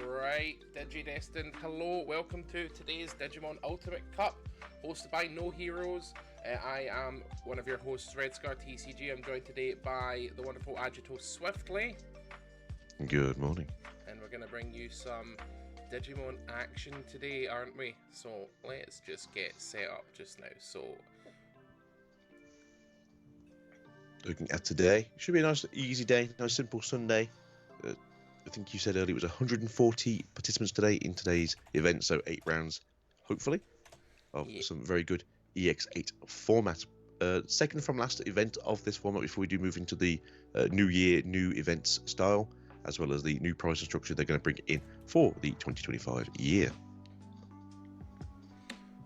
Right, Digidestined, hello, welcome to today's Digimon Ultimate Cup, hosted by noHEROES. I am one of your hosts, Red Scar TCG. I'm joined today by the wonderful Agito Swiftly. Good morning. And we're going to bring you some Digimon action today, aren't we? So let's just get set up just now. So looking at today, should be a nice easy day, nice simple Sunday. I think you said earlier it was 140 participants today in today's event, so 8 rounds, hopefully, of some very good EX8 format. Second from last event of this format before we do move into the new year, new events style, as well as the new pricing structure they're going to bring in for the 2025 year.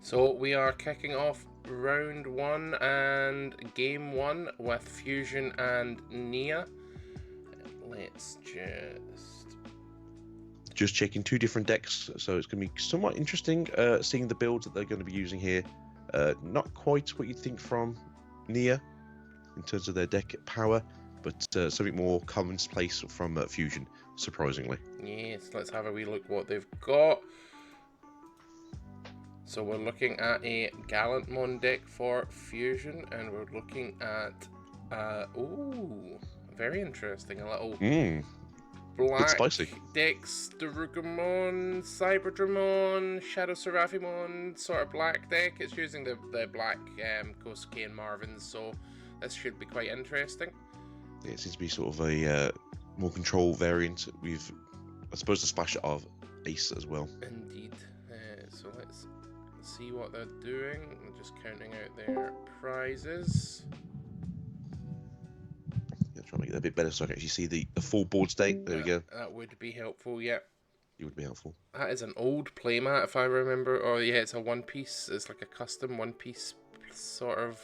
So we are kicking off round 1 and game 1 with Fusion and Nia. Let's just checking 2 different decks, so it's going to be somewhat interesting seeing the builds that they're going to be using here. Not quite what you'd think from Nia in terms of their deck power, but something more commonplace from Fusion, surprisingly. Yes, let's have a wee look what they've got. So we're looking at a Gallantmon deck for Fusion, and we're looking at ooh, very interesting, a little black decks, Darugumon, Cyberdramon, Shadow Seraphimon sort of black deck. It's using the black Kosuke and Marvins, so this should be quite interesting. Yeah, it seems to be sort of a more control variant with, I suppose, the splash of Ace as well. Indeed. So let's see what they're doing. I'm just counting out their prizes. Try and make it a bit better so I can actually see the full board state. There we go. That would be helpful, yeah. It would be helpful. That is an old playmat, if I remember. Oh, yeah, it's a one-piece. It's like a custom one-piece sort of...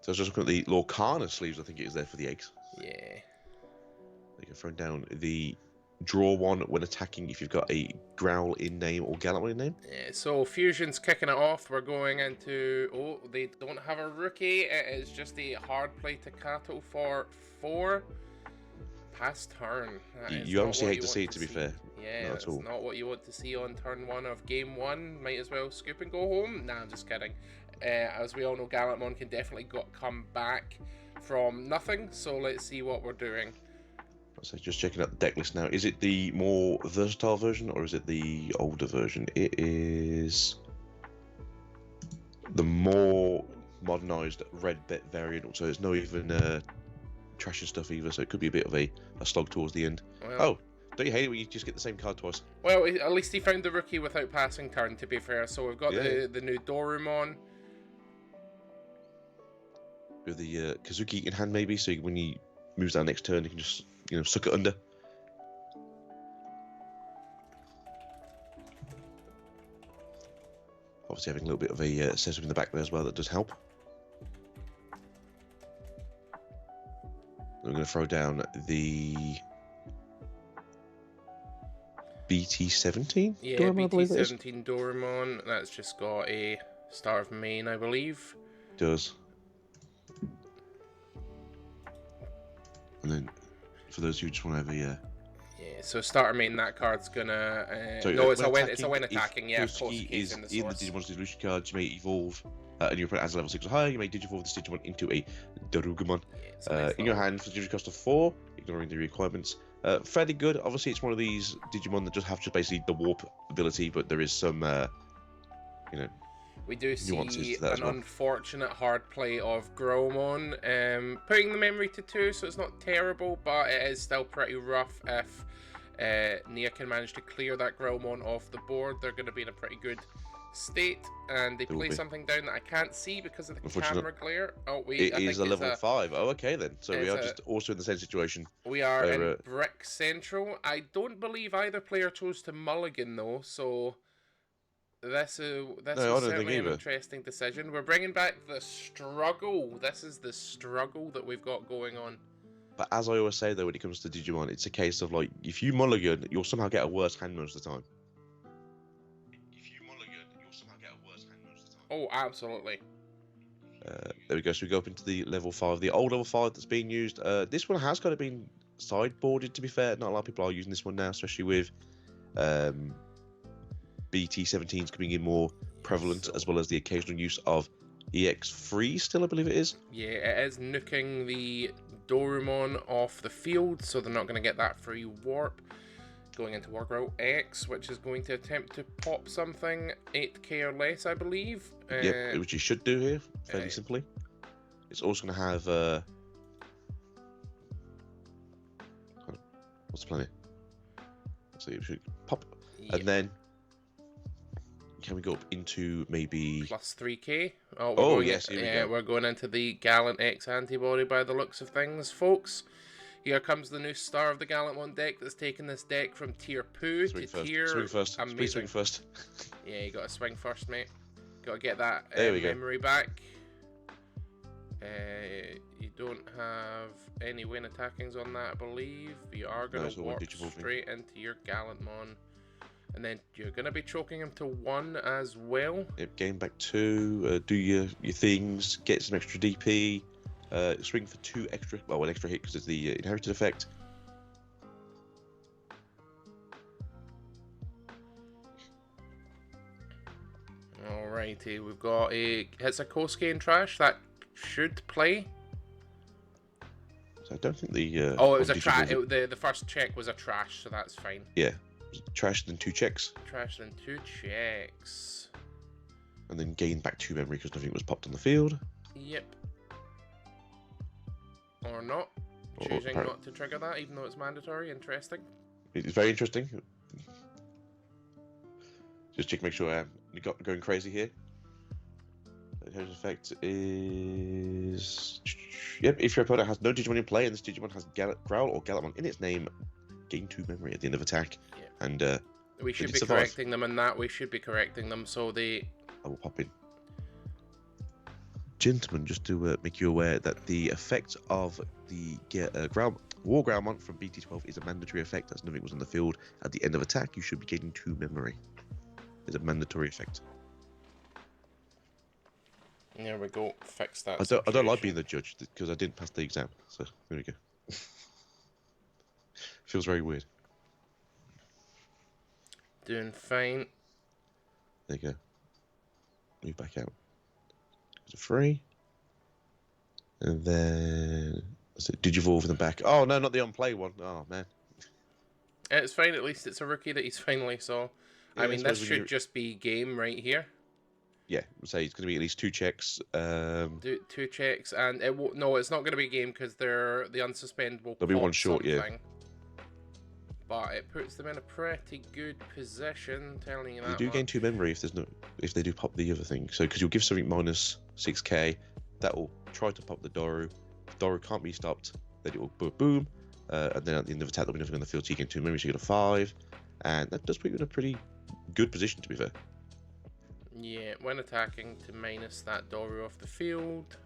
So I was just looking at the Lorcana sleeves, I think it is there for the eggs. Yeah. You can throw down the draw one when attacking if you've got a Growl in name or Gallantmon in name. Yeah, so Fusion's kicking it off. We're going into... Oh, they don't have a rookie. It is just a hard play to Kato for 4. Pass turn. You obviously hate to see it, to be fair. Yeah, that's not what you want to see on turn 1 of game 1. Might as well scoop and go home. Nah, I'm just kidding. As we all know, Gallantmon can definitely come back from nothing. So let's see what we're doing. So just checking out the deck list now. Is it the more versatile version or is it the older version? It is the more modernized red bet variant. So it's not even trash and stuff either. So it could be a bit of a slog towards the end. Well, oh, don't you hate it when you just get the same card twice? Well, at least he found the rookie without passing turn, to be fair. So we've got the new Dorumon. With the Kazuki in hand, maybe. So when he moves down next turn, you can just, suck it under. Obviously having a little bit of a setup in the back there as well, that does help. I'm going to throw down the BT-17? Yeah, BT-17 Dorumon. That's just got a Star of Main, I believe. It does. And then, for those who just want to have a... Yeah, so starter main, that card's gonna... no, it's a when attacking, yeah. Kosuki is in the Digimon's Dilution cards, you may evolve, and your opponent has a level 6 or higher, you may digivolve this Digimon into a Darugumon. Yeah, in your hand, for the Digimon cost of 4, ignoring the requirements. Fairly good. Obviously, it's one of these Digimon that just have just basically the warp ability, but there is some, we do see an unfortunate hard play of Growlmon, putting the memory to 2, so it's not terrible, but it is still pretty rough. If Nia can manage to clear that Growlmon off the board, they're going to be in a pretty good state, and they play something down that I can't see because of the camera glare. Oh, it is a level 5. Oh, okay then. So we are just also in the same situation. We are in Brick Central. I don't believe either player chose to mulligan though, so... This is certainly an interesting decision. We're bringing back the struggle. This is the struggle that we've got going on. But as I always say, though, when it comes to Digimon, it's a case of, like, if you mulligan, you'll somehow get a worse hand most of the time. Oh, absolutely. There we go. So we go up into the level 5. The old level 5 that's being used. This one has kind of been sideboarded, to be fair. Not a lot of people are using this one now, especially with BT17s coming in more prevalent, as well as the occasional use of EX3 still, I believe it is. Yeah, it is nuking the Dorumon off the field, so they're not going to get that free warp. Going into Workout X, which is going to attempt to pop something 8k or less, I believe. Yep, which you should do here, fairly simply. It's also going to have... what's the plan here? So it should pop. Yep. And then... Can we go up into maybe... Plus 3k? Yes, here we go. We're going into the Gallant X antibody by the looks of things, folks. Here comes the new star of the Gallantmon deck that's taken this deck from tier poo to tier... Swing first. Please swing first. Yeah, you got to swing first, mate. Got to get that memory back. You don't have any win attackings on that, I believe. You are going to warp straight into your Gallantmon. And then you're going to be choking him to 1 as well. Yep, gain back 2, do your things, get some extra DP. Swing for 2 extra, well, an extra hit because it's the inherited effect. Alrighty, we've got hits a Kosuke in trash. That should play. So I don't think the... it was a trash. The first check was a trash, so that's fine. Yeah, trash then 2 checks. Trash then 2 checks. And then gain back 2 memory because nothing was popped on the field. Yep. Or not. Choosing not to trigger that, even though it's mandatory. Interesting. It's very interesting. Just check, make sure you got going crazy here. The effect is... Yep, if your opponent has no Digimon in play and this Digimon has Growl or Gallantmon in its name, gain 2 memory at the end of attack. Yep. And we should be correcting them in that. We should be correcting them so they... I will pop in. Gentlemen, just to make you aware that the effect of the War Growlmon from BT12 is a mandatory effect. That's nothing was on the field. At the end of attack, you should be gaining 2 memory. It's a mandatory effect. There we go. Fix that. I don't like being the judge because I didn't pass the exam. So there we go. Feels very weird. Doing fine. There you go. Move back out. To 3. And then... Digivolve in the back. Oh, no, not the on-play one. Oh, man. It's fine. At least it's a rookie that he's finally saw. Yeah, I mean, this should just be game right here. Yeah, say it's going to be at least 2 checks. 2 checks, and it won't... No, it's not going to be game because they're the unsuspend will... There'll be 1 short, yeah. But it puts them in a pretty good position, telling you that. You do gain 2 memory if they do pop the other thing. So because you'll give something minus 6k, that will try to pop the Doru. Doru can't be stopped. Then it will boom, and then at the end of attack there'll be nothing on the field. So you gain 2 memory, so you get a 5, and that does put you in a pretty good position, to be fair. Yeah, when attacking to minus that Doru off the field.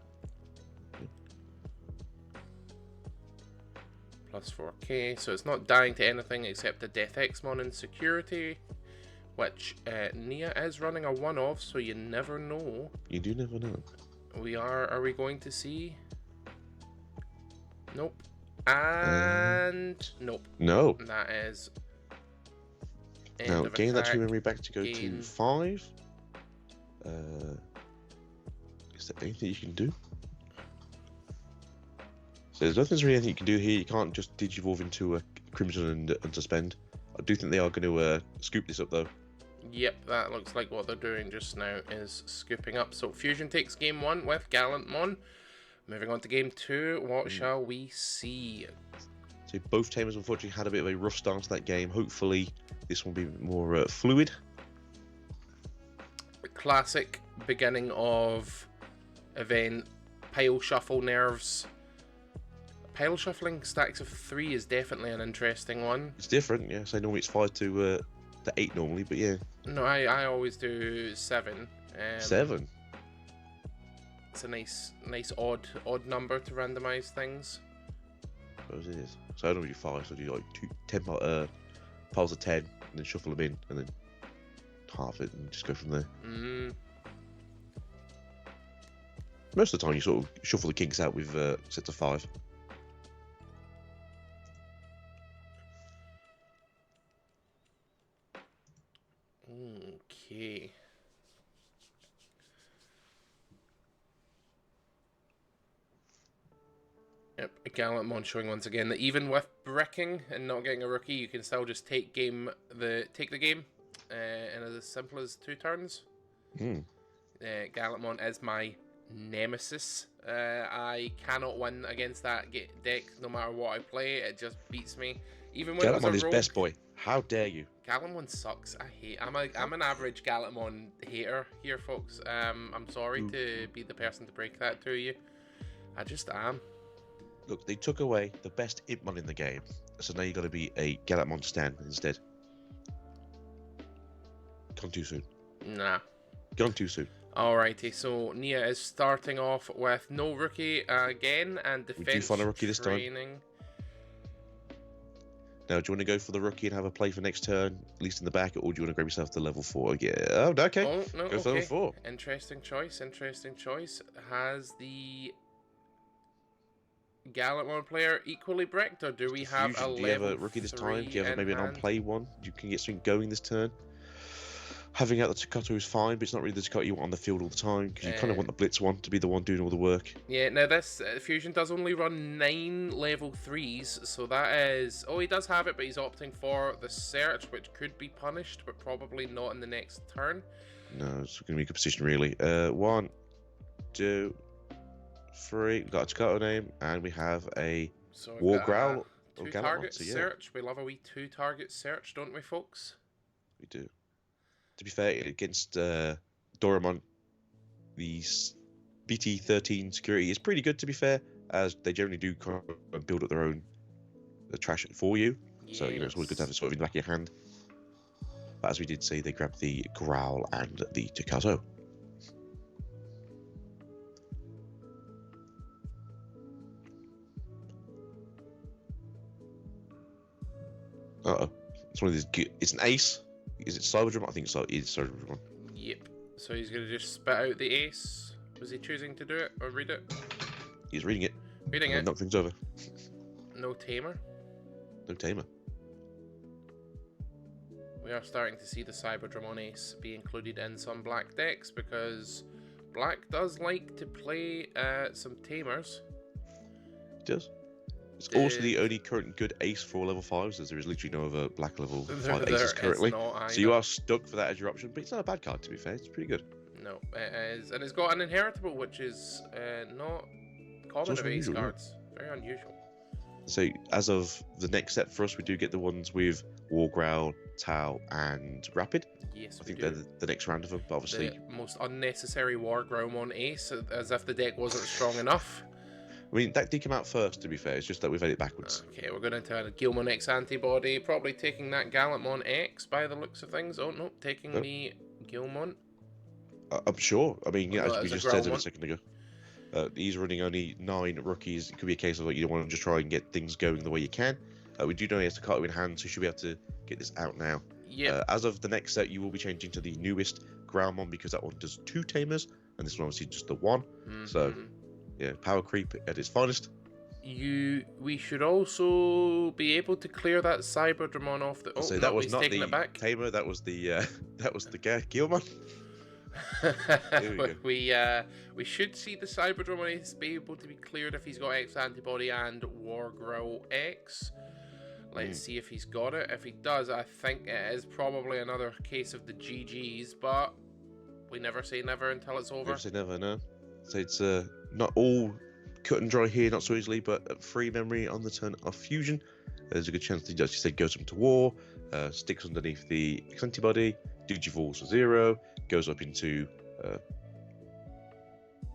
Plus 4k, so it's not dying to anything except a Death Xmon in security, which Nia is running a 1 of, so you never know. You do never know. Are we going to see? Nope. And nope. No. That is. Now gain that 2 memory back to go to 5. Is there anything you can do? So there's nothing really anything you can do here. You can't just Digivolve into a Crimson and suspend. I do think they are going to scoop this up though. Yep, that looks like what they're doing just now is scooping up. So Fusion takes game 1 with Gallantmon. Moving on to game 2, what shall we see? So both tamers unfortunately had a bit of a rough start to that game. Hopefully this will be more fluid. Classic beginning of event, pile shuffle nerves. Pile shuffling stacks of 3 is definitely an interesting one. It's different, yeah. So normally it's 5 to 8 normally, but yeah. No, I always do 7. 7? It's a nice odd number to randomize things. I suppose it is. So I normally do 5, so I do like 10 piles of 10, and then shuffle them in, and then half it, and just go from there. Most of the time you sort of shuffle the kinks out with sets of 5. Gallantmon showing once again that even with bricking and not getting a rookie, you can still just take the game in as simple as 2 turns. Gallantmon is my nemesis. I cannot win against that deck no matter what I play. It just beats me. Even when Gallantmon it was is best boy. How dare you? Gallantmon sucks. I'm an average Gallantmon hater here, folks. I'm sorry to be the person to break that to you. I just am. Look, they took away the best Impmon in the game, so now you got to be a Gallantmon stan instead. Gone too soon. Nah. Gone too soon. Alrighty, so Nia is starting off with no rookie again and defense. Would you find a rookie this time? Now, do you want to go for the rookie and have a play for next turn, at least in the back, or do you want to grab yourself to level 4? Yeah. Oh, okay. Oh, no, go for level 4. Interesting choice. Has the Gallantmon player equally bricked, or do we have a level 3? Do you have a rookie this time? Do you have maybe an on-play one? You can get something going this turn. Having out the Takato is fine, but it's not really the Takato you want on the field all the time, because you kind of want the Blitz one to be the one doing all the work. Yeah, now this Fusion does only run 9 level 3s, so that is... Oh, he does have it, but he's opting for the Search, which could be punished, but probably not in the next turn. No, it's going to be a good position, really. 1, 2, 3. We've got a Takato name, and we have a War Growl. 2-target Search. We love a wee 2-target Search, don't we, folks? We do. To be fair, against Doraemon, the BT13 security is pretty good, to be fair, as they generally do kind of build up their own trash for you. Yes. So, it's always good to have it sort of in the back of your hand. But as we did say, they grabbed the Growl and the Takato. Uh-oh. It's one of these... It's an ace. Is it Cyberdrum? I think so. It is Cyberdrum. Yep. So he's going to just spit out the ace. Was he choosing to do it or read it? He's reading it. Reading it. Knock things over. No Tamer. No Tamer. We are starting to see the Cyberdrum ace be included in some black decks because black does like to play some Tamers. It does. It's also the only current good ace for level 5s, as there is literally no other black level 5 aces currently. So you are stuck for that as your option, but it's not a bad card, to be fair. It's pretty good. No, it is. And it's got an inheritable, which is not common of ace cards. Very unusual. So as of the next set for us, we do get the ones with War Growl, Tau, and Rapid. Yes, I think they're the next round of them, but obviously... The most unnecessary War Growl on ace, as if the deck wasn't strong enough. I mean, that did come out first, to be fair. It's just that we've had it backwards. Okay, we're going into a Gilmon X antibody. Probably taking that Gallantmon X by the looks of things. Oh, no, taking the Gilmon. I'm sure. I mean, as we just said a second ago. He's running only 9 rookies. It could be a case of you don't want to just try and get things going the way you can. We do know he has Takato in hand, so you should be able to get this out now. Yeah. As of the next set, you will be changing to the newest Groundmon because that one does 2 Tamers, and this one obviously just the 1. So... yeah, power creep at its finest. We should also be able to clear that Cyberdramon off the... So that was not the Tamer, that was the Gilmon. we should see the Cyberdramon be able to be cleared if he's got X antibody and War Growl X. Let's see if he's got it. If he does, I think it is probably another case of the GGs, but we never say never until it's over. Never say never, no. So it's not all cut and dry here, not so easily, but free memory on the turn of Fusion. There's a good chance that, as you said, goes up to War, sticks underneath the X antibody, Digivolves for 0, goes up into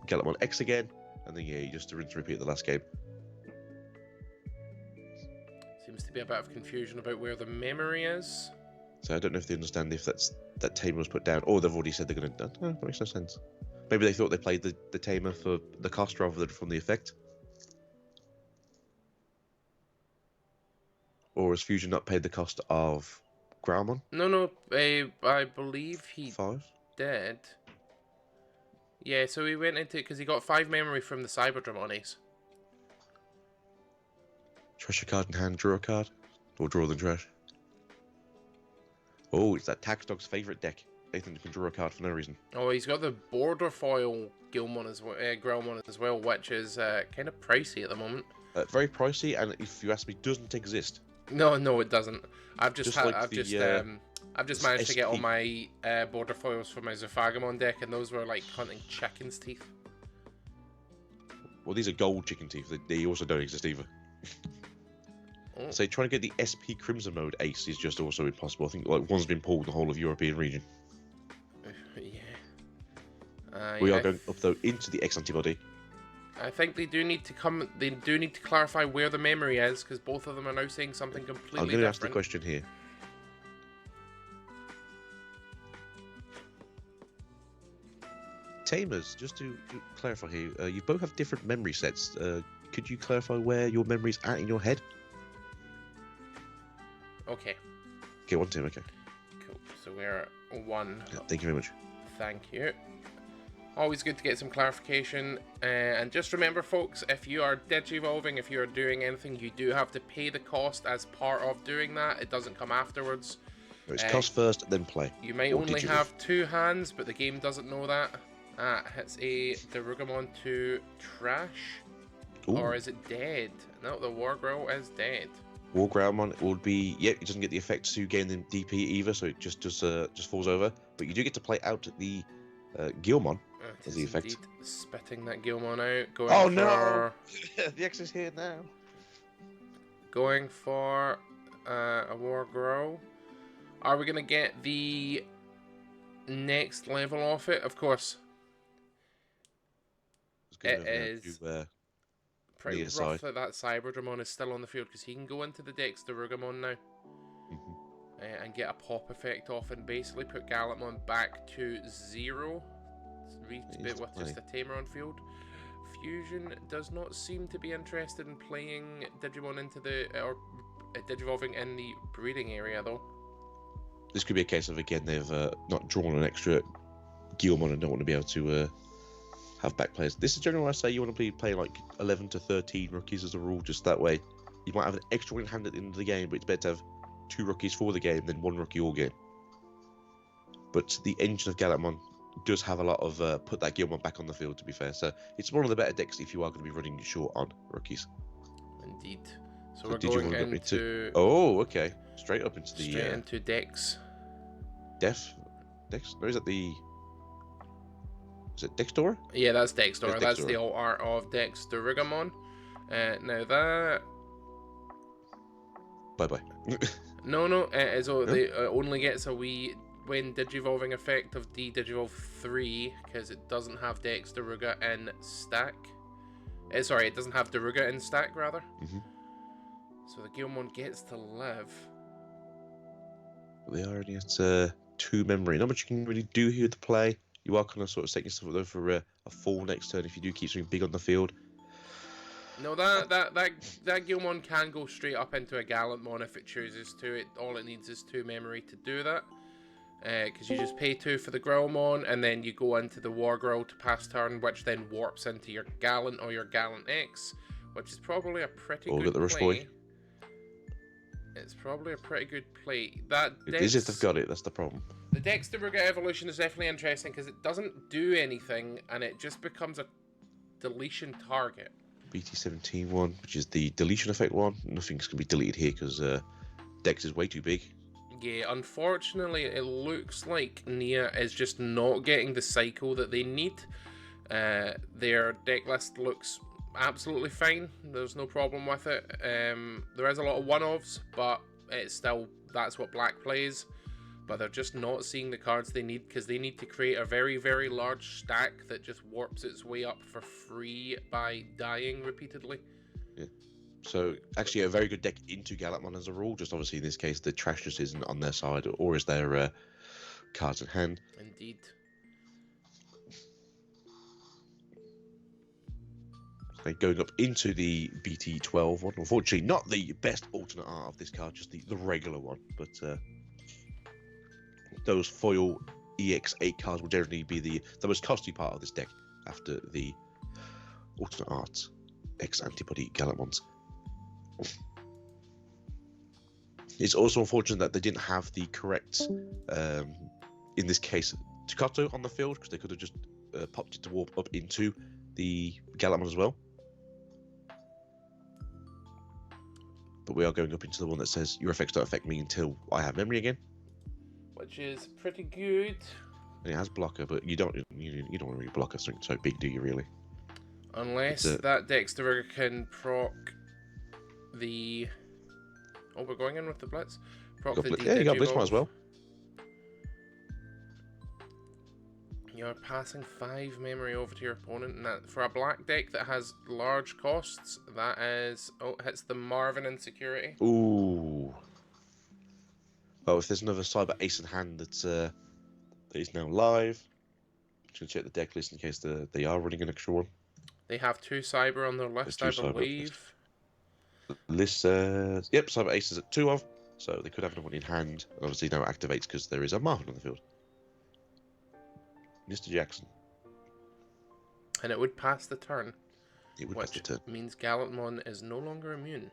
Gallantmon X again, and then you just rinse and repeat the last game. Seems to be a bit of confusion about where the memory is. So I don't know if they understand if that Tamer was put down, or they've already said they're going to... No, that makes no sense. Maybe they thought they played the Tamer for the cost rather than from the effect. Or has Fusion not paid the cost of Groundmon? No, I believe he 5? Did. Yeah, so he went into... because he got 5 memory from the Cyberdramon ace. Trash a card in hand, draw a card? Or draw the trash? Oh, it's that Tax Dog's favourite deck. Nathan can draw a card for no reason. Oh, he's got the border foil Gilmon as well, Growlmon as well, which is kind of pricey at the moment. Very pricey, and if you ask me, doesn't exist. No, it doesn't. I've just managed to get all SP. my border foils for my Zophagamon deck, and those were like hunting chicken's teeth. Well, these are gold chicken teeth. They also don't exist either. So trying to get the SP Crimson mode ace is just also impossible. I think like one's been pulled in the whole of European region. Yeah. We are going up though into the X antibody. I think they do need to come. They do need to clarify where the memory is, because both of them are now saying something completely different. I'm going to ask the question here. Tamers, just to clarify here, you both have different memory sets. Could you clarify where your memory's at in your head? Okay. Okay, 1, 2, okay. Cool. So we're 1. Yeah, thank you very much. Thank you. Always good to get some clarification. And just remember, folks, if you are digivolving, if you are doing anything, you do have to pay the cost as part of doing that. It doesn't come afterwards. No, it's cost first, then play. You might only have 2 hands, but the game doesn't know that. It's a Darugamon to trash. Ooh. Or is it dead? No, the Wargrow is dead. Wargrawmon would be, yep, it doesn't get the effect to gain the DP either, so it just falls over. But you do get to play out the Guilmon as the effect. Spitting that Guilmon out. Going no! The X is here now. Going for a Wargrow. Are we going to get the next level off it? Of course. It is pretty rough that that Cyberdramon is still on the field, because he can go into the Dexterugamon now and get a pop effect off and basically put Gallantmon back to 0 with just a Tamer on field. Fusion does not seem to be interested in playing Digimon into the or Digivolving in the breeding area though. This could be a case of, again, they've not drawn an extra Guilmon and don't want to be able to have back players. This is generally why I say you want to be playing like 11 to 13 rookies as a rule, just that way. You might have an extra one in hand at the end of the game, but it's better to have 2 rookies for the game than 1 rookie all game. But the engine of Gallantmon does have a lot of put that Guilmon back on the field, to be fair. So it's one of the better decks if you are going to be running short on rookies. Indeed. So we're going into... Oh, okay. Straight up into the... Straight into Dex. Dex? Or is it the... Is it Dexdora? Yeah, that's Dexdora. That's the alt art of Dexterugamon. Now that... Bye-bye. No. It only gets a wee... When Digivolving effect of Digivolve 3, because it doesn't have Dexteruga in stack. Sorry, it doesn't have Daruga in stack, rather. So the Guilmon gets to live. They are only at 2 memory. Not much you can really do here to play. You are kind of sort of setting yourself up for a full next turn if you do keep something big on the field. No, that Guilmon can go straight up into a Gallantmon if it chooses to. All it needs is 2 memory to do that. Because you just pay 2 for the Growlmon, and then you go into the Wargrow to pass turn, which then warps into your Gallant or your Gallant X, which is probably a pretty good the rush play. boy. It's probably a pretty good play. It is if they've got it, that's the problem. The Dexteruga evolution is definitely interesting because it doesn't do anything and it just becomes a deletion target. BT17 one, which is the deletion effect one. Nothing's going to be deleted here because Dex is way too big. Yeah, unfortunately, it looks like Nia is just not getting the cycle that they need. Their deck list looks absolutely fine. There's no problem with it. There is a lot of one-offs, but it's still, that's what black plays. But they're just not seeing the cards they need because they need to create a very, very large stack that just warps its way up for free by dying repeatedly. Yeah. So actually a very good deck into Gallantmon as a rule. Just obviously in this case the trash just isn't on their side, or is there cards at hand. Indeed. Going up into the BT12 one. Unfortunately, not the best alternate art of this card, just the regular one. But those foil EX8 cards will generally be the most costly part of this deck after the alternate art X-Antibody Gallantmons. It's also unfortunate that they didn't have the correct, in this case, Takato on the field, because they could have just popped it to warp up into the Gallantmon as well. but we are going up into the one that says your effects don't affect me until I have memory again, which is pretty good. And it has blocker, but you don't want to really block something so big, do you really? Unless that Dexter can proc the. Oh, we're going in with the blitz. Proc the yeah, you got blitz one as well. You're passing 5 memory over to your opponent, and that for a black deck that has large costs, that is hits the Marvin insecurity. Ooh. Oh, if there's another cyber ace in hand that is now live, I'm just gonna check the deck list in case they are running an extra one. They have 2 cyber on their list, I believe. The list says yep, cyber aces at 2 of, so they could have another one in hand. Obviously now it activates because there is a Marvin on the field. Mr. Jackson. And it would pass the turn. It would pass the turn. Means Gallantmon is no longer immune.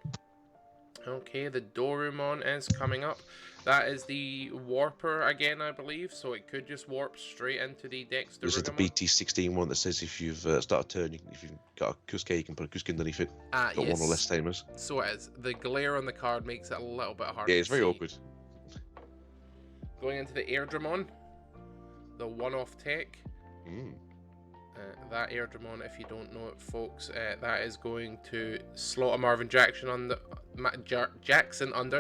Okay, the Dorumon is coming up. That is the Warper again, I believe, so it could just warp straight into the Dexter. This is the BT16 one that says if you've started turning, if you've got a Kusuke, you can put a Kusuke underneath it. Got yes. 1 or less tamers. So it is. The glare on the card makes it a little bit harder. Yeah, it's very awkward. Going into the Airdramon, the one-off tech. That Airdramon, if you don't know it, folks, that is going to slot a Marvin Jackson under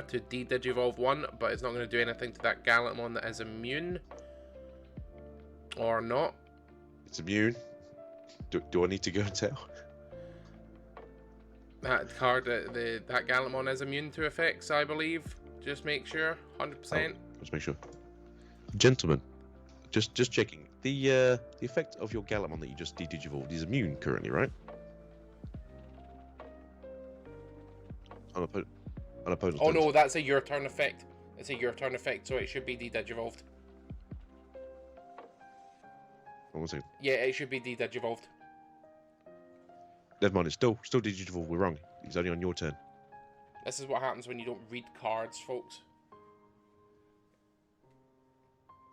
to de-Digivolve 1, but it's not going to do anything to that Gallantmon that is immune. Or not. It's immune. Do I need to go and tell? That card, that Gallantmon is immune to effects, I believe. Just make sure, 100%. Just make sure. Gentlemen, just checking. The effect of your Gallantmon that you just de-Digivolved is immune currently, right? On opponent's Oh no, that's a your turn effect. It's a your turn effect, so it should be de-Digivolved. One second. Yeah, it should be de-Digivolved. Never mind, it's still de-Digivolved. We're wrong. It's only on your turn. This is what happens when you don't read cards, folks.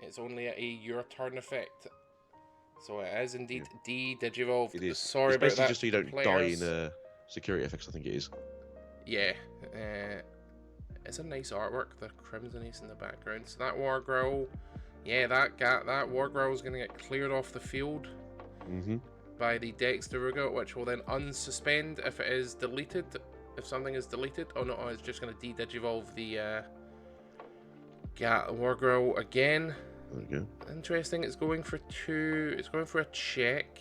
It's only a your turn effect. So it is indeed de-Digivolved. It is. Sorry it's about that. Just so you don't die in security effects, I think it is. Yeah. It's a nice artwork, the Crimson Ace in the background. So that War Growl, yeah, that War Growl is going to get cleared off the field by the Dexter, which will then unsuspend if it is deleted. If something is deleted, oh no, it's just going to de-Digivolve the War Growl again. There we go. Interesting. It's going for 2. It's going for a check.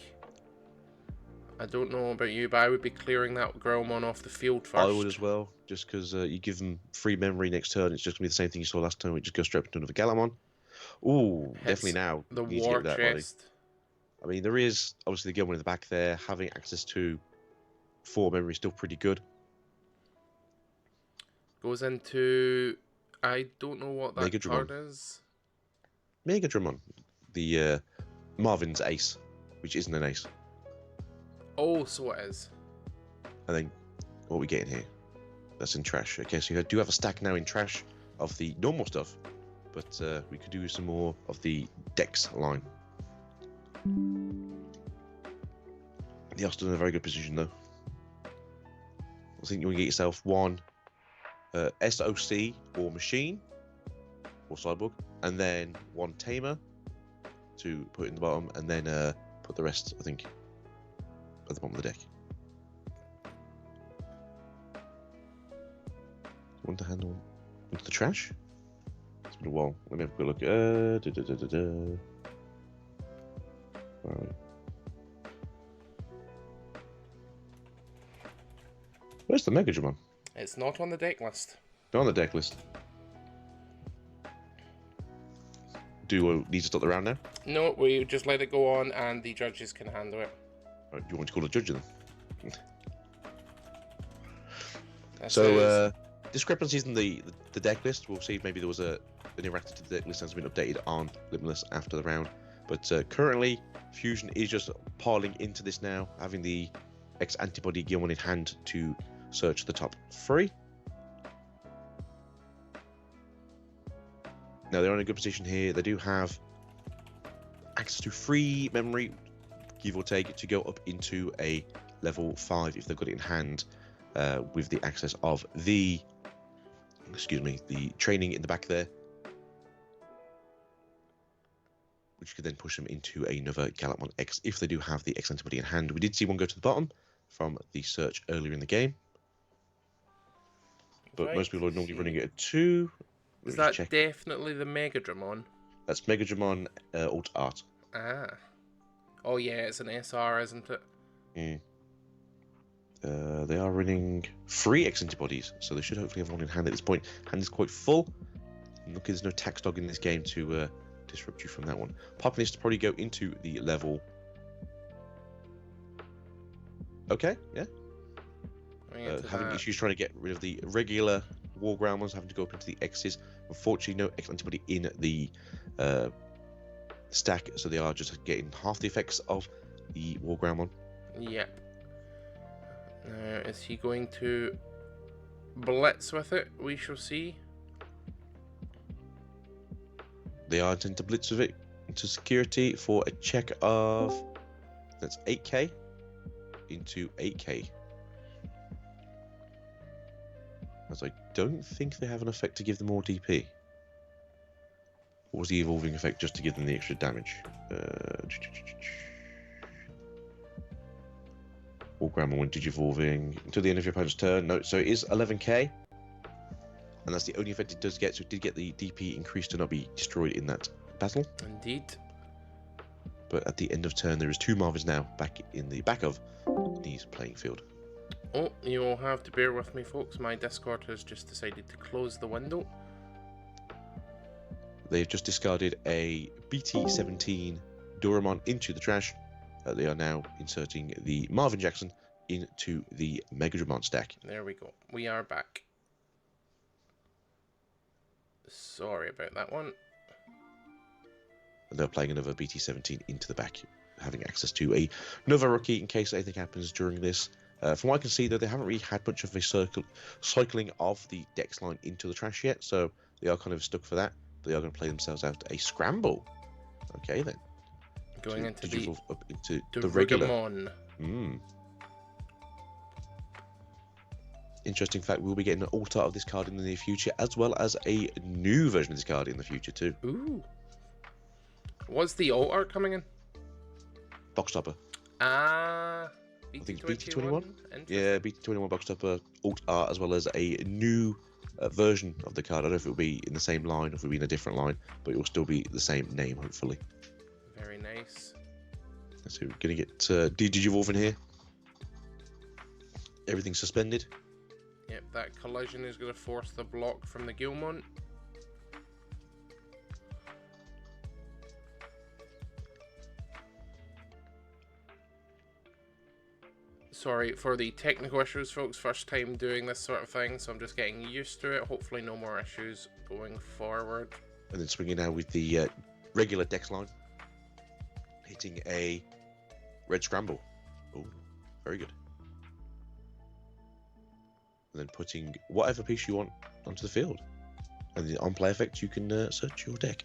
I don't know about you, but I would be clearing that Growlmon off the field first. I would as well, just because you give them free memory next turn. It's just going to be the same thing you saw last turn. We just go straight into another Gallantmon. Ooh, definitely now. The War Chest. I mean, there is obviously the Gilman in the back there. Having access to 4 memory is still pretty good. Goes into... I don't know what that card is. Mega Dramon. The Marvin's ace, which isn't an ace. Oh, so it is. And then, what are we getting here? That's in trash. Okay, so you do have a stack now in trash of the normal stuff, but we could do some more of the Dex line. You're still in a very good position, though. I think you want to get yourself 1 SOC or Machine or Cyborg, and then 1 Tamer to put in the bottom, and then put the rest, I think, at the bottom of the deck. Want to handle into the trash? It's been a while. Let me have a quick look. Where are we? Where's the Mega Digimon? It's not on the deck list. Not on the deck list. Do we need to stop the round now? No, we just let it go on and the judges can handle it. Right, do you want to call the judge then? Discrepancies in the deck list. We'll see if maybe there was an errata to the deck list has been updated on Limitless after the round. But currently, Fusion is just piling into this now, having the X-Antibody Gilman in hand to search the top 3. Now they're in a good position here. They do have access to free memory, give or take, to go up into a level 5 if they've got it in hand, with the access of the excuse me, the training in the back there, which could then push them into another Galantmon X if they do have the X antibody in hand. We did see one go to the bottom from the search earlier in the game, but most people are normally running it at 2. Is that definitely the Megadramon? That's Megadramon Alt Art. Ah. Oh yeah, it's an SR, isn't it? They are running 3 X antibodies, so they should hopefully have one in hand at this point. Hand is quite full. Look, there's no tax dog in this game to disrupt you from that one. Popping this to probably go into the level. Okay, yeah. Having issues trying to get rid of the regular War Ground ones, having to go up into the X's. Unfortunately, no X antibody in the stack, so they are just getting half the effects of the War Ground one. Yep. Is he going to blitz with it? We shall see. They are intending to blitz with it into security for a check of, that's 8k into 8k. As I don't think they have an effect to give them more DP. Or was the evolving effect just to give them the extra damage? Or Grammar when Digivolving until the end of your opponent's turn. No, so it is 11k. And that's the only effect it does get, so it did get the DP increased to not be destroyed in that battle. Indeed. But at the end of turn, there is 2 Marvins now back in the back of Nee's playing field. Oh, you will have to bear with me, folks. My Discord has just decided to close the window. They've just discarded a BT-17 Doraemon into the trash. They are now inserting the Marvin Jackson into the Megadramon stack. There we go. We are back. Sorry about that one. And they're playing another BT-17 into the back, having access to another rookie in case anything happens during this. From what I can see, though, they haven't really had much of a cycling of the Dex line into the trash yet, so they are kind of stuck for that. They are going to play themselves out a scramble. Okay, then. Going into the regular. Interesting fact, we'll be getting an alt art of this card in the near future, as well as a new version of this card in the future, too. Ooh. What's the alt art coming in? Box topper. Ah. I think BT21? Yeah, BT21 box topper, alt art, as well as a new version of the card. I don't know if it will be in the same line or if it will be in a different line, but it will still be the same name, hopefully. Very nice. So we're going to get Digivolve in here. Everything's suspended. Yep, that collision is going to force the block from the Gilmon. Sorry for the technical issues, folks. First time doing this sort of thing, so I'm just getting used to it. Hopefully no more issues going forward. And then swinging now with the regular Dex line. Hitting a red scramble. Oh, very good. And then putting whatever piece you want onto the field. And the on-play effect, you can search your deck.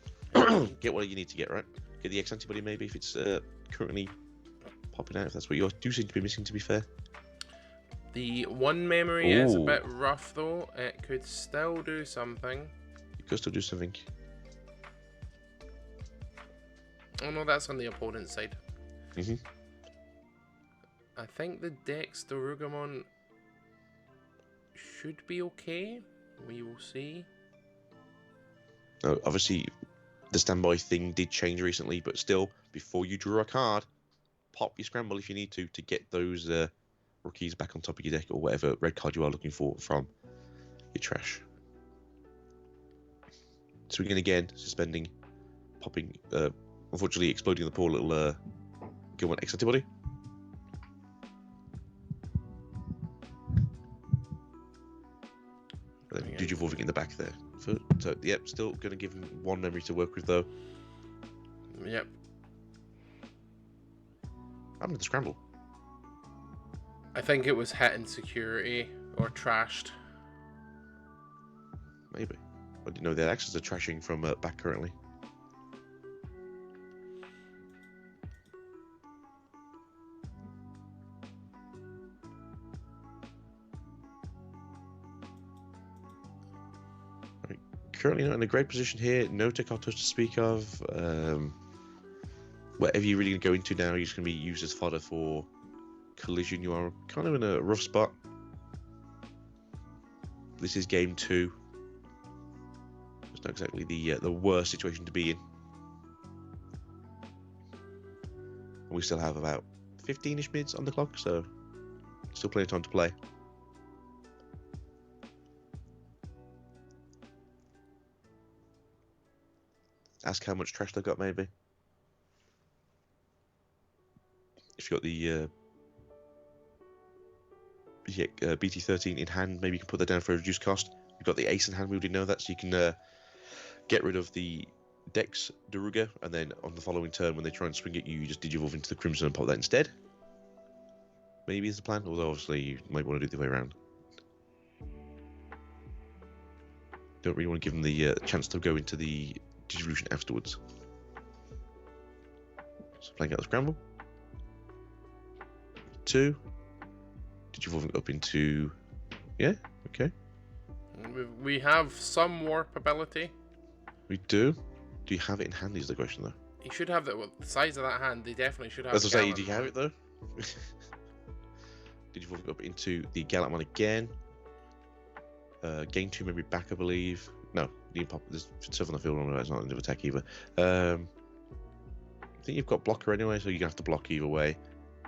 Get what you need to get, right? Get the X antibody maybe if it's currently popping out, if that's what you do seem to be missing, to be fair. The one memory is a bit rough, though. It could still do something. It could still do something. Oh no, that's on the opponent's side. Mm-hmm. I think the Dex Dorugamon should be okay. We will see. Obviously, the standby thing did change recently, but still, before you draw a card, pop your scramble if you need to get those rookies back on top of your deck or whatever red card you are looking for from your trash. Swinging again, suspending, popping, unfortunately exploding the poor little Gilmon X antibody. And then Digivolving in the back there. So, yep, still going to give him one memory to work with, though. Yep. I'm with the scramble. I think it was hit in security or trashed. Maybe. I didn't know they had access to trashing from back currently. currently not in a great position here. No tech to speak of. Whatever you're really going to go into now, you're just going to be used as fodder for collision. You are kind of in a rough spot. This is game 2. It's not exactly the worst situation to be in. And we still have about 15-ish minutes on the clock, so still plenty of time to play. Ask how much trash they've got, maybe. If you've got the BT13 in hand, maybe you can put that down for a reduced cost. You've got the Ace in hand, we already know that, so you can get rid of the Dex Daruga, and then on the following turn, when they try and swing at you, you just Digivolve into the Crimson and pop that instead. Maybe is the plan, although obviously you might want to do the way around. Don't really want to give them the chance to go into the Digivolution afterwards. So playing out the scramble. 2. Digivolving up into... Yeah, okay. We have some warp ability. We do. Do you have it in hand is the question, though? You should have the size of that hand. They definitely should have. As I say, do you have it, though? Digivolving up into the Gallantmon again. Gain 2 memory back, I believe. No, you pop. There's stuff on the field on it's not an attack either. I think you've got blocker anyway, so you're gonna have to block either way.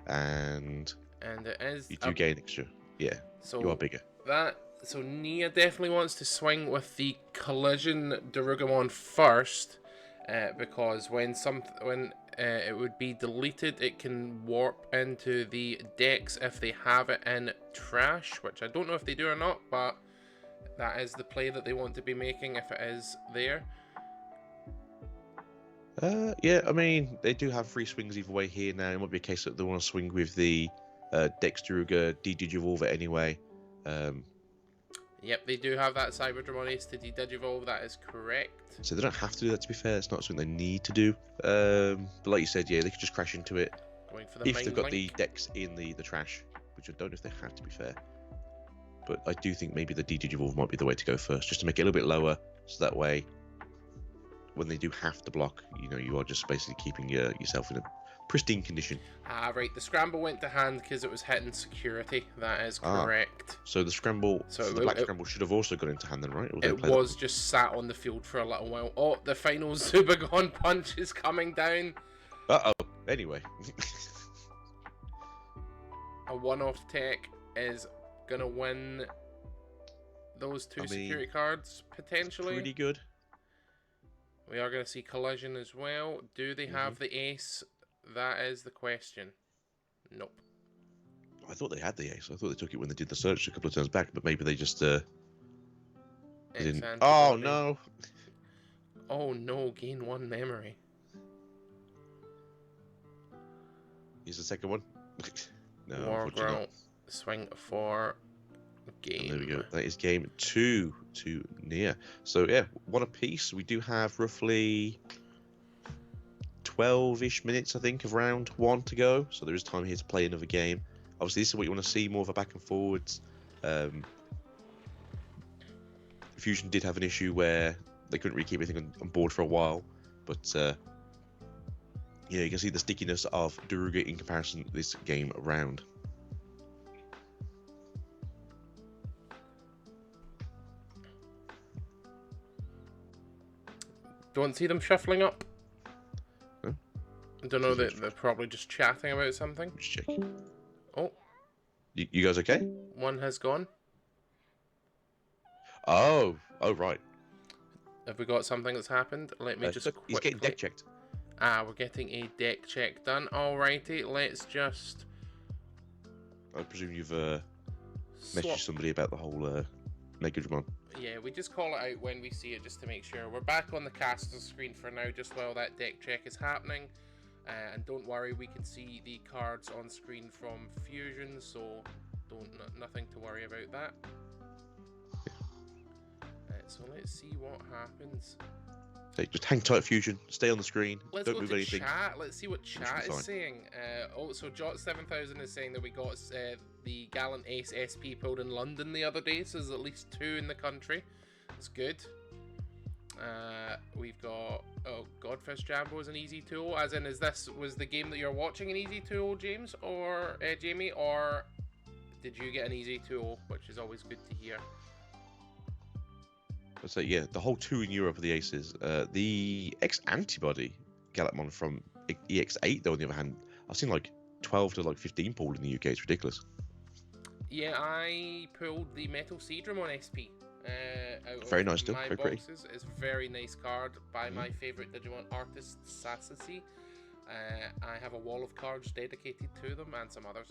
And it is. You do gain extra. Yeah. So you are bigger. So Nia definitely wants to swing with the collision Darugamon first, because when it would be deleted, it can warp into the decks if they have it in trash, which I don't know if they do or not, but that is the play that they want to be making if it is there. Yeah, I mean, they do have free swings either way here now. It might be a case that they want to swing with the Dex Daruga, de-Digivolve it anyway. Yep, they do have that Cyberdramon Ace to de-Digivolve, that is correct. So they don't have to do that, to be fair. It's not something they need to do. But like you said, yeah, they could just crash into it. Going for the if they've got link. the Dex in the trash, which I don't know if they have, to be fair. But I do think maybe the de-Digivolve might be the way to go first, just to make it a little bit lower, so that way, when they do have to block, you know, you are just basically keeping yourself in a pristine condition. Right, the scramble went to hand because it was hitting security. That is correct. So the scramble, the black scramble should have also gone into hand then, right? It was just sat on the field for a little while. Oh, the final Zubagon punch is coming down. Uh-oh. Anyway. A one-off tech is going to win those two security cards, potentially. Pretty good. We are going to see collision as well. Do they have the ace? That is the question. Nope. I thought they had the ace. I thought they took it when they did the search a couple of turns back, but maybe they just didn't. Oh no! Oh no! Gain 1 memory. Here's the second one. No, unfortunately not. Swing for game. And there we go. That is game 2 to Nia. So yeah, one apiece. We do have roughly 12-ish minutes, I think, of round 1 to go. So there is time here to play another game. Obviously, this is what you want to see, more of a back and forwards. Fusion did have an issue where they couldn't really keep everything on board for a while, but yeah, you can see the stickiness of Daruga in comparison this game round. Don't see them shuffling up. Huh? I don't know, they're probably just chatting about something. Just check. Oh. You guys okay? One has gone. Oh, right. Have we got something that's happened? Let me just quickly... He's getting deck checked. We're getting a deck check done. Alrighty, let's just... I presume you've messaged somebody about the whole Digimon. Yeah, we just call it out when we see it just to make sure. We're back on the caster screen for now, just while that deck check is happening. And don't worry, we can see the cards on screen from Fusion, so nothing to worry about that. So let's see what happens. Okay, just hang tight, Fusion. Stay on the screen. Let's Don't go move to anything. Chat. Let's see what chat is saying. So Jot7000 is saying that we got the Gallant Ace SP pulled in London the other day, so there's at least 2 in the country. That's good. We've got Godfish Jambo is an easy tool. As in, was the game that you're watching an easy tool, James or Jamie, or did you get an easy tool, which is always good to hear. So yeah, the whole two in Europe are the aces. The X-Antibody Galacmon from EX8, though, on the other hand, I've seen like 12 to like 15 pulled in the UK. It's ridiculous. Yeah, I pulled the Metal Seadramon SP. Out Very of nice, still. my Very pretty. boxes. It's a very nice card by my favourite Digimon artist, Sassy. I have a wall of cards dedicated to them and some others,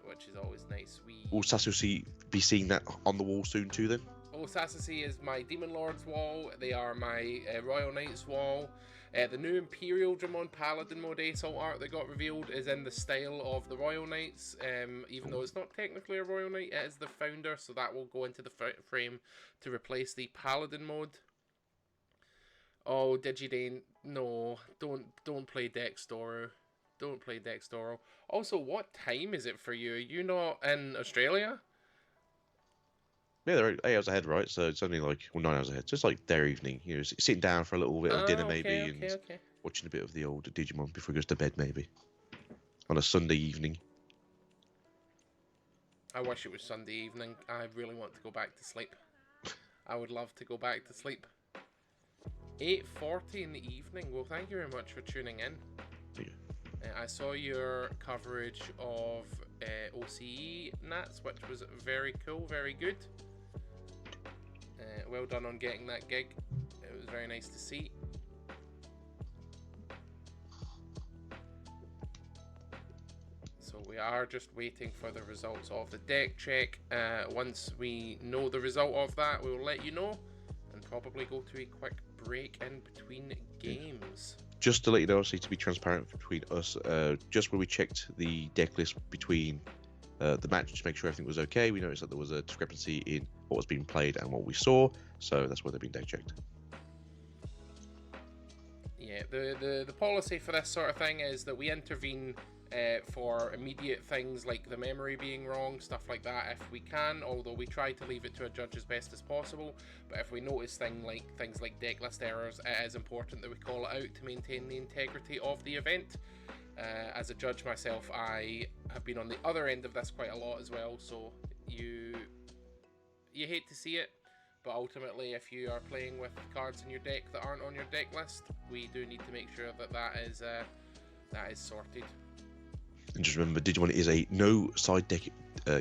which is always nice. Will Sassy be seeing that on the wall soon too then? Oh, Sassy is my Demon Lords wall. They are my Royal Knights wall. The new Imperial Dramon Paladin Mode Assault art that got revealed is in the style of the Royal Knights, even though it's not technically a Royal Knight, it is the founder, so that will go into the frame to replace the Paladin mode. Oh, Digidane, no, don't play Dextoro. Don't play Dextoro. Also, what time is it for you? Are you not in Australia? Yeah, they're 8 hours ahead, right? So it's only like 9 hours ahead. Just like their evening, you know, sitting down for a little bit of dinner maybe, and watching a bit of the old Digimon before he goes to bed maybe. On a Sunday evening. I wish it was Sunday evening. I really want to go back to sleep. I would love to go back to sleep. 8:40 in the evening. Well, thank you very much for tuning in. I saw your coverage of OCE Nats, which was very cool, very good. Well done on getting that gig. It was very nice to see. So we are just waiting for the results of the deck check. Once we know the result of that, we will let you know, and probably go to a quick break in between games. Just to let you know, obviously, to be transparent between us, just when we checked the deck list between the match to make sure everything was okay, we noticed that there was a discrepancy in what was being played and what we saw, so that's why they've been deck checked. Yeah, the policy for this sort of thing is that we intervene for immediate things like the memory being wrong, stuff like that, if we can, although we try to leave it to a judge as best as possible. But if we notice things like deck list errors, it is important that we call it out to maintain the integrity of the event. As a judge myself, I have been on the other end of this quite a lot as well, so you hate to see it, but ultimately if you are playing with cards in your deck that aren't on your deck list, we do need to make sure that is sorted. And just remember, Digimon is a no side deck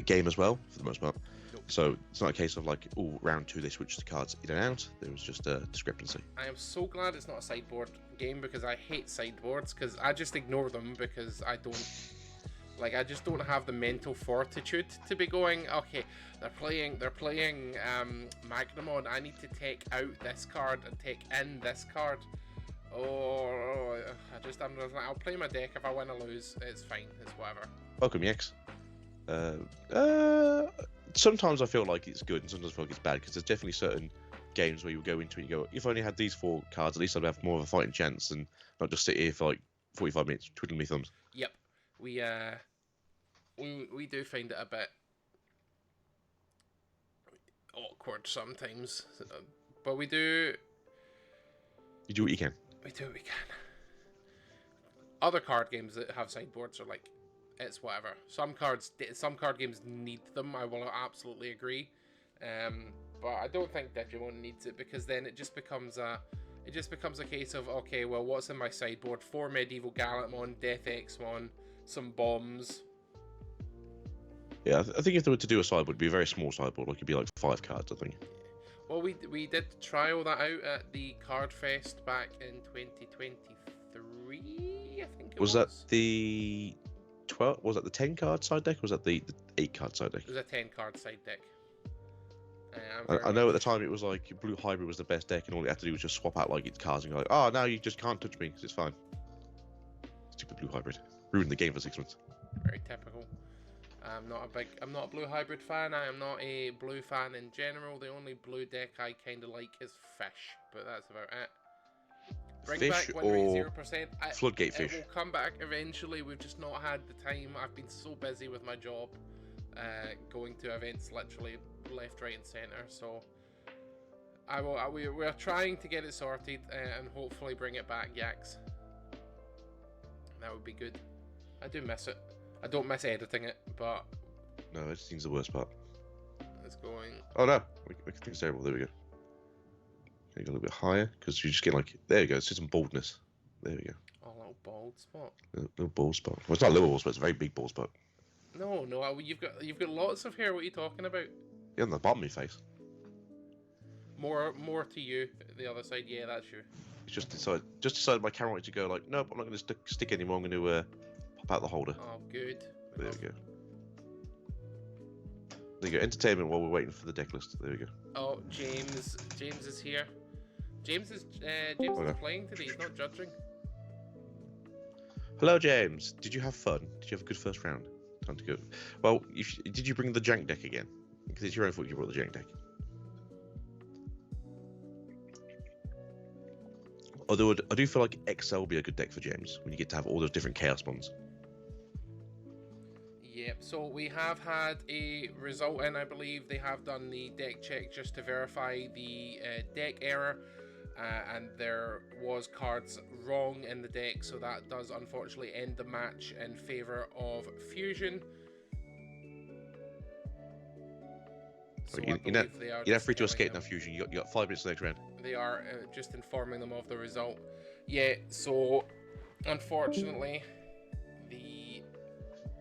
game as well, for the most part. Nope. So it's not a case of like, oh, round 2 they switched the cards in and out. There was just a discrepancy. I am so glad it's not a sideboard game, because I hate sideboards, because I just ignore them, because I just don't have the mental fortitude to be going, okay, they're playing Magnamon, I need to take out this card and take in this card. I'm just like, I'll play my deck. If I win or lose, it's fine. It's whatever. Welcome, Yex. Sometimes I feel like it's good, and sometimes I feel like it's bad, because there's definitely certain games where you go into it and you go, if I only had these 4 cards, at least I'd have more of a fighting chance, and not just sit here for like 45 minutes twiddling my thumbs. Yep, we do find it a bit awkward sometimes, but we do. You do what you can. We do what we can. Other card games that have sideboards are like, it's whatever. Some card games need them. I will absolutely agree, but I don't think Digimon needs it, because then it just becomes a case of, okay, well, what's in my sideboard? 4 Medieval Galacmon, Death Exmon, some bombs. Yeah, I think if they were to do a sideboard, it'd be a very small sideboard. Like, it'd be like 5 cards, I think. Well, we did try all that out at the Card Fest back in 2023, I think it was. Was that the 12? Was that the 10 card side deck? Or was that the 8 card side deck? It was a 10 card side deck. I know at the time it was like Blue Hybrid was the best deck, and all you had to do was just swap out like its cards and go like, oh, now you just can't touch me because it's fine. Stupid Blue Hybrid ruined the game for 6 months. Very typical. I'm not a Blue Hybrid fan. I am not a blue fan in general. The only blue deck I kind of like is Fish, but that's about it. Bring Fish back or 0%. Floodgate Fish? It will come back eventually. We've just not had the time. I've been so busy with my job, going to events literally left, right, and centre. So We're trying to get it sorted and hopefully bring it back, Yaks. That would be good. I do miss it. I don't miss editing it, but no, editing's the worst part. It's going. Oh no, we can think it's terrible. There we go. Can you go a little bit higher? Because you just get like, there you go. It's just some baldness. There we go. Oh, a little bald spot. A little bald spot. Well, it's not a little bald spot. It's a very big bald spot. No, you've got lots of hair. What are you talking about? Yeah, on the bottom of your face. More to you. The other side, yeah, that's you. It's just decided my camera wanted to go like, nope, I'm not going to stick anymore. I'm going to pop out the holder. Oh, good. There we go. There you go. Entertainment while we're waiting for the deck list. There we go. Oh, James is here. James is playing today. He's not judging. Hello, James. Did you have fun? Did you have a good first round? Time to go. Well, did you bring the jank deck again? Because it's your own fault you brought the jank deck. Although I do feel like XL will be a good deck for James when you get to have all those different Chaos Bonds. Yep, so we have had a result in. I believe they have done the deck check just to verify the deck error, and there was cards wrong in the deck, so that does unfortunately end the match in favour of Fusion. So you're not free to escape now, Fusion. You got 5 minutes next round. They are just informing them of the result. Yeah, so unfortunately the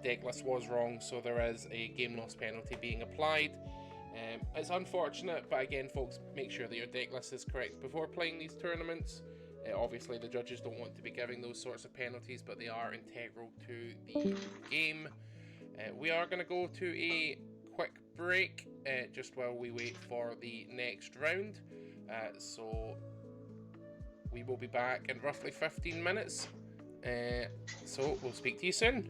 deck list was wrong, so there is a game loss penalty being applied. It's unfortunate, but again, folks, make sure that your deck list is correct before playing these tournaments. Obviously, the judges don't want to be giving those sorts of penalties, but they are integral to the game. We are going to go to a quick break just while we wait for the next round. So we will be back in roughly 15 minutes. So we'll speak to you soon.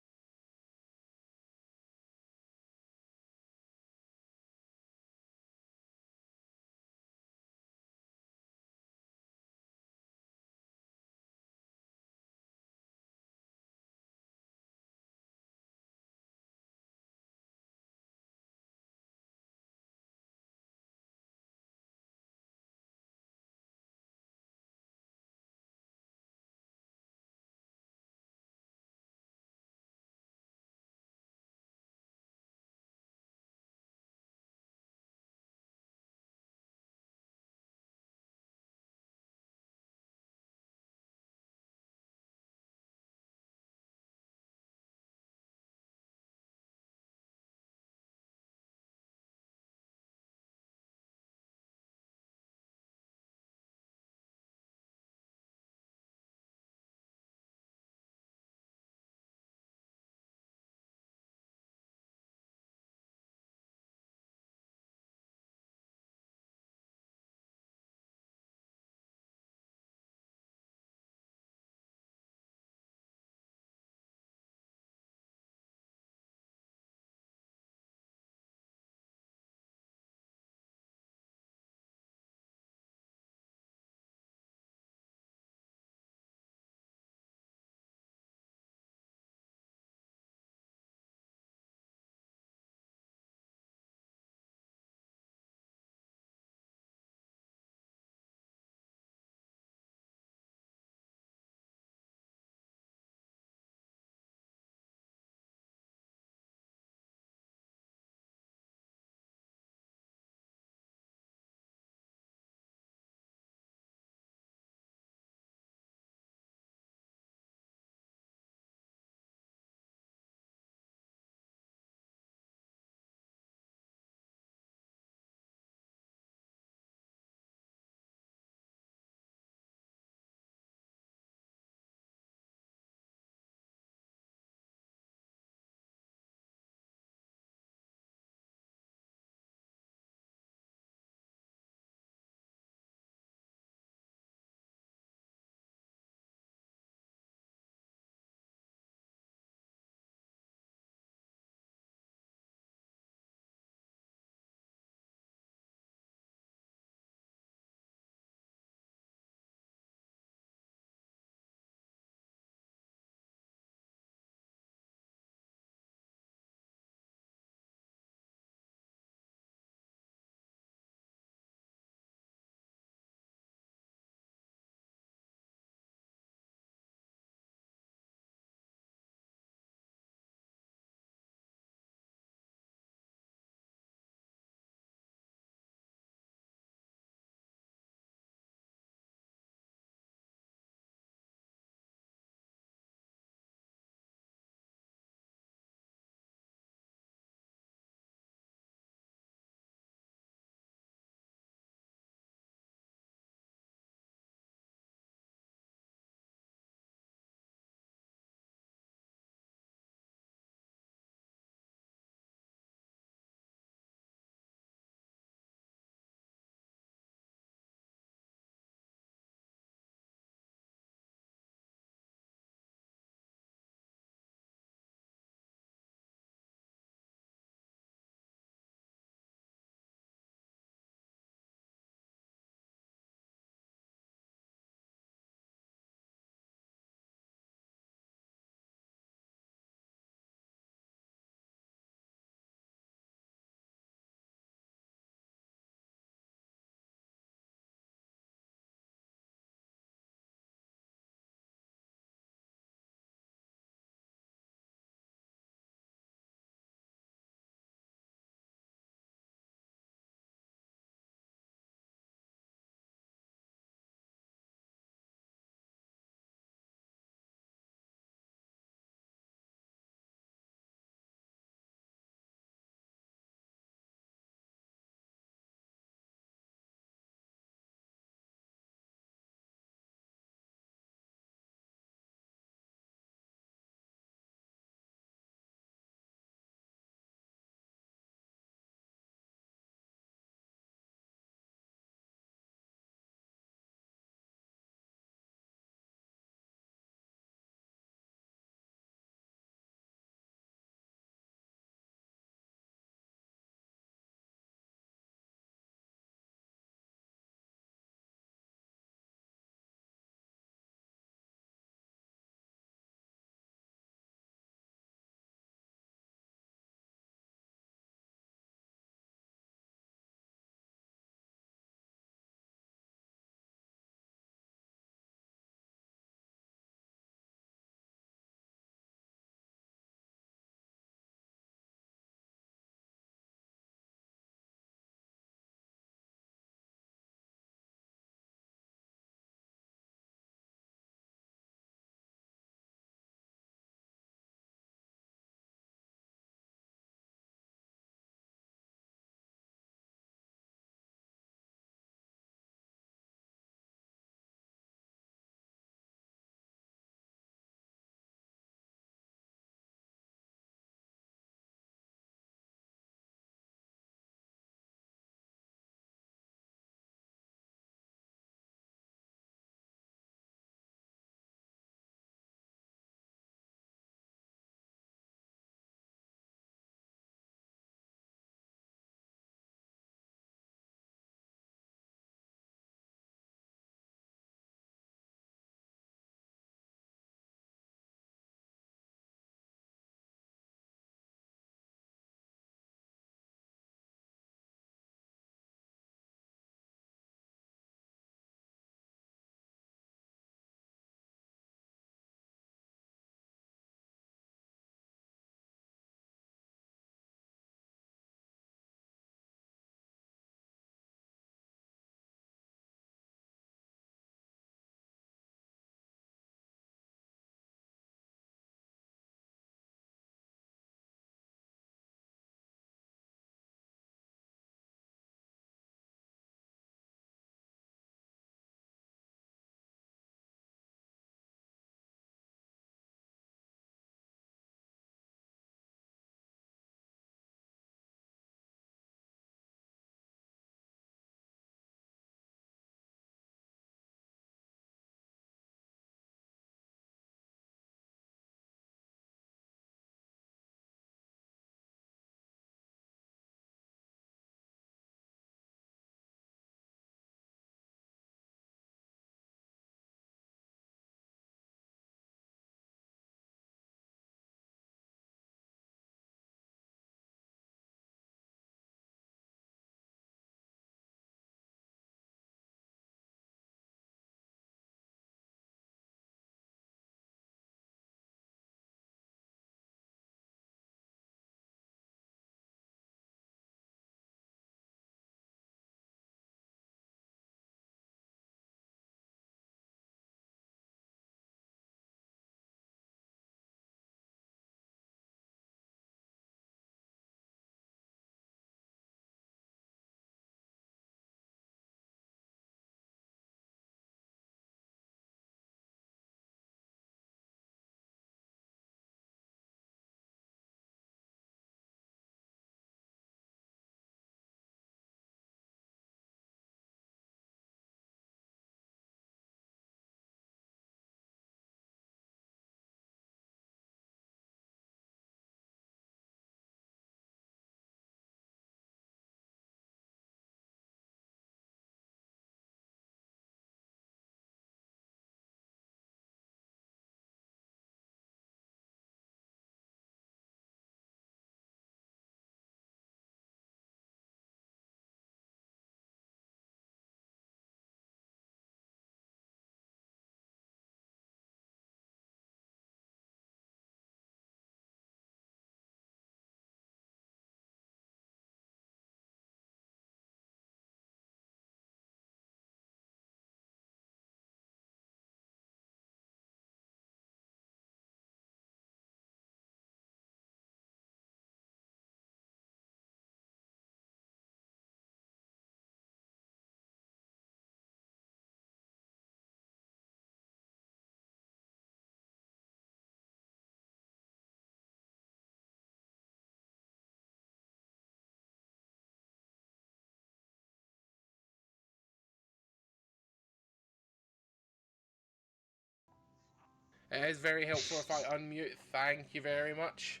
It is very helpful if I unmute. Thank you very much.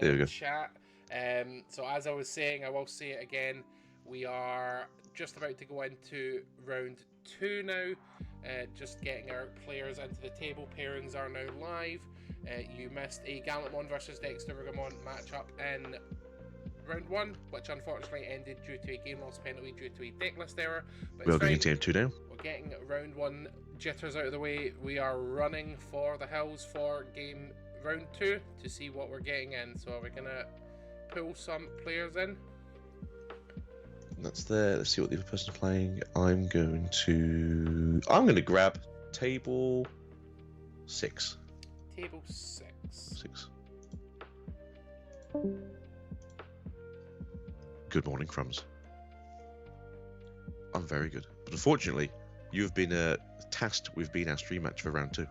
There we go. Chat. So as I was saying, I will say it again. We are just about to go into round 2 now. Just getting our players into the table. Pairings are now live. You missed a Gallantmon versus Dextergamon matchup in round 1, which unfortunately ended due to a game loss penalty due to a decklist error. But we're going into game 2 now. We're getting round 1 jitters out of the way. We are running for the hills for round 2 to see what we're getting in. So we're gonna pull some players in. That's there. Let's see what the other person's playing. I'm going to grab table 6. Table 6. 6. Good morning, Crumbs. I'm very good. But unfortunately, you've been tasked with being our stream match for round 2.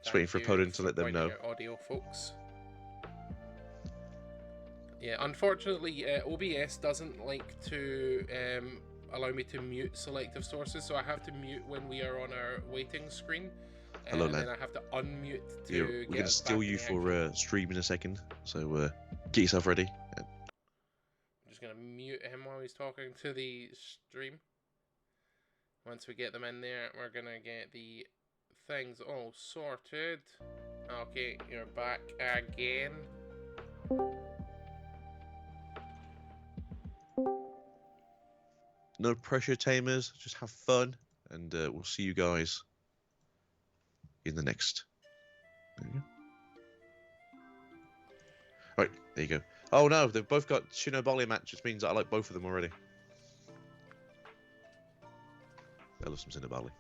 Just waiting for opponent to let them know. Audio, folks. Yeah, unfortunately, OBS doesn't like to allow me to mute selective sources, so I have to mute when we are on our waiting screen. Hello, and lad. then I have to unmute to yeah, we're going to steal you for stream in a second, so get yourself ready. I'm just going to mute him while he's talking to the stream. Once we get them in there, we're going to get the things all sorted. Okay, you're back again. No pressure, tamers. Just have fun, and we'll see you guys in the next. There you go. Right, there you go. Oh no, they've both got Shinobali match, which means that I like both of them already. I love some Shinobali.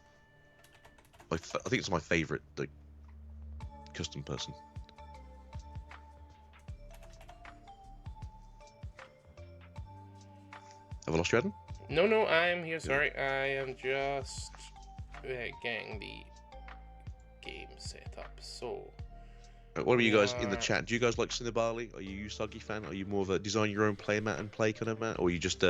I think it's my favourite, like, custom person. Have I lost you, Adam? No, I am here. Sorry, I am just getting the game set up. So, what are you guys in the chat? Do you guys like Cinnabali? Are you a Usagi fan? Are you more of a design your own playmat and play kind of man? Or are you just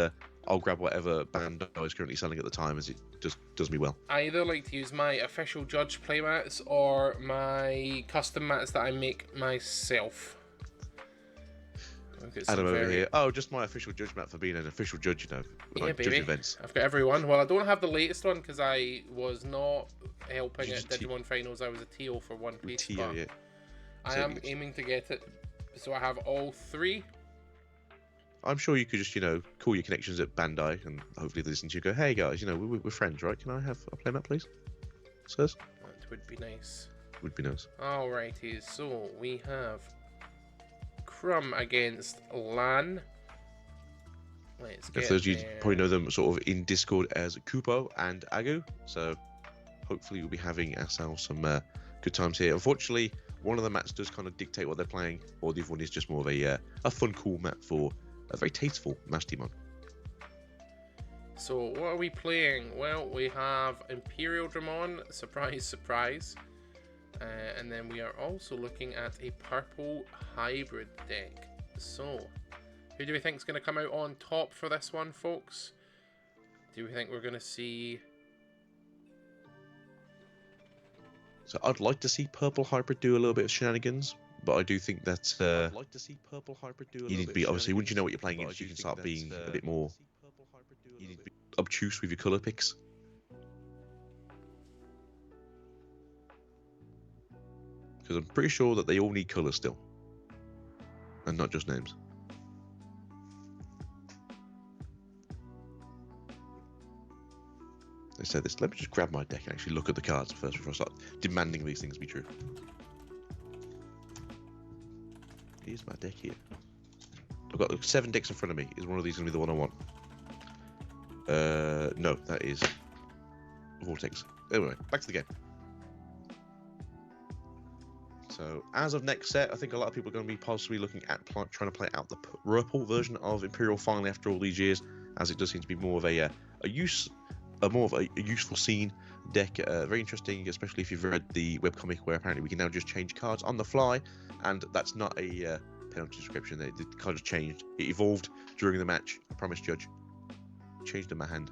I'll grab whatever band I was currently selling at the time as it just does me well? I either like to use my official judge playmats or my custom mats that I make myself. Adam over here. Oh, just my official judge mat for being an official judge, you know. Yeah, like, baby. Judge events. I've got everyone. Well, I don't have the latest one because I was not helping at Digimon Finals. I was a TO for One Piece. TO, yeah. I am aiming to get it, so I have all 3. I'm sure you could just, you know, call your connections at Bandai and hopefully they listen to you go, hey guys, you know, we're friends, right? Can I have a playmat, please? Sirs? That would be nice. Would be nice. Alrighty, so we have Crumb against Lan. Let's get those you probably know them sort of in Discord as Kupo and Agu, so hopefully we'll be having ourselves some good times here. Unfortunately, one of the mats does kind of dictate what they're playing, or the other one is just more of a fun, cool map for a very tasteful Digimon. So what are we playing? Well, we have Imperial Dramon, surprise, surprise. And then we are also looking at a purple hybrid deck. So, who do we think is going to come out on top for this one, folks? Do we think we're going to see... So I'd like to see purple hybrid do a little bit of shenanigans, but I do think that I'd like to see purple hybrid do a you need to be, obviously, once you know what you're playing against, you can start being a bit more you need to be obtuse with your colour picks. Because I'm pretty sure that they all need colours still, and not just names. They said this. Let me just grab my deck and actually look at the cards first before I start demanding these things be true. Here's my deck here. I've got 7 decks in front of me. Is one of these going to be the one I want? No, that is Vortex. Anyway, back to the game. So, as of next set, I think a lot of people are going to be possibly looking at trying to play out the purple version of Imperial finally after all these years, as it does seem to be more of a useful scene deck. Very interesting, especially if you've read the webcomic where apparently we can now just change cards on the fly, and that's not a penalty description. The card just changed. It evolved during the match. I promise, Judge. Changed in my hand.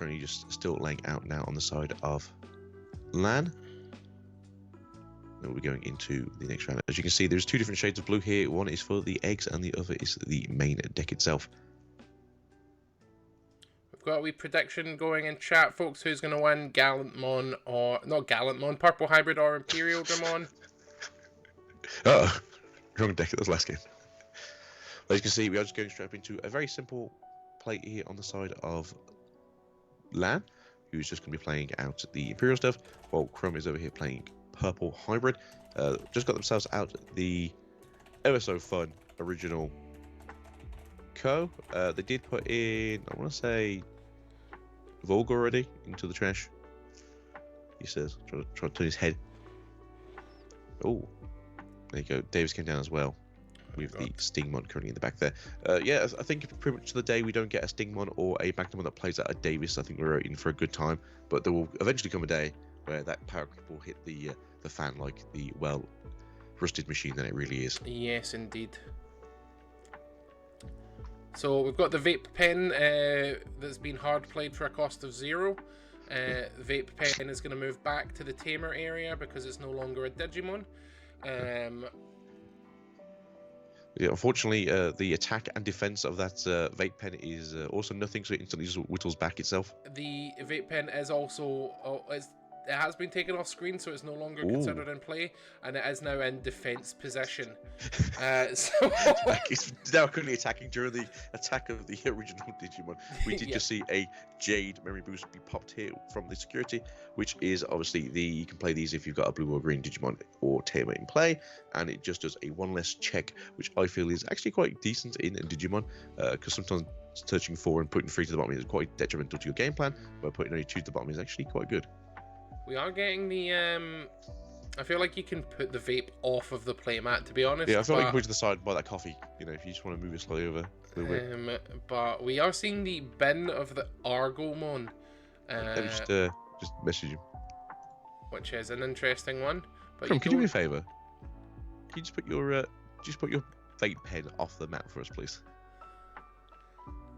currently just still laying out now on the side of LAN. Then we're going into the next round. As you can see, there's two different shades of blue here. One is for the eggs and the other is the main deck itself. We've got a wee prediction going in chat, folks. Who's going to win? Gallantmon or... Not Gallantmon. Purple Hybrid or Imperial Dramon? Oh, wrong deck at this last game. As you can see, we are just going straight up into a very simple plate here on the side of LAN, who's just going to be playing out the Imperial stuff, while Chrome is over here playing Purple Hybrid. Just got themselves out the ever so fun original Co. They did put in, I want to say, Volga already into the trash. He says, trying to turn his head. Oh, there you go. Davis came down as well with the Stingmon currently in the back there. Yeah, I think pretty much to the day we don't get a Stingmon or a Magnamon that plays out a Davis, I think we're in for a good time. But there will eventually come a day where that power creep will hit the fan like the well-rusted machine that it really is. Yes, indeed. So we've got the Vape Pen that's been hard played for a cost of 0. Vape Pen is going to move back to the Tamer area because it's no longer a Digimon. Yeah, unfortunately, the attack and defense of that Vape Pen is also nothing, so it instantly just whittles back itself. The Vape Pen is also... it has been taken off screen, so it's no longer considered in play, and it is now in defense position. So it's now currently attacking during the attack of the original Digimon. We did just see a Jade memory boost be popped here from the security, which is obviously you can play these if you've got a blue or green Digimon or Tamer in play, and it just does a one less check, which I feel is actually quite decent in Digimon, because sometimes searching 4 and putting 3 to the bottom is quite detrimental to your game plan, but putting only 2 to the bottom is actually quite good. We are getting the, I feel like you can put the vape off of the playmat, to be honest. Yeah, I feel like you can put it to the side by that coffee, you know, if you just want to move it slowly over a little bit. But we are seeing the bin of the Argomon. Let me just message you. Which is an interesting one. But Can you do me a favour? Can you just put your vape pen off the mat for us, please?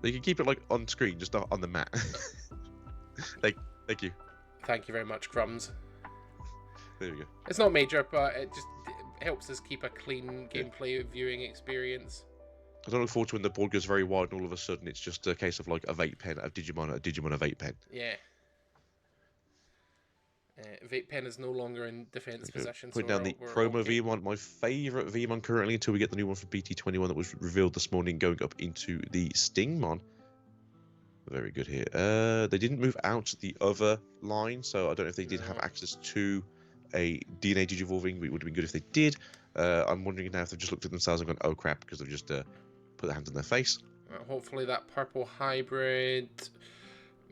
You can keep it like on screen, just not on the mat. Thank you. Thank you very much, Crumbs. There we go. It's not major, but it just helps us keep a clean gameplay viewing experience. I don't look forward to when the board goes very wide and all of a sudden it's just a case of like a vape pen, a Digimon, a vape pen. Yeah. Vape pen is no longer in defense position. Put down the Chroma VMon, my favourite VMon currently until we get the new one from BT21 that was revealed this morning, going up into the Stingmon. Very good here. They didn't move out the other line, so I don't know if they did have access to a DNA Digivolving. It would have been good if they did. I'm wondering now if they've just looked at themselves and gone, oh crap, because they've just put their hands on their face. Hopefully that Purple Hybrid...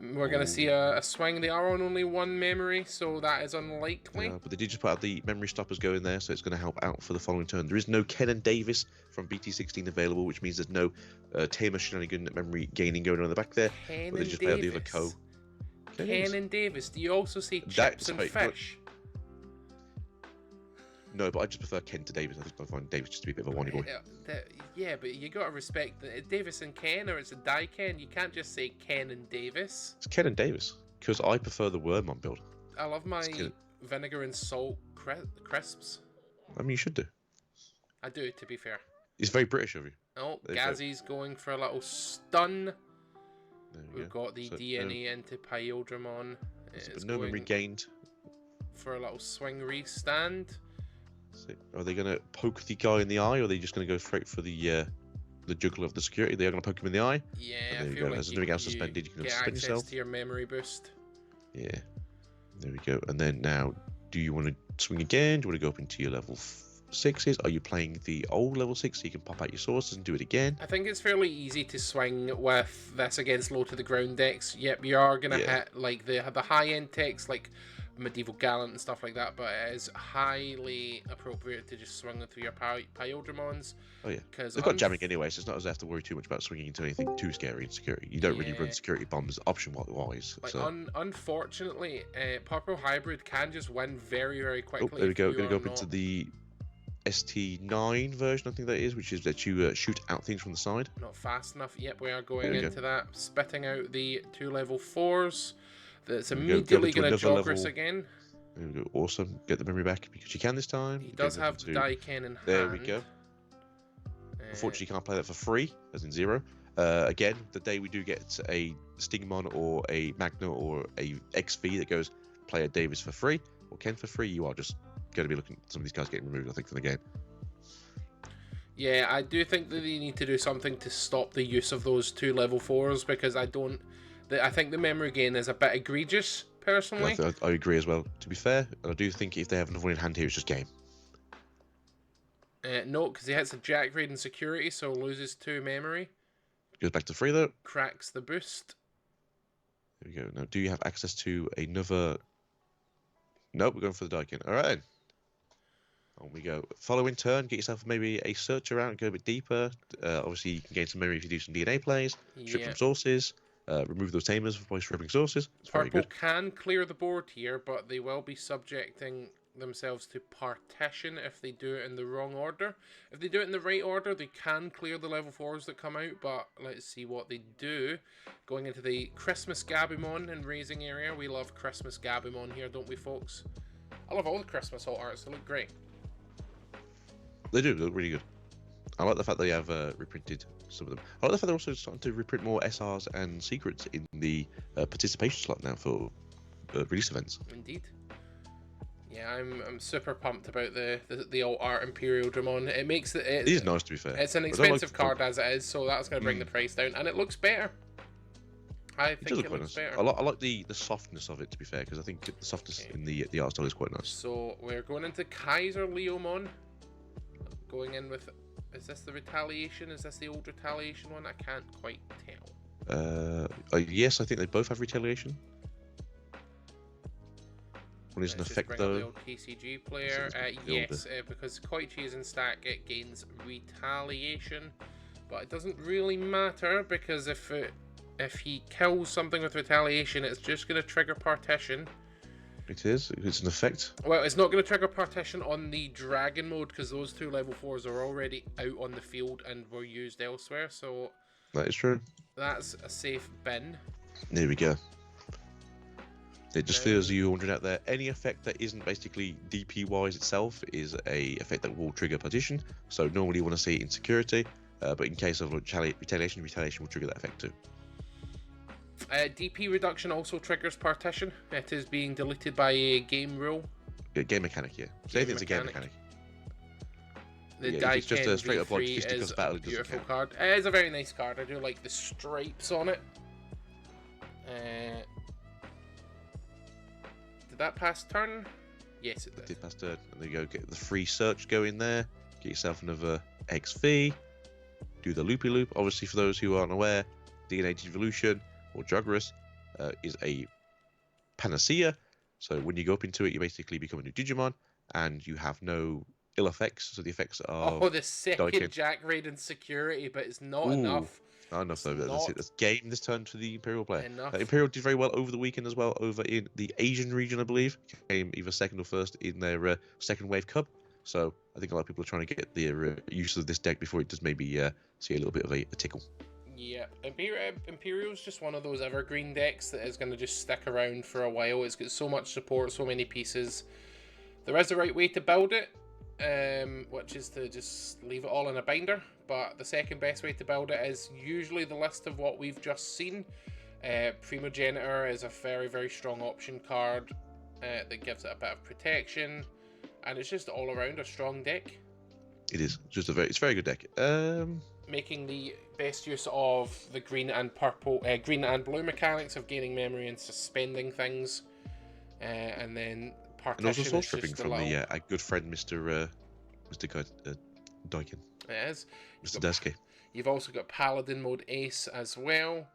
We're going to see a swing. They are on only 1 memory, so that is unlikely. But they did just put out the memory stoppers going there, so it's going to help out for the following turn. There is no Ken and Davis from BT16 available, which means there's no Tamer shenanigan memory gaining going on in the back there. Ken they just and put out the other Co. Ken and Davis. Do you also see chips and fish? No, but I just prefer Ken to Davis. I think I find Davis just to be a bit of a whiny boy. Yeah, but you got to respect that Davis and Ken, or it's a die Ken. You can't just say Ken and Davis. It's Ken and Davis, because I prefer the Wormmon build. I love my vinegar and salt crisps. I mean, you should do. I do, to be fair. It's very British of you. Oh, Gazzy's going for a little stun. We've got the DNA into Pyodramon. No memory gained. For a little swing restand. Are they going to poke the guy in the eye, or are they just going to go straight for the juggler of the security? They are going to poke him in the eye. Yeah, there we go. There's nothing else suspended. You can suspend yourself. To your memory boost. Yeah. There we go. And then now, do you want to swing again? Do you want to go up into your level 6s? Are you playing the old level 6 so you can pop out your sources and do it again? I think it's fairly easy to swing with this against low to the ground decks. Yep, you are going to hit like the high end decks like Medieval Gallant and stuff like that, but it is highly appropriate to just swing through your Pyodramons. Oh yeah, they've got jamming anyway, so it's not as if they have to worry too much about swinging into anything too scary in security. You don't really run security bombs option-wise. Like, unfortunately, Purple Hybrid can just win very, very quickly. Oh, there we go. Going to go up into the ST9 version, I think that is, which is that you shoot out things from the side. Not fast enough. Yep, we are going into that. Spitting out the 2 level 4s. That's immediately going to jog us again. There we go. Awesome. Get the memory back because you can this time. He does have the Daiken in hand. There we go. Unfortunately, you can't play that for free, as in 0. Again, the day we do get a Stingmon or a Magna or a XV that goes play a Davis for free or Ken for free, you are just going to be looking at some of these guys getting removed, I think, from the game. Yeah, I do think that they need to do something to stop the use of those 2 level 4s because I think the memory gain is a bit egregious, personally. I agree as well. To be fair, I do think if they have another one in hand here, it's just game. No, because he hits a Jack Raid in security, so loses 2 memory. Goes back to 3 though. Cracks the boost. There we go. Now, do you have access to another? Nope, we're going for the Daiken. All right then. On we go. Follow in turn. Get yourself maybe a search around. Go a bit deeper. Obviously, you can gain some memory if you do some DNA plays. Strip from sources. Remove those tamers by stripping sources. It's very good. Purple can clear the board here, but they will be subjecting themselves to partition if they do it in the wrong order. If they do it in the right order, they can clear the level 4s that come out, but let's see what they do. Going into the Christmas Gabumon and raising area. We love Christmas Gabumon here, don't we, folks? I love all the Christmas alt arts. They look great. They do. They look really good. I like the fact they have reprinted some of them. I like the fact they're also starting to reprint more SRs and secrets in the participation slot now for release events. Indeed. Yeah, I'm super pumped about the alt art Imperial Dramon. It makes it. It is nice, to be fair. It's an expensive card as it is, so that's going to bring the price down, and it looks better. I think it looks better. I like the softness of it, to be fair, because I think the softness in the art style is quite nice. So we're going into Kaiser Leomon. Going in with, is this the Retaliation? Is this the old Retaliation one? I can't quite tell. Yes, I think they both have Retaliation. One is an effect though. The old KCG player. Yes, because Koichi is in stack, it gains Retaliation, but it doesn't really matter because if he kills something with Retaliation, it's just going to trigger Partition. It is. It's an effect. Well, it's not going to trigger Partition on the Dragon mode because those 2 level 4s are already out on the field and were used elsewhere. So that is true. That's a safe bin. There we go. It just feels you wondering out there, any effect that isn't basically DP wise itself is a effect that will trigger Partition. So normally you want to see it in security, but in case of retaliation will trigger that effect too. DP reduction also triggers Partition. It is being deleted by a game rule. Yeah, game mechanic, yeah. So it's a game mechanic. The it's just a straight up like is a beautiful card. It is a very nice card. I do like the stripes on it. Did that pass turn? Yes, it did. It did pass turn. And there you go. Get the free search going there. Get yourself another XV. Do the loopy loop. Obviously, for those who aren't aware, DNA Devolution or Juggerus is a panacea. So when you go up into it, you basically become a new Digimon, and you have no ill effects. So the effects are the second Jack Raid in security, but it's not enough. Not enough though. That's it. That's game this turn to the Imperial player. Enough. Imperial did very well over the weekend as well, over in the Asian region, I believe. Came either second or first in their second wave cup. So I think a lot of people are trying to get the use of this deck before it does maybe see a little bit of a tickle. Yeah, Imperial's just one of those evergreen decks that is going to just stick around for a while. It's got so much support, so many pieces. There is a right way to build it, which is to just leave it all in a binder. But the second best way to build it is usually the list of what we've just seen. Primogenitor is a very, very strong option card that gives it a bit of protection. And it's just all around a strong deck. It is. It's a very good deck. Making the best use of the green and green and blue mechanics of gaining memory and suspending things, and then Partition. And also soul stripping from the a good friend, Mr. Daiken. It is. Mr. Desky. You've also got Paladin mode Ace as well.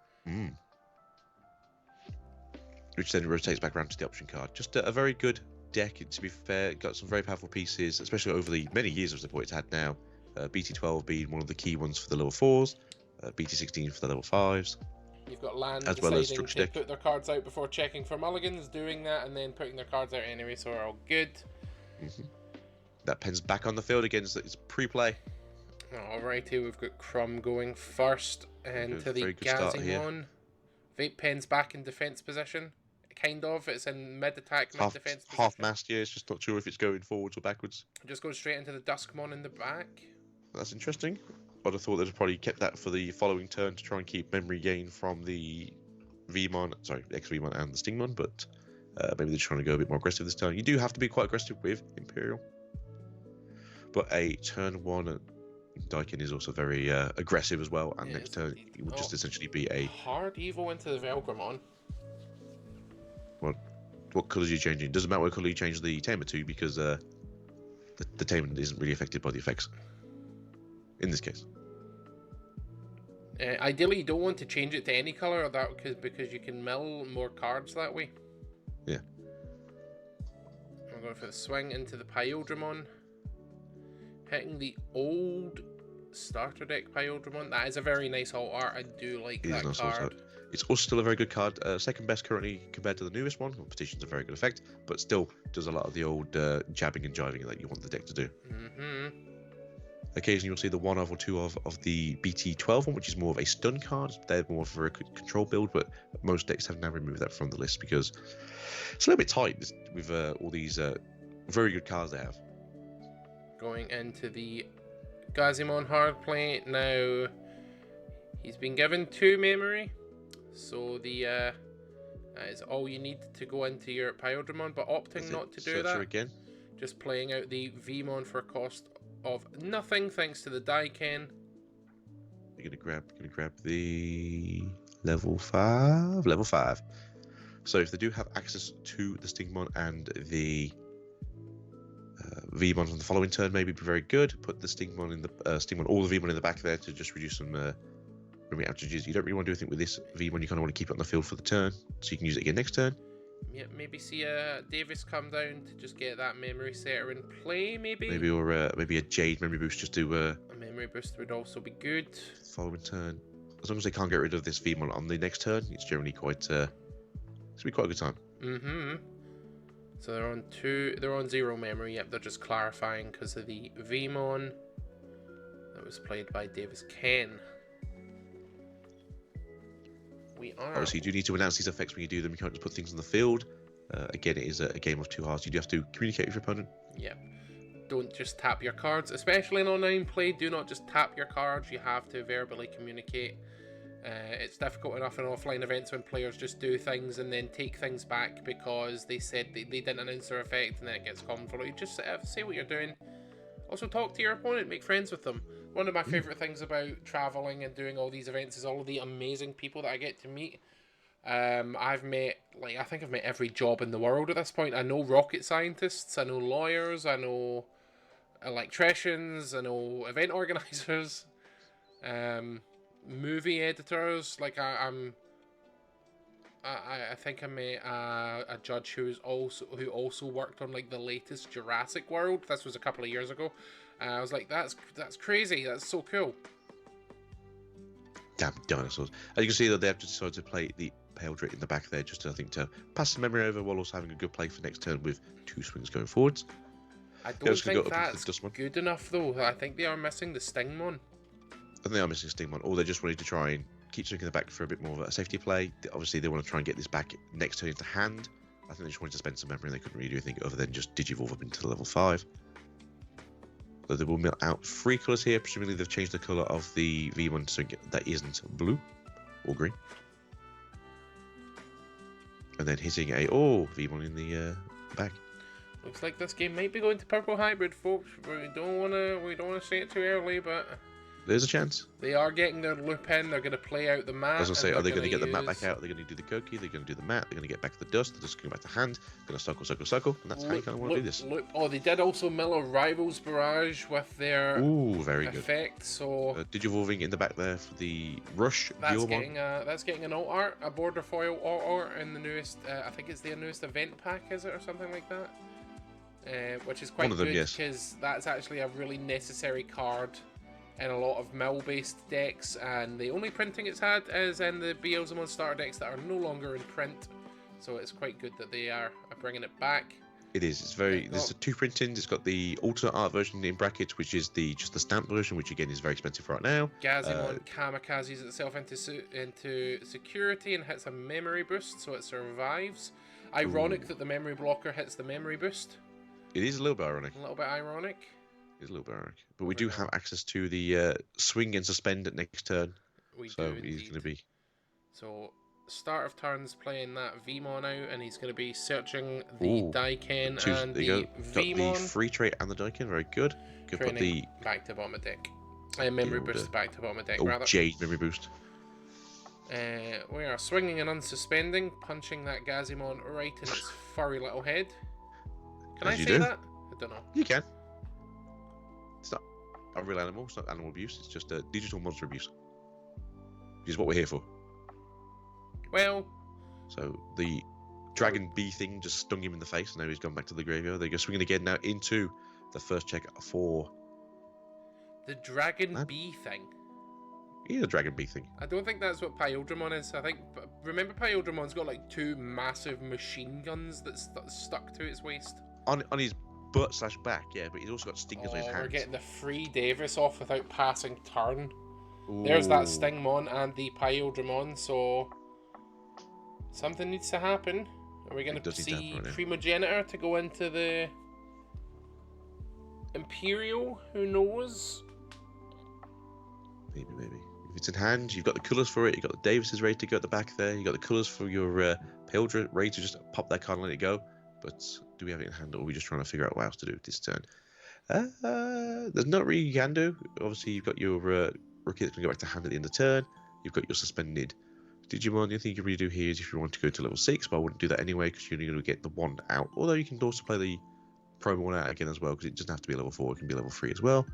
Which then rotates back around to the option card. Just a very good deck, to be fair. Got some very powerful pieces, especially over the many years of support it's had now. BT12 being one of the key ones for the level 4s, BT16 for the level 5s. You've got Land as deciding well as structure to put their cards out before checking for mulligans, doing that, and then putting their cards out anyway, so we're all good. That pen's back on the field again. So it's pre-play. Alrighty, we've got Crumb going first into the Gazimon. Vape pen's back in defense position. Kind of. It's in mid-attack, mid-defense position. Half-mast, yeah. It's just not sure if it's going forwards or backwards. Just goes straight into the Duskmon in the back. That's interesting. I'd have thought they'd have probably kept that for the following turn to try and keep memory gain from the X-Vmon and the Stingmon, but maybe they're trying to go a bit more aggressive this time. You do have to be quite aggressive with Imperial. But a turn 1 Daikin is also very aggressive as well, and next turn it would just essentially be a hard evo into the Velgramon. What colours are you changing? Doesn't matter what colour you change the tamer to, because the tamer isn't really affected by the effects in this case. Ideally, you don't want to change it to any colour of that because you can mill more cards that way. Yeah. I'm going for the swing into the Pyodramon. Hitting the old starter deck Pyodramon. That is a very nice alt art. I do like that card. It's also still a very good card. Second best currently compared to the newest one. Competition's a very good effect, but still does a lot of the old jabbing and jiving that you want the deck to do. Occasionally you'll see the one of or two of the BT12 one, which is more of a stun card. They're more for a control build, but most decks have now removed that from the list because it's a little bit tight with all these very good cards they have. Going into the Gazimon hardplay now. He's been given 2 memory, so that is all you need to go into your Pyodramon, but opting not to do that. Again. Just playing out the Vmon for a cost of nothing, thanks to the Daiken. You're gonna grab the level 5. So if they do have access to the Stingmon and the Vmon on the following turn, maybe be very good. Put the Stingmon in the all the Vmon in the back there to just reduce some memory outages. You don't really want to do anything with this Vmon. You kind of want to keep it on the field for the turn, so you can use it again next turn. Yeah, maybe see Davis come down to just get that memory setter in play, maybe. Maybe a Jade memory boost just to a memory boost would also be good. Following turn, as long as they can't get rid of this Vmon on the next turn, it's generally quite it's gonna be quite a good time. So they're on 0 memory. Yep, they're just clarifying because of the Vmon that was played by Davis Ken. Obviously, you do need to announce these effects when you do them. You can't just put things on the field. Again, it is a game of 2 halves. You do have to communicate with your opponent. Yep. Don't just tap your cards, especially in online play. Do not just tap your cards. You have to verbally communicate. It's difficult enough in offline events when players just do things and then take things back because they said they didn't announce their effect, and then it gets convoluted. Just say what you're doing. Also, talk to your opponent. Make friends with them. One of my favourite things about travelling and doing all these events is all of the amazing people that I get to meet. I've met, I think I've met every job in the world at this point. I know rocket scientists, I know lawyers, I know electricians, I know event organisers, movie editors. I think I met a judge who also worked on the latest Jurassic World. This was a couple of years ago. I was like, that's crazy. That's so cool. Damn dinosaurs! As you can see, though, they have just decided to play the Paildrit in the back there, just to, I think, to pass the memory over while also having a good play for next turn with 2 swings going forwards. I don't think that's good enough, though. I think they are missing the Stingmon. And they are missing Stingmon, or they just wanted to try and keep something in the back for a bit more of a safety play. Obviously, they want to try and get this back next turn into hand. I think they just wanted to spend some memory, and they couldn't really do anything other than just Digivolve up into the level 5. So they will mill out 3 colours here. Presumably, they've changed the colour of the V1 so that isn't blue or green. And then hitting a V1 in the back. Looks like this game might be going to purple hybrid, folks. We don't want to say it too early, but there's a chance. They are getting their loop in. They're going to play out the mat. I was going to say, are they going to get the mat back out? They're going to do the Koki. They're going to do the mat. They're going to get back to the dust. They're just going back to hand. Going to circle. And that's how you kind of want to do this. Oh, they did also mill a Rivals Barrage with their very good effect. So Digivolving in the back there for the Rush. That's getting an alt art, a border foil alt art in the newest. I think it's the newest event pack, is it, or something like that? Which is quite good because that's actually a really necessary card in a lot of mill-based decks, and the only printing it's had is in the Beelzemon starter decks that are no longer in print, so it's quite good that they are bringing it back. It is. It's very. There's 2 printings. It's got the alternate art version in brackets, which is just the stamped version, which again is very expensive right now. Gazimon kamikazes itself into security and hits a memory boost, so it survives. Ironic that the memory blocker hits the memory boost. It is a little bit ironic. A little bit ironic. It's a little bit ironic, but we do have access to the swing and suspend at next turn. We so do he's indeed. going to be. So start of turns playing that Vmon out, and he's going to be searching the Daiken and the Vmon. Got the free trait and the Daiken, very good. Good. Put the back to bottom of deck. Memory boost back to bottom of deck, rather. Jade memory boost. We are swinging and unsuspending, punching that Gazimon right in its furry little head. Can I say that? I don't know. You can. It's not a real animal. It's not animal abuse. It's just a digital monster abuse. Which is what we're here for. Well. So the dragon bee thing just stung him in the face, and now he's gone back to the graveyard. They go swinging again now into the first check for the dragon bee thing. Yeah, the dragon bee thing. I don't think that's what Pyodramon is. I think remember Pyodramon's got like 2 massive machine guns that's stuck to its waist. On his butt/back, yeah, but he's also got stingers on his hands. We're getting the free Davis off without passing turn. Ooh. There's that Stingmon and the Pyodramon, so something needs to happen. Are we going to see Primogenitor to go into the Imperial? Who knows? Maybe. If it's in hand, you've got the colours for it. You've got the Davises ready to go at the back there. You've got the colours for your Pyodra ready to just pop that card and let it go. But do we have it in hand, or are we just trying to figure out what else to do this turn? There's not really you can do. Obviously, you've got your rookie that's going to go back to hand at the end of the turn. You've got your suspended Digimon. The only thing you can really do here is if you want to go to level 6, but I wouldn't do that anyway because you're only going to get the 1 out. Although you can also play the promo 1 out again as well because it doesn't have to be level 4. It can be level 3 as well.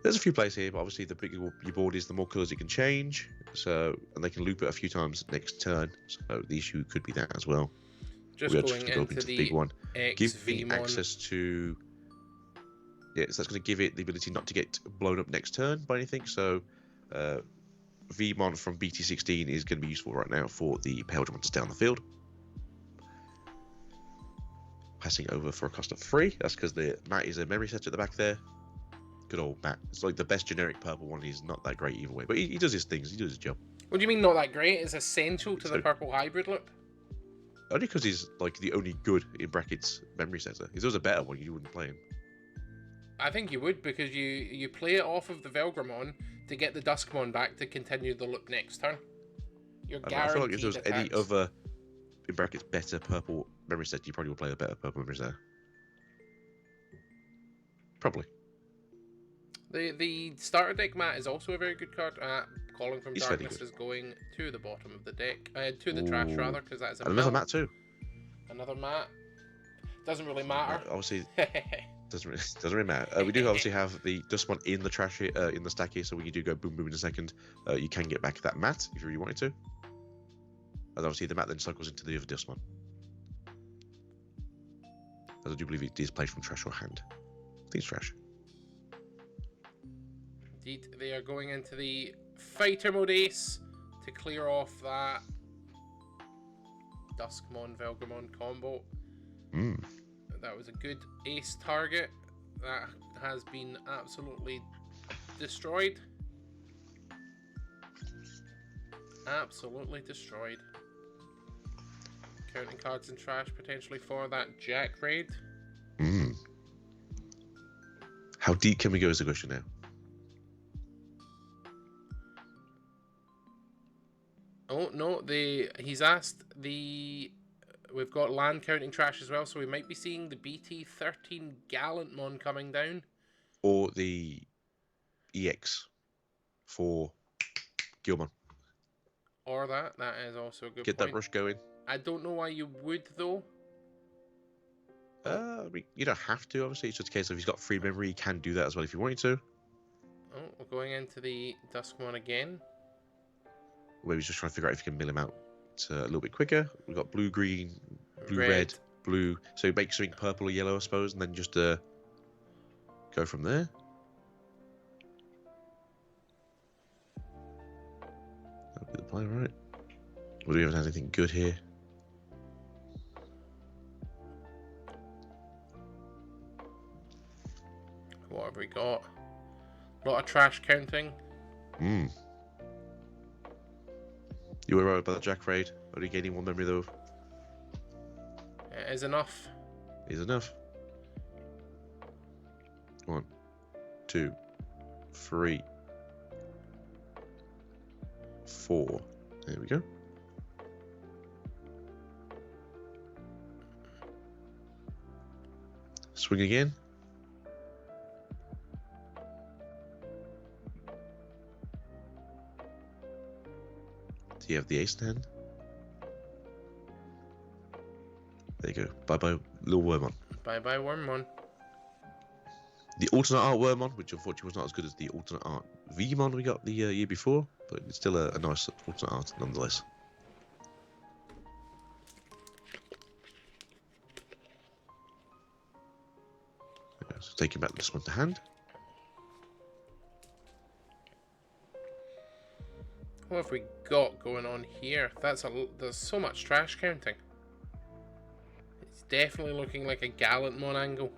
There's a few plays here, but obviously the bigger your board is, the more colours it can change. So, and they can loop it a few times next turn. So the issue could be that as well. Just going into the big one. Giving access to. Yeah, so that's going to give it the ability not to get blown up next turn by anything. So, Vmon from BT16 is going to be useful right now for the Pyodramon to stay on the field. Passing over for a cost of 3. That's because the Matt is a memory set at the back there. Good old Matt. It's like the best generic purple one. He's not that great either way, but he does his things. He does his job. What do you mean not that great? It's essential to the purple hybrid loop. Only because he's like the only good in brackets memory setter. If there was a better one, you wouldn't play him. I think you would because you play it off of the Velgramon to get the Duskmon back to continue the loop next turn. You're guaranteed. I feel like if there was any other in brackets better purple memory set, you probably would play the better purple memory setter. Probably. The starter deck mat is also a very good card. Calling from Darkness is going to the bottom of the deck, to the trash rather, because that is another mat too. Another mat. Doesn't really matter. Obviously, doesn't really matter. We do obviously have the Dustmon in the trash here, in the stack here, so when you do go boom boom in a second, you can get back that mat if you really wanted to. And obviously the mat then cycles into the other Dustmon. As I do believe it is played from trash or hand. I think it's trash. Indeed, they are going into the Fighter Mode Ace to clear off that Duskmon Velgramon combo. That was a good ace target that has been absolutely destroyed. Absolutely destroyed. Counting cards in trash potentially for that Jack raid. How deep can we go is the question now? Oh no, he's asked the. We've got land counting trash as well, so we might be seeing the BT13 Gallantmon coming down, or the EX for Gilmon. Or that is also a good. Get point. That rush going. I don't know why you would though. I mean, you don't have to. Obviously, it's just a case of he's got free memory. You can do that as well if you wanted to. Oh, we're going into the Duskmon again. Maybe he's just trying to figure out if you can mill him out a little bit quicker. We've got blue, green, blue, red, blue. So make something purple or yellow, I suppose, and then just go from there. That'll be the play, right? Well, we haven't had anything good here. got? A lot of trash counting. You were right about the Jack raid. Only gaining 1 memory though. It is enough. Is enough. 1, 2, 3, 4. There we go. Swing again. Do you have the ace in hand? There you go. Bye bye, little Wormon. Bye bye, Wormmon. The alternate art Wormon, which unfortunately was not as good as the alternate art Vmon we got the year before, but it's still a nice alternate art nonetheless. So taking back this one to hand. What have we got going on here? There's so much trash counting. It's definitely looking like a Gallantmon angle.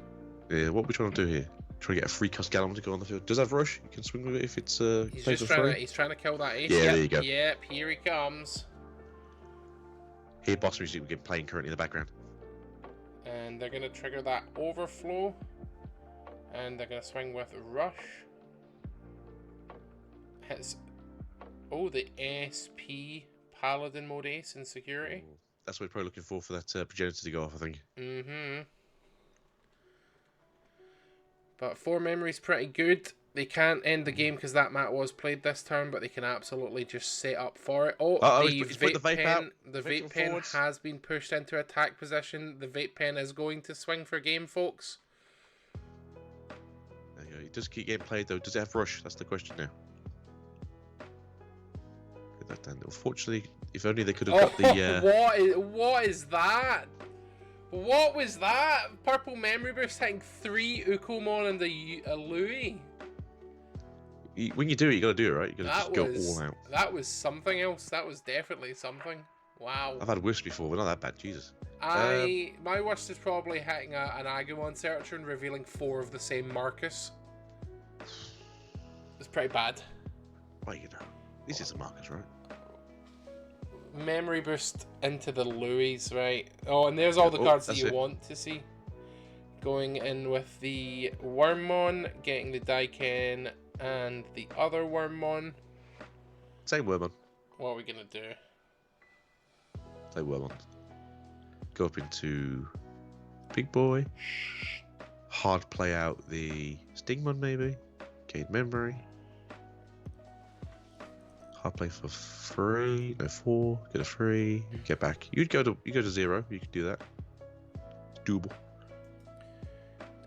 Yeah, what are we trying to do here? Trying to get a free cast Gallon to go on the field. Does have rush? You can swing with it if it's he's trying to kill that ace. Yeah, yep, there you go. Yep, here he comes. Here, boss music we get playing currently in the background. And they're gonna trigger that overflow. And they're gonna swing with rush. Hits. Oh, the SP Paladin mode ace in security. That's what we're probably looking for that progenitor to go off, I think. But 4 memory's pretty good. They can't end the game because that mat was played this turn, but they can absolutely just set up for it. Oh, he's put the vape pen, out. The vape pen forwards. has been pushed into attack position. The vape pen is going to swing for game, folks. There you go. He does keep getting played though. Does it have rush? That's the question now. Get that down. Unfortunately, if only they could have got the. What is that? What was that? Purple memory burst hitting 3 Ukomon and a Louis. When you do it, you got to do it right. You got to just go all out. That was something else. That was definitely something. Wow. I've had worse before, but not that bad. Jesus. My worst is probably hitting an Agumon searcher and revealing 4 of the same Marcus. It's pretty bad. Well, you know, this is a Marcus, right? Memory boost into the Louis, right? Oh, and there's all the cards that you want to see. Going in with the Wormmon, getting the Daiken and the other Wormmon. Same Wormmon. What are we gonna do? Same Wormmon. Go up into Big Boy. Hard play out the Stingmon maybe. Gain memory. Hard play for 3, no 4, get a 3, get back. You go to 0, you can do that. It's doable.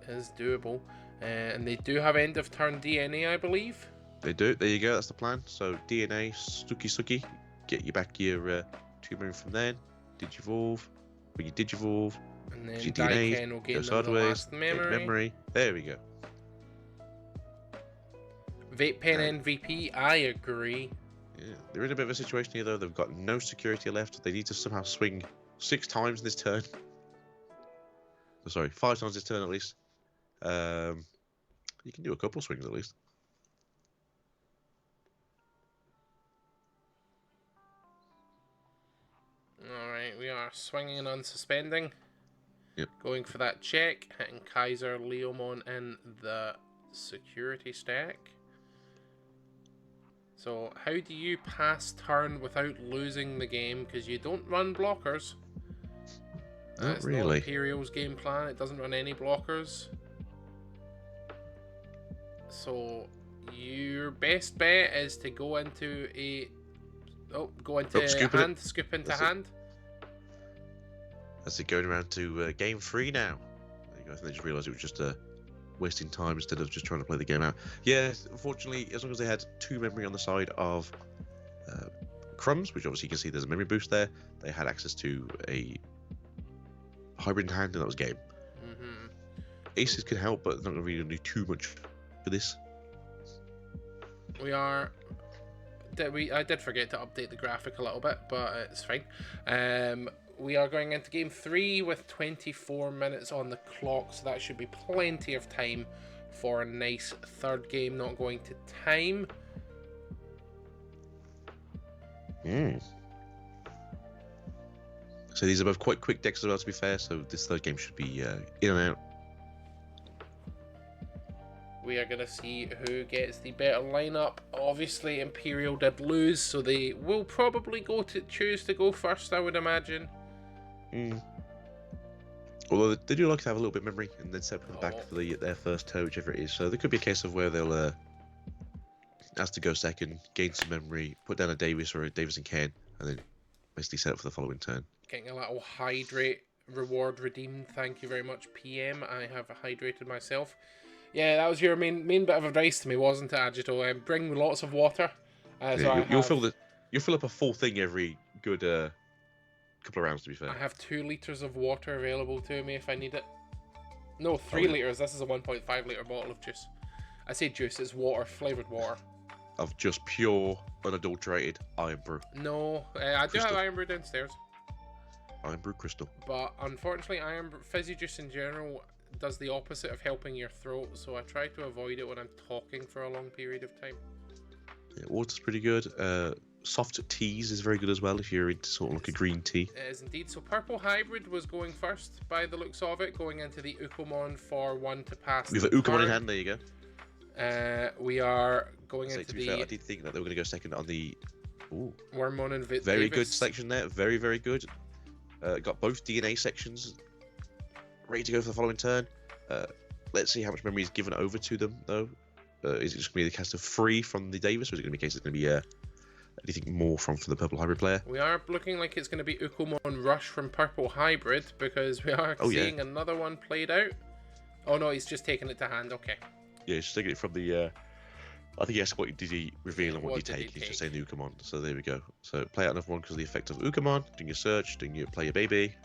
It is doable. And they do have end of turn DNA, I believe. They do, there you go, that's the plan. So DNA, Suki, get you back your 2 memory from then. Digivolve, when you Digivolve, and then your DNA, Daiken will go gain sideways, the last memory. There we go. Vape Pen MVP, I agree. Yeah, they're in a bit of a situation here though. They've got no security left. They need to somehow swing 6 times this turn. Oh, sorry, 5 times this turn at least. You can do a couple swings at least. Alright, we are swinging and unsuspending. Yep. Going for that check, hitting Kaiser, Leomon in the security stack. So, how do you pass turn without losing the game? Because you don't run blockers. Not really. Not Imperial's game plan. It doesn't run any blockers. So, your best bet is to go into scoop into hand. That's it, going around to game 3 now. There you go. I think they just realised it was just wasting time instead of just trying to play the game out. Yeah, unfortunately, as long as they had 2 memory on the side of Crumbs, which obviously you can see there's a memory boost there, they had access to a hybrid in hand, and that was game. Aces can help, but they're not really going to do too much for this. I did forget to update the graphic a little bit, but it's fine. We are going into game 3 with 24 minutes on the clock, so that should be plenty of time for a nice third game, not going to time. So these are both quite quick decks as well, to be fair, so this third game should be in and out. We are going to see who gets the better lineup. Obviously, Imperial did lose, so they will probably choose to go first, I would imagine. Although they do like to have a little bit of memory and then set up in the back for their first turn, whichever it is. So there could be a case of where they'll ask to go second, gain some memory, put down a Davis or a Davis and Ken, and then basically set up for the following turn. Getting a little hydrate reward redeemed. Thank you very much, PM. I have hydrated myself. Yeah, that was your main bit of advice to me, wasn't it, Agito? Bring lots of water. You'll fill up a full thing every good couple of rounds, to be fair. I have 2 liters of water available to me if I need it. No, 3 liters. This is a 1.5 liter bottle of juice. I say juice, it's water, flavoured water. Of just pure, unadulterated Iron Brew. No, I do have Iron Brew downstairs. Iron Brew Crystal. But unfortunately, fizzy juice in general does the opposite of helping your throat, so I try to avoid it when I'm talking for a long period of time. Yeah, water's pretty good. Soft teas is very good as well if you're into sort of like a green tea. It is indeed. So Purple Hybrid was going first by the looks of it, going into the Ukomon for 1 to pass. We have an Ukomon in hand, there you go. We are going into the... Fair, I did think that they were going to go second on the... Ooh. Wormmon and Very Davis. good selection there, very, very good. Got both DNA sections ready to go for the following turn. Let's see how much memory is given over to them, though. Is it just going to be the cast of 3 from the Davis, or is it going to be a case it's going to be anything more from the Purple Hybrid player? We are looking like it's going to be Ukomon Rush from Purple Hybrid, because we are seeing another one played out. Oh no, he's just taking it to hand, okay. Yeah, he's just taking it from the... I think he asked what did he reveal and what did he take. He's just saying the Ukomon, so there we go. So play out another one because of the effect of Ukomon, doing your search, doing your play your baby.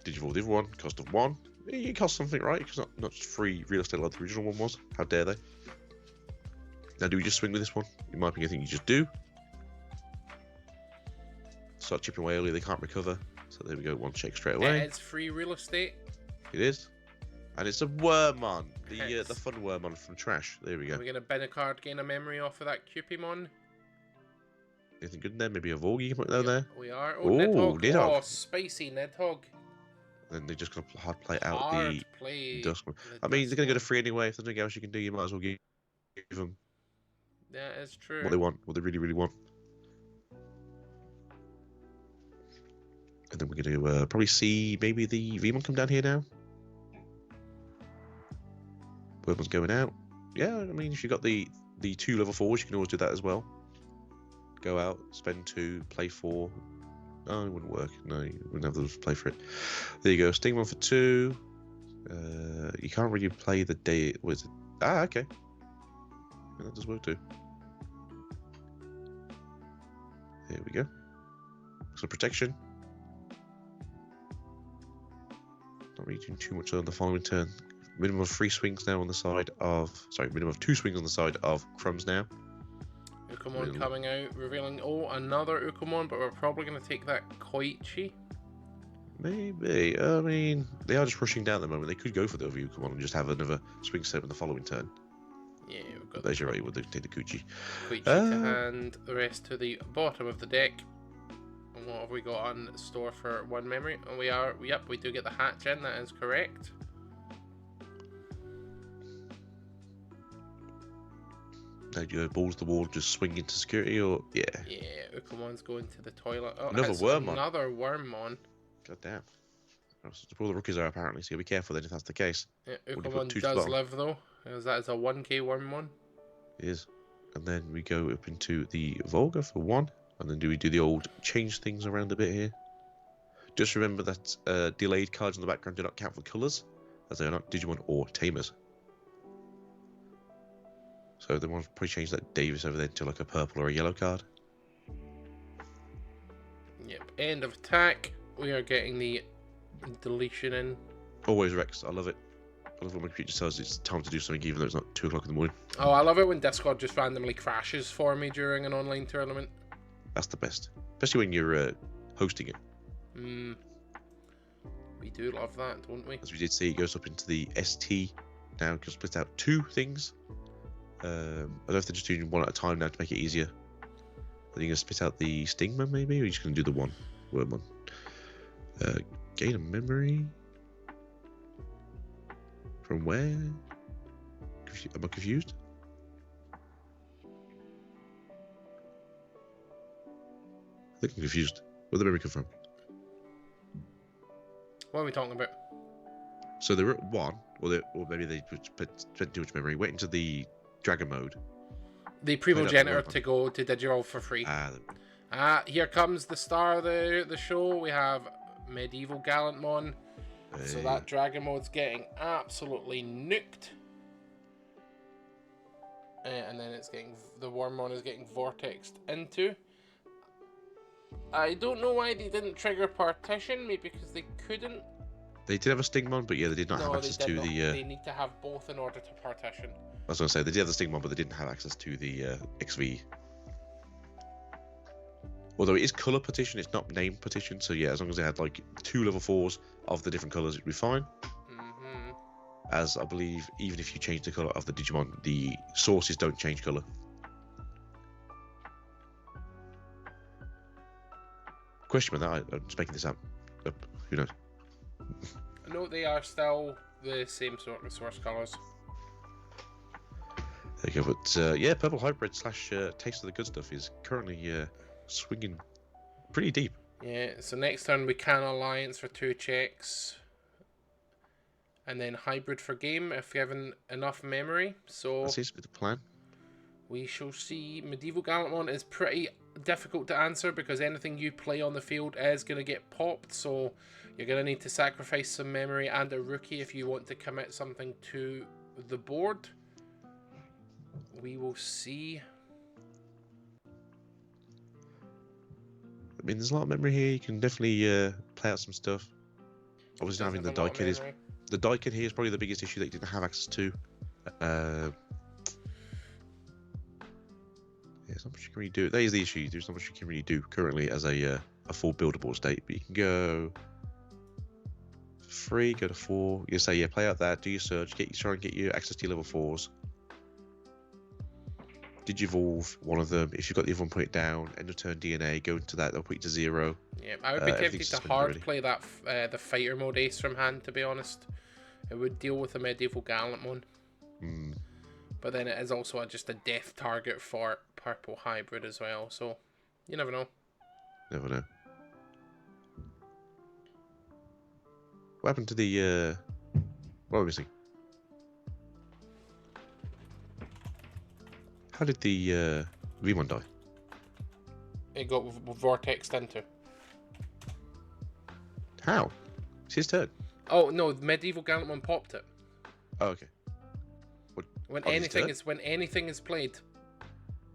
Did you roll the other one? Cost of 1. It costs something, right? Because not just free real estate like the original one was. How dare they? Now, do we just swing with this one? In my opinion, I think you just do. Start chipping away early, they can't recover. So there we go, 1 check straight away. It's free real estate. It is. And it's a Wormmon, the fun Wormmon from Trash. There we go. Are we going to bin a card, gain a memory off of that Cupimon? Anything good in there? Maybe a Vogue you can put down there? We are. Oh, Nidhogg. Nidhogg. Oh, spicy Nidhogg. Then they're just going to hard play out the Duskman. I mean, they're going to go to 3 anyway. If there's nothing else you can do, you might as well give them that is true. what they want, what they really, really want. And then we're going to probably see maybe the Vmon come down here now. Wormmon's going out. Yeah, I mean, if you've got the 2 level 4s, you can always do that as well. Go out, spend 2, play 4. No, it wouldn't work. No, you wouldn't have those to play for it. There you go. Sting 1 for 2. You can't really play the day. What is it? Ah, okay. Yeah, that does work too. There we go. Some protection. Not really doing too much on the following turn. Minimum of 3 swings now on the side of... Sorry, minimum of 2 swings on the side of Crumbs now. Ukomon coming out, revealing... Oh, another Ukomon, but we're probably going to take that Koichi. Maybe. I mean, they are just rushing down at the moment. They could go for the other Ukomon and just have another swing set in the following turn. Yeah, we've got There's your right, we'll take the Kuchi. Koichi to hand, the rest to the bottom of the deck. And what have we got on store for 1 memory? And we do get the hatch in, that is correct. Now do you go balls to the wall, just swing into security, or yeah? Yeah, Ukomon's going to the toilet. Oh, another Wormmon. Another Wormmon. God damn. That's all the rookies are apparently, so be careful then if that's the case. Yeah, Ukomon does live though. That is a 1k Wormmon. It is. And then we go up into the Volga for 1. And then do we do the old change things around a bit here? Just remember that delayed cards in the background do not count for colours, as they are not Digimon or Tamers. So they want to probably change that Davis over there to like a purple or a yellow card. Yep, end of attack. We are getting the deletion in. Always Rex, I love it. I love when my computer tells it's time to do something even though it's not 2 o'clock in the morning. Oh, I love it when Discord just randomly crashes for me during an online tournament. That's the best. Especially when you're hosting it. We do love that, don't we? As we did see, it goes up into the ST now can split out 2 things. I don't know if they're just doing 1 at a time now to make it easier. Are you going to split out the Stingman maybe, or are you just going to do the one? Gain a memory? From where? Am I confused? I think I'm confused. Where'd the memory come from? What are we talking about? So they were at 1, or maybe they spent too much memory, went into the Dragon mode. The Primogenitor to go to Digivolve for free. Here comes the star of the show. We have Medieval Gallantmon. Hey. So that Dragon mode's getting absolutely nuked. And then it's getting, the Wormmon is getting vortexed into. I don't know why they didn't trigger partition, maybe because they couldn't. They did have a Stingmon, but yeah, they did not have access to the... They need to have both in order to partition. I was going to say, they did have the Stingmon, but they didn't have access to the XV. Although it is colour partition, it's not name partition, so yeah, as long as they had like 2 level 4s of the different colours, it'd be fine. As I believe, even if you change the colour of the Digimon, the sources don't change colour. Question about that, I'm just making this up. Who knows? No, they are still the same sort of source colours. There you go, but yeah, Purple Hybrid / Taste of the Good Stuff is currently swinging pretty deep. Yeah, so next turn we can Alliance for 2 checks. And then Hybrid for game if given enough memory. So that seems to be the plan. We shall see. Medieval Gallantmon is pretty difficult to answer because anything you play on the field is going to get popped. So you're going to need to sacrifice some memory and a rookie if you want to commit something to the board. We will see. I mean, there's a lot of memory here. You can definitely play out some stuff. Obviously, having the die kit is... The die kit here is probably the biggest issue that you didn't have access to. Yeah, there's not much you can really do. That is the issue. There's not much you can really do currently as a full buildable state. But you can go for free, go to 4. You say, yeah, play out that, do your search, try and get your access to your level 4s. Digivolve one of them. If you've got the other one, put it down. End of turn DNA, go into that. They'll put it to 0. Yeah, I would be tempted to hard play that the fighter mode ace from hand. To be honest, it would deal with a Medieval Gallantmon. But then it is also just a death target for Purple Hybrid as well. So you never know. Never know. What happened to the? What are we missing? How did the Vmon die? It got vortexed into. How? It's his turn. Oh no, Medieval Gallantmon popped it. Oh, okay. What, when anything is played,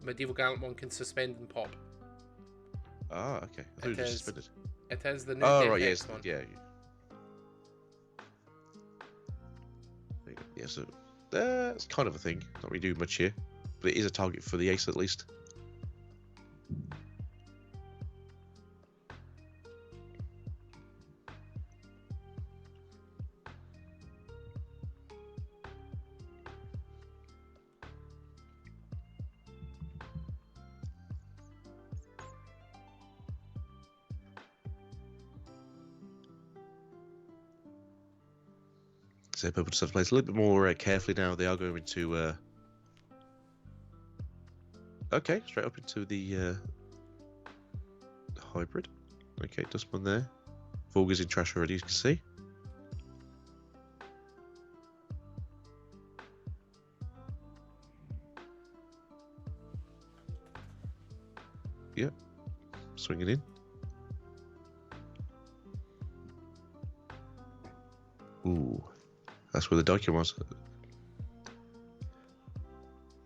Medieval Gallantmon can suspend and pop. Ah, okay. I thought it was suspended. It is the new right, yes, one. Yeah. Yeah, so that's kind of a thing. Not really doing much here, but it is a target for the ace at least. So people just have to play a little bit more carefully now. They are going into okay, straight up into the hybrid. Okay, Dustman there. Volga's in trash already, as you can see. Yep, swinging in. Ooh. That's where the Daikin was.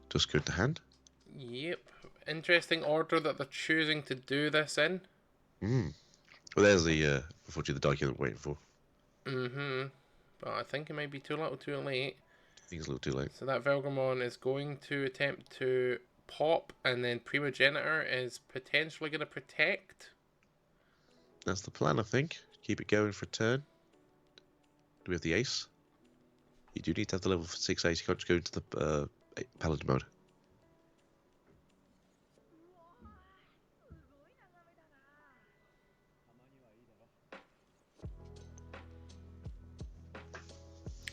Just go to hand. Yep. Interesting order that they're choosing to do this in. Well, there's the unfortunately the Daikin I'm waiting for. But I think it might be too little too late. I think it's a little too late. So that Velgamon is going to attempt to pop, and then Primogenitor is potentially going to protect. That's the plan, I think. Keep it going for a turn. Do we have the ace? You do need to have the level 6 ace. You can't just go into the paladin mode.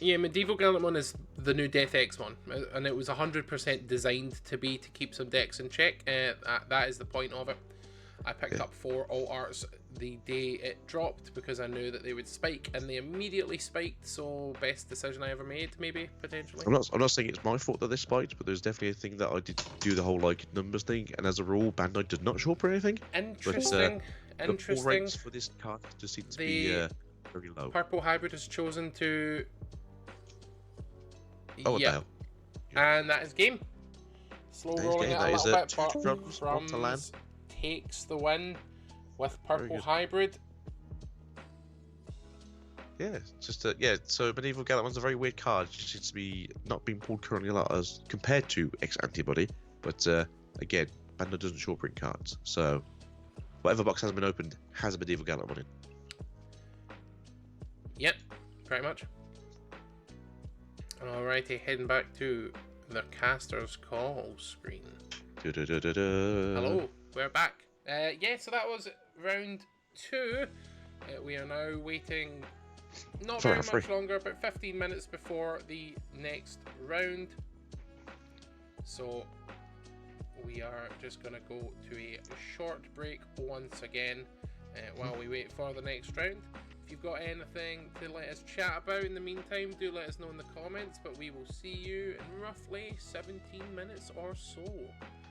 Yeah, Medieval Gallantmon is the new Death X one, and it was 100% designed to keep some decks in check. That is the point of it. I picked up 4 alt arts the day it dropped because I knew that they would spike, and they immediately spiked. So best decision I ever made, maybe potentially. I'm not saying it's my fault that they spiked, but there's definitely a thing that I did do the whole like numbers thing, and as a rule, Bandai did not show up or anything. Interesting. But, interesting. The pull rates for this card just seem to be very low. Purple Hybrid has chosen to. Oh, what the hell? And that is game. Slow rolling it a little bit, but Drums takes the win with Purple Hybrid. Yeah, it's just so Medieval Gallantmon's a very weird card. It just seems to be not being pulled currently a lot as compared to X Antibody. But again, Bandai doesn't short print cards, so whatever box has been opened has a Medieval Gallantmon in. Yep, pretty much. Alrighty, heading back to the caster's call screen. Hello, we're back. So that was round 2. We are now waiting not very much longer, about 15 minutes before the next round. So we are just going to go to a short break once again while we wait for the next round. If you've got anything to let us chat about in the meantime, do let us know in the comments, but we will see you in roughly 17 minutes or so.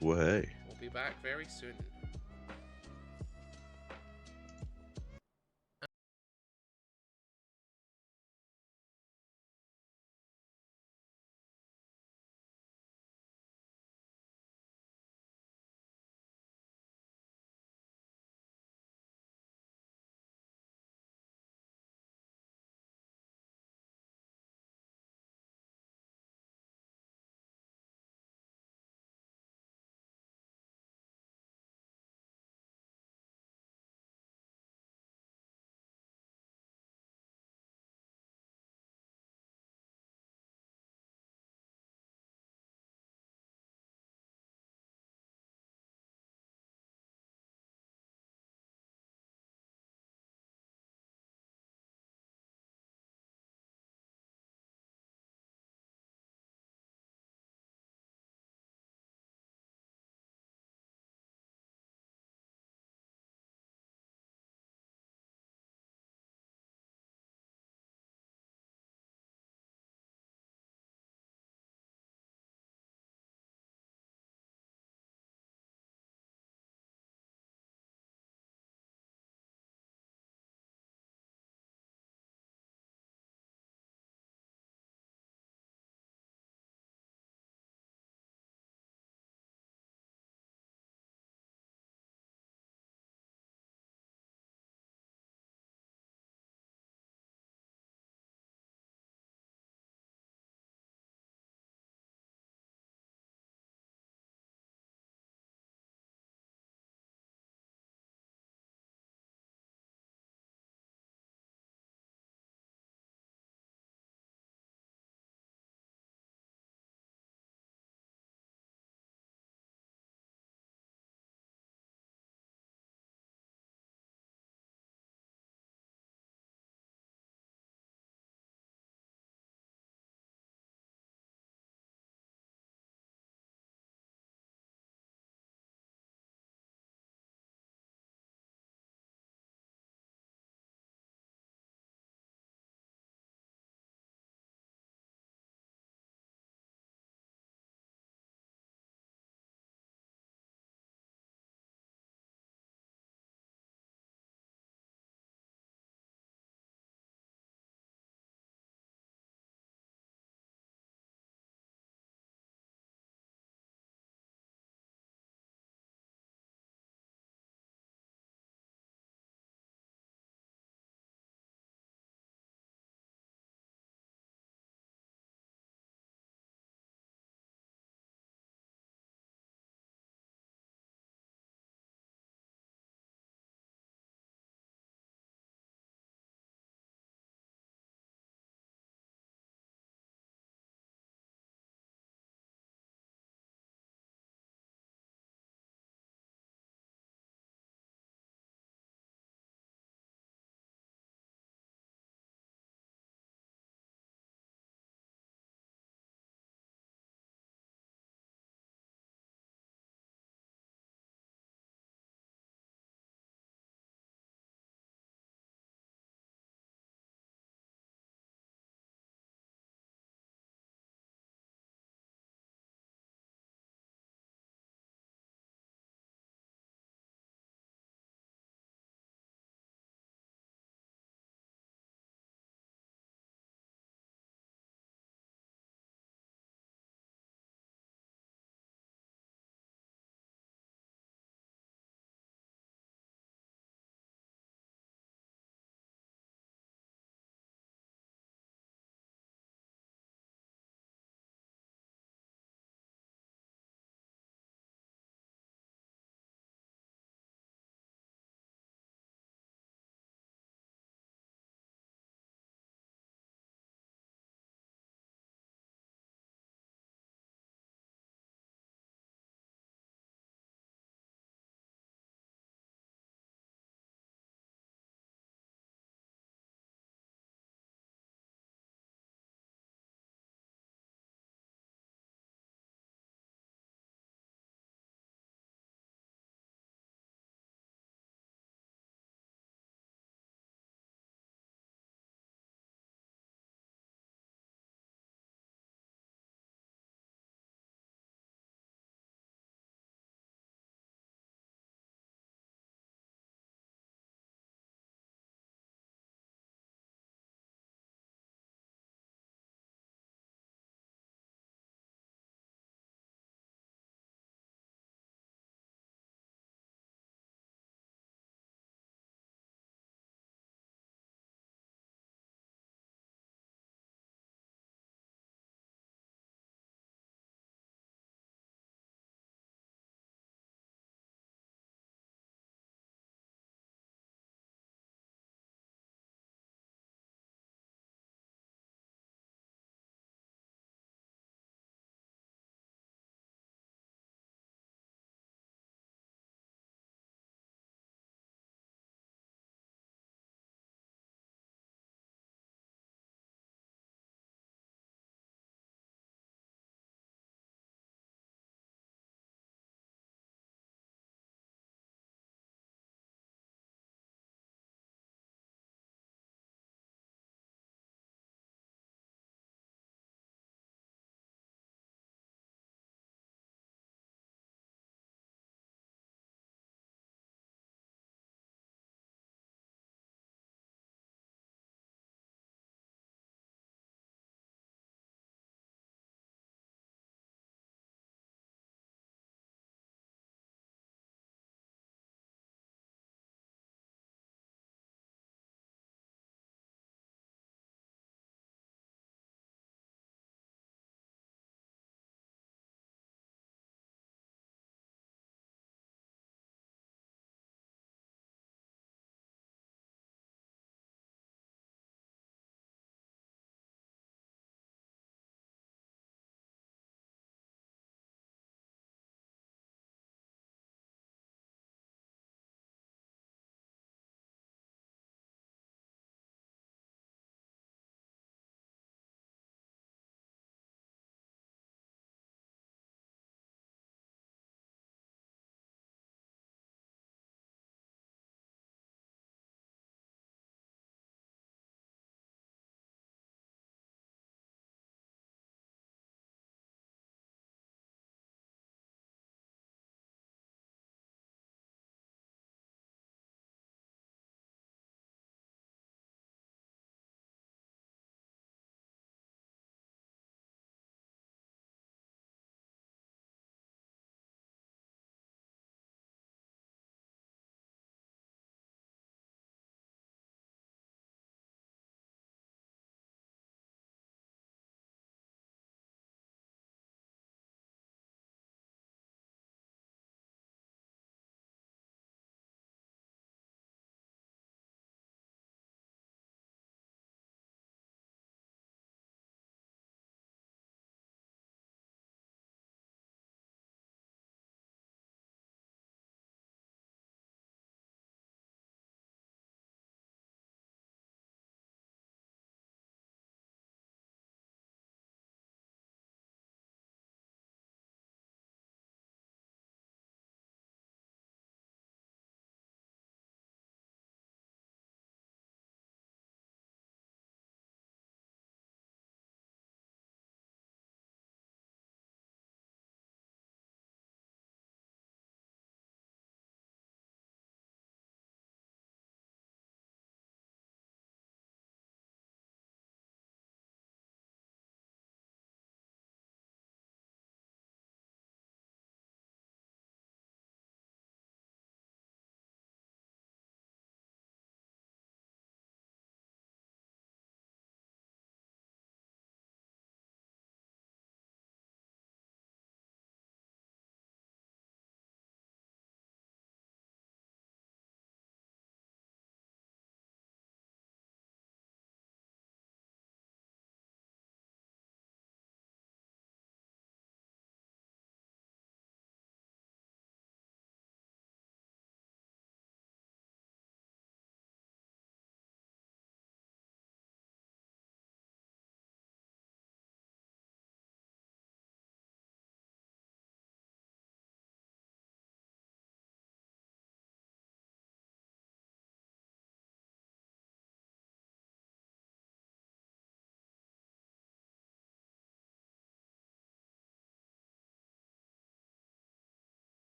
Way. We'll be back very soon.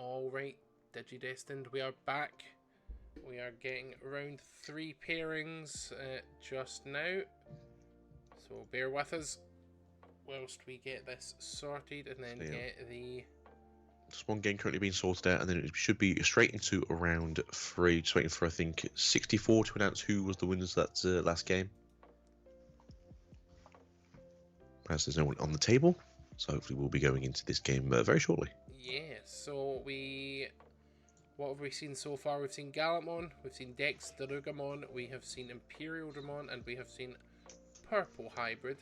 Alright, Digidestined, we are back. We are getting around 3 pairings just now. So bear with us whilst we get this sorted and then get the... Just one game currently being sorted out, and then it should be straight into round 3. Just waiting for, I think, 64 to announce who was the winners of that last game. Perhaps there's no one on the table, so hopefully we'll be going into this game very shortly. Yeah, so what have we seen so far? We've seen Gallantmon, we've seen Dex Darugamon, we have seen Imperial Dramon, and we have seen Purple Hybrid.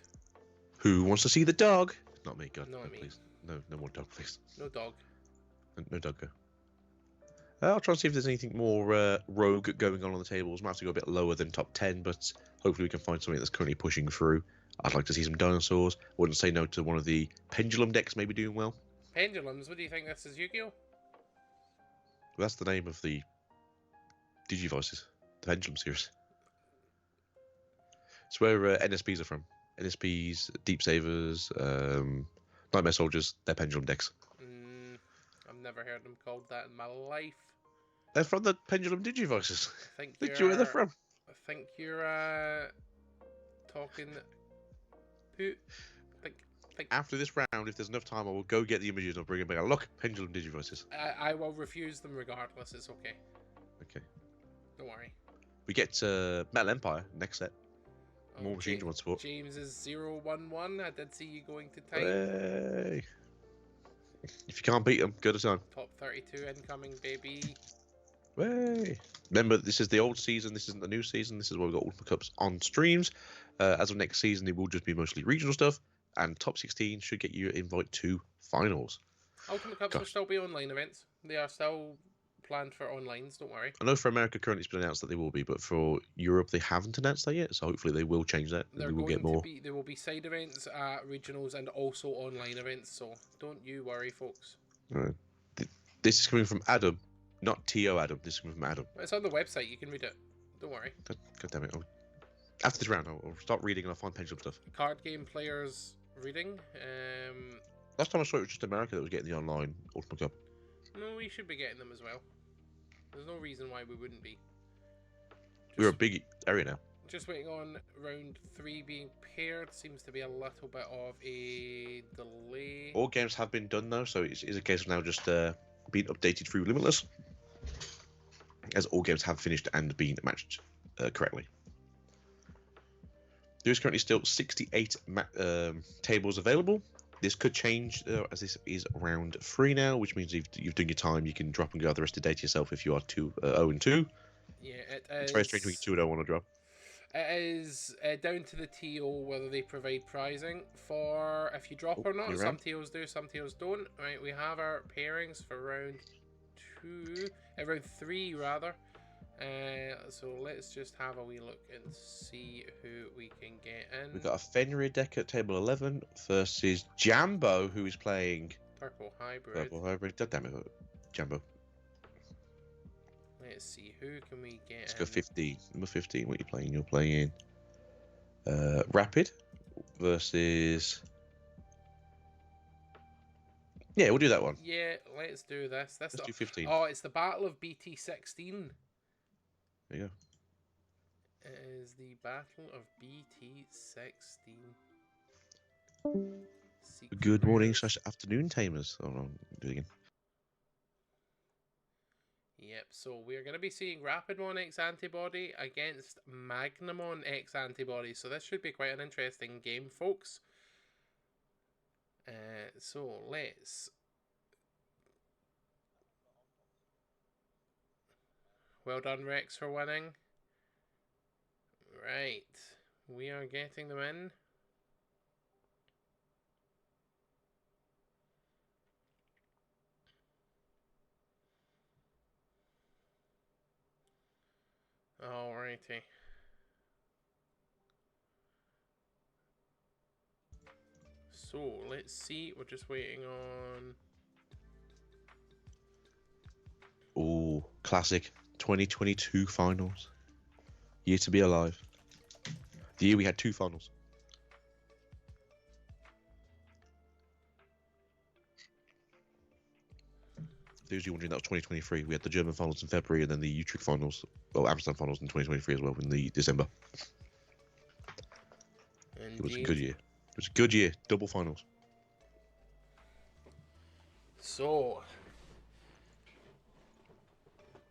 Who wants to see the dog? Not me, God. Not No, me. please. No more dog, please. No dog. No dog, go. I'll try and see if there's anything more rogue going on the tables. Might have to go a bit lower than top 10, but hopefully we can find something that's currently pushing through. I'd like to see some dinosaurs. Wouldn't say no to one of the pendulum decks maybe doing well. Pendulums, what do you think this is, Yu-Gi-Oh? That's the name of the Digivices, the Pendulum series. It's where NSPs are from. NSPs, Deep Savers, Nightmare Soldiers, they're Pendulum decks. I've never heard them called that in my life. They're from the Pendulum Digivices. I think Think you where they're from? I think you're talking poo. Think. After this round, if there's enough time, I will go get the images and I'll bring them back. Look, Pendulum Digivices. I will refuse them regardless. It's okay. Okay. Don't worry. We get Metal Empire next set. More Machine Dramon support. James is 0-1-1. I did see you going to time. Hey. If you can't beat them, go to time. Top 32 incoming, baby. Way. Remember, this is the old season. This isn't the new season. This is where we've got Ultimate Cups on streams. As of next season, it will just be mostly regional stuff. And top 16 should get you an invite to finals. Ultimate Cups will still be online events. They are still planned for onlines, don't worry. I know for America currently it's been announced that they will be, but for Europe they haven't announced that yet, so hopefully they will change that. There will get more. There will be side events, regionals, and also online events, so don't you worry, folks. Right. This is coming from Adam, not T.O. Adam. This is coming from Adam. It's on the website, you can read it. Don't worry. God damn it. After this round, I'll start reading and I'll find Pendulum stuff. Card game players reading. Last time I saw it was just America that was getting the online Ultimate Cup. No, we should be getting them as well. There's no reason why we wouldn't be. We're a big area now. Just waiting on round 3 being paired. Seems to be a little bit of a delay. All games have been done though, so it's a case of now just being updated through Limitless. As all games have finished and been matched correctly. There is currently still 68 tables available. This could change as this is round 3 now, which means if you've done your time, you can drop and go the rest of the day to yourself if you are 0-2. Yeah, it's very strange when you 2-0 on a drop. It is down to the TO whether they provide prizing for if you drop or not. Some TOs do, some TOs don't. Right, we have our pairings for round 3 rather. So let's just have a wee look and see who we can get in. We've got a Fenrir deck at table 11 versus Jambo, who is playing Purple Hybrid. God damn it, Jambo. Let's see, who can we get Let's go 15. Number 15, what are you playing? You're playing Rapid versus... Yeah, we'll do that one. Yeah, let's do this. Let's do 15. Oh, it's the Battle of BT16. There you go. It is the Battle of BT16. Good morning / afternoon, tamers. Oh, no, do it again. Yep, so we're going to be seeing Rapidmon X Antibody against Magnamon X Antibody. So this should be quite an interesting game, folks. So let's... Well done, Rex, for winning. Right, we are getting them in. Alrighty. So, let's see. We're just waiting on... Oh, classic 2022 finals. Year to be alive. The year we had 2 finals. those who are wondering, that was 2023. We had the German finals in February, and then the Utrecht finals, or Amsterdam finals in 2023 as well, in the December. Indeed. It was a good year. It was a good year. Double finals. So,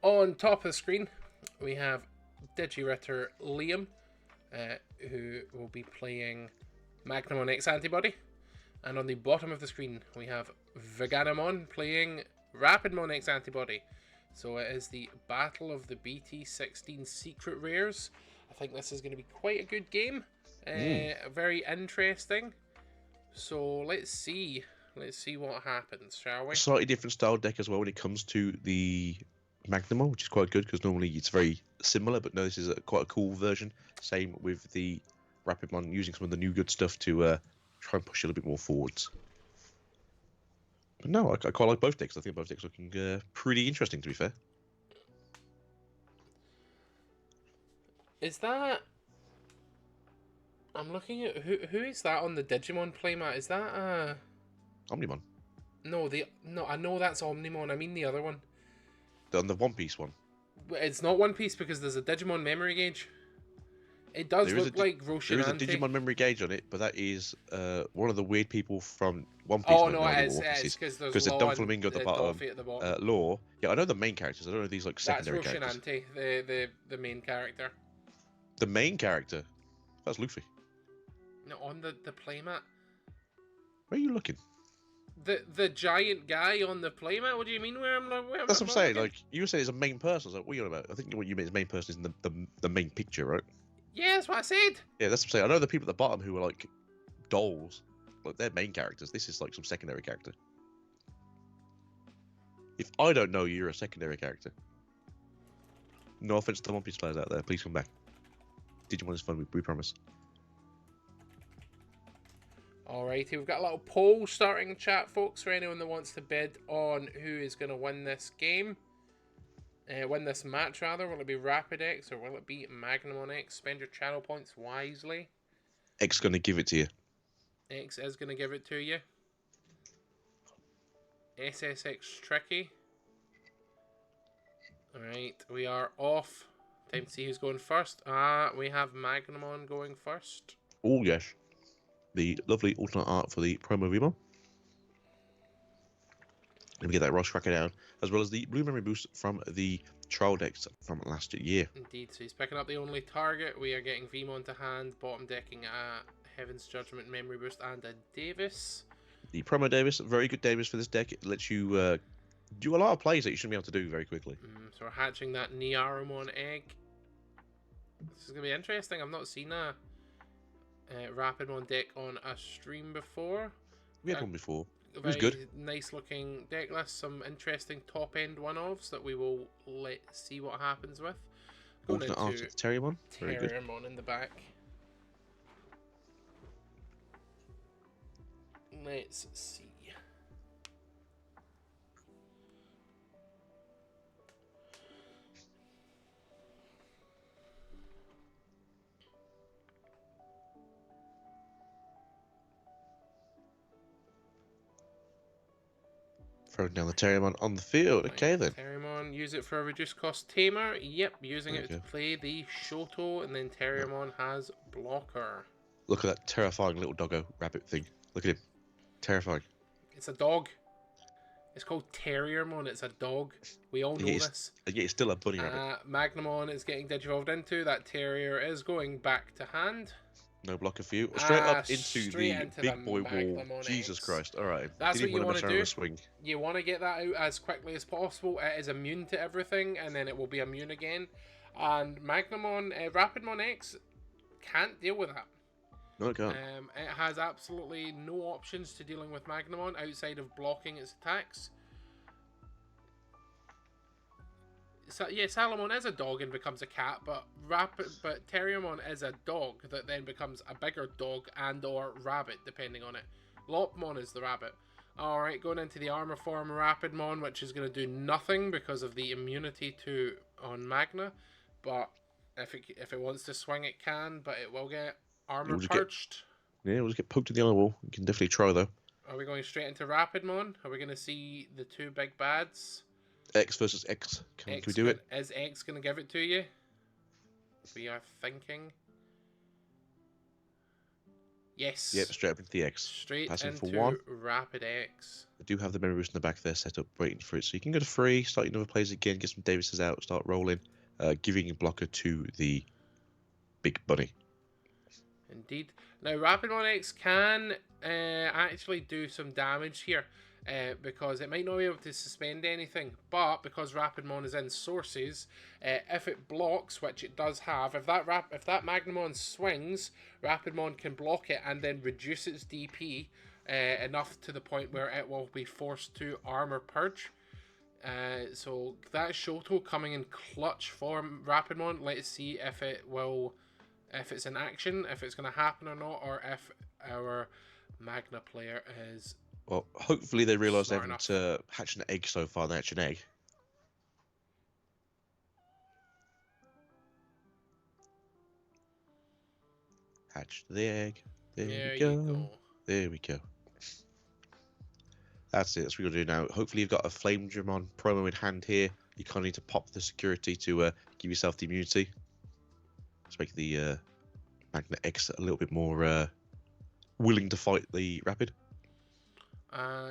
on top of the screen, we have Digiritter Liam, who will be playing Magnemon X Antibody. And on the bottom of the screen, we have Veganamon playing Rapidmon X Antibody. So it is the battle of the BT16 secret rares. I think this is going to be quite a good game. Very interesting. So let's see. Let's see what happens, shall we? Slightly different style deck as well when it comes to the Magnemon, which is quite good because normally it's very similar, but no, this is quite a cool version. Same with the Rapidmon, using some of the new good stuff to try and push a little bit more forwards. But no, I quite like both decks. I think both decks are looking pretty interesting, to be fair. Is that... I'm looking at... Who is that on the Digimon playmat? Is that Omnimon. No, I know that's Omnimon. I mean the other one. On the One Piece one. It's not One Piece because there's a Digimon memory gauge. It does look like Roshinante. There is a Digimon memory gauge on it, but that is one of the weird people from One Piece. Oh, no, it is because there's the Dunflamingo at the bottom. At the bottom. Law. Yeah, I know the main characters. I don't know these like secondary characters. That's Roshinante, the main character. The main character? That's Luffy. No, on the playmat. Where are you looking? The giant guy on the playmat. What do you mean? Where That's what I'm saying. Like you were saying, it's a main person. I was like, what are you on about? I think what you mean is main person is in the main picture, right? Yeah, that's what I said. Yeah, that's what I'm saying. I know the people at the bottom who are like dolls, like they're main characters. This is like some secondary character. If I don't know you, you're a secondary character. No offense to the One Piece players out there. Please come back. Digimon is fun. We promise. Alrighty, we've got a little poll starting in chat, folks, for anyone that wants to bid on who is going to win this game. Win this match, rather. Will it be Rapid X or will it be Magnemon X? Spend your channel points wisely. X is going to give it to you. X is going to give it to you. SSX Tricky. Alright, we are off. Time to see who's going first. We have Magnemon going first. Oh, yes. The lovely alternate art for the promo Vimo. Let me get that Ross Cracker down, as well as the blue memory boost from the trial decks from last year. Indeed, so he's picking up the only target. We are getting Vimon to hand, bottom decking a Heaven's Judgment memory boost and a Davis. The promo Davis, very good Davis for this deck. It lets you do a lot of plays that you shouldn't be able to do very quickly. So we're hatching that noHEROES egg. This is going to be interesting. I've not seen a Rapidmon deck on a stream before. We had one before. It was good. Nice looking deck list. Some interesting top end one-offs that we will see what happens with. Going into Terriermon. Very good. Terriermon in the back. Let's see. Throwing down the Terriermon on the field. Okay, then. Terriermon, use it for a reduced cost tamer. Yep, using it to play the Shoto, and then Terriermon has blocker. Look at that terrifying little doggo rabbit thing. Look at him. Terrifying. It's a dog. It's called Terriermon. It's a dog. We all know this. Yeah, it's still a bunny rabbit. Magnemon is getting digivolved into. That Terrier is going back to hand. No blocker for you. Straight up into the big boy wall. Jesus Christ. Alright. That's what you want to do. You want to get that out as quickly as possible. It is immune to everything, and then it will be immune again. And Rapidmon X can't deal with that. No, it can't. It has absolutely no options to dealing with Magnemon outside of blocking its attacks. So, yeah, Salamon is a dog and becomes a cat, but Terriermon is a dog that then becomes a bigger dog and or rabbit, depending on it. Lopmon is the rabbit. Alright, going into the armor form Rapidmon, which is going to do nothing because of the immunity on Magna. But if it wants to swing, it can, but it will get armor perched. We'll just get poked in the eye wall. You can definitely try, though. Are we going straight into Rapidmon? Are we going to see the two big bads? X versus X. Can we do it? Is X going to give it to you? We are thinking. Yes. Yep, straight up into the X. Straight Passing into for 1. Rapid X. I do have the memory boost in the back there set up, waiting for it. So you can go to 3, start your other players again, get some Davises out, start rolling, giving a blocker to the big bunny. Indeed. Now, Rapidmon X can actually do some damage here. Because it might not be able to suspend anything, but because Rapidmon is in sources, if it blocks, which it does have, if that Magnamon swings, Rapidmon can block it and then reduce its DP enough to the point where it will be forced to Armor Purge. So that's Shoto coming in clutch for Rapidmon. Let's see if it's in action, if it's going to happen or not, or if our Magna player is. Well, hopefully they realise they haven't hatched an egg so far. They hatched an egg. Hatched the egg. There we go. There we go. That's it. That's what we're going to do now. Hopefully you've got a Flame Digimon promo in hand here. You kind of need to pop the security to give yourself the immunity. Let's make the Magna X a little bit more willing to fight the Rapid.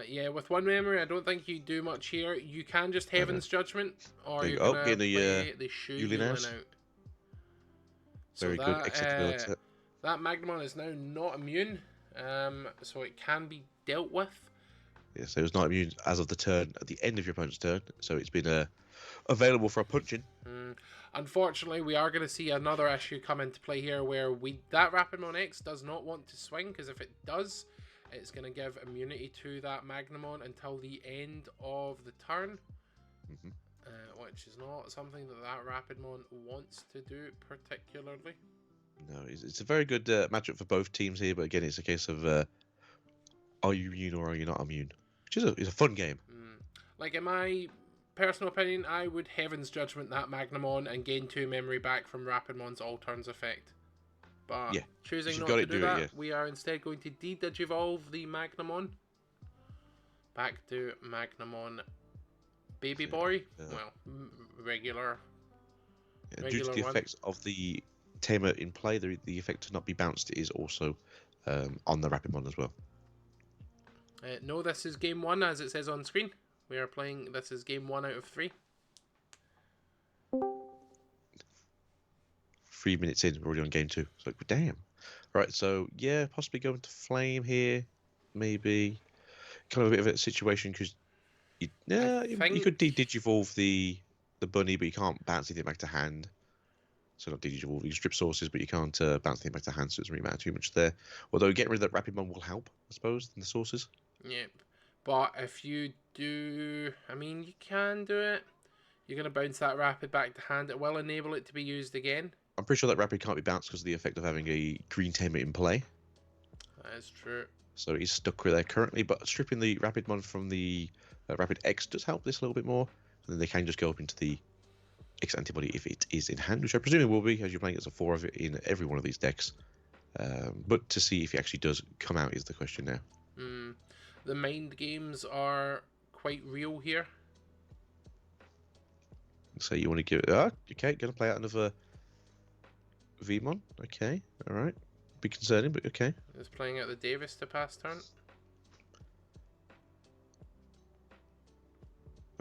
Yeah, with 1 memory, I don't think you do much here. You can just Heaven's Judgment, or you're going to play the Yulin out. Very good acceptability. That Magnamon is now not immune, so it can be dealt with. Yeah, so it's not immune as of the turn, at the end of your opponent's turn, so it's been available for a punch-in. Unfortunately, we are going to see another issue come into play here, where that Rapidmon X does not want to swing, because if it does, it's going to give immunity to that Magnamon until the end of the turn, which is not something that Rapidmon wants to do particularly. No, it's a very good matchup for both teams here, but again, it's a case of are you immune or are you not immune? Which is a fun game. Like, in my personal opinion, I would Heaven's Judgment that Magnamon and gain 2 memory back from Rapidmon's All Turns effect. But yeah, choosing not to do that, we are instead going to de-Digivolve the Magnamon. Back to Magnamon Baby Boy. Well, regular. Yeah, due to the effects of the Tamer in play, the effect to not be bounced is also on the Rapidmon as well. No, this is game 1, as it says on screen. We are playing, this is game 1 out of 3. 3 minutes in, we're already on game 2. So, damn. Right, so, yeah, possibly going to Flame here. Maybe. Kind of a bit of a situation, because you could de-Digivolve the bunny, but you can't bounce anything back to hand. So not de-Digivolve, you can strip sources, but you can't bounce anything back to hand, so it doesn't really matter too much there. Although getting rid of that Rapidmon will help, I suppose, than the sources. Yep. But if you do, I mean, you can do it. You're going to bounce that Rapid back to hand. It will enable it to be used again. I'm pretty sure that Rapid can't be bounced because of the effect of having a green Tamer in play. That is true. So he's stuck with there currently, but stripping the Rapidmon from the Rapid X does help this a little bit more. And then they can just go up into the X antibody if it is in hand, which I presume it will be, as you're playing as a 4 of it in every one of these decks. But to see if he actually does come out is the question now. The mind games are quite real here. So you want to give it... okay, going to play out another Vmon. Okay, alright. Be concerning, but okay. It's playing out the Davis to pass turn.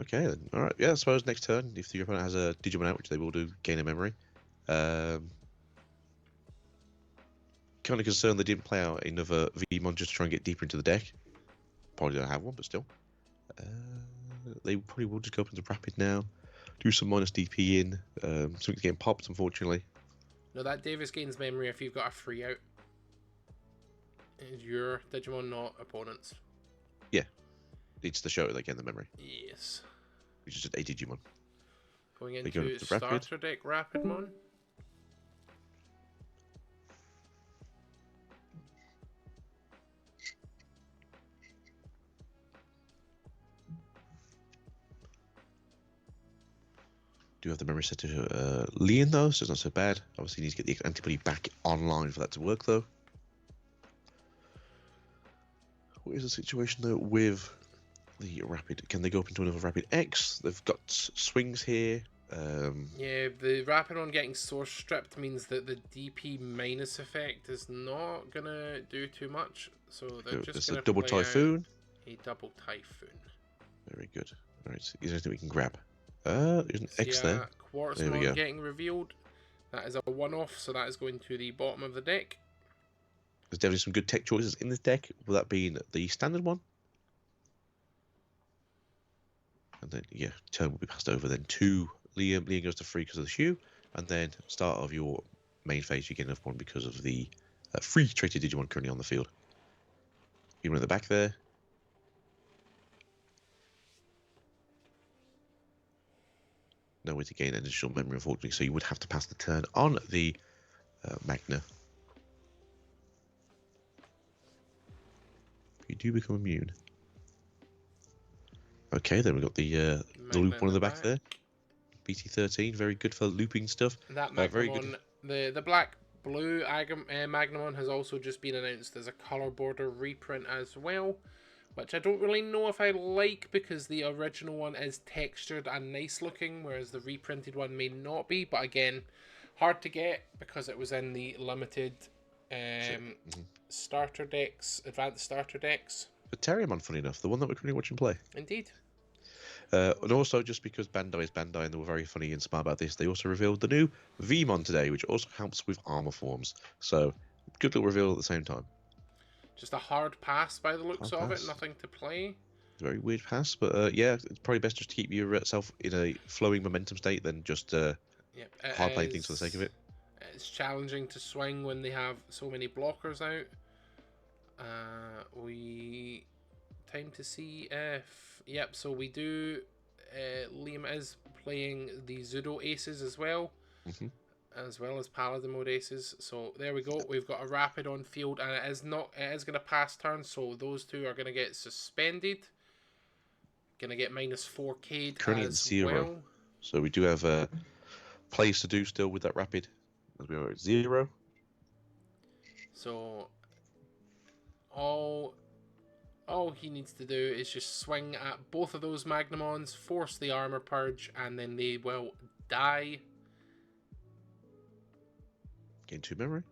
Okay, then. Alright, yeah, I suppose next turn, if your opponent has a Digimon out, which they will do, gain a memory. Kind of concerned they didn't play out another Vmon just to try and get deeper into the deck. Probably don't have one, but still. They probably will just go up into Rapid now. Do some minus DP in. Something's getting popped, unfortunately. No, that Davis gains memory if you've got a free out. Is your Digimon, not opponents. Yeah. It's the show they gain the memory. Yes. Which is just a Digimon. Going into starter deck Rapidmon. Do have the memory set to Leon though, so it's not so bad. Obviously, you need to get the antibody back online for that to work though. What is the situation though with the rapid. Can they go up into another rapid X? They've got swings here. Yeah, the Rapidon getting source stripped means that the DP minus effect is not gonna do too much. So they're just gonna a double play typhoon. A double typhoon. Very good. Alright, is there anything we can grab? There's an X there. Quartzmon getting revealed. That is a one-off, so that is going to the bottom of the deck. There's definitely some good tech choices in this deck. Will that be the standard one? And then, yeah, turn will be passed over then to Liam. Liam goes to 3 because of the shoe. And then, start of your main phase, you get another one because of the free traded Digimon currently on the field. Even at the back there. No way to gain additional memory, unfortunately, so you would have to pass the turn on the Magna. You do become immune. Okay, then we've got the loop one in the back there. BT13, very good for looping stuff. That Magnamon, very good. The black-blue Magnamon has also just been announced as a color border reprint as well, which I don't really know if I like because the original one is textured and nice looking, whereas the reprinted one may not be. But again, hard to get because it was in the limited starter decks, advanced starter decks. But Terriermon, funny enough, the one that we're currently watching play. Indeed. And also, just because Bandai is Bandai and they were very funny and smart about this, they also revealed the new Vmon today, which also helps with armor forms. So, good little reveal at the same time. Just a hard pass by the looks of it, nothing to play. Very weird pass, but yeah, it's probably best just to keep yourself in a flowing momentum state than just hard playing things for the sake of it. It's challenging to swing when they have so many blockers out. Time to see if... Yep, so we do... Liam is playing the Zudo Aces as well. As well as Paladin Mode Aces. So there we go. We've got a Rapid on field, and it is going to pass turn, so those two are going to get suspended. Going to get minus 4K'd currently as at 0. well. So we do have plays to do still with that Rapid, as we are at 0. So all he needs to do is just swing at both of those Magnamons, force the armor purge, and then they will die. Gain 2 memory.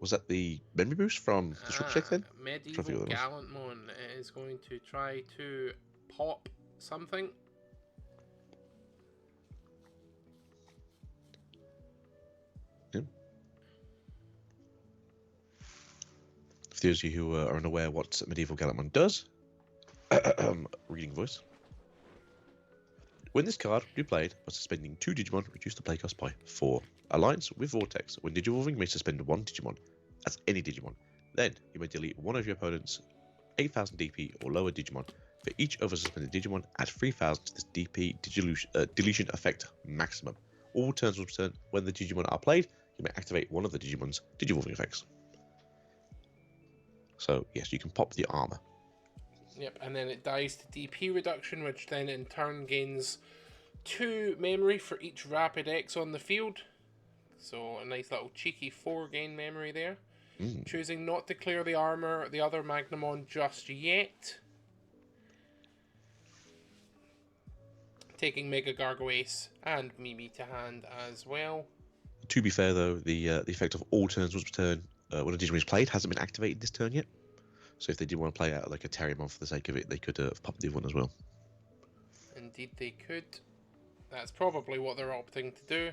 Was that the memory boost from the shop check then? Medieval Gallantmon is going to try to pop something. For those of you who are unaware what Medieval Gallantmon does, reading voice. When this card you played by suspending 2 Digimon, reduce the play cost by 4. Alliance with Vortex. When Digivolving, may suspend 1 Digimon. That's any Digimon. Then you may delete one of your opponent's 8,000 DP or lower Digimon. For each other suspended Digimon, add 3,000 to this DP deletion effect maximum. All turns will return when the Digimon are played. You may activate one of the Digimon's Digivolving effects. So yes, you can pop the armor. Yep, and then it dies to DP reduction, which then in turn gains 2 memory for each Rapid X on the field. So a nice little cheeky 4 gain memory there. Choosing not to clear the armor, the other Magnamon just yet. Taking Mega Gargo Ace and Mimi to hand as well. To be fair though, the effect of all turns was return when a Digimon is played hasn't been activated this turn yet. So if they did want to play out like a Terriermon for the sake of it, they could have popped the other one as well. Indeed they could. That's probably what they're opting to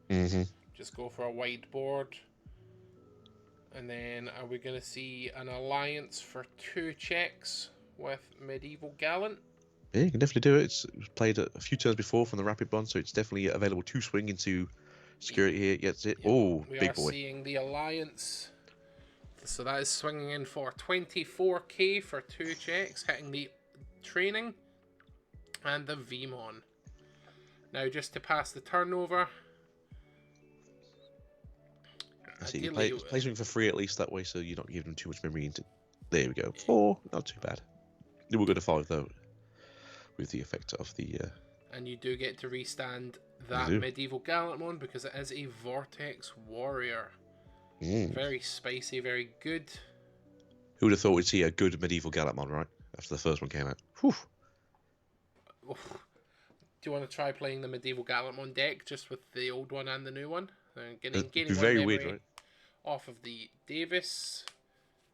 do. Just go for a wide board. And then are we going to see an alliance for 2 checks with Medieval Gallant? Yeah, you can definitely do it. It was played a few turns before from the Rapid Bond, so it's definitely available to swing into security here. Yes, it. Yep. Oh, we big are boy. Seeing the alliance. So that is swinging in for 24k for 2 checks, hitting the training and the Vmon. Now just to pass the turnover. I see, you play something for free at least that way, so you're not giving them too much memory into. There we go. 4, not too bad. We'll go to 5 though, with the effect of the. And you do get to restand that Medieval Gallantmon because it is a Vortex Warrior. Very spicy, very good. Who would have thought we'd see a good medieval Gallantmon, right? After the first one came out. Whew. Do you want to try playing the medieval Gallantmon deck just with the old one and the new one? Gaining one very memory weird, right? off of the Davis.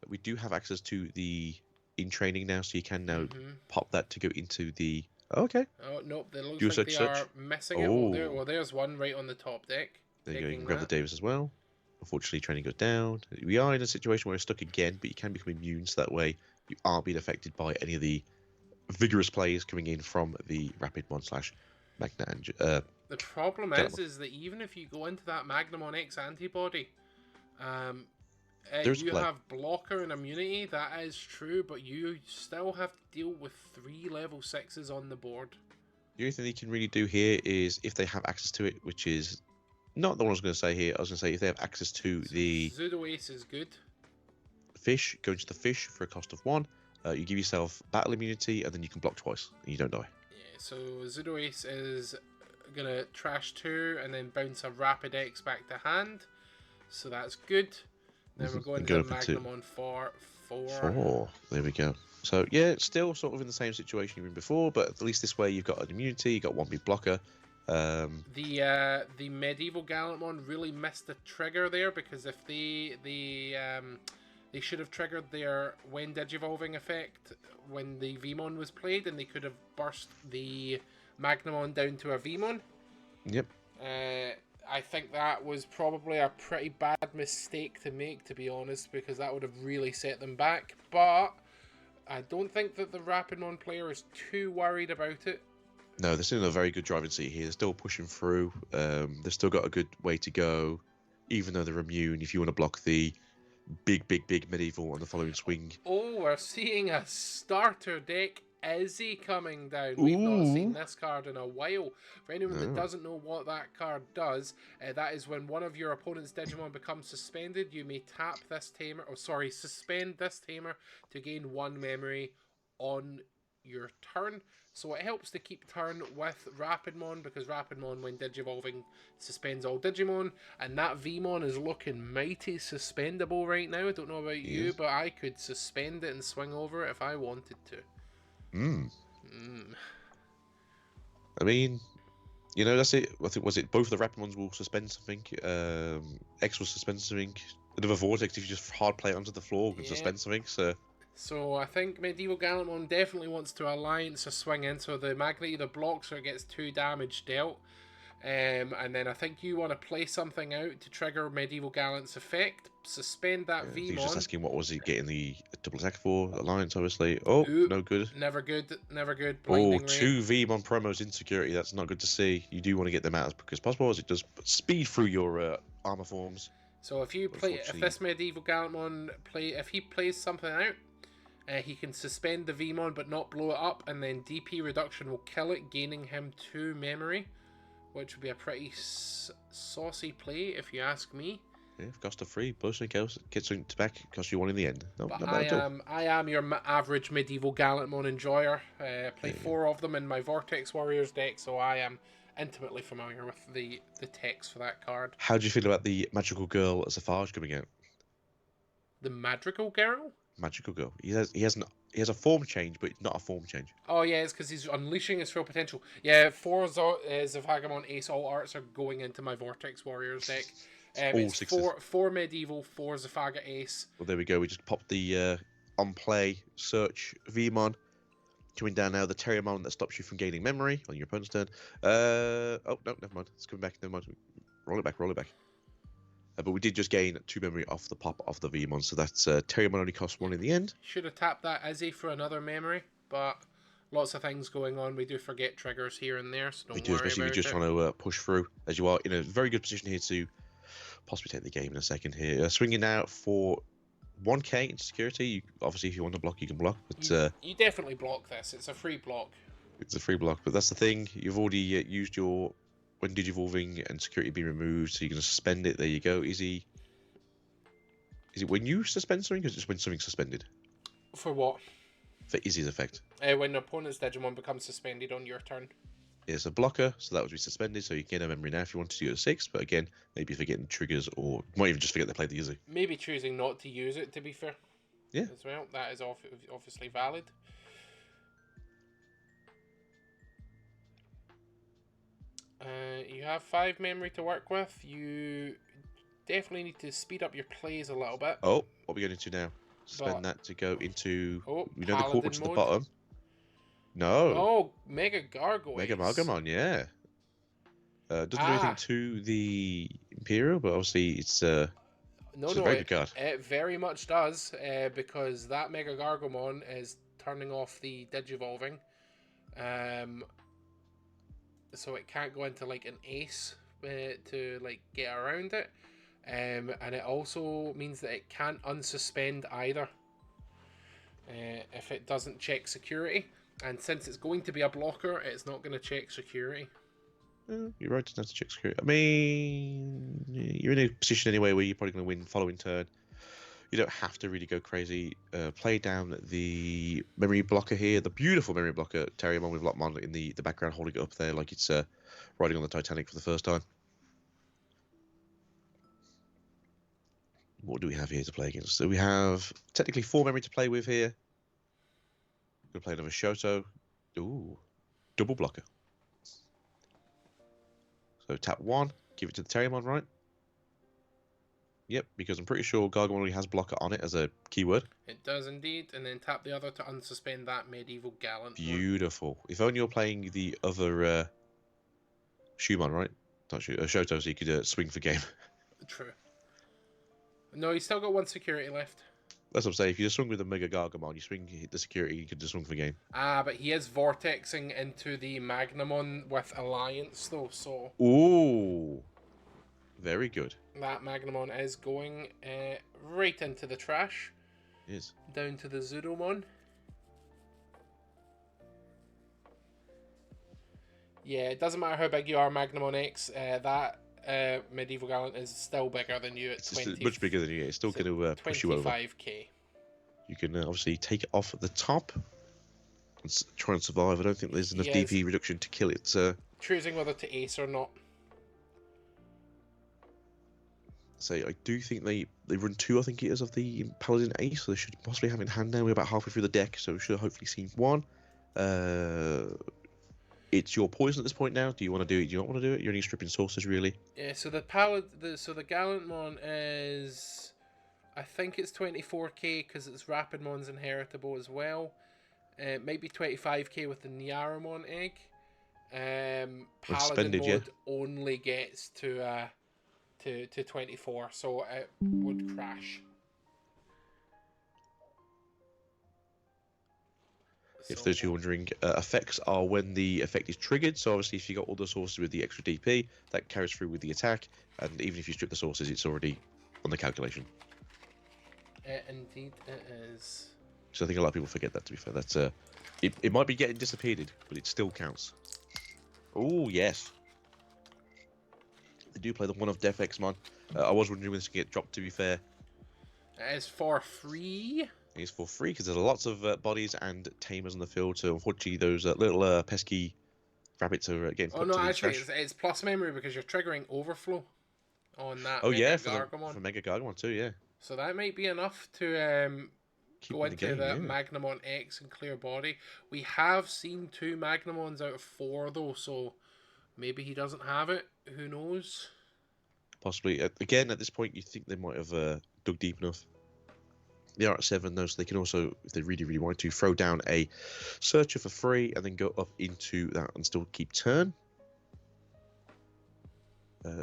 We do have access to the in training now, so you can now pop that to go into the. Oh, okay. Oh nope, it looks Do like they are missing it. Oh, there's one right on the top deck. There you go. You can grab the Davis as well. Unfortunately, training goes down. We are in a situation where we're stuck again, but you can become immune, so that way you aren't being affected by any of the vigorous plays coming in from the Rapidmon / Magna. The problem is that even if you go into that Magnamon X antibody, you have blocker and immunity. That is true, but you still have to deal with 3 level 6s on the board. The only thing you can really do here is if they have access to it, which is not the one I was going to say here. I was going to say if they have access to the Zudoace is good. Fish, go into the fish for a cost of 1. You give yourself battle immunity, and then you can block twice, and you don't die. Yeah, so Zudoace is going to trash 2, and then bounce a Rapid X back to hand. So that's good. Then we're going to Magnamon for 4. 4. There we go. So, yeah, still sort of in the same situation you were in before, but at least this way you've got an immunity, you've got 1 big blocker. The medieval Gallantmon really missed the trigger there, because if they should have triggered their when Digivolving effect when the Vmon was played, and they could have burst the Magnamon down to a Vmon. Yep. I think that was probably a pretty bad mistake to make, to be honest, because that would have really set them back. But I don't think that the Rapidmon player is too worried about it. No, they're still in a very good driving seat here. They're still pushing through. They've still got a good way to go, even though they're immune. If you want to block the big medieval on the following swing. Oh, we're seeing a starter deck Izzy coming down. We've not seen this card in a while. For anyone that doesn't know what that card does, that is when one of your opponent's Digimon becomes suspended, you may tap this tamer, suspend this tamer to gain 1 memory on your turn. So it helps to keep turn with Rapidmon, because Rapidmon, when Digivolving, suspends all Digimon, and that Vmon is looking mighty suspendable right now. I don't know about you, but I could suspend it and swing over it if I wanted to. I mean, you know, that's it. I think, was it both the Rapidmons will suspend something? X will suspend something. Another Vortex, if you just hard play it onto the floor, can suspend something. So I think Medieval Gallantmon definitely wants to alliance a swing in, so the Magna either blocks or gets 2 damage dealt. And then I think you want to play something out to trigger Medieval Gallant's effect. Suspend that Vmon. He's just asking what was he getting the double attack for? Alliance, obviously. Oh, no good. Never good. Never good. Blinding 2 Vmon promos in security. That's not good to see. You do want to get them out as quick as possible, as it does speed through your armor forms. So if this Medieval Gallantmon if he plays something out, he can suspend the Vmon but not blow it up, and then DP reduction will kill it, gaining him 2 memory, which would be a pretty saucy play if you ask me. Yeah, cost of 3, blow something else, get something back, cost you 1 in the end. No, but not bad at all. I am your average Medieval Gallantmon enjoyer. Play 4 of them in my Vortex Warriors deck, so I am intimately familiar with the text for that card. How do you feel about the Magical Girl Zephage coming out? The Madrigal Girl? Magical Girl. He has a form change, but not a form change. Oh yeah, it's because he's unleashing his full potential. Yeah, 4 Zephagamon Ace All Arts are going into my Vortex Warriors deck. It's 4 Medieval, 4 Zephaga Ace. Well, there we go. We just popped the on play search Vmon. Coming down now, the Terriermon that stops you from gaining memory on your opponent's turn. Oh no, never mind. It's coming back. Never mind. Roll it back. But we did just gain 2 memory off the pop of the Vmon, so that's Terriermon only costs 1 in the end. Should have tapped that Izzy for another memory, but lots of things going on. We do forget triggers here and there, so don't worry about it. Especially if you're just trying to push through, as you are in a very good position here to possibly take the game in a second here. Swinging out for 1k in security. Obviously, if you want to block, you can block. But you definitely block this. It's a free block. It's a free block, but that's the thing. You've already used your when Digivolving and security being removed, so you're going to suspend it. There you go. Is it when you suspend something, or just when something's suspended? For what? For Izzy's effect. When the opponent's Digimon becomes suspended on your turn. is a blocker, so that would be suspended. So you gain a memory now if you wanted to use a 6. But again, maybe forgetting triggers, or might even just forget to play the Yuzu. Maybe choosing not to use it, to be fair. Yeah. As well, that is obviously valid. You have 5 memory to work with. You definitely need to speed up your plays a little bit. Oh, what are we going into now? Spend that to go into... you know the chords at the bottom? No. Oh, Mega Gargoyles. Mega Margamon, yeah. Doesn't do anything to the Imperial, but obviously it's a very good card. It very much does, because that Mega Gargomon is turning off the Digivolving. So it can't go into like an ace to like get around it. And it also means that it can't unsuspend either if it doesn't check security. And since it's going to be a blocker, it's not going to check security. You're right, it doesn't have to check security. I mean, you're in a position anyway where you're probably going to win following turn. You don't have to really go crazy. Play down the memory blocker here, the beautiful memory blocker, Terriermon with Lockmon in the background holding it up there like it's riding on the Titanic for the first time. What do we have here to play against? So we have technically 4 memory to play with here. Gonna play another Shoto. Ooh, double blocker. So tap 1, give it to the Terriermon, right? Yep, because I'm pretty sure Gargomon only has blocker on it as a keyword. It does indeed, and then tap the other to unsuspend that Medieval Gallant. Beautiful. If only you're playing the other Shumon, right? Not Shoto, so you could swing for game. True. No, he's still got 1 security left. That's what I'm saying. If you just swing with a Mega Gargomon, you swing, hit the security, you could just swing for game. Ah, but he is vortexing into the Magnamon with Alliance, though, so... Ooh. Very good. That Magnamon is going right into the trash. It is. Down to the Zudomon. Yeah, it doesn't matter how big you are, Magnamon X. That Medieval Gallant is still bigger than you at 20. It's much bigger than you. It's still going to push you over. 25k. You can obviously take it off at the top and try and survive. I don't think there's enough DP reduction to kill it. Choosing whether to ace or not. So I do think they run 2, I think it is, of the Paladin Ace, so they should possibly have it in hand now. We're about halfway through the deck, so we should hopefully see 1. It's your poison at this point now. Do you want to do it? Do you not want to do it? You're only stripping sources, really. Yeah, so the Gallantmon is... I think it's 24k because it's Rapidmon's inheritable as well. Maybe 25k with the Nyaramon egg. Paladin mode only gets to 24, so it would crash. If those you're wondering, effects are when the effect is triggered. So obviously, if you got all the sources with the extra DP, that carries through with the attack, and even if you strip the sources, it's already on the calculation. Indeed, it is. So I think a lot of people forget that. To be fair, that's it might be getting disappeared, but it still counts. Oh yes. They do play the one of Def X, man. I was wondering when this can get dropped, to be fair. It is for free. It's for free because there's lots of bodies and tamers on the field. So unfortunately, those little pesky rabbits are getting put to the trash. It's plus memory because you're triggering overflow on that. Oh yeah, for Mega Gargomon too, yeah. So that might be enough to go into the Magnamon X and clear body. We have seen 2 Magnamons out of 4 though, so maybe he doesn't have it. Who knows? Possibly. Again, at this point, you think they might have dug deep enough. They are at 7 though, so they can also, if they really, really want to, throw down a Searcher for free and then go up into that and still keep turn.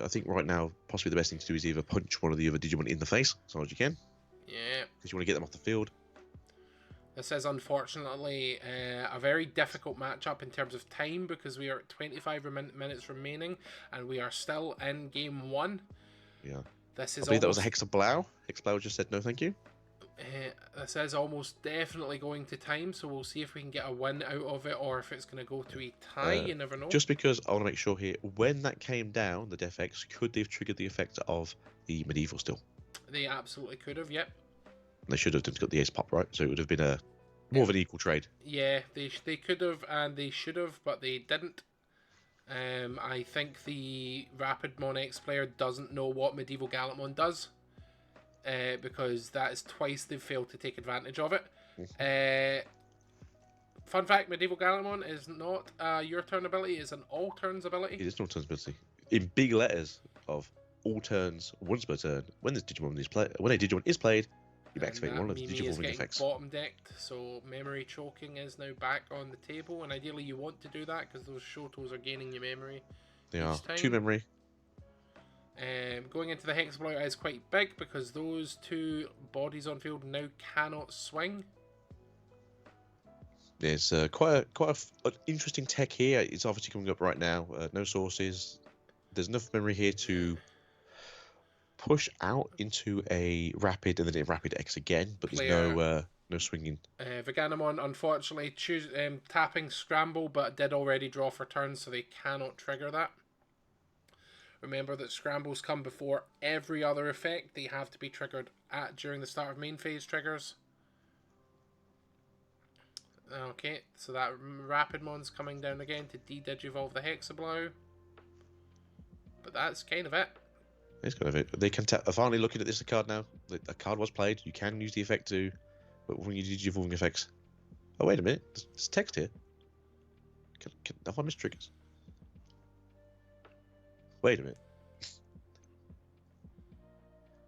I think right now, possibly the best thing to do is either punch one of the other Digimon in the face as hard as you can. Yeah. Because you want to get them off the field. This is unfortunately a very difficult matchup in terms of time because we are at 25 minutes remaining and we are still in game 1. Yeah. This is I believe that was a Hexablau. Hexablau just said no thank you. This is almost definitely going to time, so we'll see if we can get a win out of it or if it's going to go to a tie. You never know. Just because I want to make sure here, when that came down, the Def X, could they have triggered the effect of the Medieval still? They absolutely could have, yep. They should have got the ace pop, right? So it would have been more of an equal trade. Yeah, they could have and they should have, but they didn't. I think the Rapidmon X player doesn't know what Medieval Gallantmon does, because that is twice they've failed to take advantage of it. Fun fact, Medieval Gallantmon is not your turn ability, it's an all turns ability. It is an all turns ability. In big letters of all turns, once per turn, when this Digimon is played, when a Digimon is played, you activate one of the Digivolving effects. Bottom decked, so memory choking is now back on the table, and ideally you want to do that because those Shotos are gaining your memory. They are 2 memory. Going into the Hex Exploiter is quite big because those 2 bodies on field now cannot swing. There's quite an interesting tech here. It's obviously coming up right now. No sources. There's enough memory here to push out into a rapid and then a rapid X again, but there's no swinging. Veganamon unfortunately tapping Scramble, but did already draw for turn, so they cannot trigger that. Remember that Scrambles come before every other effect. They have to be triggered during the start of main phase triggers. Okay, so that Rapidmon's coming down again to de-digivolve the Hexablow. But that's kind of it. It's kind of it. They can finally looking at this card now. The card was played. You can use the effect too, but when you do digivolving effects. Oh wait a minute, there's text here. Have I missed triggers? Wait a minute.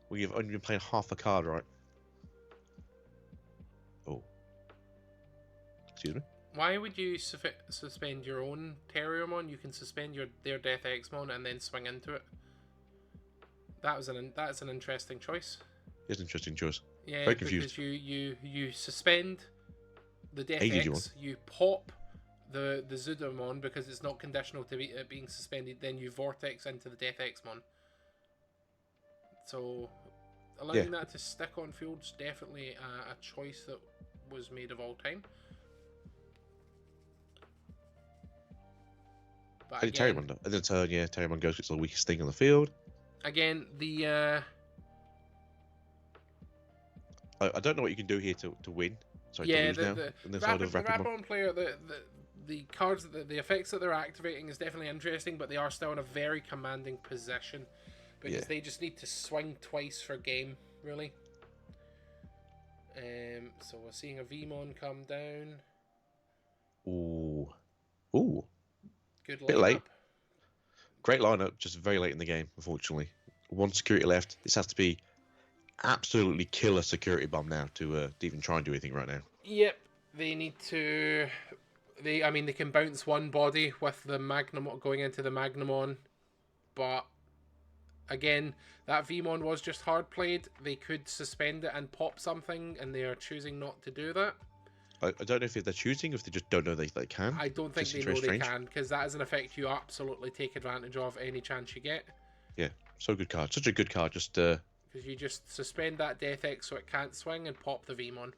We've only been playing half a card, right? Oh. Excuse me? Why would you suspend your own Terriermon? You can suspend their Death Xmon and then swing into it. That's an interesting choice. It's an interesting choice. Yeah, very confused. Because you suspend the Death X, you pop the Zudomon because it's not conditional to being suspended, then you Vortex into the Death Xmon. So allowing that to stick on field is definitely a choice that was made of all time. But again, Terriermon, and then Terriermon goes, it's the weakest thing on the field. Again, I don't know what you can do here to win. Sorry, to lose now. The Rapidmon player, the cards, the effects that they're activating is definitely interesting, but they are still in a very commanding position because they just need to swing twice for game, really. So we're seeing a Vmon come down. Ooh. Good lineup. Bit late. Great lineup, just very late in the game, unfortunately. 1 security left. This has to be absolutely killer security bomb now to even try and do anything right now. Yep, they need to. They can bounce 1 body with the Magnamon going into the Magnamon, but again, that Vmon was just hard played. They could suspend it and pop something, and they are choosing not to do that. I don't know if they're choosing, if they just don't know they can. I don't think they know they can, because that is an effect you absolutely take advantage of any chance you get. Yeah, so good card. Such a good card, just... Because you just suspend that Death X so it can't swing and pop the Vmon.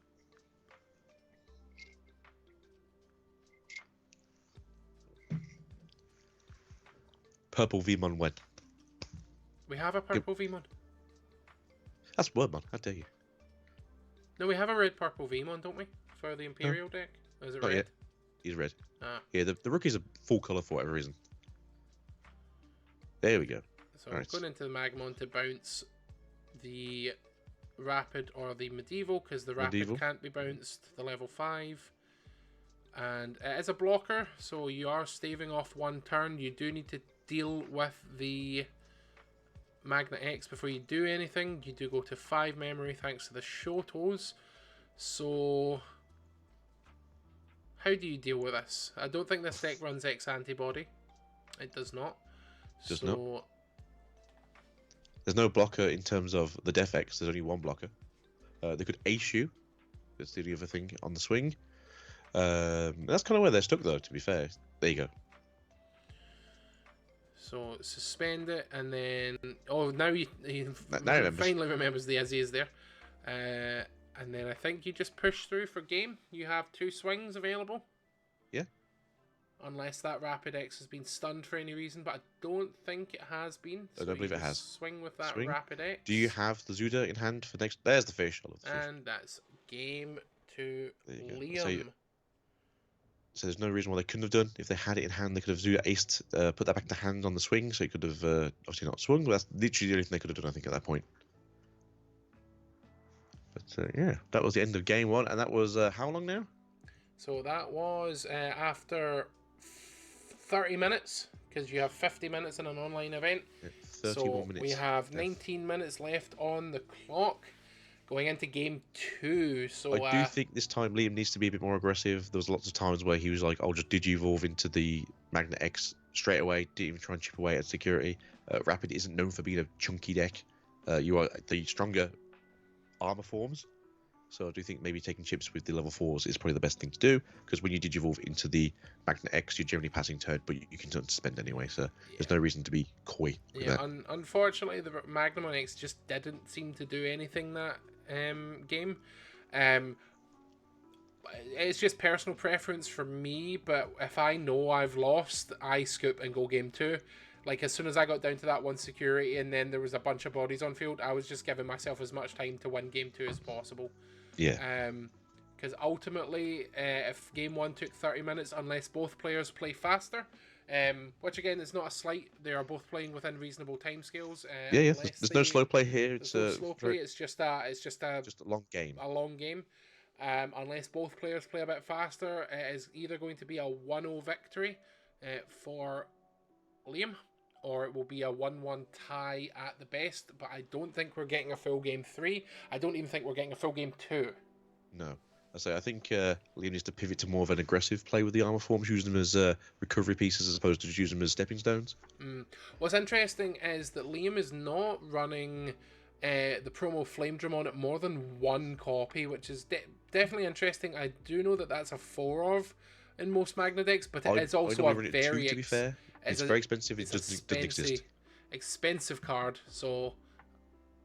Purple Vmon went. We have a purple Vmon. That's Wordmon, how dare you. No, we have a red-purple Vmon, don't we? For the Imperial deck? Or is it red? Yet. He's red. Ah. Yeah, the rookie's a full colour for whatever reason. There we go. So I'm going into the Magmon to bounce the Rapid or the Medieval, because the Rapid can't be bounced, the level 5. And it is a blocker, so you are staving off 1 turn. You do need to deal with the Magna X before you do anything. You do go to 5 memory thanks to the Shotos. So how do you deal with this? I don't think this deck runs X antibody. It does not. Does not. There's no blocker in terms of the Def X. There's only 1 blocker. They could ace you. That's the other thing on the swing. That's kind of where they're stuck, though, to be fair. There you go. So suspend it, and then... Oh, now he remembers. Finally remembers the Izzy is there. And then I think you just push through for game. You have 2 swings available. Yeah. Unless that Rapid X has been stunned for any reason, but I don't think it has been. I don't believe it has. Swing with that Rapid X. Do you have the Zuda in hand for next? There's the fish. I love the fish. And that's game to There you go. Liam. So there's no reason why they couldn't have done. If they had it in hand, they could have aced, put that back to hand on the swing, so it could have obviously not swung. But that's literally the only thing they could have done, I think, at that point. But yeah, that was the end of game 1, and that was how long now? So that was after 30 minutes, because you have 50 minutes in an online event. Yeah, 31 minutes. We have 19 minutes left on the clock. Going into game 2, so I do think this time Liam needs to be a bit more aggressive. There was lots of times where he was like, "I'll just Digivolve into the Magnet X straight away." Didn't even try and chip away at security. Rapid isn't known for being a chunky deck. You are the stronger armor forms, so I do think maybe taking chips with the level 4s is probably the best thing to do, because when you Digivolve into the Magnet X, you're generally passing turn, but you can spend anyway, so there's no reason to be coy with that. Unfortunately, the Magnamon X just didn't seem to do anything that game. It's just personal preference for me, but if I know I've lost, I scoop and go game 2. Like, as soon as I got down to that one security and then there was a bunch of bodies on field, I was just giving myself as much time to win game 2 as possible. Yeah. Because ultimately, if game 1 took 30 minutes, unless both players play faster, which again is not a slight, they are both playing within reasonable timescales. Yeah. There's no slow play here. It's no slow play. It's just a long game. A long game. Unless both players play a bit faster, it is either going to be a 1-0 victory for Liam, or it will be a 1-1 tie at the best. But I don't think we're getting a full game 3. I don't even think we're getting a full game 2. No. I think Liam needs to pivot to more of an aggressive play with the armor forms, using them as recovery pieces as opposed to just using them as stepping stones. What's interesting is that Liam is not running the promo Flame Drum on it more than one copy, which is definitely interesting. I do know that that's a 4 of in most Magna decks, but it is also a very... to be fair. It's very expensive. It doesn't exist. Expensive card, so...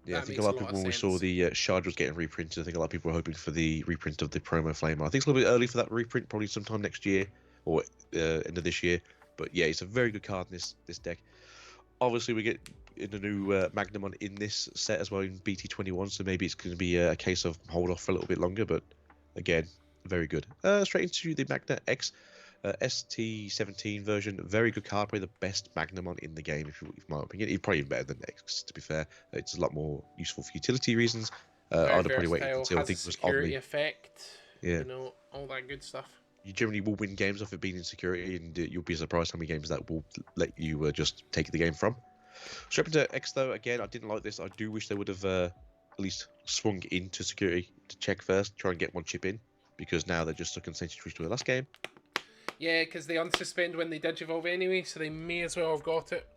Yeah, I think a lot of people, when we saw the Shard was getting reprinted, I think a lot of people were hoping for the reprint of the promo Flamer. I think it's a little bit early for that reprint, probably sometime next year, or end of this year. But yeah, it's a very good card in this deck. Obviously, we get in the new Magnamon in this set as well in BT21, so maybe it's going to be a case of hold off for a little bit longer, but again, very good. Straight into the Magna X. ST17 version, very good card, probably the best Magnamon in the game, if my opinion. He's probably even better than X, to be fair. It's a lot more useful for utility reasons. I'd have probably waited until I think it was security effect, yeah, you know, all that good stuff. You generally will win games off it being in security, and you'll be surprised how many games that will let you just take the game from. Straight into X though, again, I didn't like this. I do wish they would have at least swung into security to check first, try and get one chip in, because now they're just stuck in Century to the last game. Yeah, because they unsuspend when they Digivolve anyway, so they may as well have got it.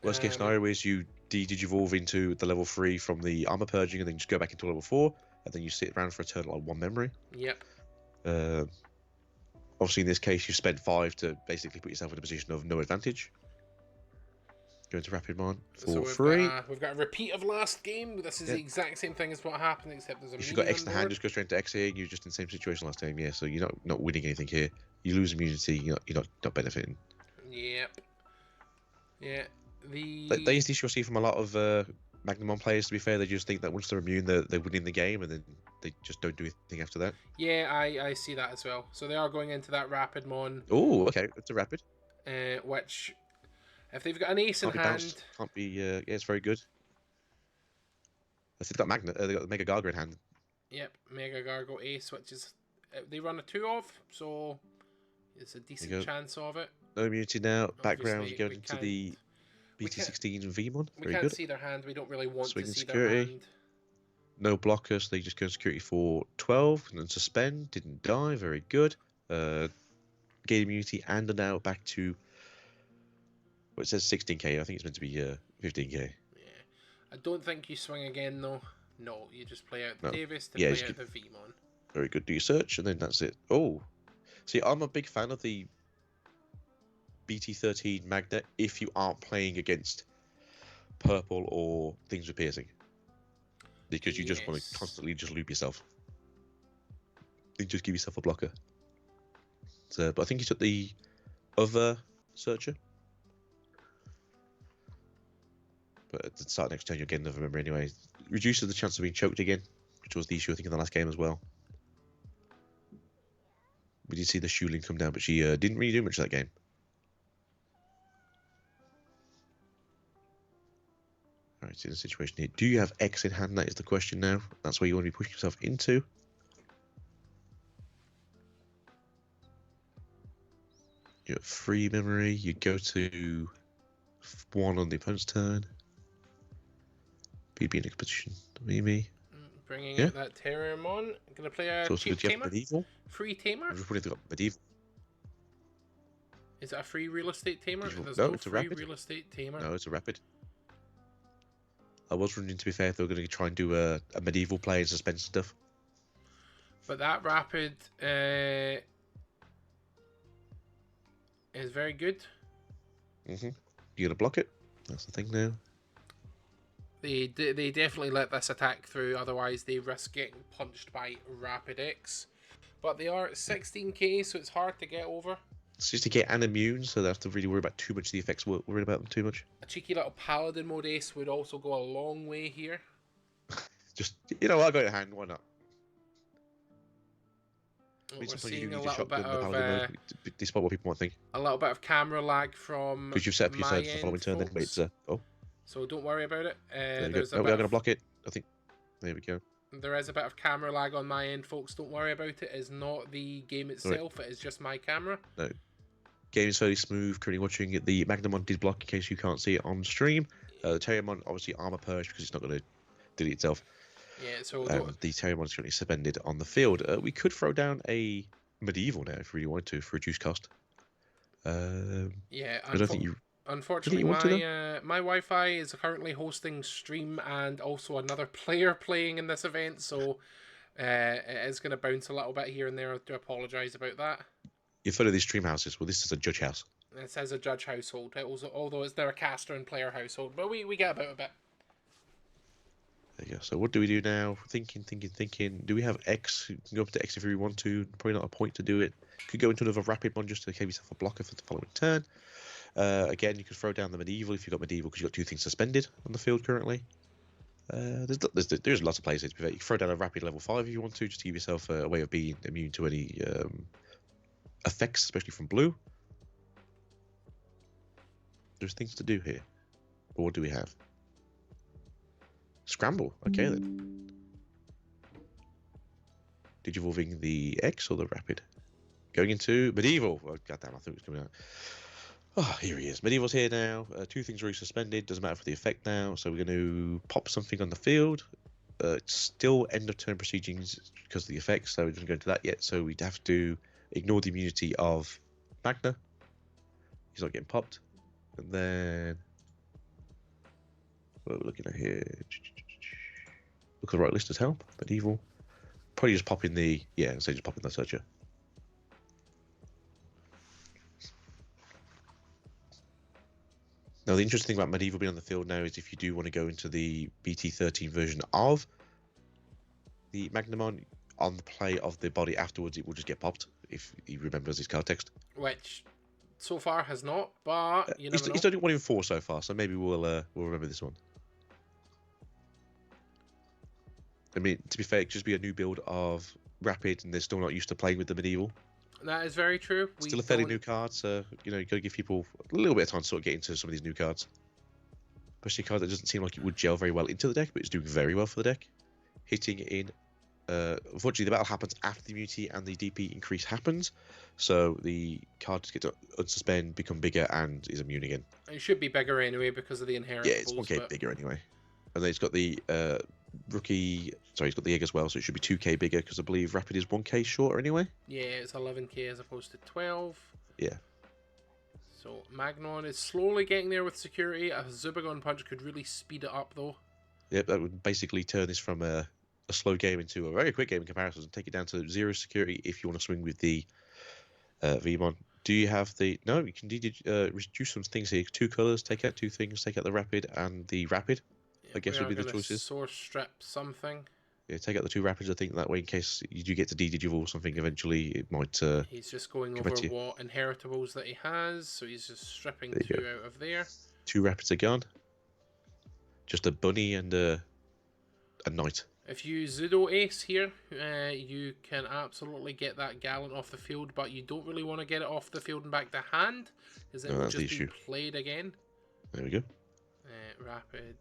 Worst case scenario is you Digivolve into the level 3 from the armor purging, and then just go back into level 4, and then you sit around for a turn on 1 memory. Yep. Obviously, in this case, you spent 5 to basically put yourself in a position of no advantage. Going to Rapidmon for 3. We've got a repeat of last game. This is the exact same thing as what happened, except there's a if you've got X in the hand, just go straight into X here, and you're just in the same situation last time, yeah, so you're not winning anything here. You lose immunity, you're not benefiting. Yep. Yeah. That is the issue I see from a lot of Magnamon players, to be fair. They just think that once they're immune, they're winning the game, and then they just don't do anything after that. Yeah, I see that as well. So they are going into that Rapidmon. Oh, okay, it's a Rapid. Which, if they've got an ace in hand... Can't be, yeah, it's very good. They've got they've got the Mega Gargo in hand. Yep, Mega Gargo ace, which is... They run a 2 of, so it's a decent chance of it. No immunity now. Background going into the BT16 and Vmon. We can't see their hand. We don't really want to see security. Their hand. No blocker, so they just go in security for 12 and then suspend. Didn't die. Very good. Gain immunity and are now back to... Well, it says 16k. I think it's meant to be 15k. Yeah. I don't think you swing again, though. No, you just play out the Davis to play out the Vmon. Very good. Do your search, and then that's it. Oh. See, I'm a big fan of the BT13 Magnet if you aren't playing against purple or things with piercing. Because you just want to constantly just loop yourself. You just give yourself a blocker. So, but I think he took the other searcher. But at the start of next turn, you'll get another member anyway. Reduces the chance of being choked again, which was the issue I think in the last game as well. We did see the Shulin come down, but she didn't really do much of that game. Alright, so in the situation here, do you have X in hand? That is the question now. That's where you want to be pushing yourself into. You have 3 memory. You go to 1 on the opponent's turn. You'd be in a position. Mimi. Bringing out that Terramon. Gonna play a cheap tamer. Medieval. Free tamer. I've just got medieval. Is it a free real estate tamer? There's no, no it's a free rapid. real estate tamer. No, it's a rapid. I was wondering, to be fair, if they were going to try and do a medieval play and suspense stuff. But that rapid is very good. You gonna block it? That's the thing now. They definitely let this attack through, otherwise they risk getting punched by Rapid X. But they are at 16k, so it's hard to get over. It's just to get an immune, so they have to really worry about too much of the effects. Worried about them too much. A cheeky little Paladin mode ace would also go a long way here. Just, you know, I'll go to hand, why not? We're seeing a little bit of despite what people might think. A little bit of camera lag from because you've set up your turn for the following turn, then wait, oh. So don't worry about it. We are going to block it. I think. There we go. There is a bit of camera lag on my end, folks. Don't worry about it. It's not the game itself. Right. It is just my camera. No. Game is fairly smooth. Currently watching it. The Magnamon did block in case you can't see it on stream. The Terramon obviously armor purge because it's not going to delete itself. Yeah. So the Terramon is currently suspended on the field. We could throw down a medieval now if we really wanted to for reduced cost. Yeah. I don't think you. Unfortunately, my Wi-Fi is currently hosting stream and also another player playing in this event, so it is going to bounce a little bit here and there. I do apologise about that. You follow these stream houses. Well, this is a judge house. This is a judge household, although it's there a caster and player household, but we get about a bit. There you go. So what do we do now? Thinking. Do we have X? You can go up to X if you want to. Probably not a point to do it. Could go into another rapid one just to give yourself a blocker for the following turn. Again, you could throw down the medieval if you've got medieval because you've got 2 things suspended on the field currently. There's lots of plays here to be fair. You can throw down a rapid level 5 if you want to, just to give yourself a way of being immune to any effects, especially from blue. There's things to do here. But what do we have? Scramble. Okay then. Digivolving the X or the rapid? Going into medieval. Oh, goddamn, I think it was coming out. Oh, here he is. Medieval's here now. 2 things are already suspended. Doesn't matter for the effect now. So we're going to pop something on the field. It's still end of turn proceedings because of the effects, so we didn't go into that yet. So we'd have to ignore the immunity of Magna. He's not getting popped. And then what we're looking at here. Look at the right list as help. Medieval. Probably just pop in the just pop in the searcher. Now, the interesting thing about medieval being on the field now is if you do want to go into the BT13 version of the Magnamon, on the play of the body afterwards, it will just get popped if he remembers his card text. Which, so far, has not, but you never know. He's done 1 in 4 so far, so maybe we'll remember this one. I mean, to be fair, it could just be a new build of Rapid, and they're still not used to playing with the medieval. That is very true. Still a fairly new card, so you got to give people a little bit of time to sort of get into some of these new cards. Especially a card that doesn't seem like it would gel very well into the deck, but it's doing very well for the deck. Hitting in. Unfortunately, the battle happens after the immunity and the DP increase happens, so the card just gets to unsuspend, become bigger, and is immune again. It should be bigger anyway because of the inherent. Yeah, it's 1k bigger anyway. And then it's got the rookie. Sorry, it's got the egg as well, so it should be 2k bigger because I believe Rapid is 1k shorter anyway. Yeah, it's 11k as opposed to 12. Yeah. So Magnon is slowly getting there with security. A Zubagon punch could really speed it up though. Yep, that would basically turn this from a slow game into a very quick game in comparison and take it down to 0 security if you want to swing with the Vmon. Do you have the... No, you can reduce some things here. 2 colours, take out 2 things, take out the Rapid and the Rapid. Yeah, I guess would be the choices. Source strip something. Yeah, take out the 2 Rapids, I think, that way in case you do get to de-digivolve or something eventually, it might... he's just going over what inheritables that he has, so he's just stripping 2 out of there. 2 Rapids are gone. Just a bunny and a knight. If you Zudo Ace here, you can absolutely get that Gallant off the field, but you don't really want to get it off the field and back to hand, because it will just be played again. There we go. Rapid.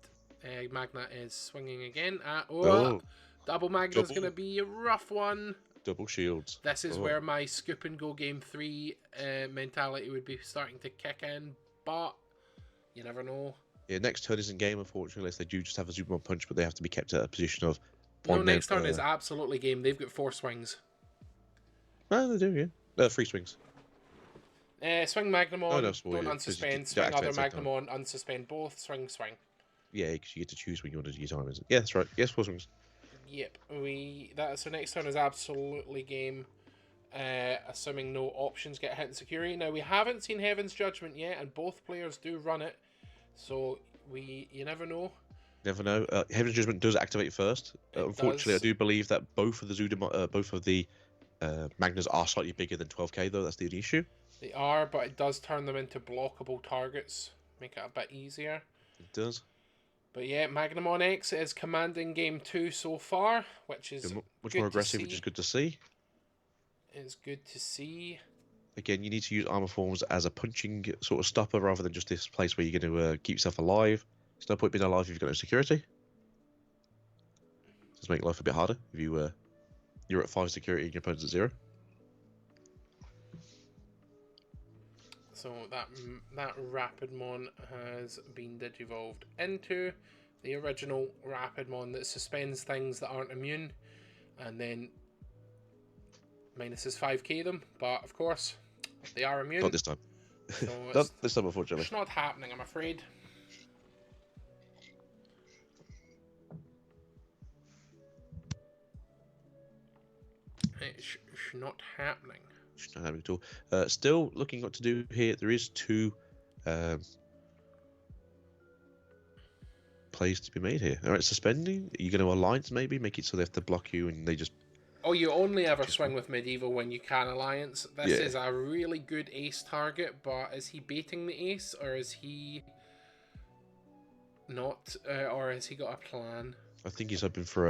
Magna is swinging again. Double Magna's going to be a rough one. Double shields. This is where my scoop and go game 3 mentality would be starting to kick in, but you never know. Yeah, next turn isn't game, unfortunately, unless they do just have a Superman punch, but they have to be kept at a position of... No, next turn is absolutely game. They've got 4 swings. Oh, they do, yeah. 3 swings. Swing Magnamon, don't unsuspend. Swing other Magnamon, unsuspend both. Swing. Yeah, because you get to choose when you want to use your time, isn't it? Yeah, that's right. Yes, 4 swings. Yep, so next turn is absolutely game. Assuming no options get hit in security. Now, we haven't seen Heaven's Judgment yet, and both players do run it. So, you never know. Never know. Heaven's Judgment does activate first. Unfortunately, I do believe that both of the Magnas are slightly bigger than 12k, though. That's the only issue. They are, but it does turn them into blockable targets. Make it a bit easier. It does. But yeah, Magnamon X is commanding game 2 so far, which is much more aggressive, which is good to see. It's good to see. Again, you need to use armor forms as a punching sort of stopper rather than just this place where you're going to keep yourself alive. There's no point being alive if you've got no security. Just make life a bit harder if you're at 5 security and your opponent's at 0. So that Rapidmon has been digivolved into the original Rapidmon that suspends things that aren't immune, and then minuses 5k them. But of course, they are immune. Not this time. So Not this time, unfortunately. It's not happening, I'm afraid. It's not happening. It's not happening at all. Still looking what to do here. There is 2 plays to be made here. All right, suspending. Are you going to alliance maybe? Make it so they have to block you and they just... Oh, you only ever swing with Medieval when you can alliance. This is a really good ace target, but is he baiting the ace, or is he not, or has he got a plan? I think he's hoping for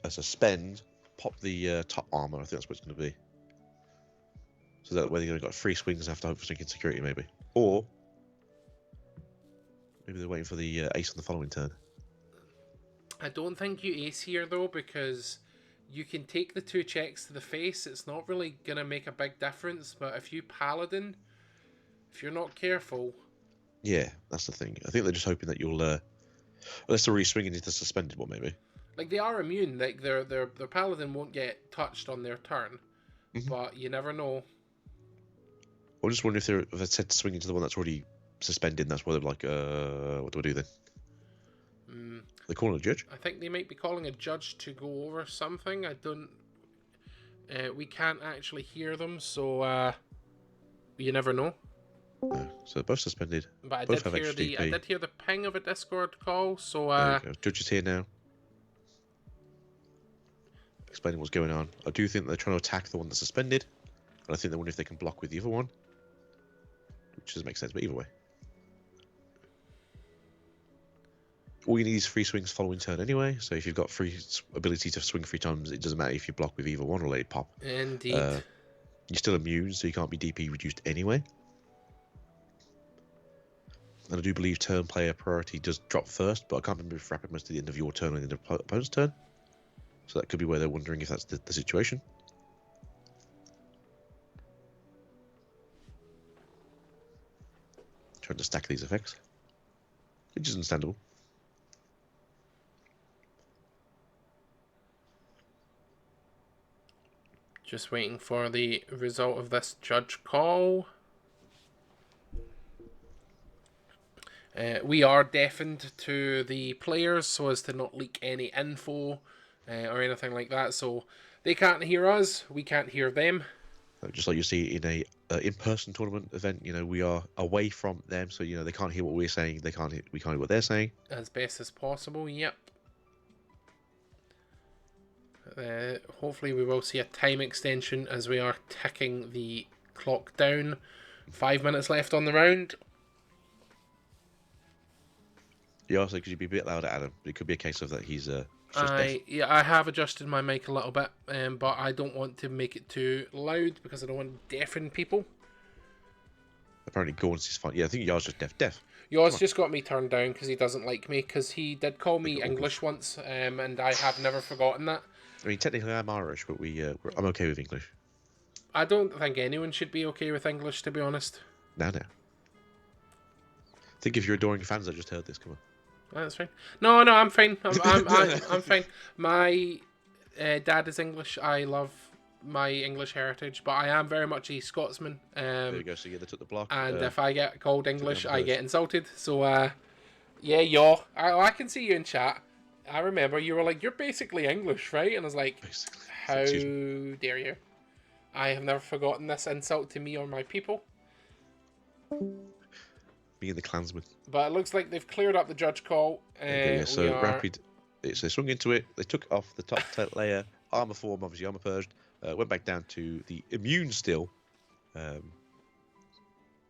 a suspend, pop the top armor. I think that's what it's going to be. So that way they've got 3 swings after hope for sinking security, maybe. Or maybe they're waiting for the ace on the following turn. I don't think you ace here, though, because you can take the 2 checks to the face. It's not really going to make a big difference, but if you Paladin, if you're not careful... Yeah, that's the thing. I think they're just hoping that you'll... unless they're really swinging into the suspended one, maybe. Like, they are immune. Like, their Paladin won't get touched on their turn. But you never know. I'm just wondering if they said to swing into the one that's already suspended, and that's why they're like, what do I do then? They calling a judge? I think they might be calling a judge to go over something. I don't... we can't actually hear them, so you never know. No, so they're both suspended. But I both did hear the ping of a Discord call, so... There we go. Judge is here now. Explaining what's going on. I do think they're trying to attack the one that's suspended, and I think they wonder if they can block with the other one. Which doesn't make sense, but either way. All you need is 3 swings following turn anyway, so if you've got ability to swing 3 times, it doesn't matter if you block with either one or let it pop. Indeed. You're still immune, so you can't be DP reduced anyway. And I do believe turn player priority does drop first, but I can't remember if Rapid must to the end of your turn or the end of the opponent's turn. So that could be where they're wondering if that's the situation. Trying to stack these effects, which is understandable. Just waiting for the result of this judge call. We are deafened to the players so as to not leak any info or anything like that. So they can't hear us, we can't hear them. Just like you see in a in-person tournament event, you know, we are away from them, so you know they can't hear what we're saying. We can't hear what they're saying. As best as possible. Yep. Hopefully we will see a time extension as we are ticking the clock down. 5 minutes left on the round. Yeah, also could you be a bit louder, Adam? It could be a case of that he's I have adjusted my mic a little bit, but I don't want to make it too loud because I don't want to deafen people. Apparently, Gordon's is fine. Yeah, I think yours just deaf. Yours just got me turned down because he doesn't like me, because he did call me English once, and I have never forgotten that. I mean, technically I'm Irish, but I'm okay with English. I don't think anyone should be okay with English, to be honest. No. Think if you're adoring fans that just heard this, come on. That's fine. No, I'm fine. I'm fine. My dad is English. I love my English heritage, but I am very much a Scotsman. There you go. So yeah, they took the block. And if I get called English, I get insulted. So yeah, I can see you in chat. I remember you were like, "You're basically English, right?" And I was like, basically. "How dare you?" I have never forgotten this insult to me or my people. Being the Klansman. But it looks like they've cleared up the judge call. So Rapid, they swung into it. They took off the top layer, armor form, obviously armor purged. Went back down to the immune still.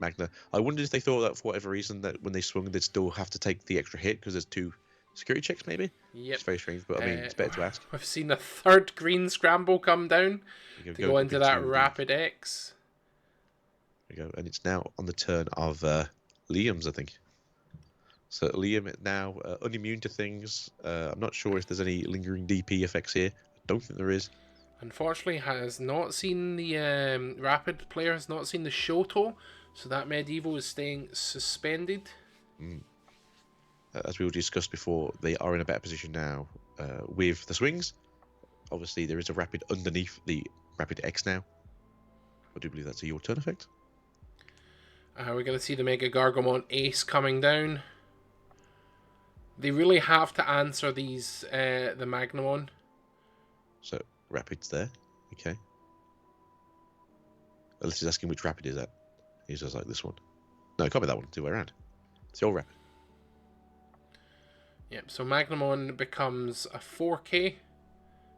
Magna. I wondered if they thought that for whatever reason that when they swung they'd still have to take the extra hit because there's 2 security checks maybe. Yep. It's very strange, but I mean it's better to ask. We've seen a 3rd green scramble come down to go into that Rapid X. There you go, and it's now on the turn of Liam's, I think. So Liam now unimmune to things. I'm not sure if there's any lingering DP effects here. I don't think there is. Unfortunately, has not seen the Rapid player has not seen the Shoto, so that medieval is staying suspended. As we discussed before, they are in a better position now with the swings. Obviously, there is a Rapid underneath the Rapid X now. I do believe that's a your turn effect. We're going to see the Mega Gargomon Ace coming down. They really have to answer these, the Magnamon. So, Rapid's there. Okay. Unless he's asking which Rapid is that. He's just like this one. No, it can't be that one. It's the way around. It's the old Rapid. Yep, so Magnamon becomes a 4K.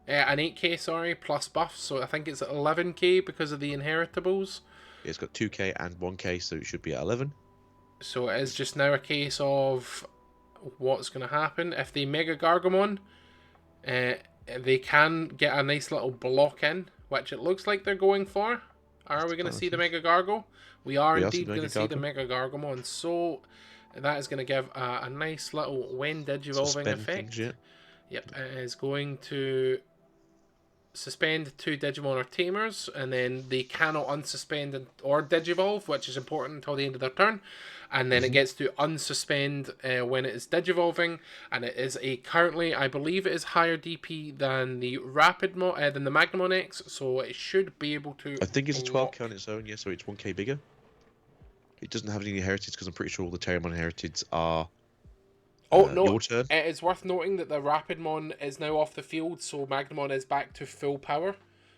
An 8K, sorry, plus buffs. So I think it's 11K because of the inheritables. It's got 2K and 1K, so it should be at 11. So it is just now a case of what's going to happen. If they Mega Gargomon, they can get a nice little block in, which it looks like they're going for. Are we going to see the Mega Gargle? We are indeed going to see the Mega Gargomon. So that is going to give a nice little when Digivolving effect. Things, Yep, it is going to suspend 2 Digimon or Tamers, and then they cannot unsuspend or Digivolve, which is important until the end of their turn. And then it gets to unsuspend when it is Digivolving, and it is currently, I believe it is higher DP than the than the Magnamon X, so it should be able to. I think it's a 12K on its own, yeah, so it's 1K bigger. It doesn't have any inheriteds because I'm pretty sure all the Terramon inheriteds are. Your turn. It is worth noting that the Rapidmon is now off the field, so Magnamon is back to full power.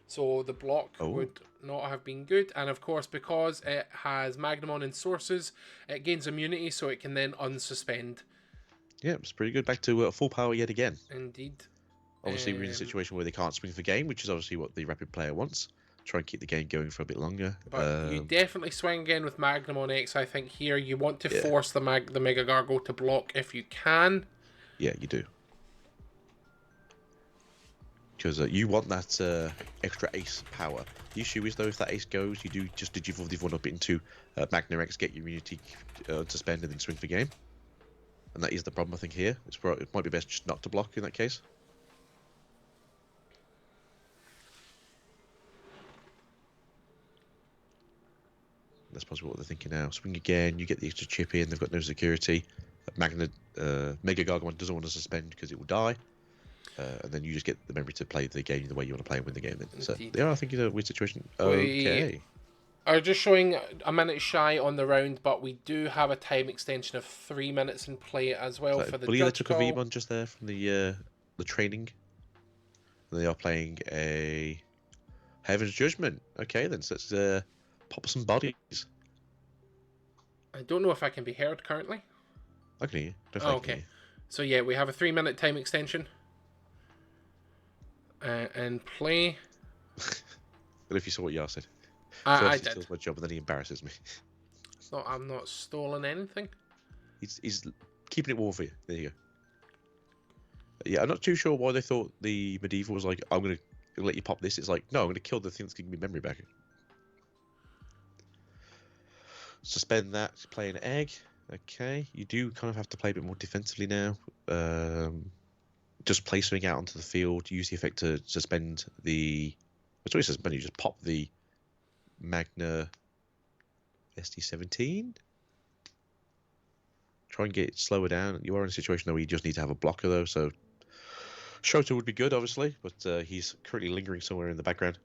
So the block would not have been good. And of course, because it has Magnamon in sources, it gains immunity, so it can then unsuspend. Yeah, it's pretty good. Back to full power yet again. Indeed. Obviously, we're in a situation where they can't swing for game, which is obviously what the Rapid player wants. Try and keep the game going for a bit longer. But you definitely swing again with Magnamon X, I think, here. You want to force the Mega Gargle to block if you can. Yeah, you do. Because you want that extra ace power. The issue is, though, if that ace goes, you do just Digivolve the 1-up into Magna X, get your immunity suspended, and then swing for game. And that is the problem, I think, here. It might be best just not to block in that case. That's possibly what they're thinking now. Swing again, you get the extra chip in, they've got no security. Mega Gargomon doesn't want to suspend because it will die. And then you just get the memory to play the game the way you want to play and win the game. Then. So they are, I think, in a weird situation. Okay. We are just showing a minute shy on the round, but we do have a time extension of 3 minutes in play as well for the judge call. I believe they took a V-Mon just there from the training. They are playing a Heaven's Judgment. Okay, then, so let's pop some bodies. I don't know if I can be heard currently. I can hear you. Okay. So yeah, we have a 3 minute time extension. And play. Well, if you saw what Yar said. I did. He steals my job and then he embarrasses me. I'm not stolen anything. He's keeping it warm for you. There you Yeah, I'm not too sure why they thought the medieval was like, I'm going to let you pop this. It's like, no, I'm going to kill the thing that's giving me memory back. Suspend that, play an egg. Okay, you do kind of have to play a bit more defensively now. Just play something out onto the field. Use the effect to suspend the... It's always suspend, you just pop the Magna ST17. Try and get it slower down. You are in a situation though where you just need to have a blocker though, so Shoto would be good, obviously, but he's currently lingering somewhere in the background.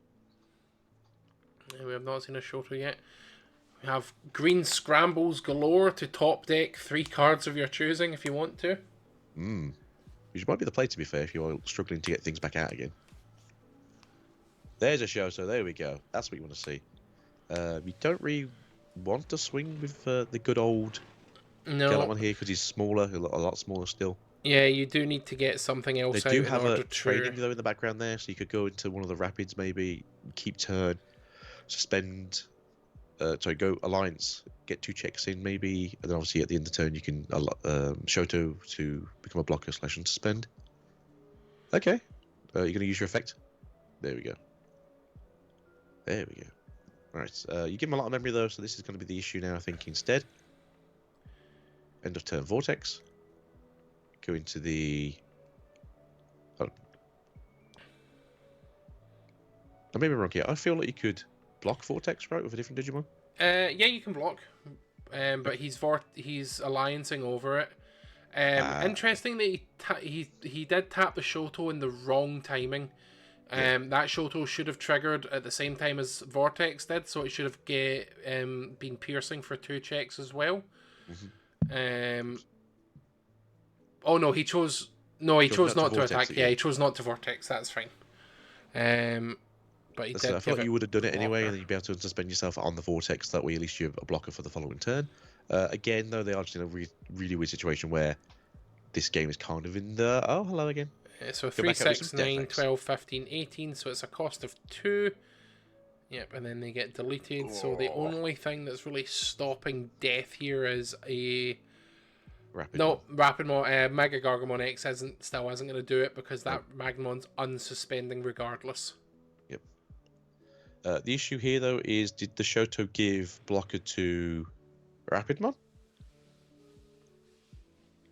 Yeah, we have not seen a Shoto yet. We have green scrambles galore to top deck 3 cards of your choosing if you want to. Which might be the play, to be fair, if you're struggling to get things back out again. There's a Shoto, there we go. That's what you want to see. You don't really want to swing with the good old Gallant here because he's smaller, a lot smaller still. Yeah, you do need to get something else out. They do have a training though in the background there, so you could go into one of the rapids maybe, keep turn, suspend, go alliance, get 2 checks in maybe, and then obviously at the end of the turn you can Shoto to become a blocker / suspend. Okay, you're going to use your effect. There we go. There we go. Alright, you give him a lot of memory though, so this is going to be the issue now, I think, instead. End of turn Vortex. Go into the... I may be wrong here. I feel like you could block Vortex, right, with a different Digimon? Yeah, you can block. But he's alliancing over it. Interestingly, he did tap the Shoto in the wrong timing. That Shoto should have triggered at the same time as Vortex did, so it should have been piercing for 2 checks as well. Oh no, he chose not to attack. Yeah, he chose not to Vortex. That's fine. But he did. I thought you would have done it anyway, and then you'd be able to suspend yourself on the Vortex. That way, at least you're a blocker for the following turn. Again, though, they are just in a really weird situation where this game is kind of in the... Oh, hello again. So 3, 6, 9, 12, 15, 18. So it's a cost of 2. Yep, and then they get deleted. So the only thing that's really stopping death here is a... Rapidmon. Mega Gargamon X still isn't going to do it because that Magmon's unsuspending regardless. Yep. The issue here though is, did the Shoto give blocker to Rapidmon?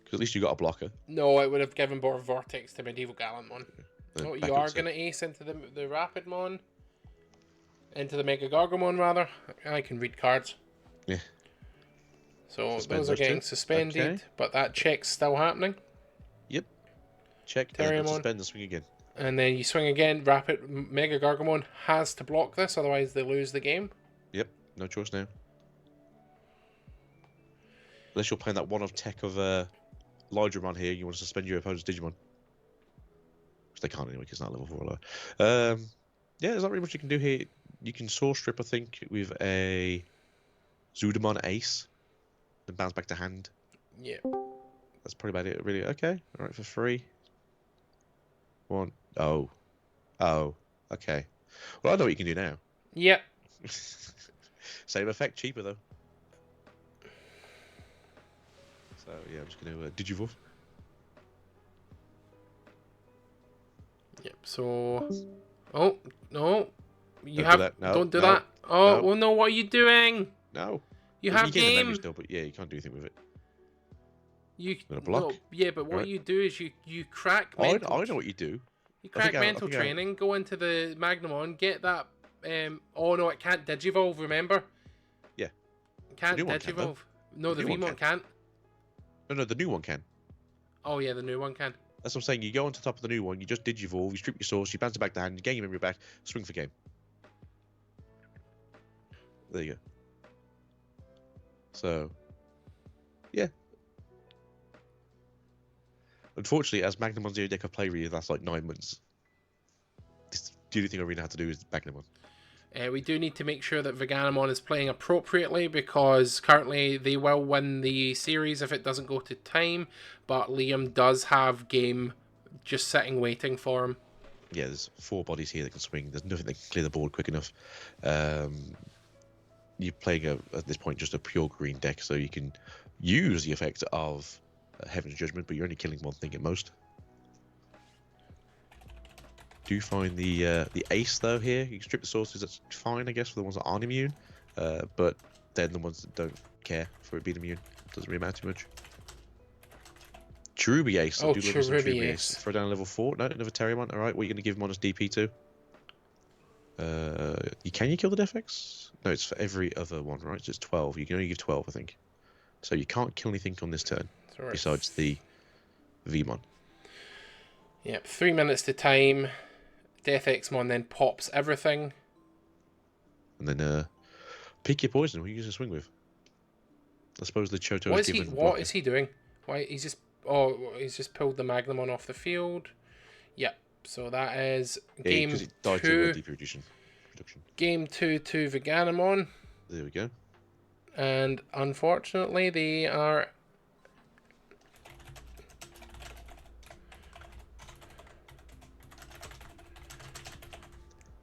Because at least you got a blocker. No, it would have given more Vortex to Medieval Gallantmon. Oh, you are going to ace into the Rapidmon, into the Mega Gargamon rather. I can read cards. Yeah. So those are getting suspended, but that check's still happening. Yep. Check, and suspend and swing again. And then you swing again. Mega Gargamon has to block this, otherwise they lose the game. Yep, no choice now. Unless you're playing that one-off tech of Lydramon here, you want to suspend your opponent's Digimon. Which they can't anyway, because it's not level 4 low. Yeah, there's not really much you can do here. You can source strip, I think, with a Zudamon Ace. Then bounce back to hand. Yeah. That's probably about it, really. Okay, alright, for free. 1. Oh. Okay. Well, I know what you can do now. Yep. Same effect, cheaper though. So yeah, I'm just going to Digivolve. Yep. So. Oh no! Don't do No. that. Oh, well, no! What are you doing? No. You have get the game. memory still, but yeah, you can't do anything with it. You block. No, yeah, but what you do is you crack. I know what you do. You crack mental training. Go into the Magnamon. Get that. Oh no, it can't Digivolve. Remember? Yeah. It can't Digivolve. No, the Vmon can't. No, the new one can. Oh yeah, the new one can. That's what I'm saying. You go on top of the new one. You just Digivolve. You strip your source. You bounce it back to hand. You gain your memory back. Swing for game. There you go. So, yeah. Unfortunately, as Magnamon Zero Deck of play really, that's like 9 months. The only thing I really have to do is Magnamon. We do need to make sure that Veganamon is playing appropriately because currently they will win the series if it doesn't go to time, but Liam does have game just sitting waiting for him. Yeah, there's 4 bodies here that can swing. There's nothing that can clear the board quick enough. You're playing, at this point, just a pure green deck, so you can use the effect of Heaven's Judgment, but you're only killing one thing at most. do find the ace though here. You can strip the sources. That's fine, I guess, for the ones that aren't immune. But then the ones that don't care for it being immune, doesn't really matter too much. Cherubi ace. Oh, I do love me some Cherubi Cherubi ace. Throw down level 4. No, another Terriermon. All right, what are you going to give him on his DP to? Can you kill the Defex? No, it's for every other one, right? So it's 12. You can only give 12, I think. So you can't kill anything on this turn besides the Vmon. Yep, 3 minutes to time. Death Xmon then pops everything. And then pick your poison. What are you going to swing with? I suppose the Choto is given. What is he doing? Why he's just pulled the Magnamon off the field. Yep. So that is game 2. Game 2 to Veganamon. There we go. And unfortunately, they are.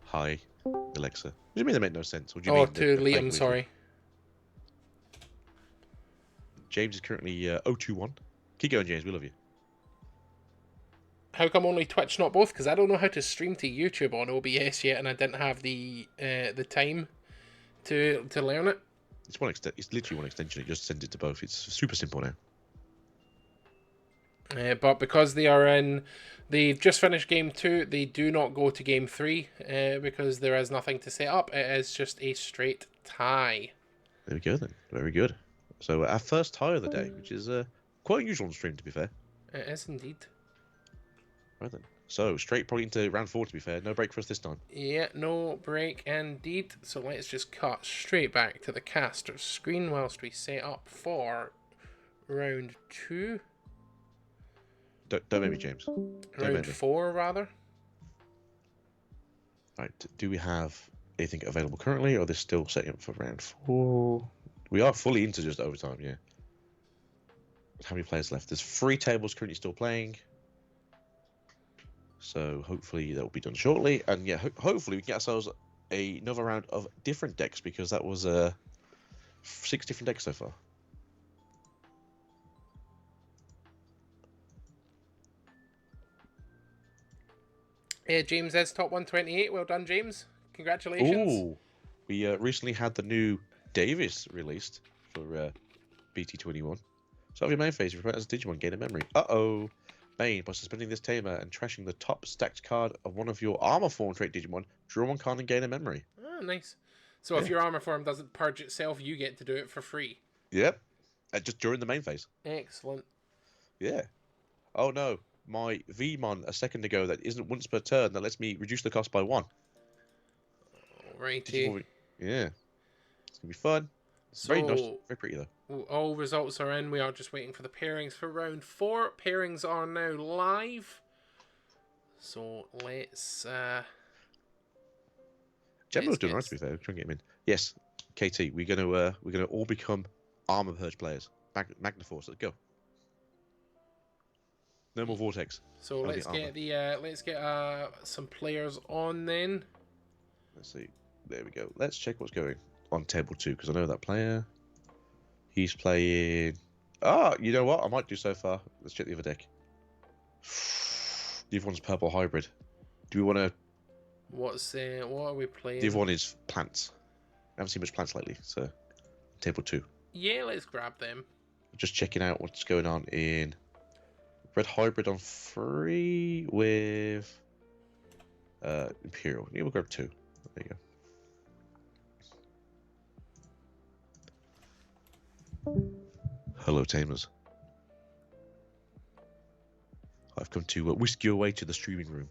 Hi, Alexa. What do you mean that made no sense? What do you mean? To Liam, sorry. James is currently 0-2-1. Keep going, James. We love you. How come only Twitch, not both? Because I don't know how to stream to YouTube on OBS yet, and I didn't have the time to learn it. It's literally one extension. It just sends it to both. It's super simple now. But because they've just finished game 2, they do not go to game 3 because there is nothing to set up. It is just a straight tie. There we go then. Very good. So our first tie of the day, which is quite unusual on stream, to be fair. It is indeed. Right then. So straight probably into round 4, to be fair. No break for us this time. Yeah, no break indeed. So let's just cut straight back to the caster's screen whilst we set up for round 2. Don't make me, James. Round 4, rather. Right. Do we have anything available currently, or are they still setting up for round 4? We are fully into just overtime, yeah. How many players left? There's 3 tables currently still playing. So hopefully that will be done shortly. And yeah, hopefully we can get ourselves another round of different decks, because that was 6 different decks so far. James is top 128. Well done, James. Congratulations. Ooh, we recently had the new Davis released for BT21. So of your main phase, you prevent as a Digimon gain a memory. Uh-oh. Bane, by suspending this tamer and trashing the top stacked card of one of your armor form trait Digimon, draw 1 card and gain a memory. Oh, nice. So if your armor form doesn't purge itself, you get to do it for free. Yep. Just during the main phase. Excellent. Yeah. Oh no. My Vmon a second ago that isn't once per turn that lets me reduce the cost by 1. Alrighty. Yeah. It's going to be fun. It's very nice. Very pretty though. All results are in. We are just waiting for the pairings for round 4. Pairings are now live. So let's... Gemma's doing right, to be fair. We're trying to get him in. Yes, KT, we're gonna all become Armor Purge players. Magnaforce, let's go. No more Vortex. So let's get some players on then. Let's see. There we go. Let's check what's going on table 2, because I know that player. He's playing. You know what? I might do so far. Let's check the other deck. The other one's purple hybrid. Do we want to? What are we playing? The other one is plants. I haven't seen much plants lately, so table 2. Yeah, let's grab them. Just checking out what's going on in red hybrid on 3 with Imperial. Yeah, we'll grab 2. There you go. Hello, tamers. I've come to whisk you away to the streaming room.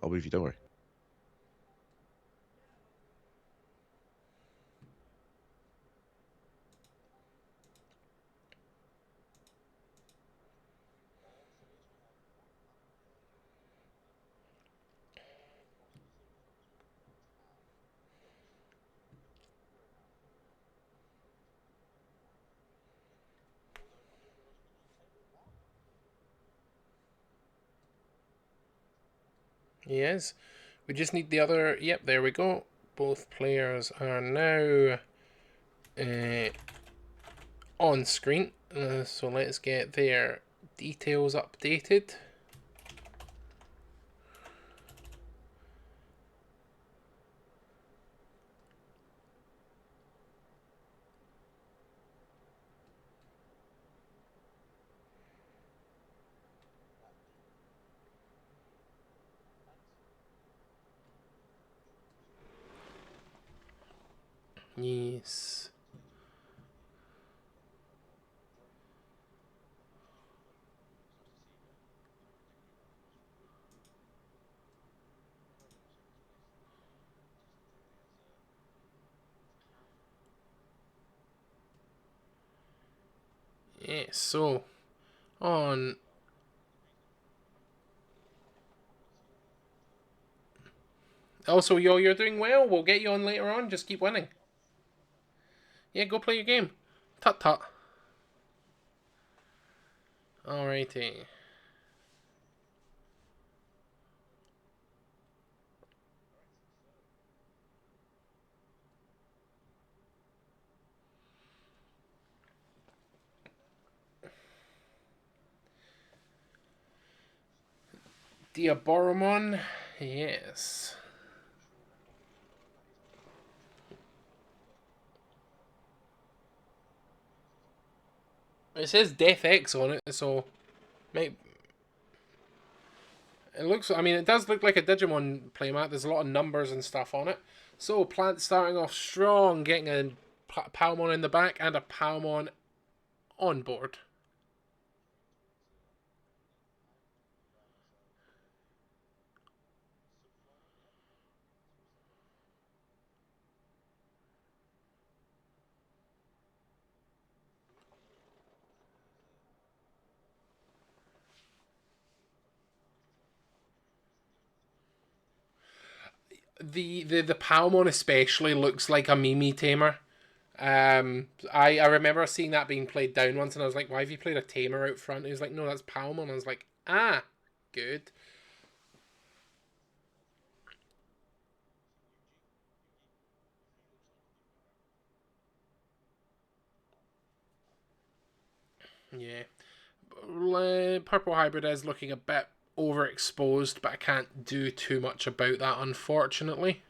I'll move you, don't worry. Yes. We just need the other... Yep, there we go. Both players are now on screen. So let's get their Details updated. Yes. Yeah, so on also, you're doing well. We'll get you on later on. Just keep winning. Yeah, go play your game. Tut tut. Alrighty. Diaboromon. Yes. It says Death X on it, so maybe it looks. I mean, it does look like a Digimon playmat. There's a lot of numbers and stuff on it. So Plant starting off strong, getting a Palmon in the back and a Palmon on board. The Palmon especially looks like a Mimi tamer. I remember seeing that being played down once, and I was like, "Why have you played a tamer out front?" He was like, "No, that's Palmon." I was like, "Ah, good." Yeah, Purple Hybrid is looking a bit overexposed, but I can't do too much about that, unfortunately.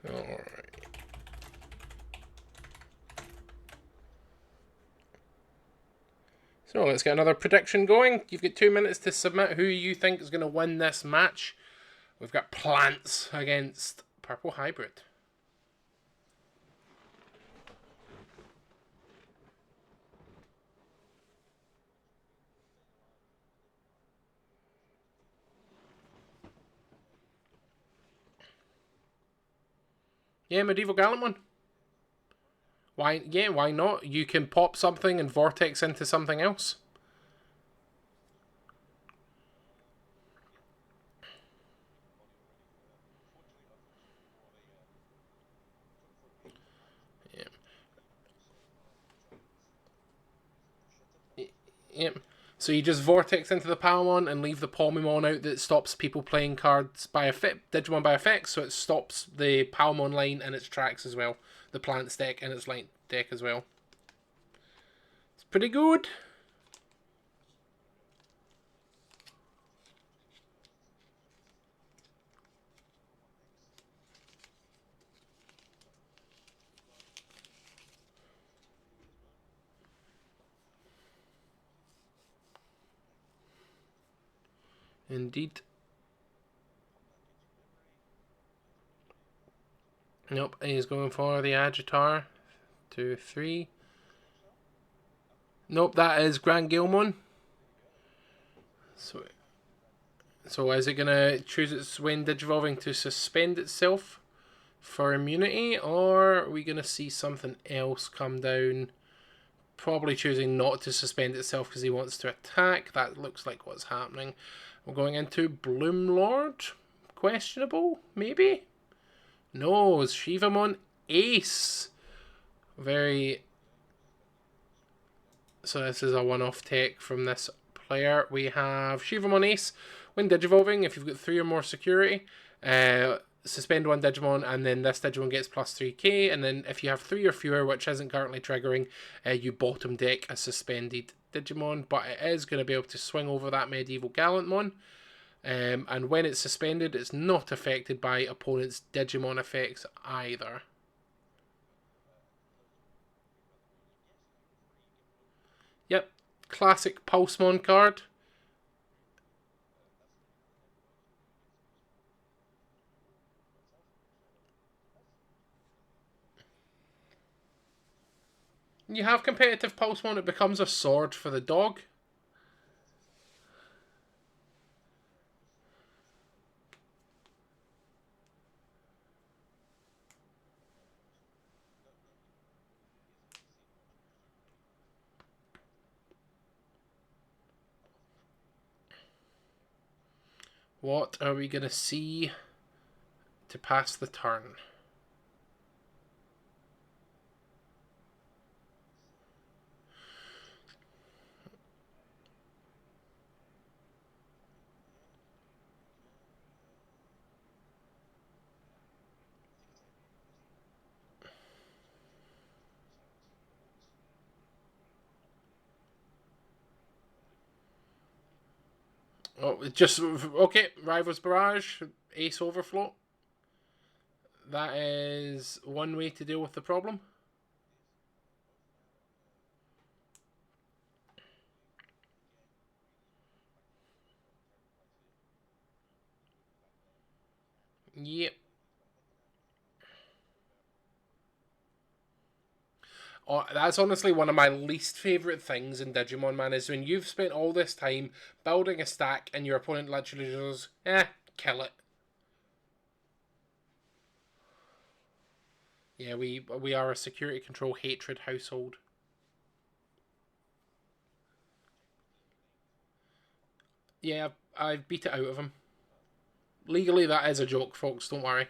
Alright. So let's get another prediction going. You've got 2 minutes to submit who you think is going to win this match. We've got Plants against Purple Hybrid. Yeah, Medieval Gallantmon. Why? Yeah, why not? You can pop something and vortex into something else. Yeah. Yep. So you just vortex into the Palmon and leave the Palmon out that stops people playing cards by Digimon by effects, so it stops the Palmon line in its tracks as well. The Plants deck in its line deck as well. It's pretty good. Indeed. Nope, he's going for the Agitar. 2, 3. Nope, that is Grand Gilmon. So is it going to choose its when Digivolving to suspend itself for immunity, or are we going to see something else come down? Probably choosing not to suspend itself because he wants to attack. That looks like what's happening. We're going into Bloomlord. Questionable, maybe? No, it's Shivamon Ace. Very... So this is a one-off take from this player. We have Shivamon Ace. When Digivolving, if you've got 3 or more security, suspend one Digimon, and then this Digimon gets plus 3k, and then if you have 3 or fewer, which isn't currently triggering, you bottom deck a suspended Digimon, but it is going to be able to swing over that Medieval Gallantmon, and when it's suspended, it's not affected by opponent's Digimon effects either. Yep, classic Pulsemon card. You have competitive Pulsemon, it becomes a sword for the dog. What are we going to see to pass the turn? Oh, just okay. Rivals Barrage, Ace Overflow. That is one way to deal with the problem. Yep. Oh, that's honestly one of my least favourite things in Digimon, man, is when you've spent all this time building a stack and your opponent literally goes, kill it. Yeah, we are a security control hatred household. Yeah, I've beat it out of him. Legally, that is a joke, folks, don't worry.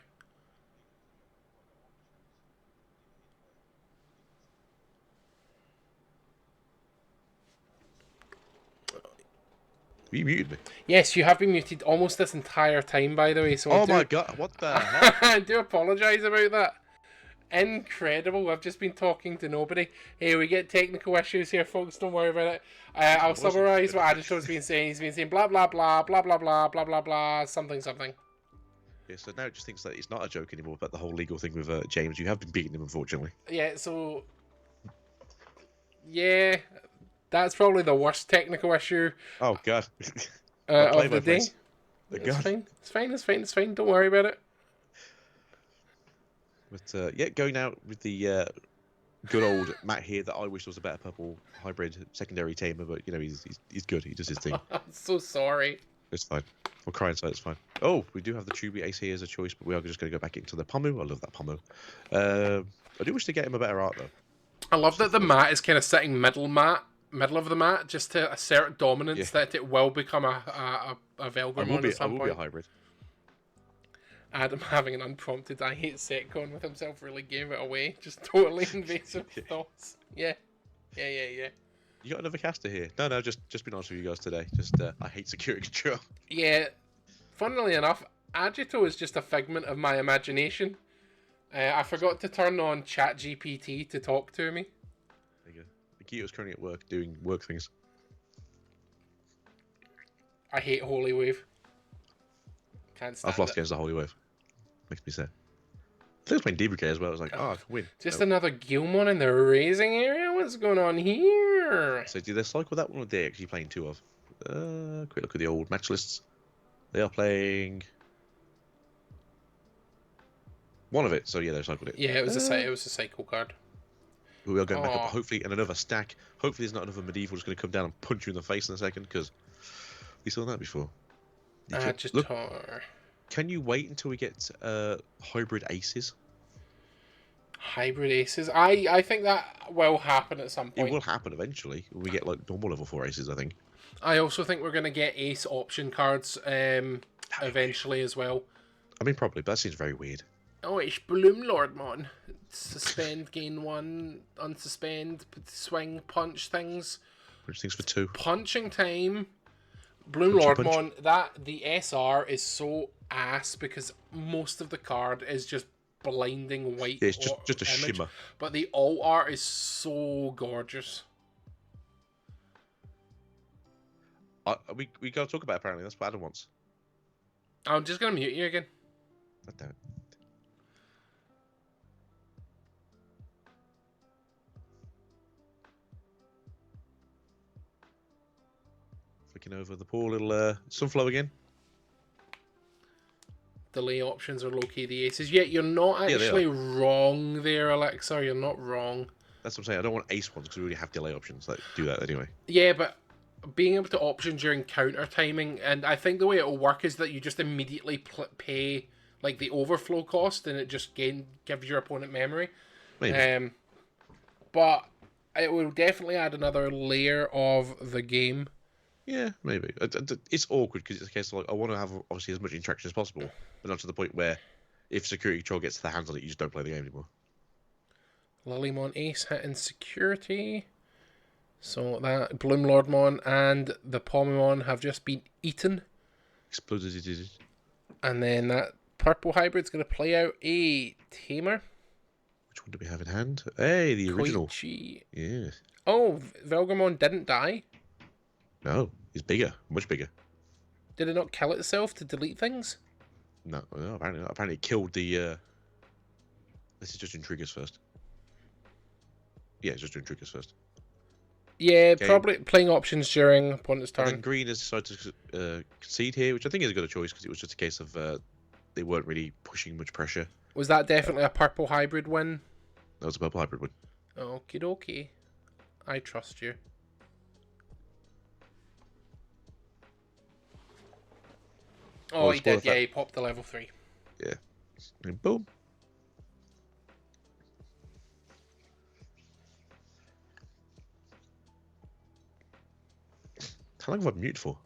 You muted me. Yes, you have been muted almost this entire time, by the way. So oh my god, what the hell? I do apologise about that. Incredible. I've just been talking to nobody. Hey, we get technical issues here, folks. Don't worry about it. I'll summarise what Adito's been saying. He's been saying blah, blah, blah, blah, blah, blah, blah, blah, blah, something, something. Yeah, so now it just thinks that it's not a joke anymore about the whole legal thing with James. You have been beating him, unfortunately. Yeah, so... Yeah, that's probably the worst technical issue. Oh, God. Of the day. It's fine. It's fine. It's fine. It's fine. Don't worry about it. But yeah, going out with the good old Matt here that I wish was a better purple hybrid secondary tamer, but you know he's good. He does his thing. I'm so sorry. It's fine. We'll cry inside. It's fine. Oh, we do have the Tubi Ace here as a choice, but we are just going to go back into the Pomu. I love that Pomu. I do wish to get him a better art though. I love that the mat is kind of sitting middle of the mat, just to assert dominance that it will become a Velgramon at some point. I will be a hybrid. Adam having an unprompted I hate Setcon with himself really gave it away. Just totally invasive thoughts. Yeah. You got another caster here? No, just been honest with you guys today. Just I hate security control. Yeah. Funnily enough, Agito is just a figment of my imagination. I forgot to turn on ChatGPT to talk to me. There you go. Akito's currently at work doing work things. I hate Holy Wave. Can't stand I've lost against the Holy Wave. Makes me sad. I think I was playing DBK as well. I was like, I can win. Just another Gilmon in the raising area? What's going on here? So do they cycle that one or are they actually playing two of? Quick look at the old match lists. They are playing one of it, so yeah, they cycled it. Yeah, it was a cycle card. We are going back up, hopefully, in another stack. Hopefully there's not another medieval just going to come down and punch you in the face in a second, because we saw that before. Look, can you wait until we get hybrid aces? Hybrid aces. I think that will happen at some point. It will happen eventually. When we get like normal level 4 aces, I think. I also think we're going to get ace option cards eventually as well. I mean, probably, but that seems very weird. Oh, it's Bloom Lordmon. Suspend, gain 1, unsuspend, swing, punch things. Punch things for 2. Punching time. Bloom Lordmon, the SR is so ass because most of the card is just blinding white. Yeah, it's just a image, shimmer. But the alt art is so gorgeous. We gotta talk about it, apparently. That's what Adam wants. I'm just gonna mute you again. God damn it. Flicking over the poor little sunflower again. Delay options are low-key the aces. Yet you're not actually wrong there, Alexa. You're not wrong. That's what I'm saying. I don't want ace ones because we already have delay options that do that anyway. Yeah, but being able to option during counter timing, and I think the way it'll work is that you just immediately pay like the overflow cost, and it just gives your opponent memory. Maybe. But it will definitely add another layer of the game. Yeah, maybe. It's awkward because it's a case of like I want to have obviously as much interaction as possible, but not to the point where if security control gets the hands on it, you just don't play the game anymore. Lilymon Ace hitting security. So that Bloom Lordmon and the Pomemon have just been eaten. Exploded. And then that purple hybrid's going to play out a Tamer. Which one do we have in hand? Hey, the original. Koichi. Yeah. Oh, Velgamon didn't die. No, he's bigger, much bigger. Did it not kill itself to delete things? No, apparently not. Apparently it killed the... This is just doing triggers first. Yeah, it's just doing triggers first. Yeah, probably playing options during opponent's turn. And then green has decided to concede here, which I think is a good choice because it was just a case of they weren't really pushing much pressure. Was that definitely a purple hybrid win? That was a purple hybrid win. Okie dokie. I trust you. Oh, he did, yeah, he popped the level 3. Yeah. And boom. How long have I muted for?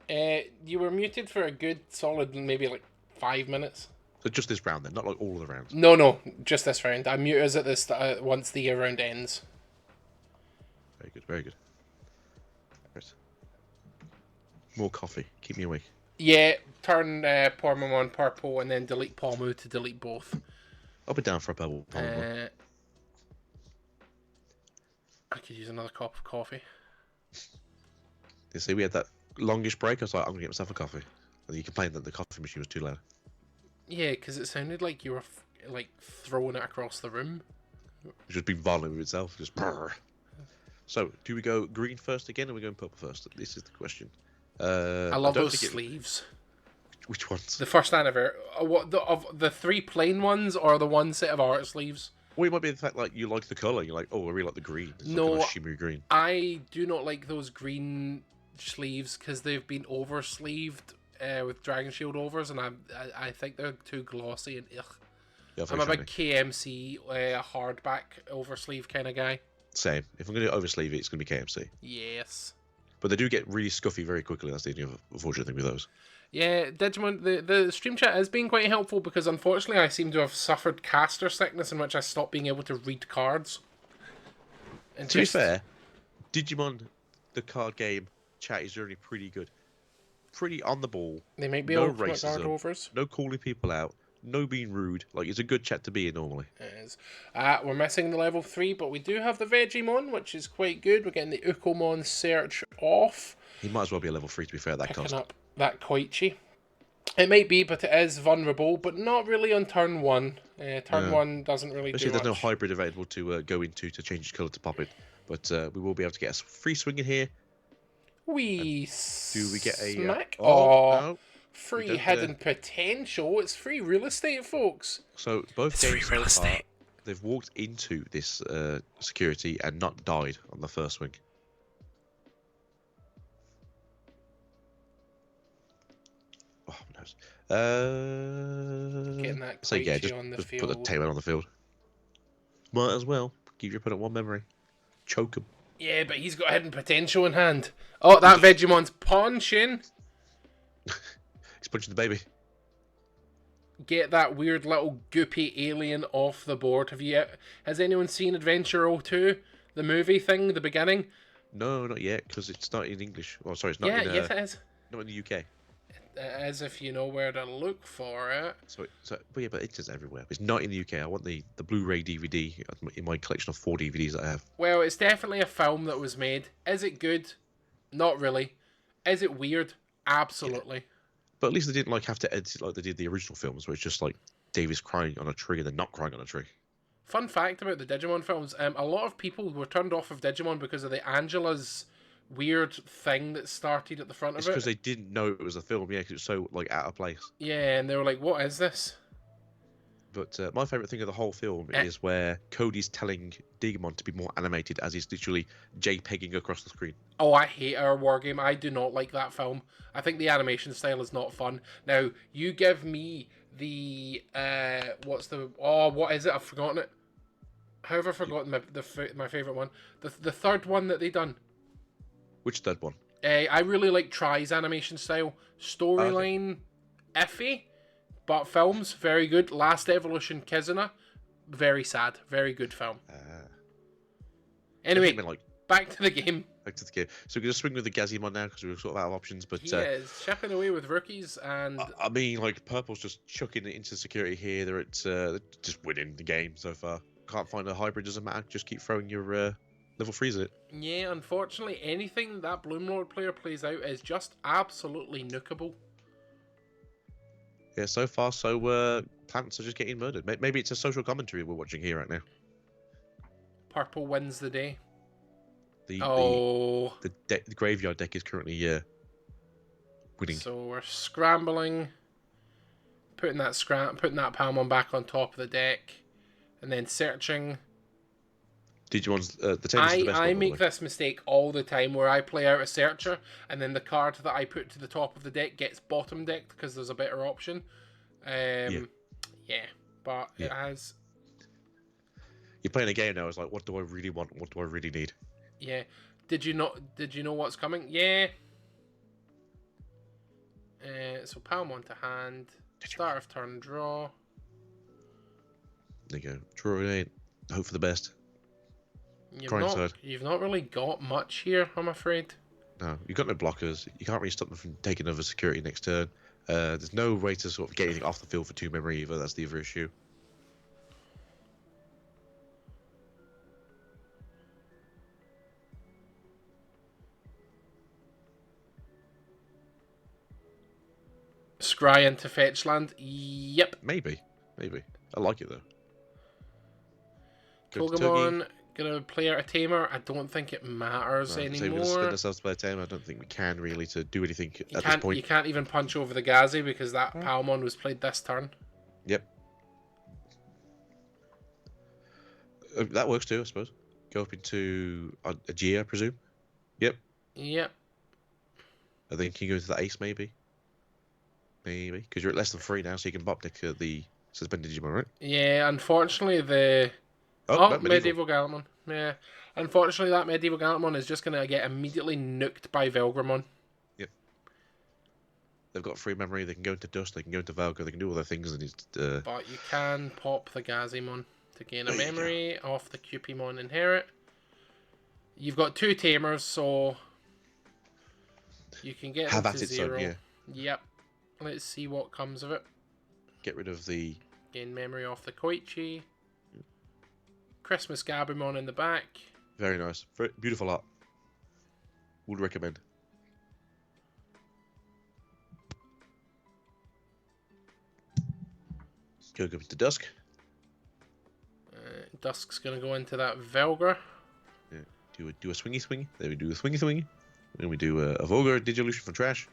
You were muted for a good solid maybe like 5 minutes. So just this round then, not like all of the rounds? No, just this round. I mute us at this once the round ends. Very good, very good. Right. More coffee, keep me awake. Yeah, turn Pormamon purple and then delete Pomu to delete both. I'll be down for a purple. I could use another cup of coffee. You see, we had that longish break. I was like, I'm going to get myself a coffee. And you complained that the coffee machine was too loud. Yeah, because it sounded like you were like throwing it across the room. It's just being violent with itself. Just brrr. So, do we go green first again or are we going purple first? This is the question. I love those sleeves. Which ones? The first anniversary. Of the 3 plain ones or the 1 set of art sleeves? Well, it might be the fact like you like the colour. You're like, oh, I really like the green. It's no, like a nice shimmery green. I do not like those green sleeves because they've been over sleeved with Dragon Shield overs, and I think they're too glossy and ugh. Yeah, I'm a big KMC hardback over sleeve kind of guy. Same. If I'm going to oversleeve it, it's going to be KMC. Yes. But they do get really scuffy very quickly. That's the only unfortunate thing with those. Yeah, Digimon, the stream chat has been quite helpful because unfortunately I seem to have suffered caster sickness in which I stopped being able to read cards. And to be fair, Digimon, the card game chat is really pretty good. Pretty on the ball. They might be no able to put guard overs. No calling people out. No being rude. Like, it's a good chat to be in normally. It is. We're missing the level 3, but we do have the Vegemon, which is quite good. We're getting the Ukomon search off. He might as well be a level 3 to be fair at that cost. Picking up that Koichi. It might be, but it is vulnerable, but not really on turn 1. Turn 1 doesn't really do much. There's no hybrid available to go into to change colour to pop it. But we will be able to get a free swing in here. Do we get a smack? No. Free hidden potential. It's free real estate, folks. So both games so far, they've walked into this security and not died on the first swing. Oh, no. Getting that so yeah, just on the put field. the Tamer on the field. Might as well. Keep your opponent one memory. Choke him. Yeah, but he's got hidden potential in hand. Oh, that Vegemon's punching. He's punching the baby. Get that weird little goopy alien off the board. Has anyone seen Adventure 02? The movie thing, the beginning? No, not yet, because it's not in English. Oh, sorry, it's not in... yes it is. Not in the UK. As if you know where to look for it. But it's just everywhere. It's not in the UK. I want the Blu-ray DVD in my collection of 4 DVDs that I have. Well, it's definitely a film that was made. Is it good? Not really. Is it weird? Absolutely. Yeah. But at least they didn't have to edit it like they did the original films, where it's just like Davis crying on a tree and then not crying on a tree. Fun fact about the Digimon films: a lot of people were turned off of Digimon because of the Angela's weird thing that started at the front of it. It's because they didn't know it was a film, yeah, because it was so out of place. Yeah, and they were like, "What is this?" But my favourite thing of the whole film is where Cody's telling Digimon to be more animated, as he's literally JPEGing across the screen. Oh, I hate our war game. I do not like that film. I think the animation style is not fun. Now, you give me the what is it? I've forgotten it. How have I forgotten my favourite one? The third one that they done. Which third one? I really like Try's animation style. Storyline, iffy, but films, very good. Last Evolution Kizuna, very sad. Very good film. Anyway, back to the game. Back to the game. So we're going to swing with the Gazimon now, because we're sort of out of options. But he is chipping away with rookies, and... I mean, Purple's just chucking it into security here. They're just winning the game so far. Can't find a hybrid, doesn't matter. Just keep throwing your level 3s at it. Yeah, unfortunately, anything that Bloomlord player plays out is just absolutely nukeable. Yeah, so far, plants are just getting murdered. Maybe it's a social commentary we're watching here right now. Purple wins the day. The graveyard deck is currently winning. So we're scrambling, putting that Palmon back on top of the deck, and then searching. Digimon's the best I make this mistake all the time where I play out a searcher, and then the card that I put to the top of the deck gets bottom decked because there's a better option. It has. You're playing a game now. It's like, what do I really want? What do I really need? Yeah. Did you know what's coming? Yeah. So Palmon to hand. Start of turn draw. There you go. Draw it. Hope for the best. You've not really got much here, I'm afraid. No, you've got no blockers. You can't really stop them from taking over security next turn. There's no way to sort of get anything off the field for 2 memory either. That's the other issue. Scry into fetch land. Yep. Maybe. I like it though. Togemon gonna play out a tamer. I don't think it matters anymore. So we're gonna spin ourselves to play a tamer. I don't think we can really to do anything at this point. You can't even punch over the Gazi because that Palmon was played this turn. Yep. That works too, I suppose. Go up into a G, I presume. Yep. Yep. I think you go into the ace, maybe. Because you're at less than 3 now, so you can bop deck the suspended Digimon, right? Yeah, unfortunately the... Medieval Gallantmon. Yeah. Unfortunately, that Medieval Gallantmon is just going to get immediately nuked by Velgramon. Yep. They've got free memory, they can go into Dust, they can go into Valgo, they can do all their things. But you can pop the Gazimon to gain a memory off the Cupimon Inherit. You've got 2 tamers, so you can get have them at to it, 0. son, yeah. Yep. Let's see what comes of it. Get rid of the... Gain memory off the Koichi. Christmas Gabumon in the back. Very nice. Very beautiful art. Would recommend. Go into Dusk. Dusk's going to go into that Velgra. Yeah. Do a swingy. Then we do a swingy. Then we do a Volgar Digivolution from trash.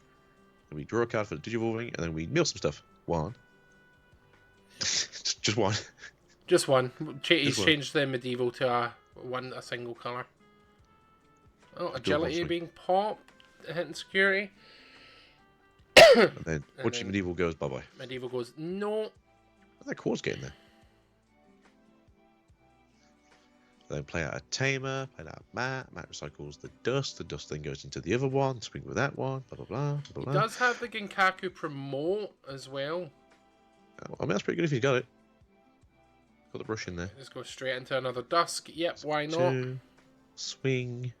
Then we draw a card for the Digivolving, and then we mill some stuff. One. Just one. Just one. He's changed the medieval to a single colour. Oh, agility being popped, hitting security. And then watching medieval goes bye bye. Medieval goes no. That core's getting there. Then play out a tamer, play out a mat recycles the dust then goes into the other one, swing with that one, blah blah blah blah blah. It does have the Genkaku promote as well. I mean, that's pretty good if you got it. Got the brush in there. Let's go straight into another Dusk. Yep, why not? Two, swing,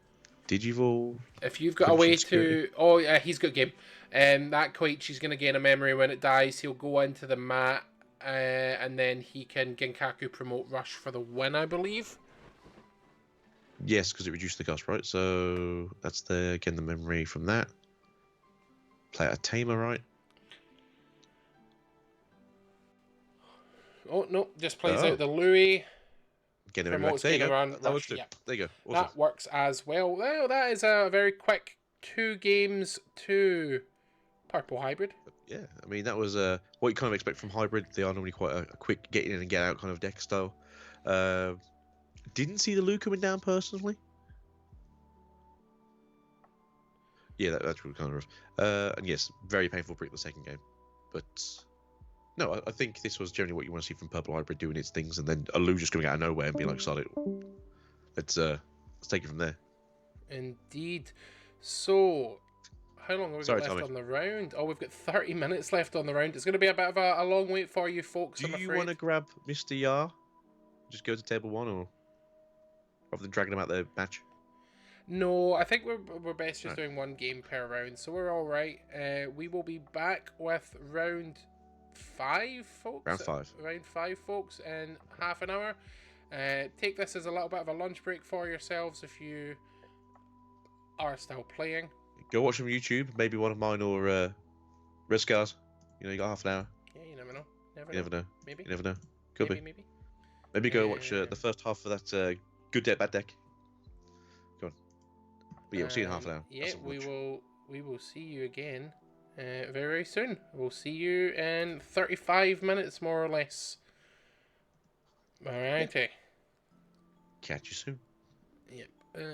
Digivolve. If you've got a way to... Oh, yeah, he's got game. That Koichi's going to gain a memory when it dies. He'll go into the mat, and then he can Genkaku promote Rush for the win, I believe. Yes, because it reduced the cost, right? So that's again the memory from that. Play out a tamer, right? Oh, no, just plays out the Louis. Get him back. There you go. That works too. Yep. There you go. Awesome. That works as well. Well, that is a very quick 2 games to Purple Hybrid. Yeah, I mean, that was what you kind of expect from Hybrid. They are normally quite a quick get in and get out kind of deck style. Didn't see the Lou coming down personally. Yeah, that's really kind of rough. And yes, very painful break the second game. But no, I think this was generally what you want to see from Purple Hybrid doing its things, and then a Lou just coming out of nowhere and being like, solid. Let's take it from there. Indeed. So, how long have we got left on the round? Oh, we've got 30 minutes left on the round. It's going to be a bit of a long wait for you folks, I'm afraid. Do you want to grab Mr. Yar? Just go to table 1, or rather than dragging him out the match? No, I think we're best just doing 1 game per round, so we're all right. We will be back with round 5, folks. Round 5, folks, in half an hour. Take this as a little bit of a lunch break for yourselves if you are still playing. Go watch some YouTube, maybe one of mine or Red Scars. You know, you got half an hour. Yeah, you never know. You never know. Maybe. You never know. Could be. Maybe go watch the first half of that Good Deck, Bad Deck. Go on. But yeah, we'll see you in half an hour. Yeah, we will see you again very, very soon. We'll see you in 35 minutes, more or less. Alrighty. Yeah. Catch you soon. Yep. And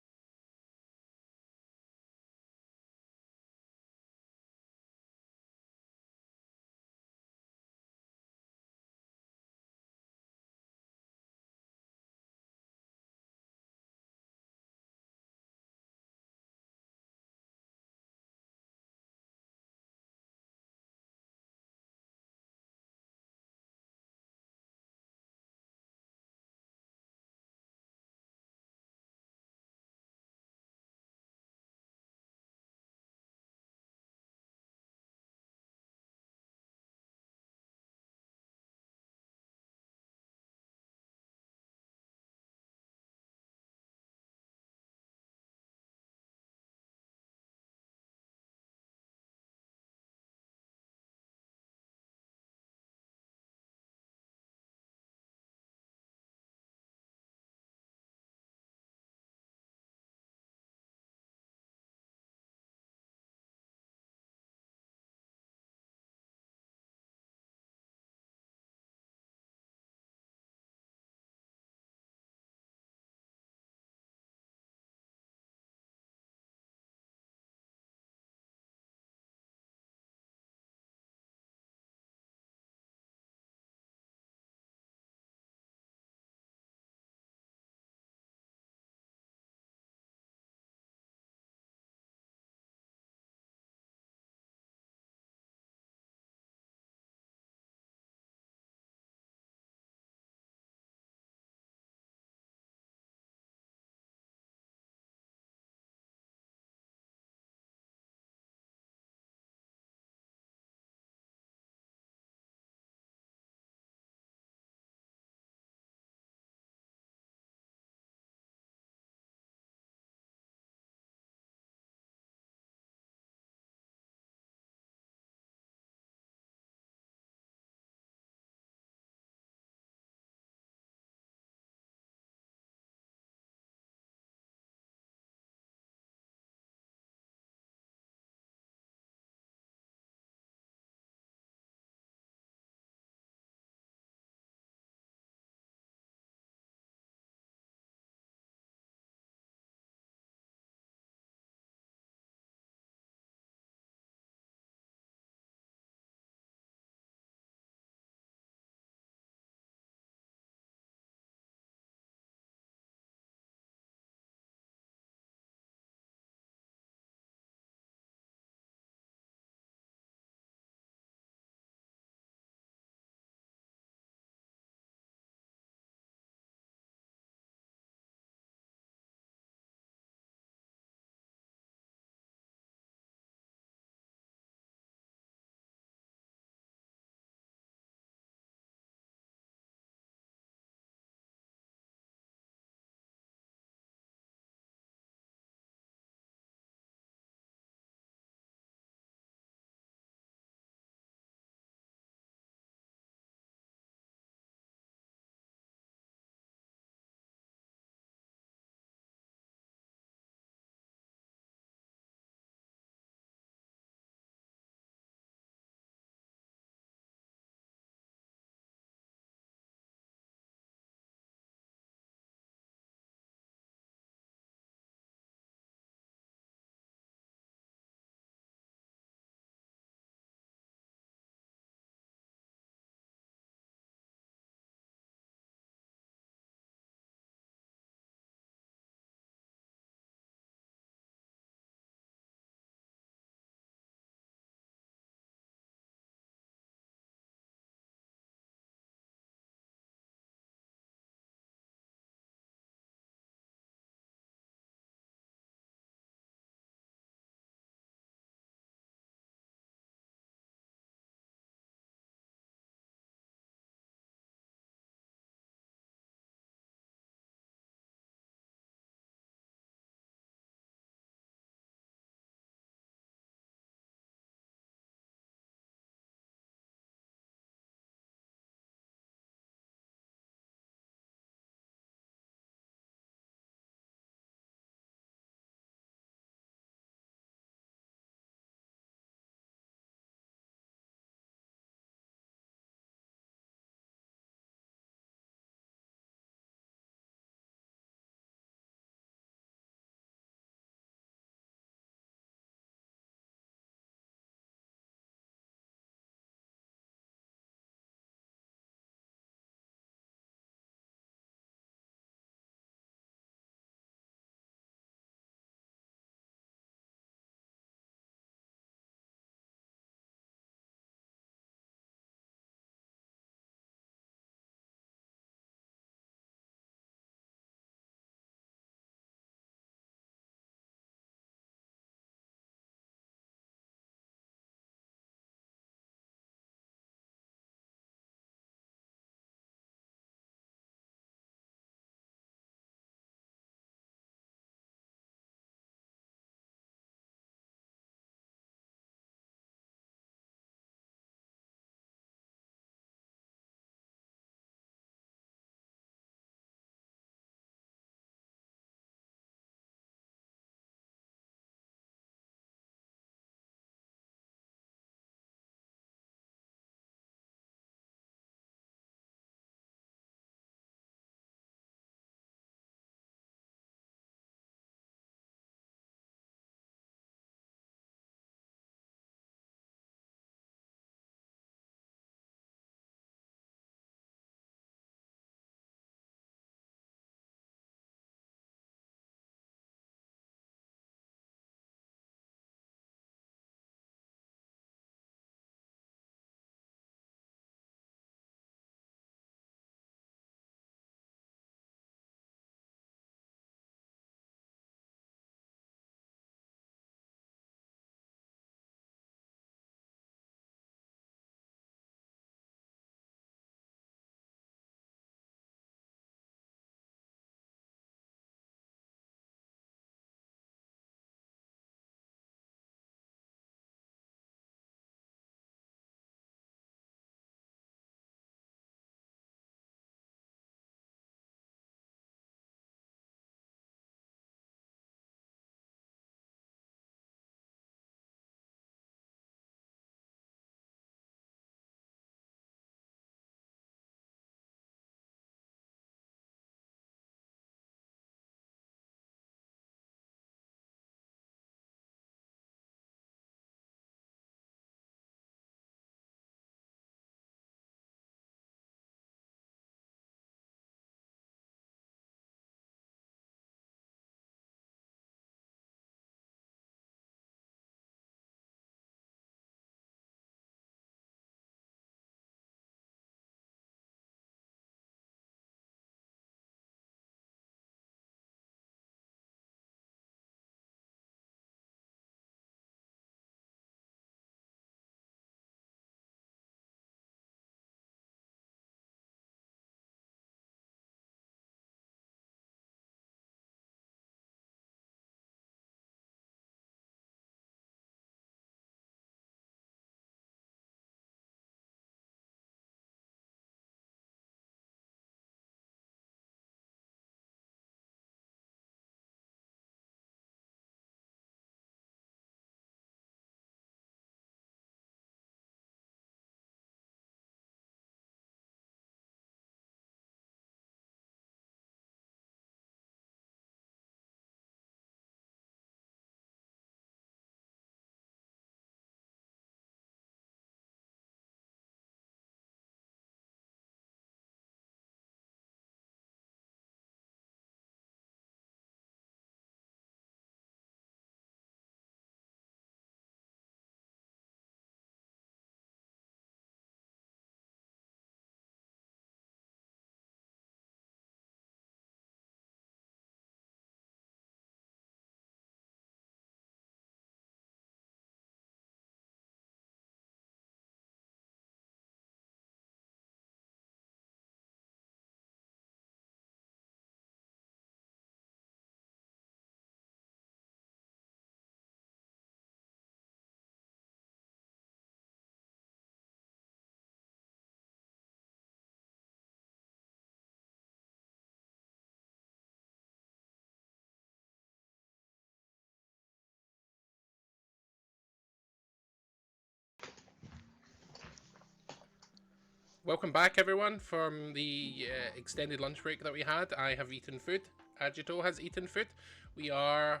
welcome back everyone from the extended lunch break that we had. I have eaten food. Agito has eaten food. We are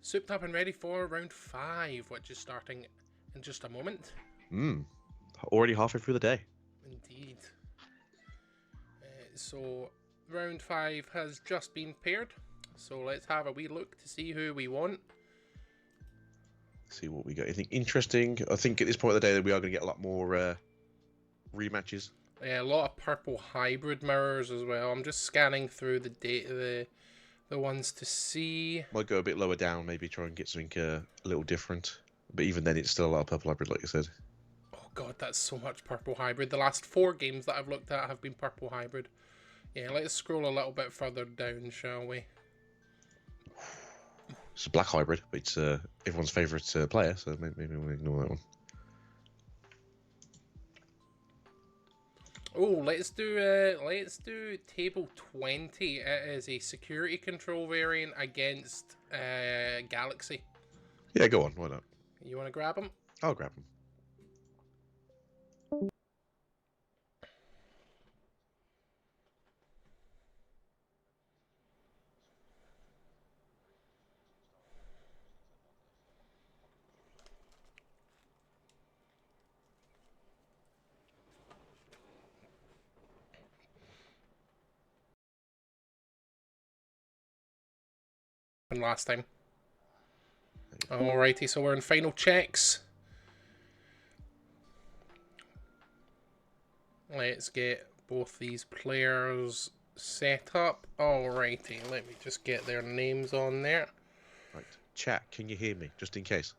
souped up and ready for round 5, which is starting in just a moment. Already halfway through the day. Indeed. So round 5 has just been paired. So let's have a wee look to see who we want. See what we got. Anything interesting? I think at this point of the day that we are going to get a lot more rematches. A lot of purple hybrid mirrors as well. I'm just scanning through the data, the ones to see. Might go a bit lower down, maybe try and get something a little different. But even then, it's still a lot of purple hybrid, like you said. Oh god, that's so much purple hybrid. The last 4 games that I've looked at have been purple hybrid. Yeah, let's scroll a little bit further down, shall we? It's a black hybrid, but it's everyone's favourite player, so maybe we'll ignore that one. Oh, let's do table 20. It is a security control variant against Galaxy. Yeah, go on. Why not? You want to grab him? I'll grab him. Last time. Alrighty, so we're in final checks. Let's get both these players set up. Alrighty, let me just get their names on there. Right, chat, can you hear me, just in case?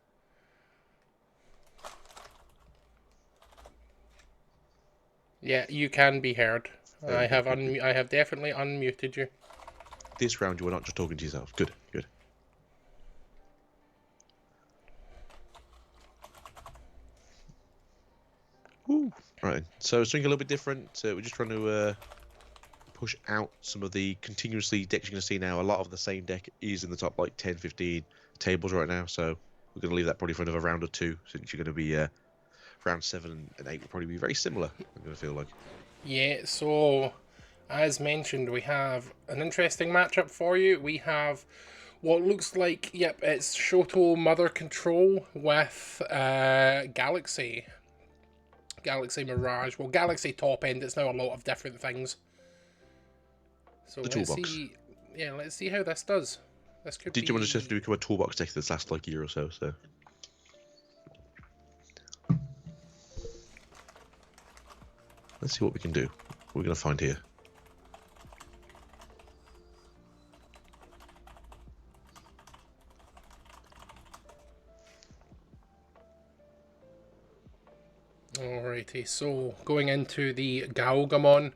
Yeah, you can be heard. I have definitely unmuted you. This round you were not just talking to yourself. Good, good. Woo. Right, so something a little bit different. We're just trying to push out some of the continuously decks you're going to see now. A lot of the same deck is in the top like 10, 15 tables right now, so we're going to leave that probably for another round or 2, since you're going to be round 7 and 8 will probably be very similar, I'm going to feel like. Yeah, so as mentioned, we have an interesting matchup for you. We have what looks like, yep, it's Shoto Mother Control with Galaxy Mirage. Well, Galaxy top end, it's now a lot of different things. So let's see how this does. This could be... Digimon has to become a toolbox deck this last like year or so, so. Let's see what we can do. What we're going to find here. Alrighty, so going into the Gaogamon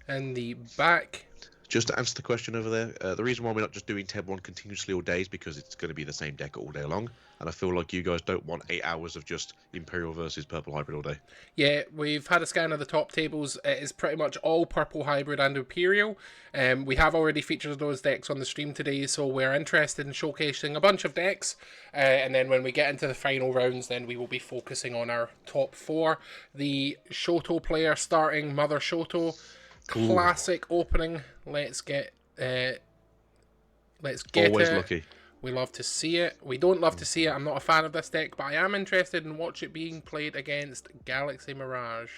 in the back. Just to answer the question over there, the reason why we're not just doing Tab 1 continuously all day is because it's going to be the same deck all day long, and I feel like you guys don't want 8 hours of just Imperial versus Purple Hybrid all day. Yeah, we've had a scan of the top tables. It is pretty much all Purple Hybrid and Imperial. We have already featured those decks on the stream today, so we're interested in showcasing a bunch of decks, and then when we get into the final rounds, then we will be focusing on our top 4. The Shoto player starting, Mother Shoto. Classic opening. Let's get Always it. lucky. We love to see it. We don't love to see it. I'm not a fan of this deck, but I am interested in watch it being played against Galaxy Mirage.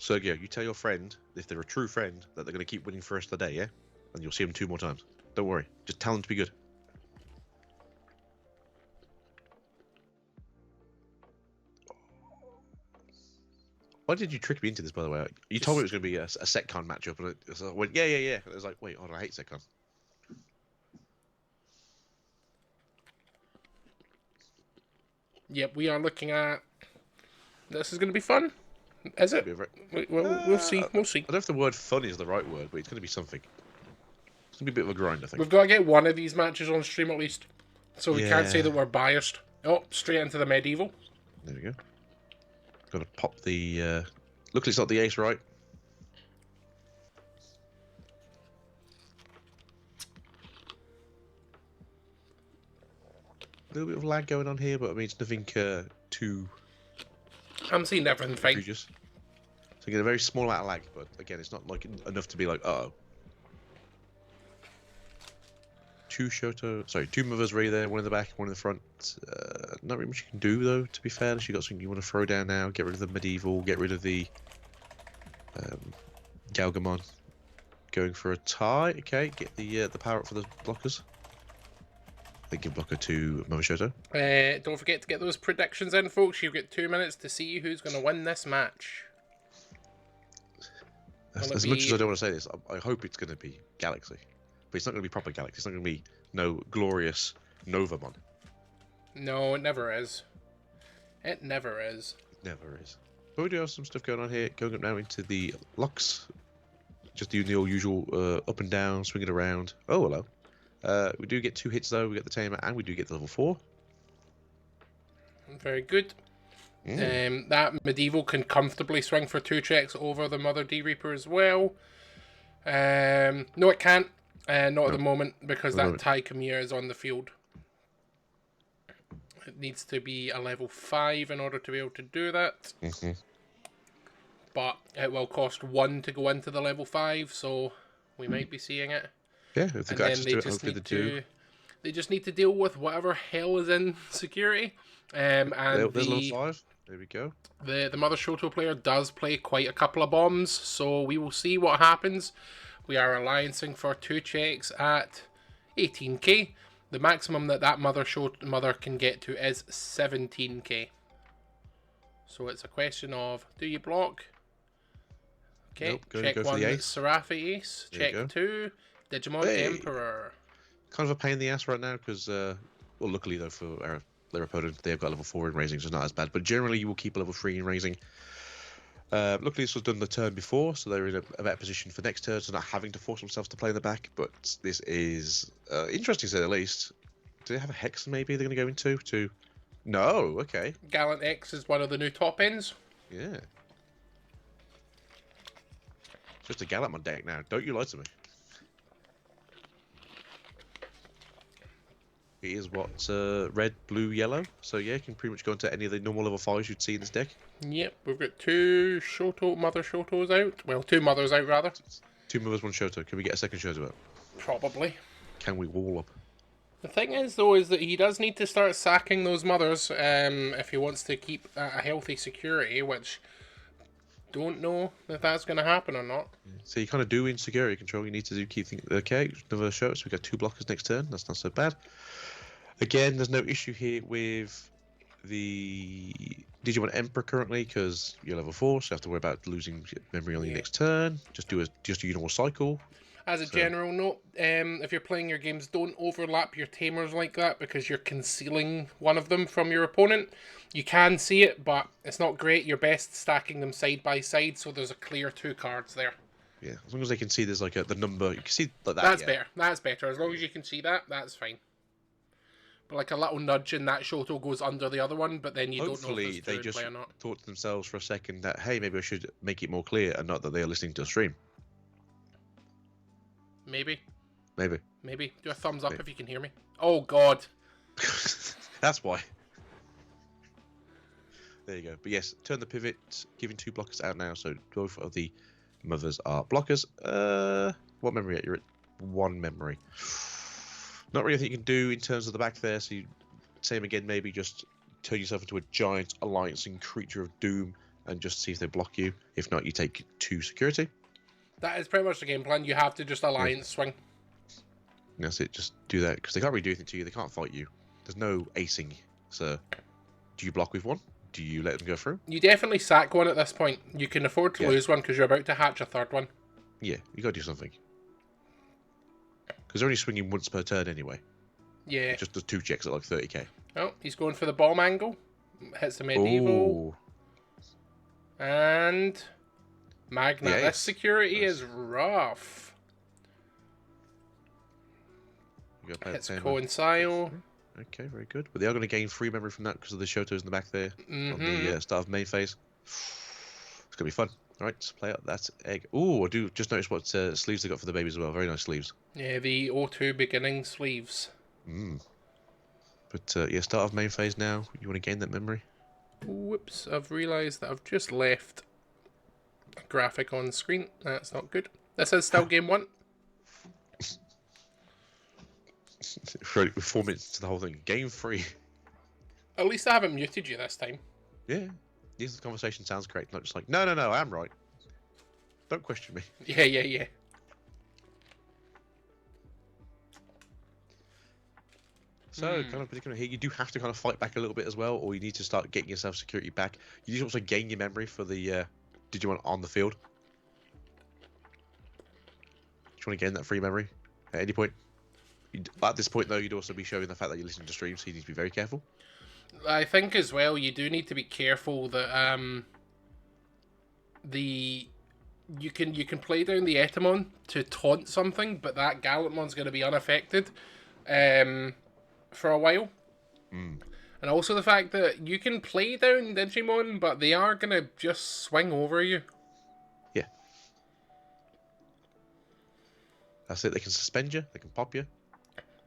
Sergio, you tell your friend, if they're a true friend, that they're going to keep winning for the rest of the day, yeah? And you'll see them 2 more times. Don't worry. Just tell them to be good. Why did you trick me into this, by the way? You told me it was going to be a Setcon matchup, and I went, yeah. And I was like, wait, hold on, I hate Setcon. Yep, we are looking at... This is going to be fun. Is it? We'll see. We'll see. I don't know if the word fun is the right word, but it's going to be something. It's going to be a bit of a grind, I think. We've got to get one of these matches on stream at least. So we can't say that we're biased. Oh, straight into the medieval. There we go. Got to pop the... Luckily it's not the ace, right? A little bit of lag going on here, but I mean, it's nothing too... I'm seeing everything fine. Egregious. So you get a very small amount of lag, but again, it's not like enough to be like, uh-oh. Two mothers ready there, one in the back, one in the front. Not really much you can do though, to be fair, unless you got something you want to throw down now. Get rid of the medieval, get rid of the Galgamon. Going for a tie, okay, get the power up for the blockers. Then give blocker to Mother Shoto. Don't forget to get those predictions in, folks. You've got 2 minutes to see who's going to win this match. As much as I don't want to say this, I hope it's going to be Galaxy. But it's not going to be proper Galaxy. It's not going to be no glorious Novamon. No, it never is. It never is. It never is. But we do have some stuff going on here. Going up now into the locks. Just doing the all usual up and down, swinging around. Oh, hello. We do get 2 hits though. We get the tamer and we do get the level 4. Very good. That medieval can comfortably swing for 2 checks over the Mother D-Reaper as well. No, it can't. Not at the moment, because that Tai Kamiya is on the field. It needs to be a level 5 in order to be able to do that. But it will cost 1 to go into the level 5, so we might be seeing it. Yeah, if they got access to it, hopefully they do. They just need to deal with whatever hell is in security. And there's level 5. There we go. The Mother Shoto player does play quite a couple of bombs, so we will see what happens. We are alliancing for 2 checks at 18k. The maximum that Mother can get to is 17k. So it's a question of, do you block? Okay, nope, check 1, Seraphi Ace. Check 2, Digimon Emperor. Kind of a pain in the ass right now because, well, luckily though for their opponent, they've got level 4 in raising, so it's not as bad. But generally, you will keep a level 3 in raising. Luckily, this was done the turn before, so they're in a better position for next turn, so not having to force themselves to play in the back. But this is interesting, to say the least. Do they have a Hex maybe they're going to go into? No, okay. Gallant X is one of the new top ends. Yeah. Just a Gallant on deck now. Don't you lie to me. It is what, red, blue, yellow. So yeah, you can pretty much go into any of the normal level 5s you'd see in this deck. Yep, we've got 2 Mother Shotos out. Well, 2 mothers out, rather. 2 mothers, 1 Shoto. Can we get a second Shoto out? Probably. Can we wall up? The thing is, though, is that he does need to start sacking those mothers if he wants to keep a healthy security, which don't know if that's going to happen or not. So you kind of do in security control. You need to keep thinking, okay, another Shoto. So we got 2 blockers next turn. That's not so bad. Again, there's no issue here with the Digimon Emperor currently because you're level 4, so you have to worry about losing memory on your next turn. Just do your normal cycle. As a general note, if you're playing your games, don't overlap your tamers like that because you're concealing one of them from your opponent. You can see it, but it's not great. You're best stacking them side by side so there's a clear 2 cards there. Yeah, as long as they can see there's like the number, you can see like that. That's better. That's better. As long as you can see that, that's fine. But like a little nudge and that Shoto goes under the other one, but then you don't know if they just thought to themselves for a second that, hey, maybe I should make it more clear and not that they are listening to a stream. Maybe. Maybe. Do a thumbs up if you can hear me. Oh, God. That's why. There you go. But yes, turn the pivot, giving 2 blockers out now, so both of the mothers are blockers. What memory? You're at 1 memory. Not really anything you can do in terms of the back there, so you, same again, maybe just turn yourself into a giant alliancing creature of doom and just see if they block you. If not, you take 2 security. That is pretty much the game plan. You have to just alliance swing. That's it, just do that, because they can't really do anything to you, they can't fight you. There's no acing, so do you block with 1? Do you let them go through? You definitely sack 1 at this point. You can afford to lose 1 because you're about to hatch a 3rd one. Yeah, you gotta do something. Because they're only swinging once per turn anyway. Yeah. It just does 2 checks at like 30k. Oh, he's going for the bomb angle. Hits the medieval. Ooh. And Magna. Yeah, this security is rough. Hits Coincile. Okay, very good. But they are going to gain 3 memory from that because of the Shotos in the back there on the start of main phase. It's going to be fun. All right, let's play out that egg. Ooh, I do just notice what sleeves they got for the babies as well. Very nice sleeves. Yeah, the O2 beginning sleeves. But yeah, start of main phase now. You want to gain that memory? Whoops, I've realised that I've just left graphic on screen. That's not good. This is still game 1. We're 4 minutes to the whole thing. Game 3. At least I haven't muted you this time. Yeah. This conversation sounds great. Not just like, no, I am right. Don't question me. Yeah. So, kind of predicament here, you do have to kind of fight back a little bit as well, or you need to start getting yourself security back. You need to also gain your memory for the Digimon on the field. Do you want to gain that free memory at any point? At this point, though, you'd also be showing the fact that you're listening to streams, so you need to be very careful. I think as well, you do need to be careful that you can play down the Etamon to taunt something, but that Gallantmon's going to be unaffected for a while. And also the fact that you can play down Digimon, but they are going to just swing over you. Yeah. That's it. They can suspend you. They can pop you.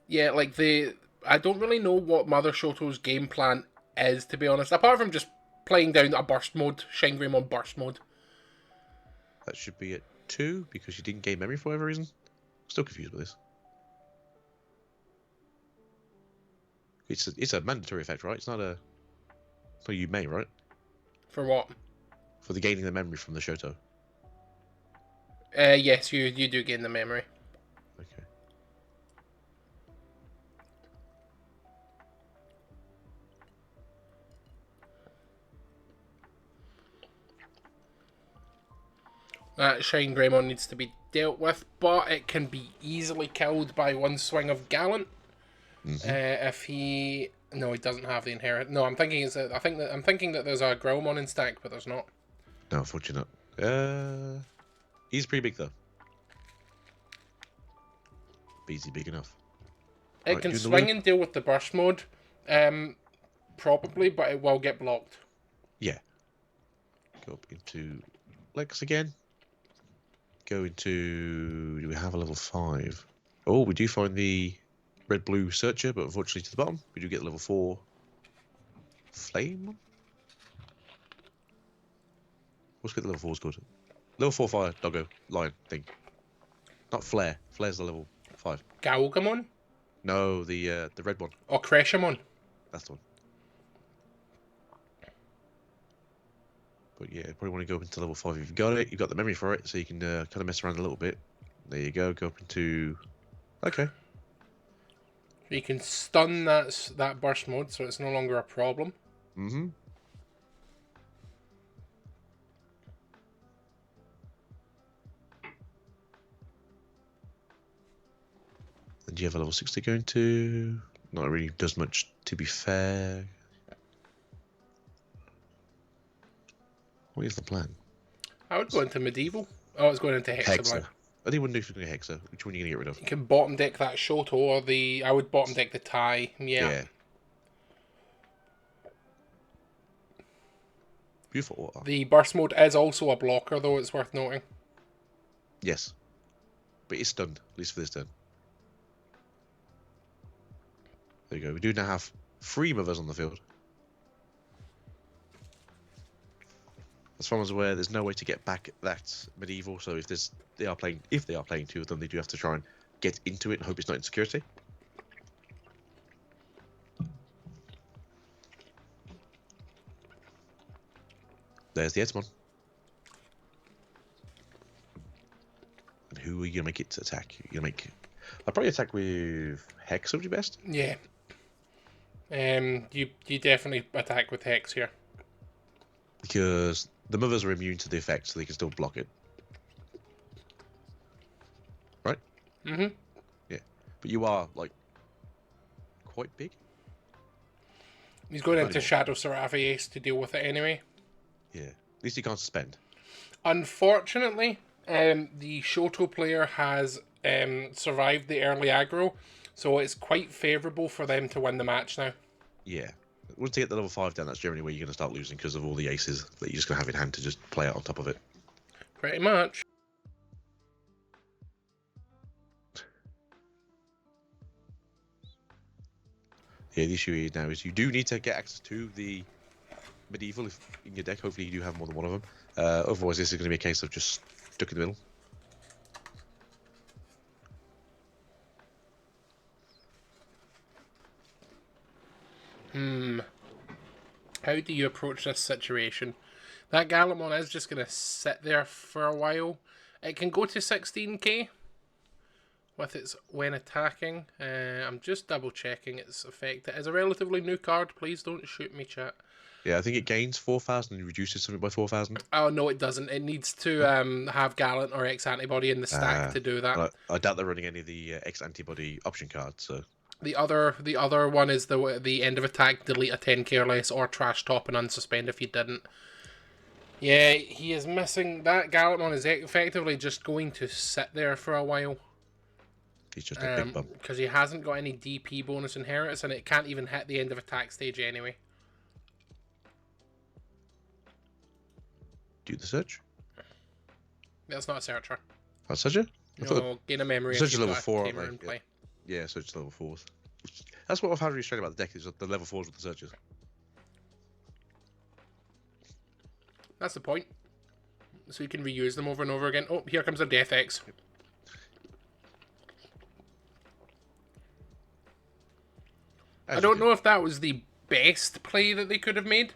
Yeah, like I don't really know what Mother Shoto's game plan is, to be honest, apart from just playing down a burst mode, Shine Greymon burst mode. That should be at 2 because you didn't gain memory for whatever reason. Still confused with this. It's a mandatory effect, right? It's not a. So you may, right? For what? For the gaining the memory from the Shoto. Yes, you do gain the memory. Okay. That Shine Greymon needs to be dealt with, but it can be easily killed by one swing of Gallant. If he he doesn't have the inherit. No, I'm thinking I'm thinking that there's a Growlmon in stack, but there's not. No, unfortunately not. He's pretty big though. But is he big enough? It can swing and deal with the burst mode, probably, but it will get blocked. Yeah. Go up into Lex again. Go into. Do we have a level 5? Oh, we do find the red-blue searcher, but unfortunately to the bottom. We do get the level 4 flame. What's the level 4's called? Level 4 fire doggo lion thing. Not flare. Flare's the level 5. Galgamon? No, the red one. Or Creshamon? That's the one. But yeah, probably want to go up into level 5 if you've got it. You've got the memory for it, so you can kind of mess around a little bit. There you go. Go up into. Okay. You can stun that burst mode, so it's no longer a problem. Mm-hmm. And do you have a level 6 to go into? Not really does much, to be fair. What is the plan? I would go into Medieval. Oh, it's going into Hexa. Hexa. I think if you're going to Hexa. Which one are you going to get rid of? You can bottom deck that Shoto or I would bottom deck the Tai. Yeah. Beautiful water. The burst mode is also a blocker, though, it's worth noting. Yes. But it's stunned, at least for this turn. There you go. We do now have 3 mothers on the field. As far as I'm aware, there's no way to get back that medieval. So if they are playing 2 of them, they do have to try and get into it and hope it's not in security. There's the Etamon. And who are you gonna make it to attack? You're gonna make. I'd probably attack with Hex. Would be best. Yeah. You definitely attack with Hex here. Because the mothers are immune to the effect, so they can still block it. Right? Mm-hmm. Yeah. But you are, like, quite big. He's going into Shadow Seraphi Ace to deal with it anyway. Yeah. At least he can't suspend. Unfortunately, the Shoto player has survived the early aggro, so it's quite favourable for them to win the match now. Yeah. Once they get the level 5 down, that's generally where you're going to start losing because of all the aces that you're just going to have in hand to just play out on top of it. Pretty much. Yeah, the issue now is you do need to get access to the medieval in your deck. Hopefully you do have more than one of them. Otherwise, this is going to be a case of just stuck in the middle. How do you approach this situation? That Gallimon is just going to sit there for a while. It can go to 16k with its when attacking. I'm just double checking its effect. It is a relatively new card. Please don't shoot me, chat. Yeah, I think it gains 4,000 and reduces something by 4,000. Oh, no, it doesn't. It needs to have Gallant or X antibody in the stack to do that. I doubt they're running any of the X antibody option cards, so... The other one is the end of attack, delete a 10k or less, or trash top and unsuspend if you didn't. Yeah, he is missing. That Gallimon is effectively just going to sit there for a while. He's just a big bum. Because he hasn't got any DP bonus inheritance, and it can't even hit the end of attack stage anyway. Do the search? That's not a searcher. That's searcher? No, gain a memory if you've level got 4, a tamer in play. Yeah, search level 4s. That's what I've had really strange about the deck, is the level 4s with the searches. That's the point. So you can reuse them over and over again. Oh, here comes a Death X. I don't know if that was the best play that they could have made.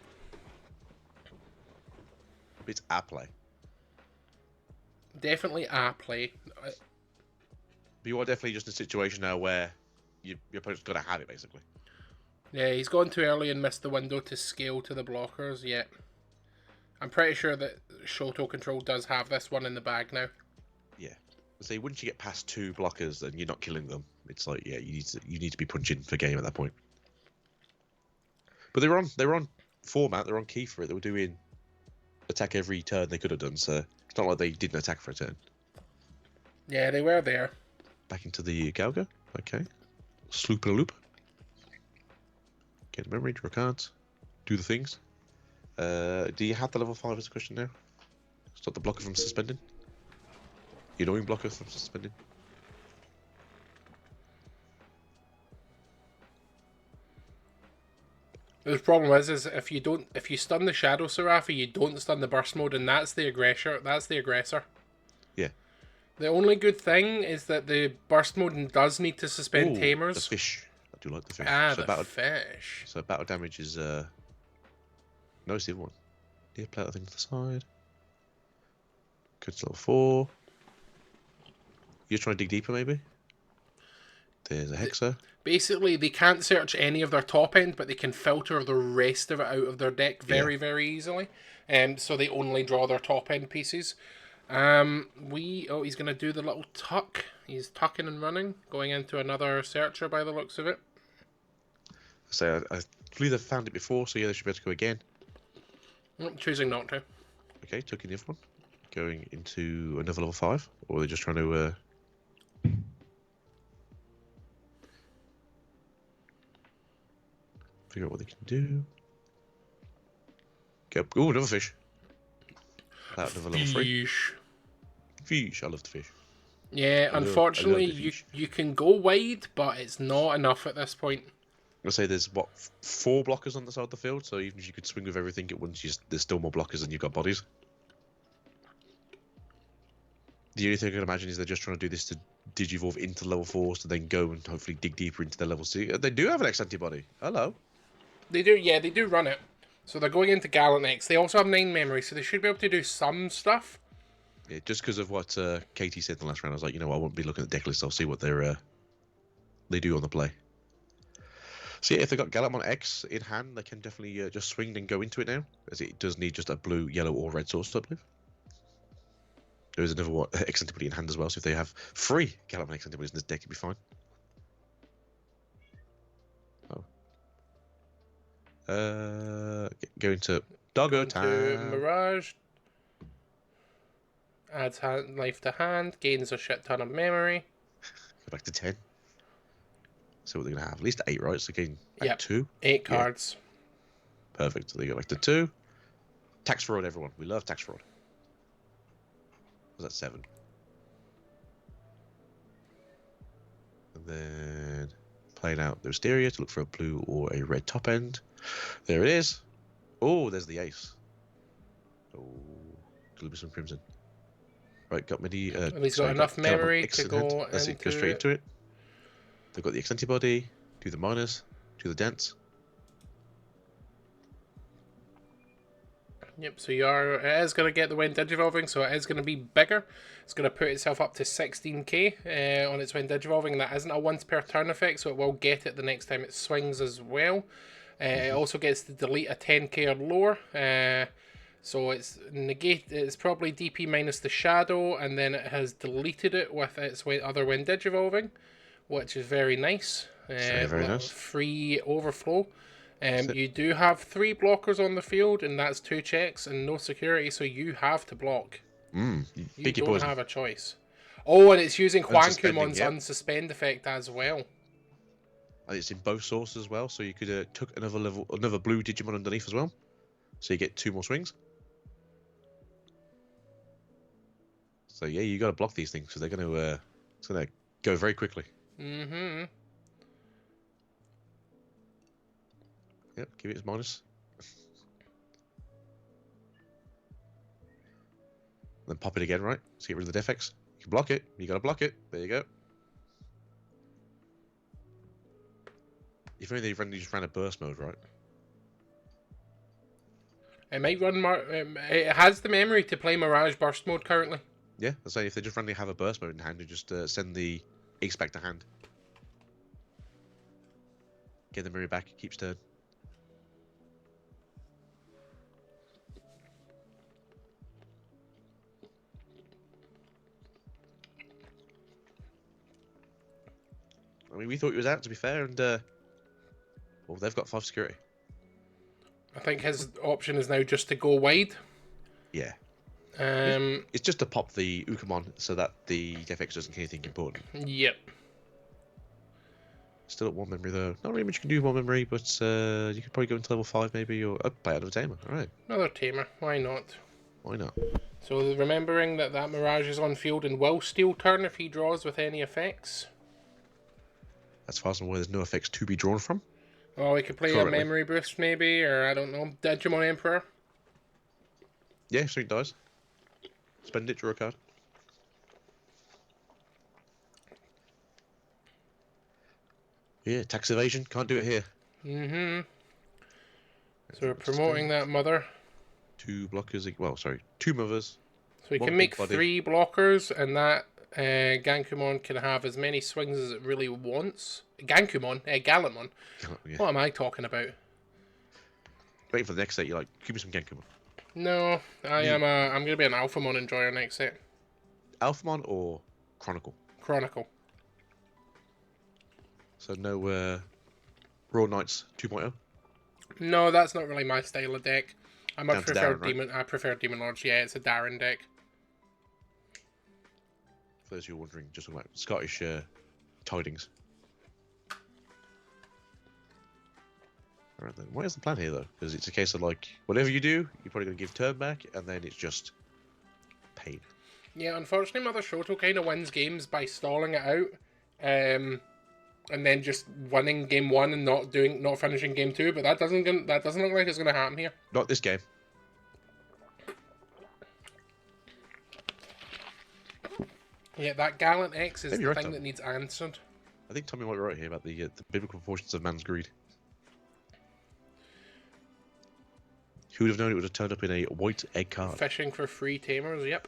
It's a play. Definitely a play. But you are definitely just in a situation now where your opponent's got to have it, basically. Yeah, he's gone too early and missed the window to scale to the blockers yet. I'm pretty sure that Shoto Control does have this one in the bag now. Yeah. So once you get past 2 blockers and you're not killing them, it's like, yeah, you need to be punching for game at that point. But they were on format, they're on key for it. They were doing attack every turn they could have done, so it's not like they didn't attack for a turn. Yeah, they were there. Back into the Galga. Okay. Sloop and a loop. Get memory, draw cards. Do the things. Do you have the level 5 as a question now? Stop the blocker from suspending. The annoying blocker from suspending. The problem is if you stun the Shadow Seraphi, you don't stun the burst mode, and that's the aggressor. Yeah. The only good thing is that the burst mode does need to suspend tamers. The fish. I do like the fish. Ah, so fish. So battle damage is no, it's the other one. Yeah, play that thing to the side. Go to level 4. You're trying to dig deeper, maybe? There's a Hexa. Basically, they can't search any of their top end, but they can filter the rest of it out of their deck very, very easily. So they only draw their top end pieces. He's going to do the little tuck. He's tucking and running, going into another searcher by the looks of it. So I believe they've found it before, so yeah, they should be able to go again. Choosing not to. Okay, took in the other one. Going into another level 5, or are they just trying to... figure out what they can do. Go. Ooh, another fish. Another level 3. Fish. I love the fish. Yeah, unfortunately, you can go wide, but it's not enough at this point. I'll say there's, 4 blockers on the side of the field, so even if you could swing with everything at once, there's still more blockers than you've got bodies. The only thing I can imagine is they're just trying to do this to digivolve into level 4s to then go and hopefully dig deeper into the level 6. They do have an X antibody. Hello. They do, yeah, they do run it. So they're going into Gallant X. They also have 9 memory, so they should be able to do some stuff. Yeah, just because of what Katie said in the last round, I was like, I won't be looking at the deck list. I'll see what they do on the play. So yeah, if they've got Gallimon X in hand, they can definitely just swing and go into it now, as it does need just a blue, yellow, or red source, I believe. There is another X antibody in hand as well, so if they have 3 Gallimon X antibodies in this deck, it'd be fine. Going to Doggo time. Mirage. Adds life to hand. Gains a shit ton of memory. Go back to 10. So what they're going to have? At least 8, right? So again, 2. 8 cards. Perfect. So they go back to 2. Tax fraud, everyone. We love tax fraud. Was that 7? And then playing out the Wisteria to look for a blue or a red top end. There it is. Oh, there's the ace. Oh, could be some crimson. Right, got many. And he's got enough memory to go That's it. Go straight into it. They've got the X antibody. Do the minus. Do the dance. Yep, so it is going to get the wind digivolving, so it is going to be bigger. It's going to put itself up to 16k on its wind digivolving. That isn't a once per turn effect, so it will get it the next time it swings as well. It also gets to delete a 10k or lower. So it's probably DP minus the shadow, and then it has deleted it with its other wind digivolving, which is very nice. Very nice. Free overflow. You do have 3 blockers on the field, and that's 2 checks and no security, so you have to block. You don't have a choice. Oh, and it's using Huankumon's unsuspend effect as well. And it's in both sources as well, so you could took another blue Digimon underneath as well, so you get 2 more swings. So yeah, you got to block these things because they're it's gonna go very quickly. Yep, give it its minus. Then pop it again, right? So get rid of the defects. You can block it. You gotta block it. There you go. If only they just ran a burst mode, right? It might run. It has the memory to play Mirage Burst mode currently. Yeah, that's saying if they just randomly have a burst mode in hand, you just send the X back to hand. Get the mirror back. It keeps turn. I mean, we thought he was out, to be fair, and well, they've got 5 security. I think his option is now just to go wide. Yeah. It's just to pop the Ukamon so that the defects doesn't get anything important. Yep. Still at 1 memory though. Not really much you can do with 1 memory, but you could probably go into level 5 maybe, or play another tamer. All right. Another tamer. Why not? Why not? So remembering that Mirage is on field and will steal turn if he draws with any effects. As far as I'm aware, there's no effects to be drawn from. Oh, we could play a memory boost maybe, or I don't know, Digimon Emperor. Yeah, so it does. Spend it, draw a card. Yeah, tax evasion, can't do it here. So we're promoting that mother. 2 blockers, well, sorry, 2 mothers. So we can make 3 blockers, and that Gankumon can have as many swings as it really wants. Gankumon? Gallantmon. Yeah. What am I talking about? Wait for the next set, you're like, give me some Gankumon. No, I'm going to be an Alphamon enjoyer next set. Alphamon or Chronicle? Chronicle. So no Royal Knights 2.0? No, that's not really my style of deck. I much prefer Darren, right? I prefer Demon Lords. Yeah, it's a Darren deck. For those who are wondering, just talking about Scottish tidings. Alright then, what is the plan here though? Because it's a case of like, whatever you do, you're probably going to give turn back, and then it's just pain. Yeah, unfortunately Mother Shoto kind of wins games by stalling it out, and then just winning game 1 and not finishing game 2. But that doesn't look like it's going to happen here. Not this game. Yeah, that Gallant X is Maybe the thing that needs answered. I think Tommy might be right here about the biblical proportions of man's greed. Who would have known it would have turned up in a white egg card? Fishing for free tamers, yep.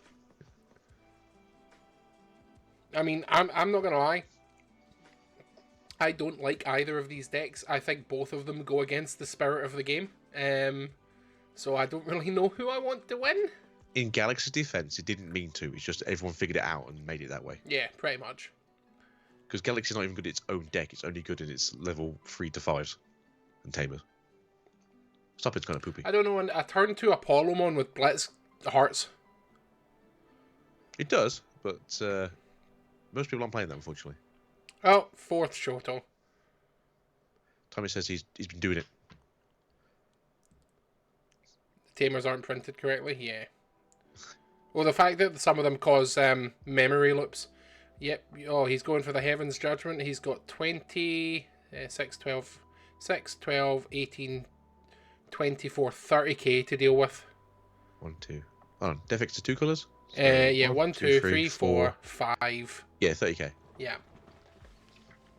I mean, I'm not gonna lie. I don't like either of these decks. I think both of them go against the spirit of the game. So I don't really know who I want to win. In Galaxy's defense, it didn't mean to. It's just everyone figured it out and made it that way. Yeah, pretty much. Because Galaxy's not even good at its own deck. It's only good in its level 3 to 5s and tamers. Stop, it's kind of poopy. I don't know, I turned to Apollomon with Blitz Hearts. It does, but most people aren't playing that, unfortunately. Oh, 4th Shoto. Tommy says he's been doing it. The tamers aren't printed correctly? Yeah. Well, the fact that some of them cause memory loops. Yep. Oh, he's going for the Heaven's Judgment. He's got 20, 6, 12, 18, 24, 30k to deal with. 1, 2. Oh, Defix is 2 colours? So Yeah, 1, 2, 3, 4, 5. Yeah, 30k. Yeah.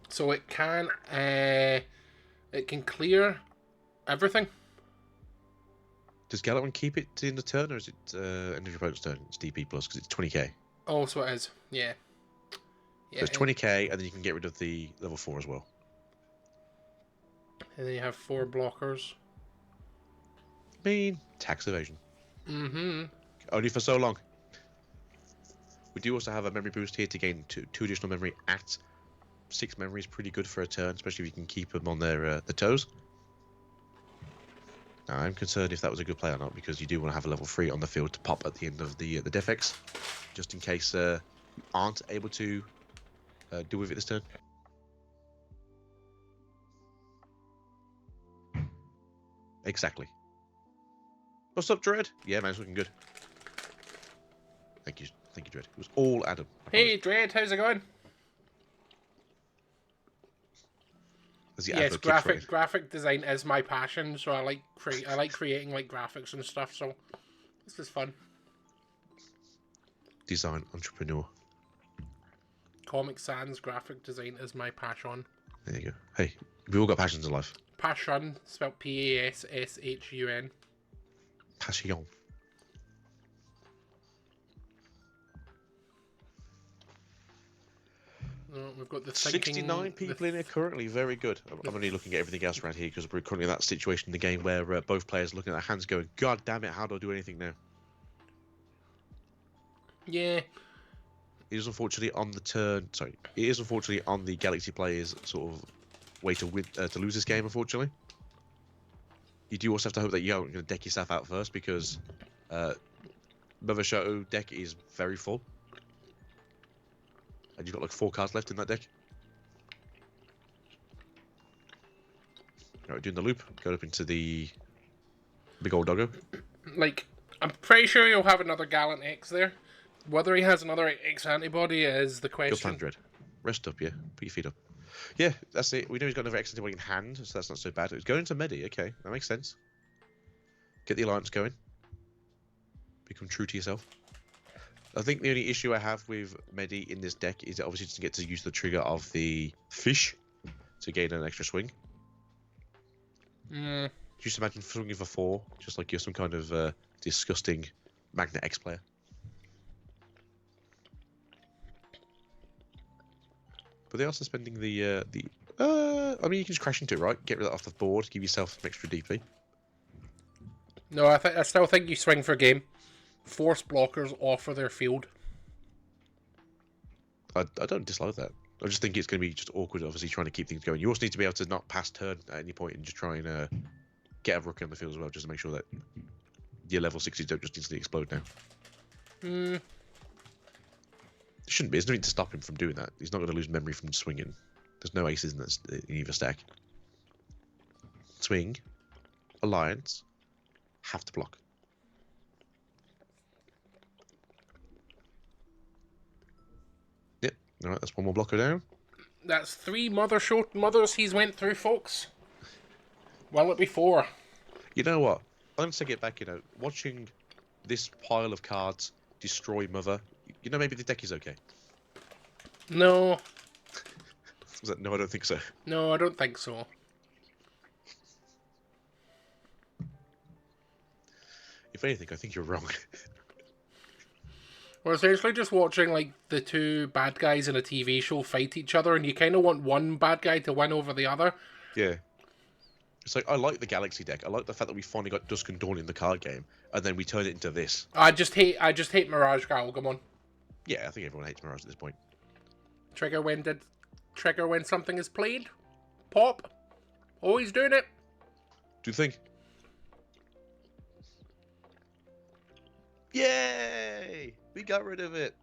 So it can clear everything. Does Gallant keep it in the turn, or is it end of your opponent's turn? It's DP plus because it's 20k. Oh, so it is. Yeah. So it's 20k, and then you can get rid of the level 4 as well. And then you have 4 blockers. I mean, tax evasion. Mm-hmm. Only for so long. We do also have a memory boost here to gain 2 additional memory at 6 memory is pretty good for a turn, especially if you can keep them on their toes. Now, I'm concerned if that was a good play or not, because you do want to have a level 3 on the field to pop at the end of the Defex, just in case you aren't able to deal with it this turn. Exactly. What's up, Dread? Yeah, man, it's looking good. Thank you, Dread. It was all Adam. Hey, Dread, how's it going? Yes, graphic design is my passion, so I like creating like graphics and stuff. So this is fun. Design entrepreneur. Comic Sans graphic design is my passion. There you go. Hey, we all got passions in life. Passion, spelled P-A-S-S-H-U-N. Passion. Oh, we've got the 69 people in here currently. Very good. I'm only looking at everything else around here because we're currently in that situation in the game where both players are looking at their hands going, God damn it, how do I do anything now? Yeah. It is unfortunately on the turn. Sorry, it is unfortunately on the Galaxy players' sort of way to win to lose this game. Unfortunately, you do also have to hope that you aren't going to deck yourself out first, because Mother Shoto deck is very full, and you've got like 4 cards left in that deck. Alright, doing the loop. Go up into the big old doggo. Like, I'm pretty sure you'll have another Gallant X there. Whether he has another X antibody is the question. Good plan, Dread. Rest up, yeah. Put your feet up. Yeah, that's it. We know he's got another X antibody in hand, so that's not so bad. It's going to Medi, okay. That makes sense. Get the alliance going. Become true to yourself. I think the only issue I have with Medi in this deck is it obviously doesn't get to use the trigger of the fish to gain an extra swing. Just imagine swinging for 4, just like you're some kind of disgusting Magnet X player. But they are suspending the I mean, you can just crash into it, right? Get rid of that off the board, give yourself some extra DP. No, I still think you swing for game. Force blockers off of their field. I don't dislike that. I just think it's going to be just awkward, obviously, trying to keep things going. You also need to be able to not pass turn at any point and just try and get a rookie on the field as well, just to make sure that your level 60s don't just instantly explode now. It shouldn't be. There's nothing to stop him from doing that. He's not going to lose memory from swinging. There's no aces in either stack. Swing. Alliance. Have to block. Yep. Alright, that's one more blocker down. That's 3 mothers he's went through, folks. Will it be 4? You know what? I'm going to take it back, you know. Watching this pile of cards destroy Mother, you know, maybe the deck is okay. No. No, I don't think so. No, I don't think so. If anything, I think you're wrong. We're essentially just watching, like, the 2 bad guys in a TV show fight each other, and you kind of want one bad guy to win over the other. Yeah. It's like, I like the Galaxy deck. I like the fact that we finally got Dusk and Dawn in the card game, and then we turn it into this. I just hate Mirage Galgamon. Yeah, I think everyone hates Mirage at this point. Trigger when something is played. Pop. Always doing it. Do you think? Yay! We got rid of it.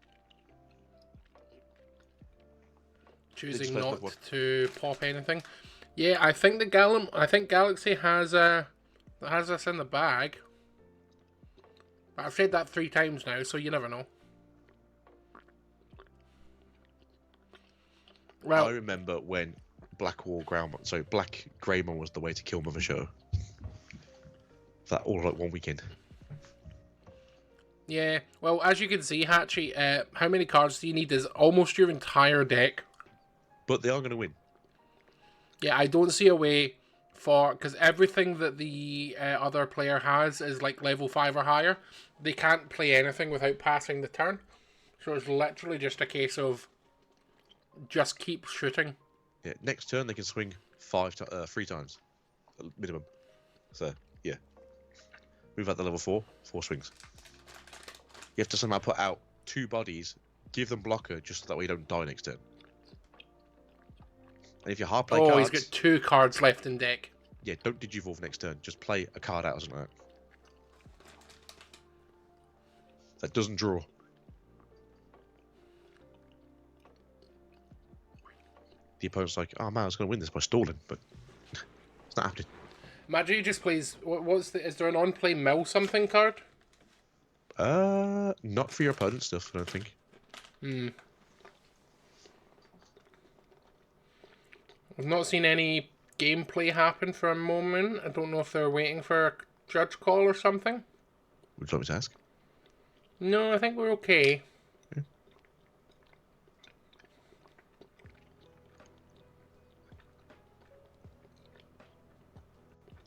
Choosing not to pop anything. Yeah, I think Galaxy has us in the bag. But I've said that 3 times now, so you never know. Well, I remember when Black Greymon was the way to kill Mother Show. For that all like one weekend. Yeah, well, as you can see, Hatchy, how many cards do you need is almost your entire deck. But they are going to win. Yeah, I don't see a way for... Because everything that the other player has is like level 5 or higher. They can't play anything without passing the turn. So it's literally just a case of just keep shooting. Yeah, next turn they can swing 3 times. Minimum. So, yeah. Move out the level 4 swings. You have to somehow put out 2 bodies, give them blocker, just so that way you don't die next turn. And if you hard play cards... he's got 2 cards left in deck. Yeah, don't Digivolve next turn. Just play a card out or something like that. That doesn't draw. The opponent's like, oh man, I was going to win this by stalling, but it's not happening. Imagine he just plays... Is there an on-play mill something card? Not for your opponent's stuff, I don't think. I've not seen any gameplay happen for a moment. I don't know if they're waiting for a judge call or something. Would you like me to ask? No, I think we're okay. Yeah.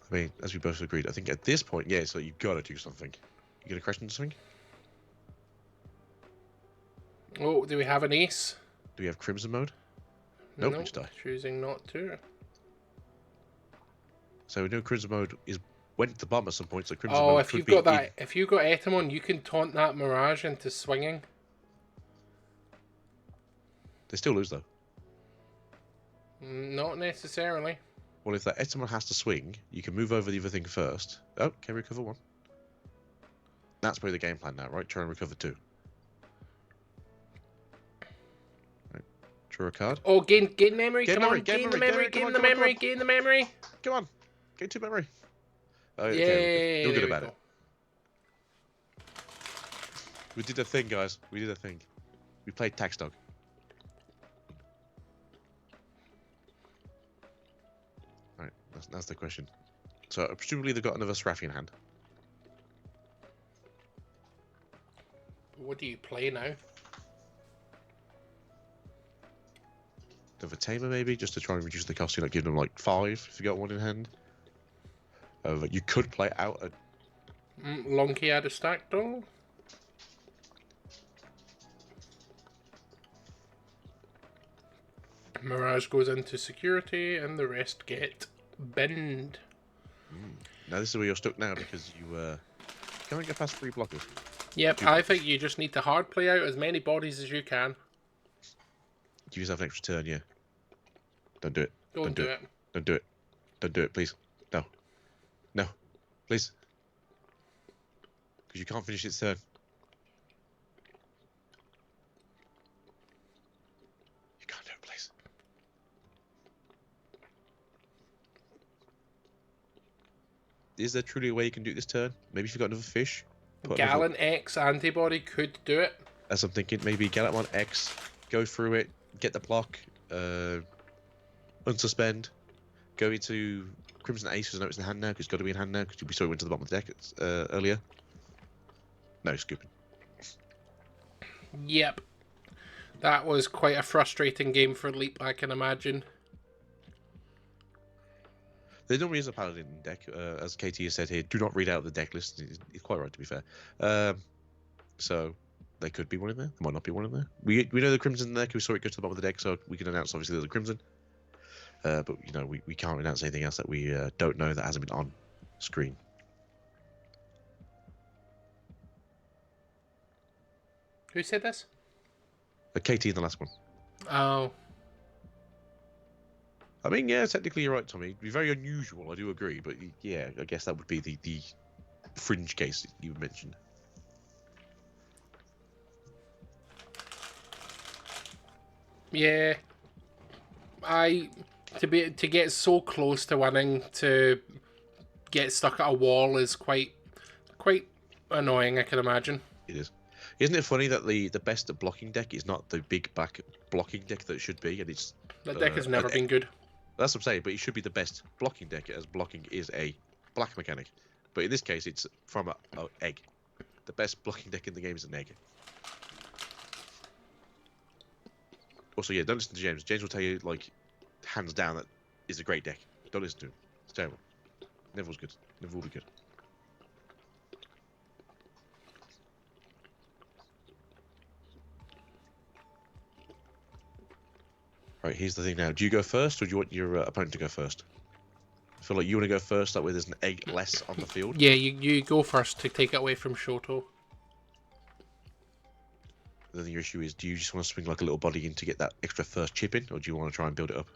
I mean, as we both agreed, I think at this point, yeah, so you've got to do something. You got a question or something? Oh, do we have an ace? Do we have Crimson mode? Nope, No, just die. choosing not to. So we know Crimson mode went to the bottom at some point, so Crimson Oh, mode if could you've be got that, if you've got Etamon, you can taunt that Mirage into swinging. They still lose though. Not necessarily. Well, if that Etamon has to swing, you can move over the other thing first. Oh, can recover 1. That's probably the game plan now, right? Try and recover 2. Right. Draw a card. Oh, gain memory. Gain Come memory, on, gain gain the memory, memory, gain gain it, the come on, memory, come on. gain the memory. Come on, get 2 memory. Oh, Yay! okay, you're good there we about go. it. We did a thing, guys. We did a thing. We played Tax Dog. Right, that's the question. So presumably they've got another Seraphi in hand. What do you play now? Another Tamer maybe, just to try and reduce the cost. You know, give them like 5 if you got 1 in hand. You could play out a Lonky out of stack though. Mirage goes into security, and the rest get binned. Now this is where you're stuck now because you can't get past 3 blockers. Yep, I think you just need to hard play out as many bodies as you can. Give yourself an extra turn, yeah. Don't do it. Don't do it. Don't do it. Don't do it, please. No. No. Please. Because you can't finish its turn. You can't do it, please. Is there truly a way you can do it this turn? Maybe if you've got another fish? Gallant X antibody could do it. As I'm thinking, maybe Gallant X, go through it, get the block, unsuspend, go into Crimson Ace, because I know it's in hand now, because it's got to be in hand now, because we saw it went to the bottom of the deck earlier. No, scooping. Yep. That was quite a frustrating game for Leap, I can imagine. There normally is a Paladin deck, as KT has said here, do not read out the deck list. It's quite right, to be fair. So, there could be one in there. There might not be one in there. We know the Crimson in there, because we saw it go to the bottom of the deck, so we can announce, obviously, there's a Crimson. But, you know, we can't announce anything else that we don't know that hasn't been on screen. Who said this? KT in the last one. Oh. I mean, yeah, technically you're right, Tommy. It'd be very unusual, I do agree, but yeah, I guess that would be the fringe case you mentioned. Yeah. To get so close to winning to get stuck at a wall is quite annoying, I can imagine. It is. Isn't it funny that the best blocking deck is not the big back blocking deck that it should be, and it's That deck has never been good. That's what I'm saying, but it should be the best blocking deck, as blocking is a black mechanic. But in this case, it's from an egg. The best blocking deck in the game is an egg. Also, yeah, don't listen to James. James will tell you, like, hands down, that is a great deck. Don't listen to him. It's terrible. Never was good. Never will be good. Right, here's the thing now. Do you go first, or do you want your opponent to go first? I feel like you want to go first, that way there's an egg less on the field. Yeah, you go first to take it away from Shoto. Then your issue is, do you just want to swing like a little body in to get that extra first chip in, or do you want to try and build it up?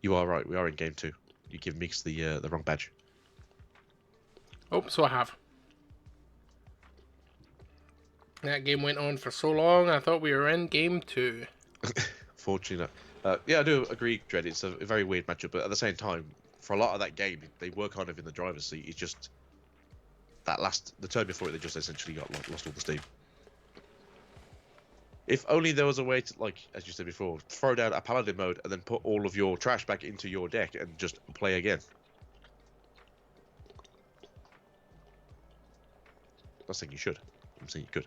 You are right, we are in game 2. You give Mix the wrong badge. Oh, so I have. That game went on for so long, I thought we were in game 2. Fortunately not. Yeah, I do agree, Dredd. It's a very weird matchup, but at the same time, for a lot of that game, they were kind of in the driver's seat. It's just the turn before it, they just essentially lost all the steam. If only there was a way to, like, as you said before, throw down a Paladin mode and then put all of your trash back into your deck and just play again. I'm not saying you should. I'm saying you could.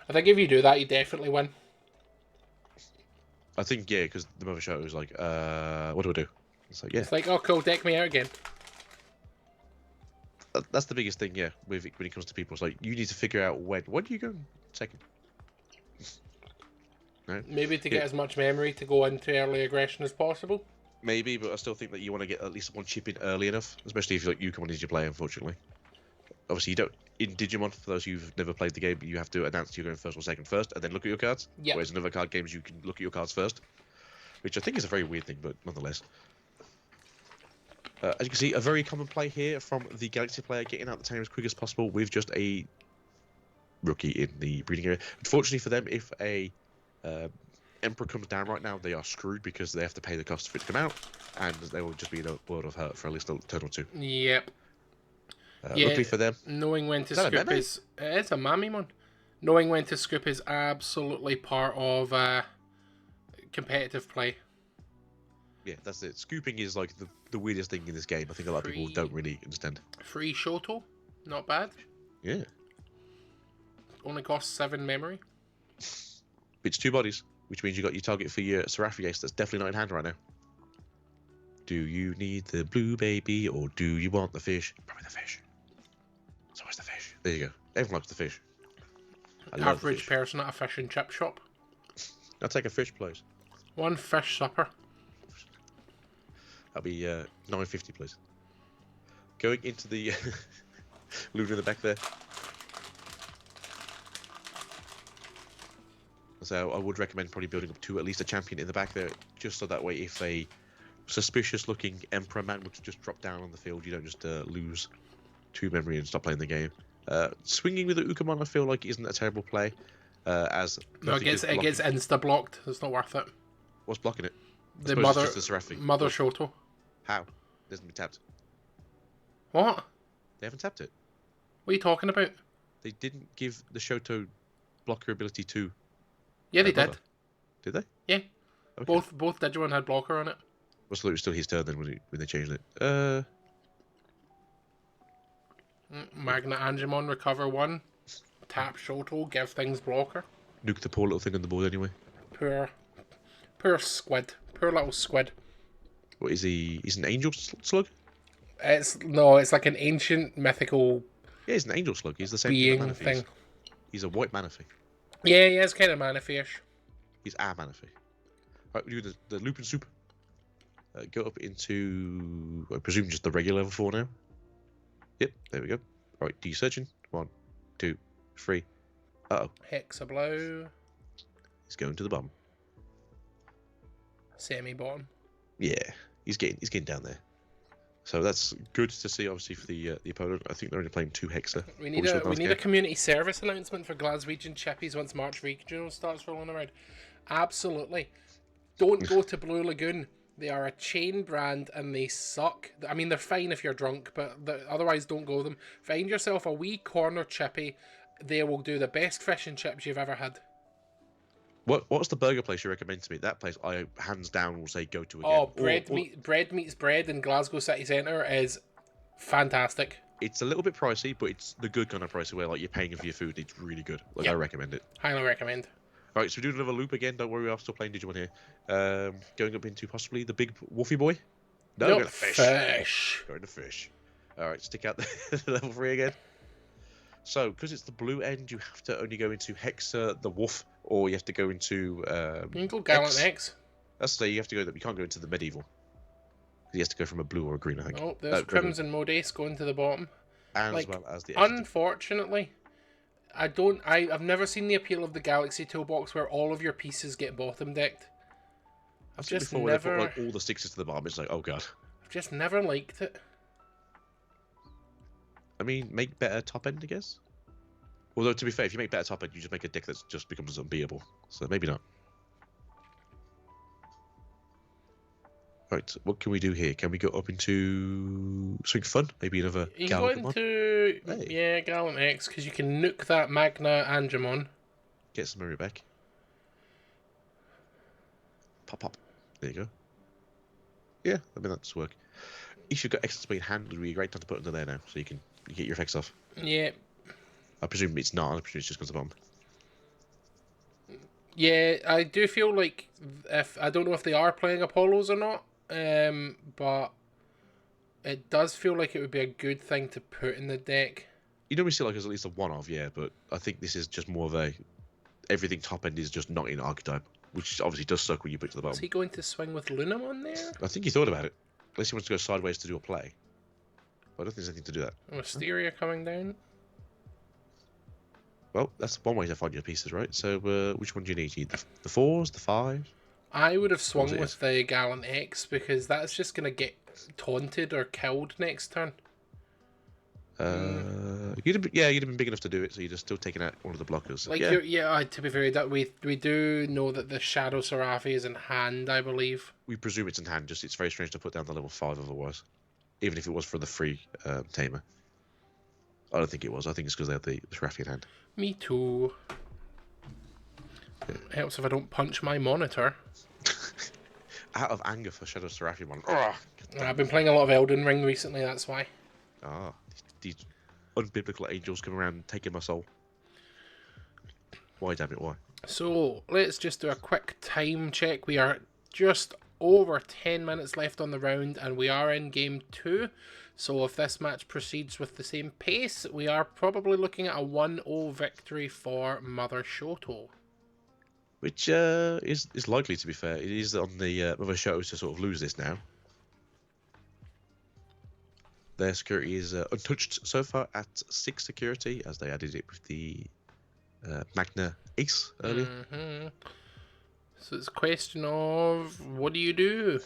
I think if you do that, you definitely win. I think, yeah, because the Mother Show was like, what do I do? It's like, yeah. It's like, oh, cool, deck me out again. That's the biggest thing, yeah, when it comes to people. It's like, you need to figure out when do you go second? Right? Maybe to get as much memory to go into early aggression as possible. Maybe, but I still think that you want to get at least one chip in early enough, especially if like, you come on as your player, unfortunately. Obviously, you don't. In Digimon, for those who've never played the game, you have to announce you're going first or second first, and then look at your cards. Yep. Whereas in other card games, you can look at your cards first, which I think is a very weird thing, but nonetheless. As you can see, a very common play here from the Galaxy player, getting out the time as quick as possible with just a rookie in the breeding area. Unfortunately for them, if a Emperor comes down right now, they are screwed because they have to pay the cost for it to come out, and they will just be in a world of hurt for at least a turn or two. Yep. Luckily for them, knowing when to scoop is... It's a Mamimon. Knowing when to scoop is absolutely part of competitive play. Yeah, that's it. Scooping is like the weirdest thing in this game. I think a lot of people don't really understand. Free Shoto, not bad. Yeah. Only costs 7 memory. It's 2 bodies, which means you got your target for your Seraphiace that's definitely not in hand right now. Do you need the blue baby, or do you want the fish? Probably the fish. It's always the fish. There you go. Everyone likes the fish. Average person at a fish and chip shop. I'll take a fish, please. 1 fish supper. That'll be $9.50, please. Going into the Luna in the back there. So I would recommend probably building up to at least a champion in the back there, just so that way if a suspicious-looking Emperor man would just drop down on the field, you don't just lose 2 memory and stop playing the game. Swinging with the Ukamon, I feel like isn't a terrible play. As no, it gets insta-blocked. It's not worth it. What's blocking it? The mother Shoto. How? It hasn't been tapped. What? They haven't tapped it. What are you talking about? They didn't give the Shoto blocker ability to... Yeah, they did. Did they? Yeah. Okay. Both Digimon had blocker on it. Well, so it was still his turn then when they changed it. Magna Angemon recover 1. Tap Shoto, give things blocker. Nuke the poor little thing on the board anyway. Poor squid. Poor little squid. What is he? He's an angel slug? It's like an ancient mythical. Yeah, he's an angel slug. He's the same being thing. He's a white Manaphy. Yeah, it's kind of Manaphy-ish. He's our Manaphy. Right, we do the Lupin Soup. Go up into, I presume, just the regular level 4 now. Yep, there we go. Right, D-searching. 1, 2, 3. Uh-oh. Hexablow. He's going to the bottom. Semi-bottom. Yeah, he's getting down there. So that's good to see, obviously, for the opponent. I think they're only playing 2 Hexa. We need a community service announcement for Glaswegian Chippies once March Regional starts rolling around. Absolutely. Don't go to Blue Lagoon. They are a chain brand and they suck. I mean, they're fine if you're drunk, but otherwise don't go them. Find yourself a wee corner chippy. They will do the best fish and chips you've ever had. What's the burger place you recommend to me? That place, I hands down will say go to again. Oh, Bread Meets Bread in Glasgow City Centre is fantastic. It's a little bit pricey, but it's the good kind of pricey where like you're paying for your food. It's really good. Like I recommend it. Highly recommend. All right, so we're doing another loop again. Don't worry, we are still playing Digimon here. Going up into possibly the big Wolfie boy. No, nope, going to fish. Going to fish. All right, stick out the level 3 again. So, because it's the blue end, you have to only go into Hexa, the Wolf, or you have to go into. You can go Gallant X. That's the you have to go. You can't go into the medieval. He has to go from a blue or a green, I think. Oh, there's Crimson Modest going to the bottom. And as well as the. Unfortunately, I've never seen the appeal of the Galaxy Toolbox where all of your pieces get bottom decked. I've just never. When they put, like, all the stickers to the bottom, it's like, oh god. I've just never liked it. I mean, make better top end, I guess. Although, to be fair, if you make better top end, you just make a deck that just becomes unbeatable. So maybe not. Right, what can we do here? Can we go up into something fun? Maybe another Gallant? You can go into Gallant X because you can nuke that Magna Angemon. Get some memory back. Pop. There you go. Yeah, I mean that's work. If you've got extra speed hand, it would be a great time to put under there now, so you can get your effects off. Yeah. I presume it's not. I presume it's just because of the bomb. Yeah, I do feel like I don't know if they are playing Apollos or not, but it does feel like it would be a good thing to put in the deck. You normally see like as at least a one-off, yeah, but I think this is just more of a everything top end is just not in archetype, which obviously does suck when you put it to the bottom. Is he going to swing with Lunamon there? I think he thought about it. Unless he wants to go sideways to do a play. But I don't think there's anything to do that. Wisteria coming down. Well, that's one way to find your pieces, right? So, which one do you need? You need the 4s, the 5s? I would have swung with the Gallant X because that's just going to get taunted or killed next turn. You'd have been big enough to do it, so you're just still taking out one of the blockers. Like, to be fair, that we do know that the Shadow Seraphi is in hand, I believe. We presume it's in hand, just it's very strange to put down the level 5 otherwise. Even if it was for the free tamer. I don't think it was. I think it's because they had the Seraphi in hand. Me too. It helps if I don't punch my monitor. Out of anger for Shadow Seraphimon. I've been playing a lot of Elden Ring recently, that's why. Ah, these unbiblical angels come around taking my soul. Why, damn it, why? So, let's just do a quick time check. We are just over 10 minutes left on the round, and we are in game 2. So if this match proceeds with the same pace, we are probably looking at a 1-0 victory for Mother Shoto. Which is likely, to be fair. It is on the Mother Shotos to sort of lose this now. Their security is untouched so far at 6 security, as they added it with the Magna Ace earlier. Mm-hmm. So it's a question of, what do you do?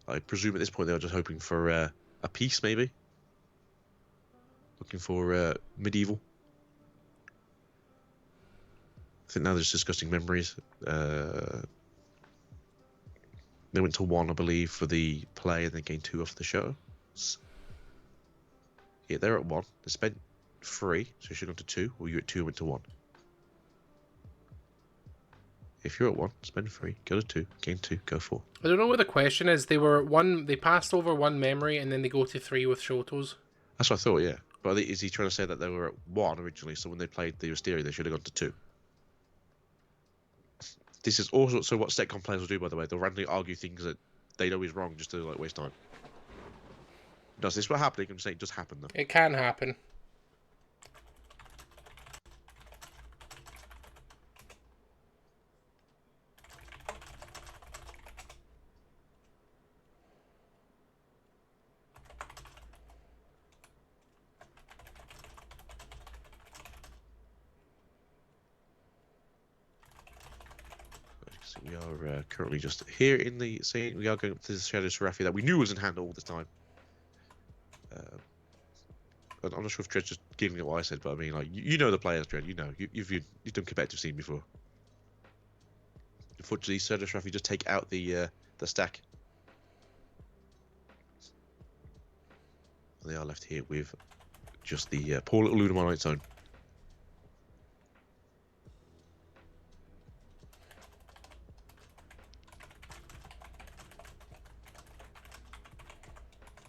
I presume at this point they were just hoping for a piece, maybe. Looking for medieval. I think now they're just discussing memories. They went to 1, I believe, for the play, and then gained 2 off the show. Yeah, they're at 1. They spent 3, so you should go to 2, or you at 2 and went to 1. If you're at 1, spend 3, go to 2, gain 2, go 4. I don't know what the question is. They passed over 1 memory and then they go to 3 with Shotos. That's what I thought, yeah. But is he trying to say that they were at 1 originally, so when they played the Wisteria, they should have gone to 2? This is also so what Setcom players will do, by the way. They'll randomly argue things that they know is wrong just to like waste time. Does this what happened? I'm saying it does happen though. It can happen. We are currently just here in the scene. We are going up to the Shadow Seraphi that we knew was in hand all this time. I'm not sure if Dred's just giving it what I said, but I mean, like, you know the players, Dred. You know, you've done competitive scene before. Unfortunately, Shadow Seraphi just take out the stack. And they are left here with just the poor little Lunamon on its own.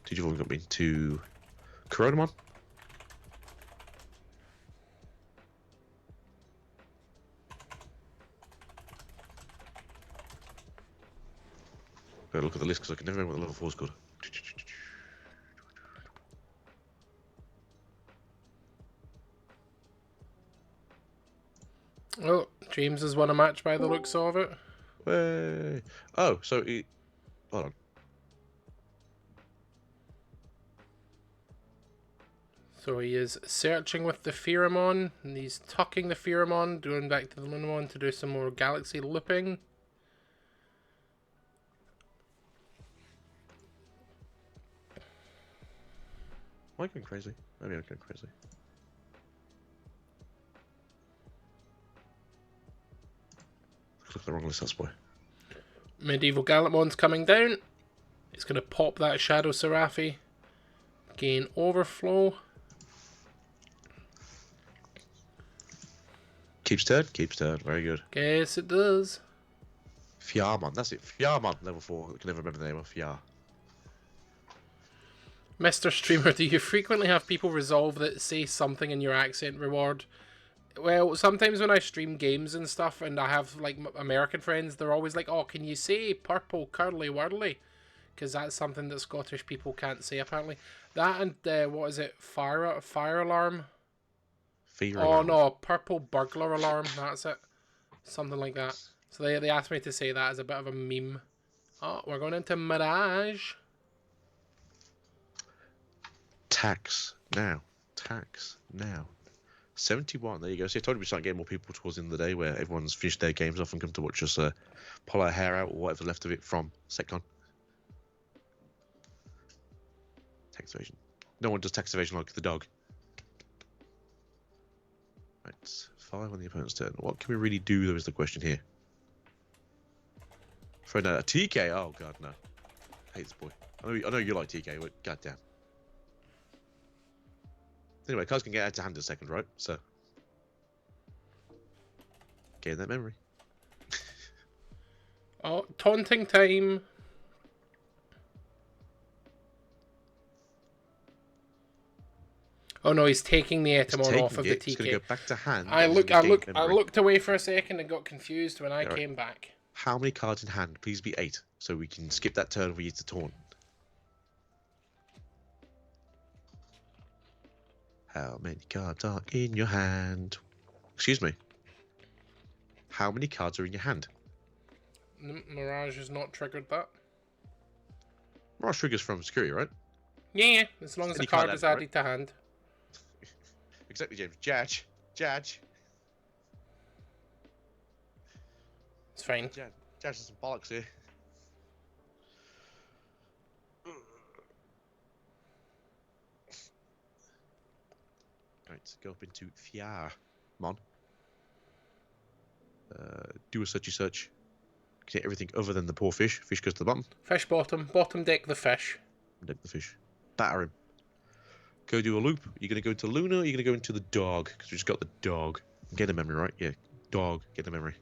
Digimon got me into Coronamon. Gotta look at the list because I can never remember what the level 4 is called. Oh, James has won a match by the looks of it. Way. Oh, so he... Hold on. So he is searching with the Pheromon, and he's tucking the Pheromon, going back to the Lunamon to do some more galaxy looping. Am I going crazy? Maybe I'm going crazy. Look at the wrong list, that's boy. Medieval Gallantmon's coming down. He's going to pop that Shadow Seraphi. Gain Overflow. Keeps turn, keeps turn. Very good. Guess it does. Fiarmon, that's it. Fiarmon, level 4. I can never remember the name of Fiar. Mr. Streamer, do you frequently have people resolve that say something in your accent reward? Well, sometimes when I stream games and stuff and I have like American friends, they're always like, oh, can you say purple curly whirly? Because that's something that Scottish people can't say apparently. That and what is it? Fire alarm? Alarm. No, purple burglar alarm. That's it. Something like that. So they asked me to say that as a bit of a meme. Oh, we're going into Mirage. Tax now. 71, there you go. See, I told you we start getting more people towards the end of the day where everyone's finished their games off and come to watch us pull our hair out or whatever's left of it from SecCon. Tax evasion. No one does tax evasion like the dog. Right, 5 on the opponent's turn. What can we really do, though, is the question here. Throw down a TK. Oh, God, no. I hate this boy. I know you like TK, but goddamn. Anyway, cards can get out to hand in a second, right? So, gain that memory. Oh, taunting time. Oh no, he's taking the Etamon off of the TK. It's going to go back to hand. I looked away for a second and got confused when I came back. How many cards in hand? Please be 8, so we can skip that turn for you to taunt. How many cards are in your hand? Excuse me. How many cards are in your hand? Mirage has not triggered that. Mirage triggers from security, right? Yeah, as long as the card is added to hand. Exactly, James. Judge. It's fine. Judge is some bollocks here. Right, go up into Fiarmon. Do a searchy search. Get everything other than the poor fish. Fish goes to the bottom. Fish bottom. Bottom deck the fish. Deck the fish. Batter him. Go do a loop. You're going to go into Luna or you're going to go into the dog? Because we just got the dog. Get a memory, right? Yeah. Dog. Get a memory.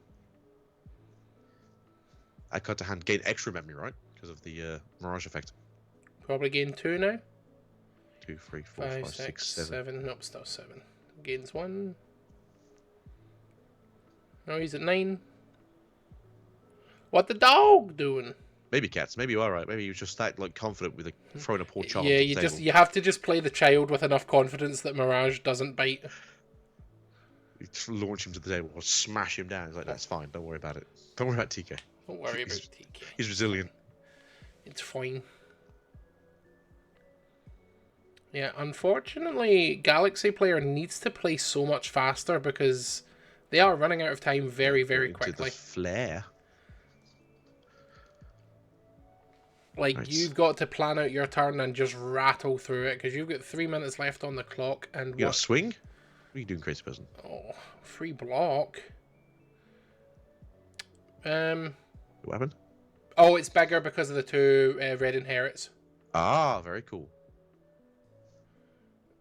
I cut to hand. Gain extra memory, right? Because of the Mirage effect. Probably gain 2 now. 2, 3, 4, 5, 6, 7. Nope, still 7. Gains 1. No, he's at 9. What the dog doing? Maybe cats. Maybe you're alright. Maybe you're just that like confident with throwing a poor child. Yeah, on the table. you have to just play the child with enough confidence that Mirage doesn't bite. You just launch him to the table or smash him down. It's like that's fine. Don't worry about it. Don't worry about TK. Don't worry about TK. He's resilient. It's fine. Yeah, unfortunately, Galaxy player needs to play so much faster because they are running out of time very, very quickly. To the flare. Like, Nice. You've got to plan out your turn and just rattle through it because you've got 3 minutes left on the clock. And You got a swing? What are you doing, crazy person? Oh, free block. What happened? Oh, it's bigger because of the 2 red inherits. Ah, very cool.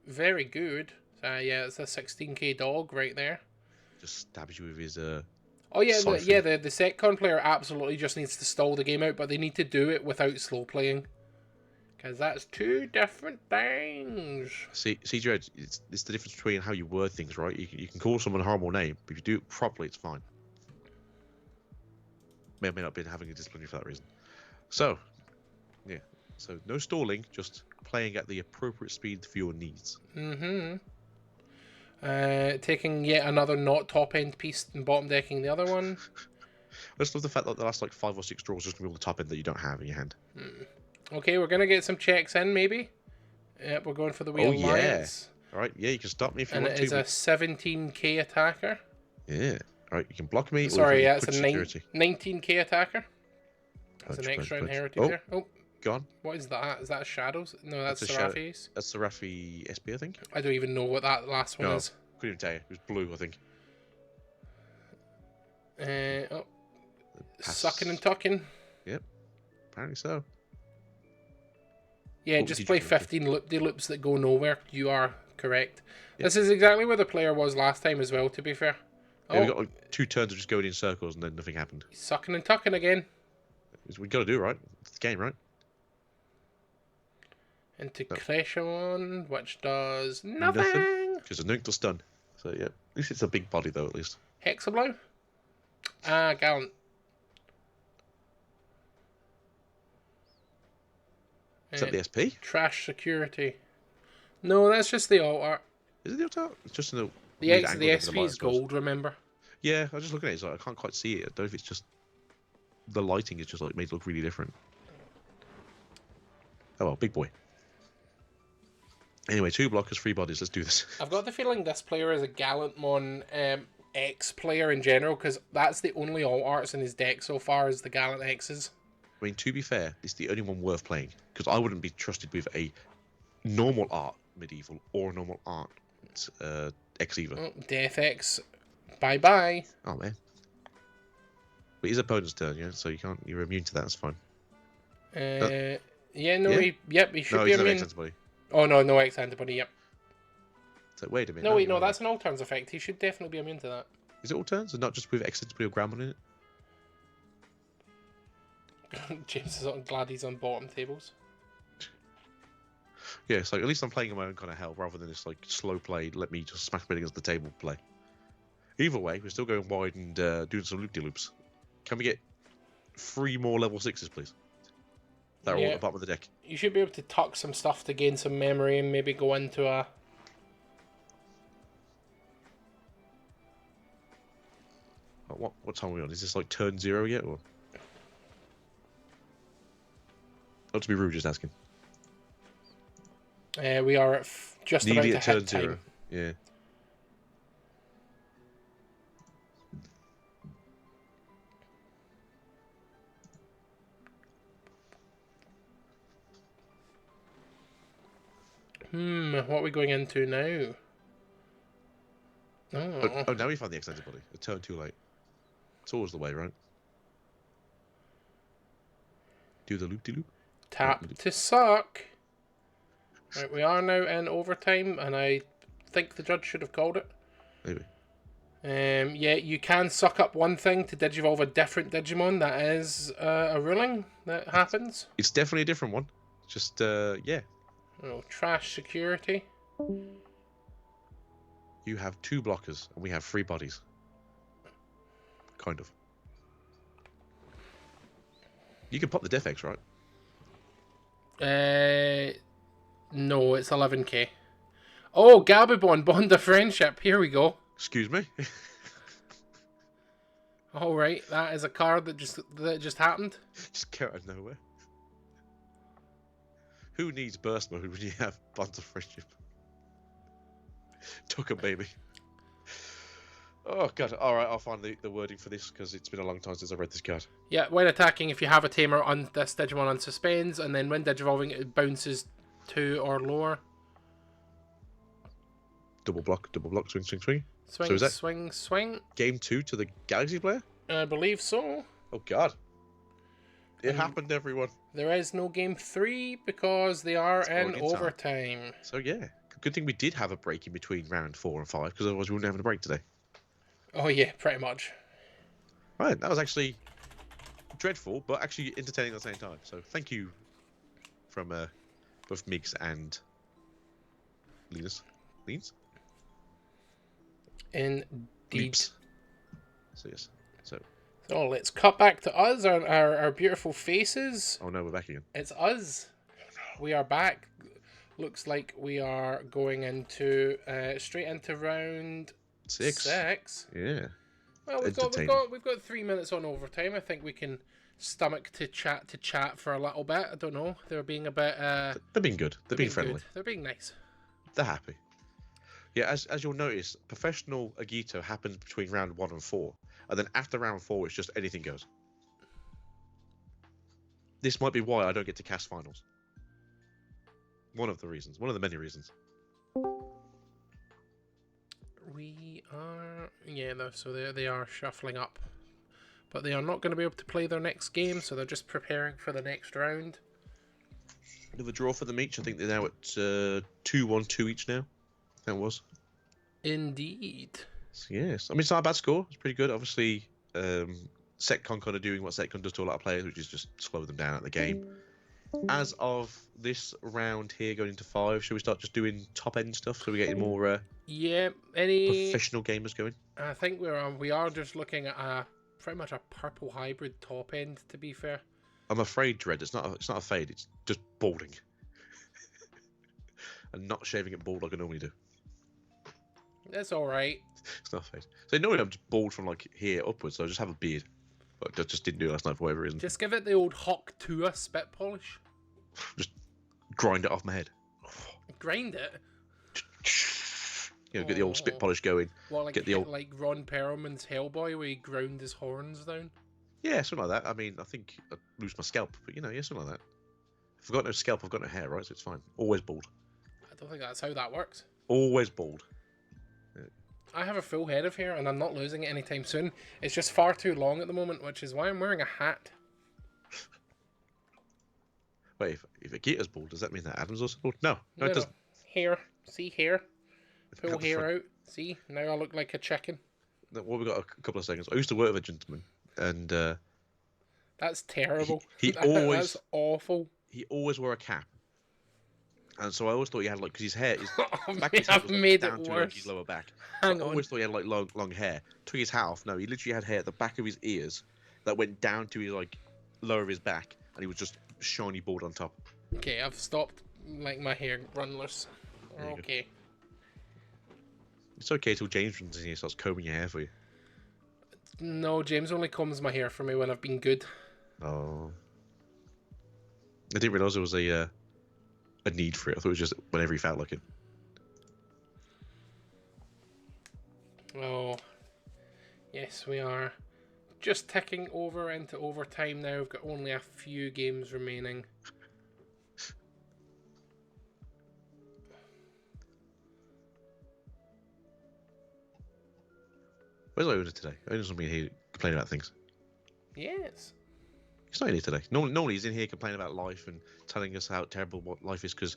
Very good. Yeah, it's a 16k dog right there. Just stabs you with his Oh yeah, the siphon. SecCon player absolutely just needs to stall the game out, but they need to do it without slow playing. Because that's two different things. See, Dredge, it's the difference between how you word things, right? You can call someone a horrible name, but if you do it properly, it's fine. May or may not have been having a disciplinary for that reason. So, yeah. So, no stalling, just playing at the appropriate speed for your needs. Mm-hmm. Taking yet another not top-end piece and bottom decking the other one. I just love the fact that the last like 5 or 6 draws just gonna be all the top end that you don't have in your hand. Okay, we're gonna get some checks in, maybe. Yep, we're going for the wee alliance. Yeah. All right, yeah, you can stop me if you and want to. And it is a 17k attacker. Yeah. All right, you can block me. Sorry, yeah, it's a 19k 19k attacker. That's an extra inherited there. Oh, gone. What is that? Is that Shadows? No, that's Seraphi's. That's Seraphi SP, I think. I don't even know what that last one is. Couldn't even tell you. It was blue, I think. Sucking and tucking. Yep, apparently so. Yeah, just play 15 loop-de-loops that go nowhere. You are correct. Yep. This is exactly where the player was last time as well, to be fair. Yeah, we got like 2 turns of just going in circles and then nothing happened. Sucking and tucking again. We got to do, right? It's the game, right? Into Creshon, which does nothing. Because the nuke does stun. So, yeah. At least it's a big body, though, at least. Hexablow? Ah, Gallant. Is that the SP? Trash security. No, that's just the alt art. Is it the alt art? It's just in the SP is gold, remember? Yeah, I was just looking at it, so I can't quite see it. I don't know if it's just... The lighting is just like made it look really different. Oh well, big boy. Anyway, 2 blockers, 3 bodies. Let's do this. I've got the feeling this player is a Gallantmon X player in general, because that's the only alt arts in his deck so far is the Gallant X's. I mean, to be fair, it's the only one worth playing, because I wouldn't be trusted with a normal art medieval or a normal art X either. Oh, Death X, bye bye. Oh man. But his opponent's turn, yeah, so you're immune to that. That's fine. Yeah, no, yeah? He should be immune. No, immune. X antibody. Oh no, no X antibody. Yep. So wait a minute. No, wait, no, that's an all turns effect. He should definitely be immune to that. Is it all turns, and not just with X antibody or Grandma in it? James is glad he's on bottom tables. Yeah, so at least I'm playing in my own kind of hell rather than this like slow play. Let me just smash me against the table play. Either way, we're still going wide and doing some loop-de-loops. Can we get 3 more level 6s, please? That are all at the bottom of the deck. You should be able to tuck some stuff to gain some memory and maybe go into a... What time are we on? Is this like turn 0 yet? Or... Not to be rude, just asking. We are at just about to hit time. 0. Yeah. What are we going into now? Oh, now we found the X antibody. A turn too late. It's always the way, right? Do the loop-de-loop. Tap to suck. Right, we are now in overtime, and I think the judge should have called it. Maybe. Yeah, you can suck up one thing to digivolve a different Digimon. That is a ruling that happens. It's definitely a different one. Just, yeah. Oh, trash security. You have 2 blockers, and we have 3 bodies. Kind of. You can pop the Death X, right? No, it's 11k. Oh, Gabibon, Bond of Friendship. Here we go. Excuse me. All right, that is a card that just happened. Just came out of nowhere. Who needs burst mode when you have Bond of Friendship? Took a baby. Oh god! All right, I'll find the wording for this because it's been a long time since I read this card. Yeah, when attacking, if you have a tamer on this Digimon on suspends, and then when digivolving, it bounces 2 or lower. Double block, swing, swing, swing. Swing, so is that swing, swing. Game 2 to the Galaxy player? I believe so. Oh god! It happened, everyone. There is no game 3 because they are in overtime. So yeah, good thing we did have a break in between round 4 and 5 because otherwise we wouldn't have a break today. Oh yeah, pretty much. Right, that was actually dreadful, but actually entertaining at the same time. So thank you from both Migs and Linus. Leans? Indeed. Leaps. So yes. So let's cut back to us, our beautiful faces. Oh no, we're back again. It's us. We are back. Looks like we are going into straight into round 6. Yeah. Well, we've got 3 minutes on overtime. I think we can stomach to chat for a little bit. I don't know. They're being a bit. They're being good. They're being friendly. Good. They're being nice. They're happy. Yeah, as you'll notice, professional Agito happens between round 1 and 4, and then after round 4, it's just anything goes. This might be why I don't get to cast finals. One of the reasons. One of the many reasons. We are... Yeah, so they are shuffling up. But they are not going to be able to play their next game, so they're just preparing for the next round. Another draw for them each. I think they're now at 2-1-2 each now. That was. Indeed. So, yes. I mean, it's not a bad score. It's pretty good. Obviously, Setcon kind of doing what Setcon does to a lot of players, which is just slow them down at the game. As of this round here, going into 5, should we start just doing top end stuff so we get more professional gamers going? I think we are just looking at pretty much a purple hybrid top end. To be fair, I'm afraid, Dread. It's not a fade. It's just balding, and not shaving it bald like I normally do. That's all right. It's not a fade. So normally I'm just bald from like here upwards. So I just have a beard, but I just didn't do it last night for whatever reason. Just give it the old Hawk Tua spit polish. Just grind it off my head. Grind it. Get the old spit polish going. What, like, get the old... like Ron Perlman's Hellboy, where he ground his horns down? Yeah, something like that. I mean, I think I'd lose my scalp, but yeah, something like that. If I've got no scalp, I've got no hair, right? So it's fine. Always bald. I don't think that's how that works. Always bald. Yeah. I have a full head of hair, and I'm not losing it anytime soon. It's just far too long at the moment, which is why I'm wearing a hat. Wait, if Agita's bald, does that mean that Adam's also bald? No, it doesn't. Hair. See, hair. Pull hair out. See, now I look like a chicken. Well, we've got a couple of seconds. I used to work with a gentleman, and that's terrible. He always... That's awful. He always wore a cap. And so I always thought he had, like, because his hair... I've made it worse. His lower back. Hang I on. always thought he had, like, long hair. Took his hat off. No, he literally had hair at the back of his ears that went down to his, like, lower of his back. And he was just shiny bald on top. Okay, I've stopped, like, my hair run loose. Okay. It's okay till James runs in here and starts combing your hair for you. No, James only combs my hair for me when I've been good. Oh. I didn't realise there was a need for it. I thought it was just whenever he felt like it. Oh. Yes, we are just ticking over into overtime now. We've got only a few games remaining. Where's Iona today? Iona's not been here complaining about things. Yes. He's not in here today. Normally he's in here complaining about life and telling us how terrible what life is because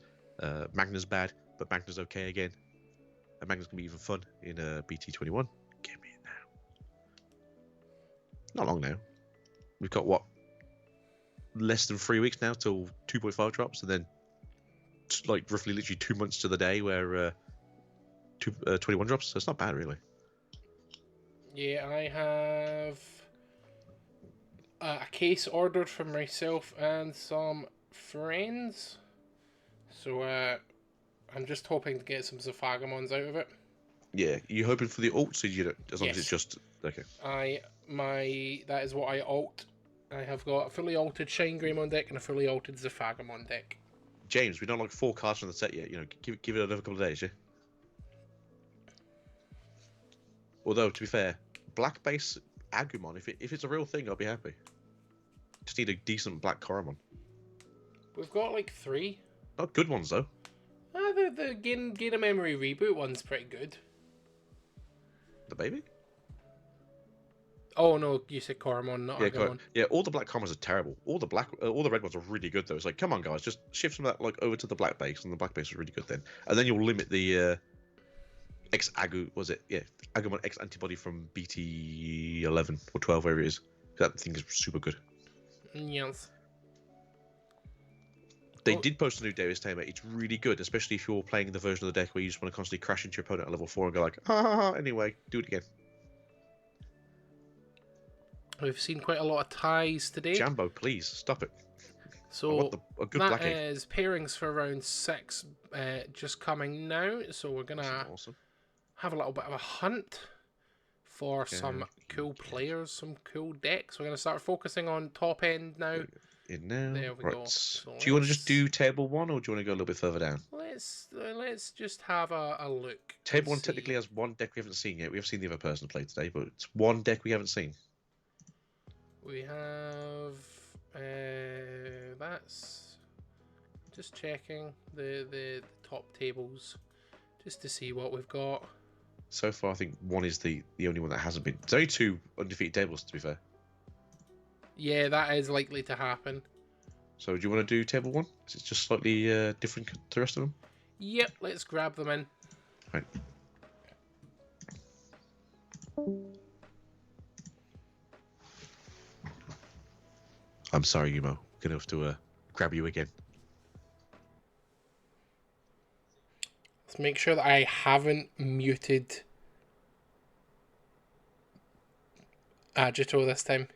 Magna's bad, but Magna's okay again. And Magna's going to be even fun in BT21. Get me in now. Not long now. We've got, what, less than 3 weeks now till 2.5 drops, and then, like, roughly literally 2 months to the day where 21 drops, so it's not bad, really. Yeah, I have a case ordered for myself and some friends. So I'm just hoping to get some Zephagamons out of it. Yeah, you hoping for the ults, or you don't, as long as Yes. it's just okay. That is what I ult. I have got a fully altered Shine Greymon deck and a fully altered Zephagamon deck. James, we've done like 4 cards from the set yet. You know, give it another couple of days, yeah. Although, to be fair, black base Agumon, if it's a real thing, I'll be happy. Just need a decent black Coromon. We've got like 3. Not good ones though. The Gain a Memory reboot one's pretty good. The baby? Oh no, you said Coromon, not Agumon. Yeah, all the black Coromons are terrible. All the red ones are really good though. It's like, come on guys, just shift some of that like over to the black base, and the black base is really good then. And then you'll limit the Agumon X antibody from BT 11 or 12, wherever it is. That thing is super good. Yes. They did post a new day this time, mate. It's really good, especially if you're playing the version of the deck where you just want to constantly crash into your opponent at level 4 and go like, anyway, do it again. We've seen quite a lot of ties today. Jambo, please, stop it. So a good that black egg. is pairings for round 6 just coming now. So we're going to have a little bit of a hunt for some cool players, some cool decks. We're going to start focusing on top end now. There we go. So do you want to just do table 1 or do you want to go a little bit further down? Let's just have a look. Table 1 technically has one deck we haven't seen yet. We have seen the other person play today, but it's one deck we haven't seen. We have that's just checking the top tables just to see what we've got. So far, I think 1 is the only one that hasn't been. There's only 2 undefeated tables, to be fair. Yeah, that is likely to happen. So do you want to do table 1? Is it just slightly different to the rest of them? Yep, let's grab them in. Right. I'm sorry, Yumo. Gonna have to grab you again. Let's make sure that I haven't muted Agito this time.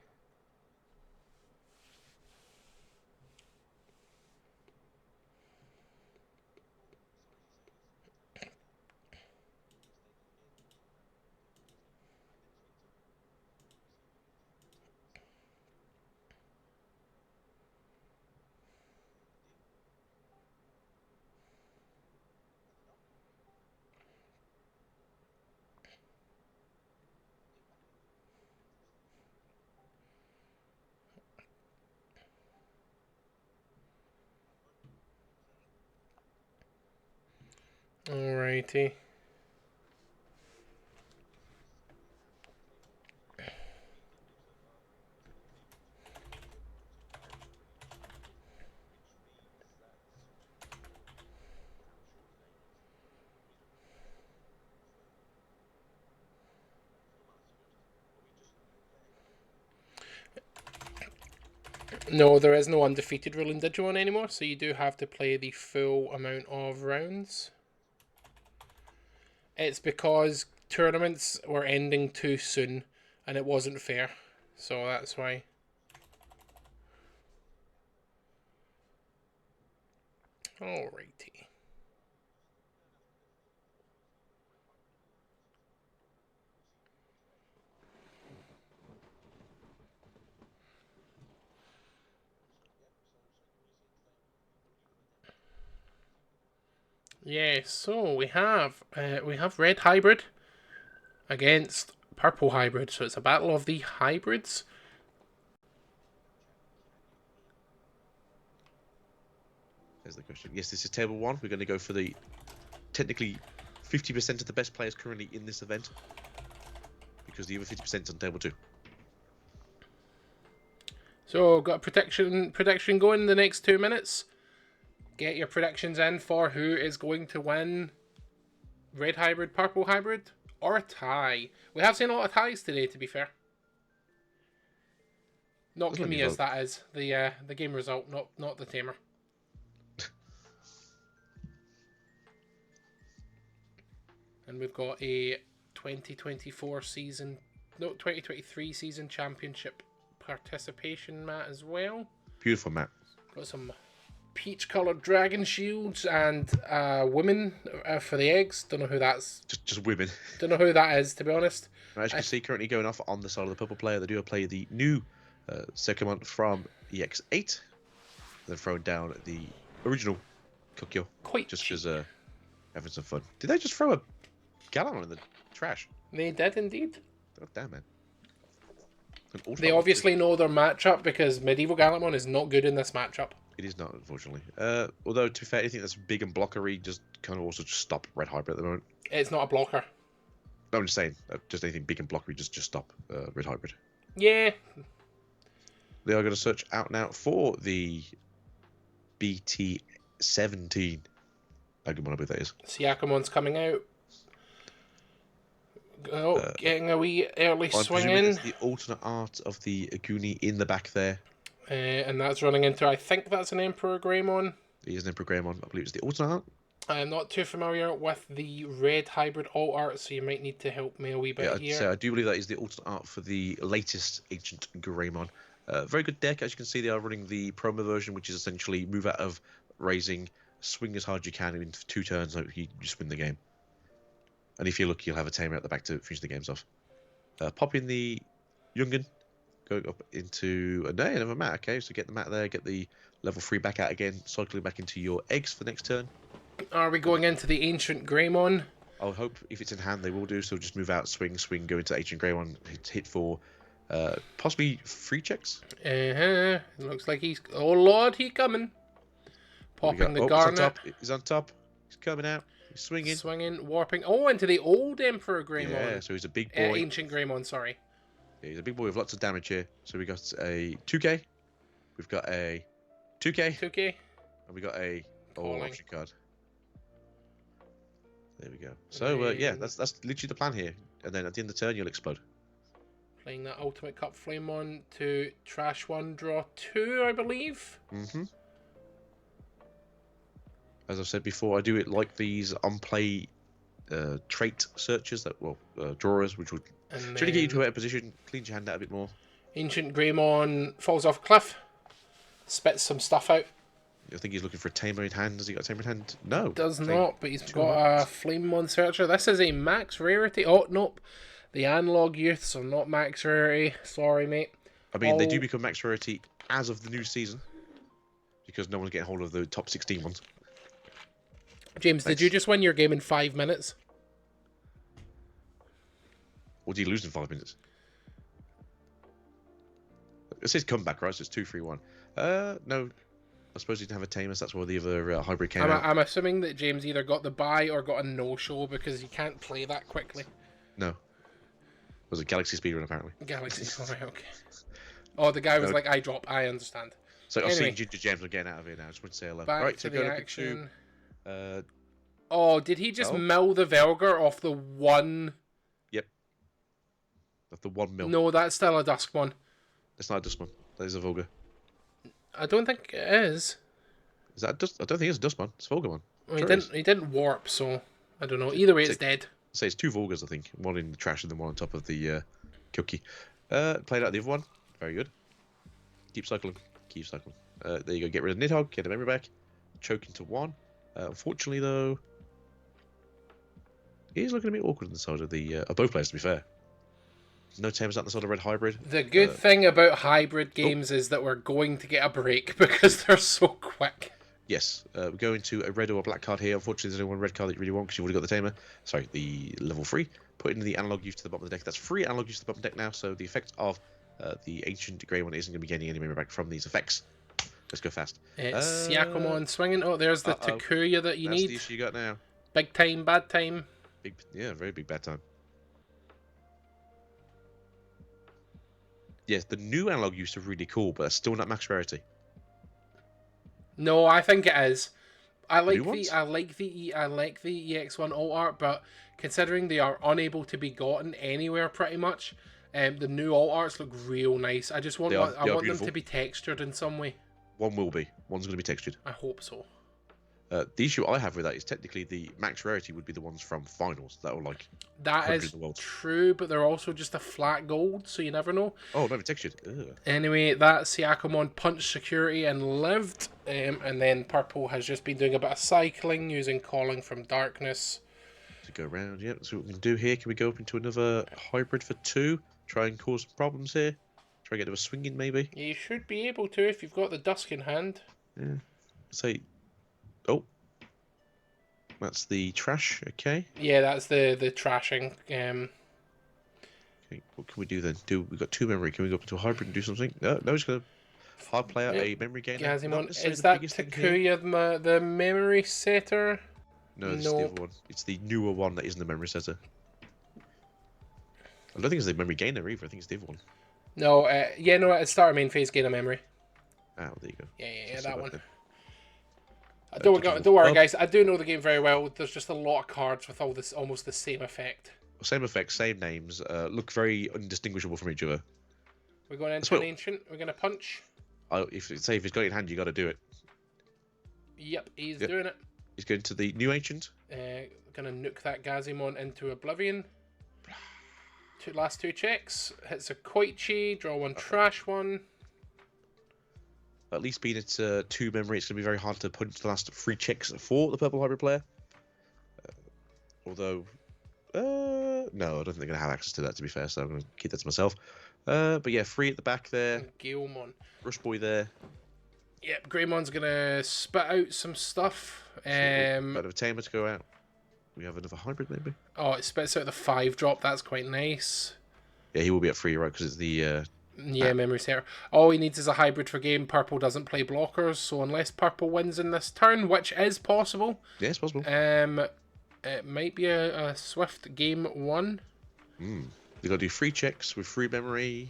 Alrighty. No, there is no undefeated rule in Digimon anymore, so you do have to play the full amount of rounds. It's because tournaments were ending too soon and it wasn't fair, so that's why. Alrighty. Yeah, so we have red hybrid against purple hybrid, so it's a battle of the hybrids. There's the question. Yes, this is table 1. We're going to go for the technically 50% of the best players currently in this event, because the other 50% is on table 2. So got a prediction going in the next 2 minutes. Get your predictions in for who is going to win red hybrid, purple hybrid, or a tie. We have seen a lot of ties today, to be fair. Not Kamiya's, that is. The game result, not the tamer. And we've got a 2023 season championship participation mat as well. Beautiful mat. Got some peach coloured dragon shields and women for the eggs. Don't know who that's. Just women. Don't know who that is, to be honest. As you can see, currently going off on the side of the purple player, they do play the new Sekimon from EX8. Then throwing down the original Kokyo. Quite just because having some fun. Did they just throw a Gallimon in the trash? They did indeed. Oh, damn, man. They obviously know their matchup because Medieval Gallimon is not good in this matchup. It is not, unfortunately. Although, to be fair, anything that's big and blockery just kind of also just stop red hybrid at the moment. It's not a blocker. No, I'm just saying, just anything big and blockery, just stop red hybrid. Yeah. They are going to search out now for the BT17. Agumon, I believe that is. Siakumon's coming out. Oh, getting a wee early swing in. It's the alternate art of the Aguni in the back there. And that's running into, I think that's an Emperor Greymon. He is an Emperor Greymon. I believe it's the alternate art. I am not too familiar with the red hybrid alt art, so you might need to help me a wee bit here. So I do believe that is the alternate art for the latest Ancient Greymon. Very good deck. As you can see, they are running the promo version, which is essentially move out of raising, swing as hard as you can in 2 turns, so you just win the game. And if you're lucky, you'll have a tamer at the back to finish the games off. Pop in the Youngin, go up into another mat. Okay, so get the mat there, get the level 3 back out again, cycling back into your eggs for next turn. Are we going into the Ancient Greymon? I'll hope if it's in hand they will do, so just move out, swing, go into Ancient Greymon, hit for possibly 3 checks. It looks like he's... Oh lord, he coming. Popping the Garnet. He's on top. He's coming out. He's swinging. Swinging, warping. Oh, into the old Emperor Greymon. Yeah, so he's a big boy. Ancient Greymon, sorry. Yeah, he's a big boy with lots of damage here. So we got a 2k. We've got a 2k. 2k. And we got a option card. There we go. So yeah, that's literally the plan here. And then at the end of the turn, you'll explode. Playing that Ultimate Cup Flamemon to trash 1, draw 2, I believe. Mm-hmm. As I've said before, I do it like these on-play trait searches, drawers, which would try to get you to a better position, cleans your hand out a bit more. Ancient Greymon falls off a cliff, spits some stuff out. I think he's looking for a tamer in hand. Has he got a tamer in hand? No. Does not, but he's got a Flamemon Searcher. This is a max rarity. Oh, nope. The analog youths are not max rarity. Sorry, mate. I mean, they do become max rarity as of the new season, because no one's getting hold of the top 16 ones. James, did you just win your game in 5 minutes? Or do you lose in 5 minutes? It says comeback, right? So it's 2-3-1. No. I suppose you didn't have a tamer, so that's why the other hybrid came out. I'm assuming that James either got the buy or got a no-show, because you can't play that quickly. No. Was it Galaxy Speedrun, apparently? Galaxy, sorry, okay. Oh, the guy was like, I drop, I understand. So I've seen Ginger Gems are getting out of here now. I just want to say hello. Back right, to so the action. Oh, did he just mill the Velgar off the 1? Yep. Of the 1 mil. No, that's still a Dusk one. It's not a Dustman. That is a Volga. I don't think it is. Is that I don't think it's a Dustman. It's a Volga one. Well, he didn't warp, so I don't know. Either way, it's dead. Say it's 2 Volgas, I think. One in the trash and then one on top of the cookie. Played out the other one. Very good. Keep cycling. Keep cycling. There you go. Get rid of Nidhogg. Get the memory back. Choke into 1. Unfortunately, though, he's looking a bit awkward on the side of the both players. To be fair, no tamers on the side of red hybrid. The good thing about hybrid games is that we're going to get a break because they're so quick. Yes, we go into a red or a black card here. Unfortunately, there's only one red card that you really want because you've already got the tamer. Sorry, the level 3. Put in the analog use to the bottom of the deck. That's 3 analog use to the bottom of the deck now. So the effect of the ancient grey one isn't going to be getting any memory back from these effects. Let's go fast. It's Yakomon swinging. Oh, there's the Takuya that you need. That's the issue you got now. Big time, bad time. Yeah, very big bad time. Yes, the new analog use are really cool, but it's still not max rarity. No, I think it is. I like the EX1 alt art, but considering they are unable to be gotten anywhere pretty much, the new alt arts look real nice. I just want them to be textured in some way. One will be. One's going to be textured. I hope so. The issue I have with that is technically the max rarity would be the ones from finals that were like that is true, but they're also just a flat gold, so you never know. Oh, maybe textured. Ugh. Anyway, that's Yakomon punched security and lived, and then purple has just been doing a bit of cycling using Calling from Darkness to go around. Yep. So what we can do here? Can we go up into another hybrid for 2? Try and cause some problems here. Try and get to a swinging maybe. You should be able to if you've got the Dusk in hand. Yeah. Say. Oh, that's the trash. Okay. Yeah, that's the trashing. Okay, what can we do then? We've got 2 memory. Can we go up into a hybrid and do something? No, he's gonna hard play out a memory gain. Is that Takuya the memory setter? No, it's the other one. It's the newer one that isn't the memory setter. I don't think it's the memory gainer either. I think it's the other one. No, it's start main phase gain a memory. Ah, well, there you go. Yeah, that one. Don't worry, guys. I do know the game very well. There's just a lot of cards with almost the same effect. Same effect, same names. Look very undistinguishable from each other. We're going into an ancient. We're going to punch. If it's got it in hand, you got to do it. Yep, he's doing it. He's going to the new ancient. Gonna nuke that Gazimon into oblivion. Last two checks. Hits a Koichi, draw one, trash one. At least being at 2 memory, it's going to be very hard to punch the last 3 checks for the purple hybrid player. Although, no, I don't think they're going to have access to that, to be fair, so I'm going to keep that to myself. But yeah, 3 at the back there. Gilmon. Rush Boy there. Yep, Greymon's going to spit out some stuff. Bit of a tamer to go out. We have another hybrid, maybe? Oh, it spits out the 5-drop. That's quite nice. Yeah, he will be at 3, right? Because it's the... yeah, memory center. All he needs is a hybrid for game. Purple doesn't play blockers, so unless Purple wins in this turn, which is possible... Yeah, it's possible. It might be a swift game 1. You've got to do 3 checks with 3 memory.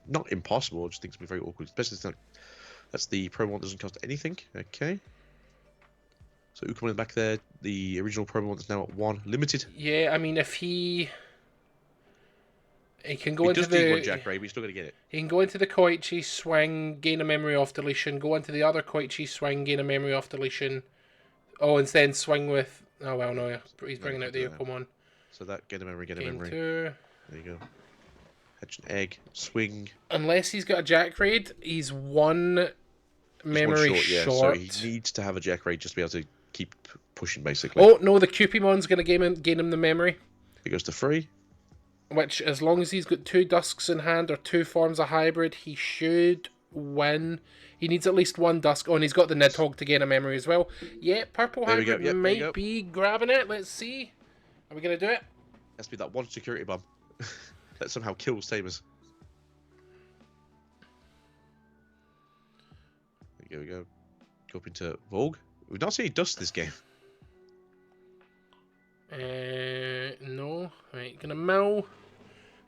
Not impossible, I just think it's going to be very awkward. Especially since that's the Pro one doesn't cost anything. Okay. So Ukama in the back there, the original Pro one is now at 1 limited. Yeah, I mean, if he can go into does need 1 Jack Ray, but he's still going to get it. He can go into the Koichi, swing, gain a memory off deletion, go into the other Koichi, swing, gain a memory off deletion. Oh, and then swing with... Oh, well, no, he's bringing out the Ukomon. So that, get a memory, get a Gain memory. 2. There you go. Hatch an egg, swing. Unless he's got a Jack Raid, he's 1 memory short. short. So he needs to have a Jack Raid just to be able to keep pushing, basically. Oh, no, the Cupimon's going to gain him the memory. He goes to 3. Which, as long as he's got 2 Dusks in hand or 2 forms of hybrid, he should win. He needs at least 1 Dusk. Oh, and he's got the Nidhogg to gain a memory as well. Yeah, Purple Hybrid might be grabbing it. Let's see. Are we going to do it? Has to be that 1 security bomb that somehow kills Tamers. There we go. Go up into Vogue. We've not seen any dust this game. No. Right, gonna mill.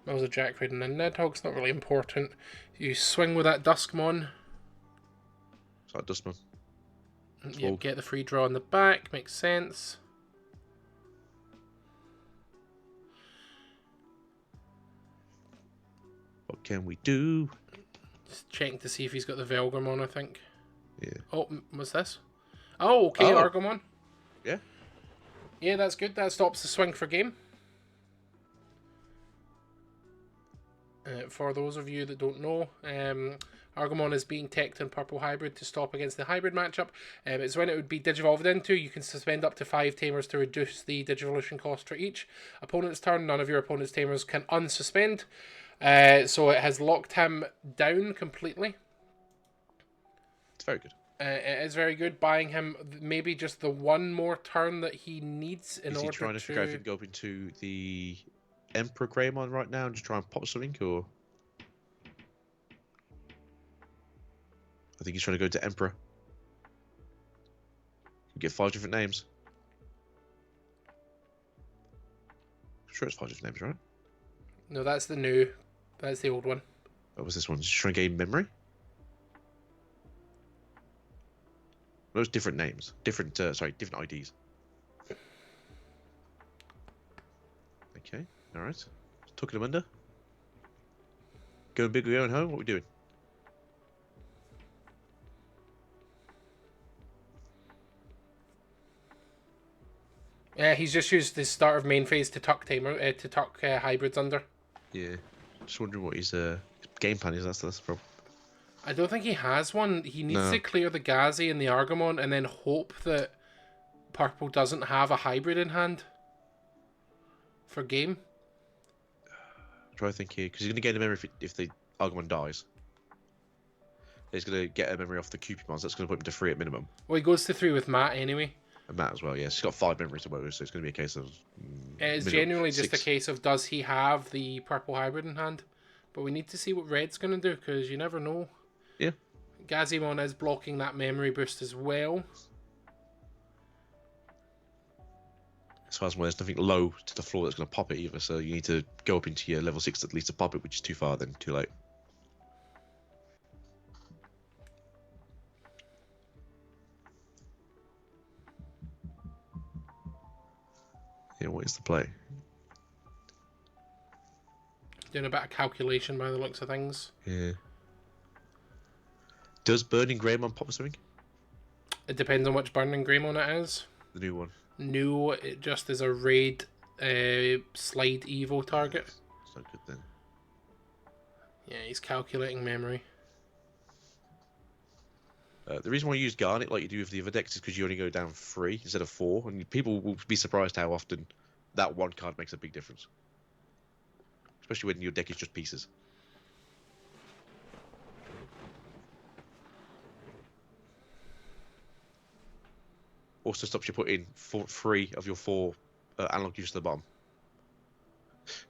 Mill's a Jack Raid and a Nidhogg's not really important. You swing with that Duskmon. It's like Dustman. Yeah, get the free draw in the back. Makes sense. What can we do? Just checking to see if he's got the Velgramon, I think. Yeah. Oh, what's this? Oh, okay, Argomon. Yeah. Yeah, that's good. That stops the swing for game. For those of you that don't know, Argomon is being teched in Purple Hybrid to stop against the Hybrid matchup. It's when it would be Digivolved into. You can suspend up to 5 Tamers to reduce the Digivolution cost for each opponent's turn. None of your opponent's Tamers can unsuspend. So it has locked him down completely. It's very good. It is very good, buying him maybe just the 1 more turn that he needs in order to... Is he trying to figure out if he can go up into the Emperor Greymon right now and just try and pop something, or...? I think he's trying to go to Emperor. You get 5 different names. I'm sure it's 5 different names, right? No, that's the new. That's the old one. What was this one? Just trying to gain memory? Those different names. Different IDs. Okay, alright. Tucking them under. Going big or going home? What are we doing? He's just used the start of main phase to tuck hybrids under. Yeah. Just wondering what his game plan is. That's the problem. I don't think he has one. He needs to clear the Gazi and the Argomon and then hope that Purple doesn't have a hybrid in hand for game. Try to think here, because he's going to gain a memory if the Argomon dies. He's going to get a memory off the Cupimons. That's going to put him to 3 at minimum. Well, he goes to 3 with Matt anyway. And Matt as well, yes. He's got 5 memories to work with, so it's going to be a case of... It's genuinely just a case of, does he have the Purple hybrid in hand? But we need to see what Red's going to do, because you never know. Yeah. Gazimon is blocking that memory boost as well. As far as there's nothing low to the floor that's going to pop it either, so you need to go up into your level 6 at least to pop it, which is too far then, too late. Yeah, what is the play? Doing a bit of calculation by the looks of things. Yeah. Does Burning Greymon pop something? It depends on which Burning Greymon it is. The new one. No, it just is a raid slide Evo target. It's not good then. Yeah, he's calculating memory. The reason why you use Garnet like you do with the other decks is because you only go down 3 instead of 4, and people will be surprised how often that one card makes a big difference. Especially when your deck is just pieces. Also stops you putting 3 of your 4 analog use to the bottom.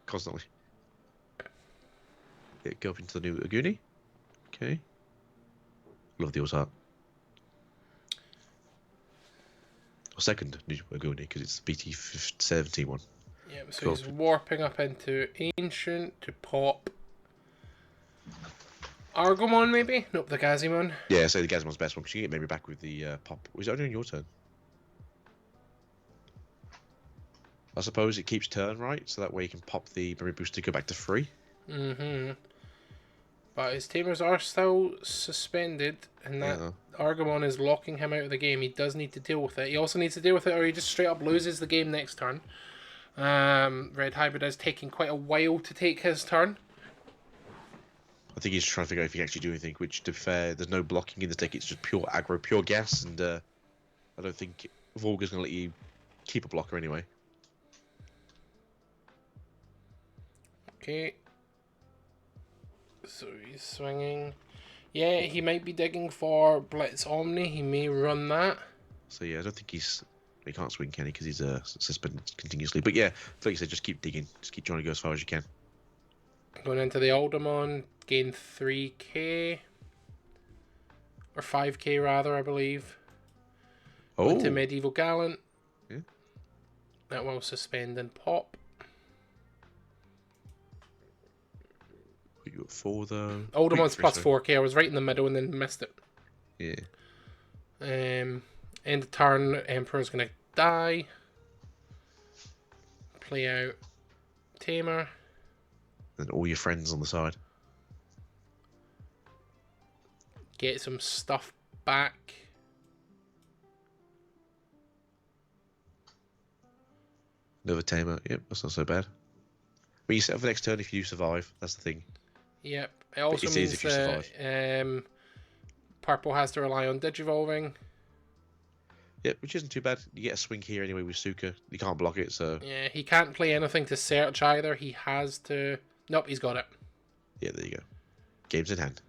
Constantly. Yeah, go up into the new Aguni. Okay. Love the art. Or second new Aguni, because it's the BT17 one. Yeah, so he's warping up into Ancient to pop. Argomon, maybe? Nope, the Gazimon. Yeah, so the Gazimon's best one, because you can get memory back with the pop. Was it only on your turn? I suppose it keeps turn, right? So that way you can pop the memory boost to go back to 3. Mm-hmm. But his tamers are still suspended, and that Argomon is locking him out of the game. He does need to deal with it. He also needs to deal with it, or he just straight up loses the game next turn. Red Hybrid is taking quite a while to take his turn. I think he's trying to figure out if he can actually do anything, which, to be fair, there's no blocking in the deck. It's just pure aggro, pure gas, and I don't think Volga's going to let you keep a blocker anyway. Okay. So he's swinging. Yeah, he might be digging for Blitz Omni. He may run that. So yeah, I don't think he can't swing, can he? Because he's suspended continuously. But yeah, like you said, just keep digging. Just keep trying to go as far as you can. Going into the Aldermon, gain 3k. Or 5k rather, I believe. Oh. Into Medieval Gallant. Yeah. That will suspend and pop. You got 4 though. Aldermon's plus 4k. I was right in the middle and then missed it. Yeah. End of turn, Emperor's gonna die. Play out Tamer. And all your friends on the side. Get some stuff back. Another Tamer. Yep, that's not so bad. But you set up for next turn if you survive. That's the thing. Yep. It also means if you survive. Purple has to rely on Digivolving. Yep, which isn't too bad. You get a swing here anyway with Suka. You can't block it, so... Yeah, he can't play anything to search either. He has to... Nope, he's got it. Yeah, there you go. Game's in hand.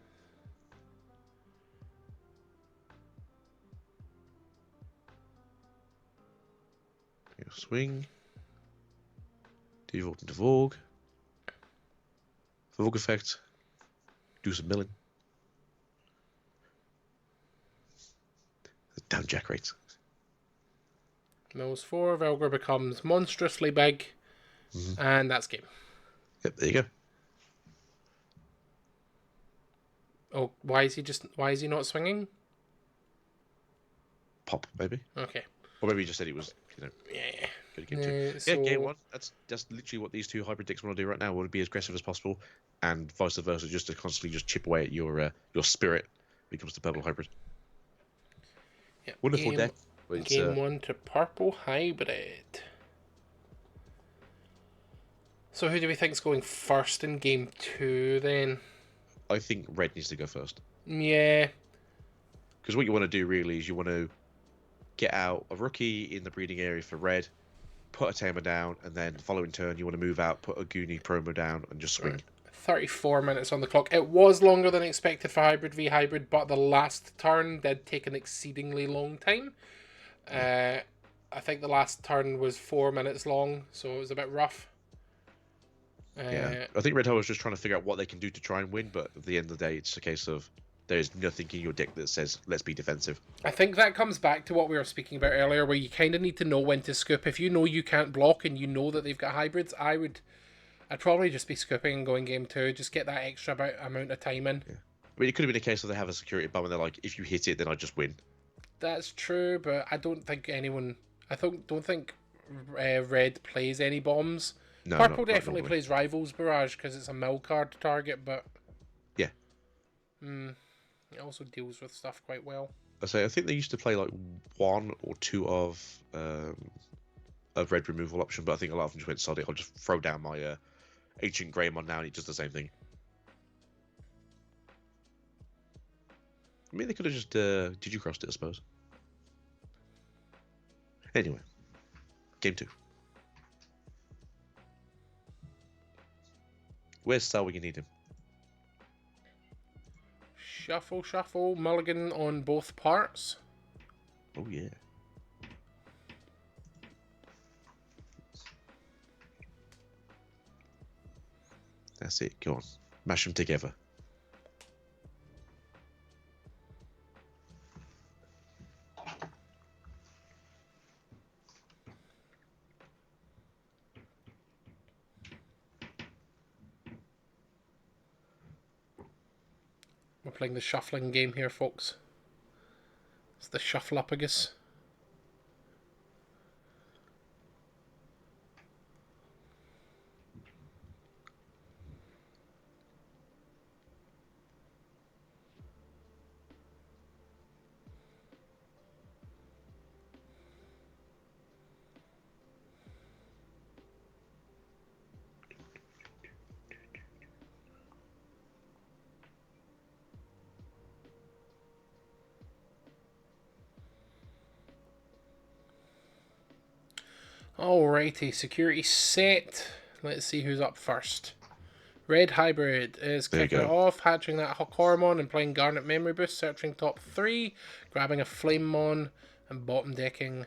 Swing. Devolve into Vogue. Vogue effect. Do some milling. Down jack rates. Mills 4. Velgor becomes monstrously big. And that's game. Yep, there you go. Oh, why is he not swinging? Pop, maybe. Okay. Or maybe he just said it was, Yeah. Game 2. Yeah, game 1. That's literally what these two hybrid decks want to do right now. Want to be as aggressive as possible, and vice versa, just to constantly just chip away at your spirit when it comes to purple hybrid. Yeah, wonderful deck. Game 1 to purple hybrid. So who do we think's going first in game 2 then? I think red needs to go first. Yeah. Because what you want to do really is you want to get out a rookie in the breeding area for red, put a tamer down, and then the following turn you want to move out, put a Goonie promo down, and just swing. Right. 34 minutes on the clock. It was longer than expected for Hybrid v Hybrid, but the last turn did take an exceedingly long time. I think the last turn was 4 minutes long, so it was a bit rough. Yeah, I think Red Hole was just trying to figure out what they can do to try and win, but at the end of the day, it's a case of there's nothing in your deck that says, let's be defensive. I think that comes back to what we were speaking about earlier, where you kind of need to know when to scoop. If you know you can't block and you know that they've got hybrids, I'd probably just be scooping and going game 2, just get that extra amount of time in. Yeah. I mean, it could have been a case of they have a security bomb and they're like, if you hit it, then I just win. That's true, but I don't think anyone... don't think Red plays any bombs. No, Purple definitely plays Rivals Barrage because it's a mill card target, but... Yeah. It also deals with stuff quite well. I think they used to play like 1 or 2 of a red removal option, but I think a lot of them just went solid. I'll just throw down my Ancient Greymon now, and it does the same thing. I mean, they could have just Digicrossed it, I suppose. Anyway, game 2. Where's Star when you need him? Shuffle, shuffle, mulligan on both parts. Oh, yeah. That's it. Go on. Mash them together. We're playing the shuffling game here, folks. It's the shuffle-upagus. Alrighty, security set. Let's see who's up first. Red Hybrid is kicking it off, hatching that Hormon and playing Garnet Memory Boost, searching top 3, grabbing a Flamemon and bottom decking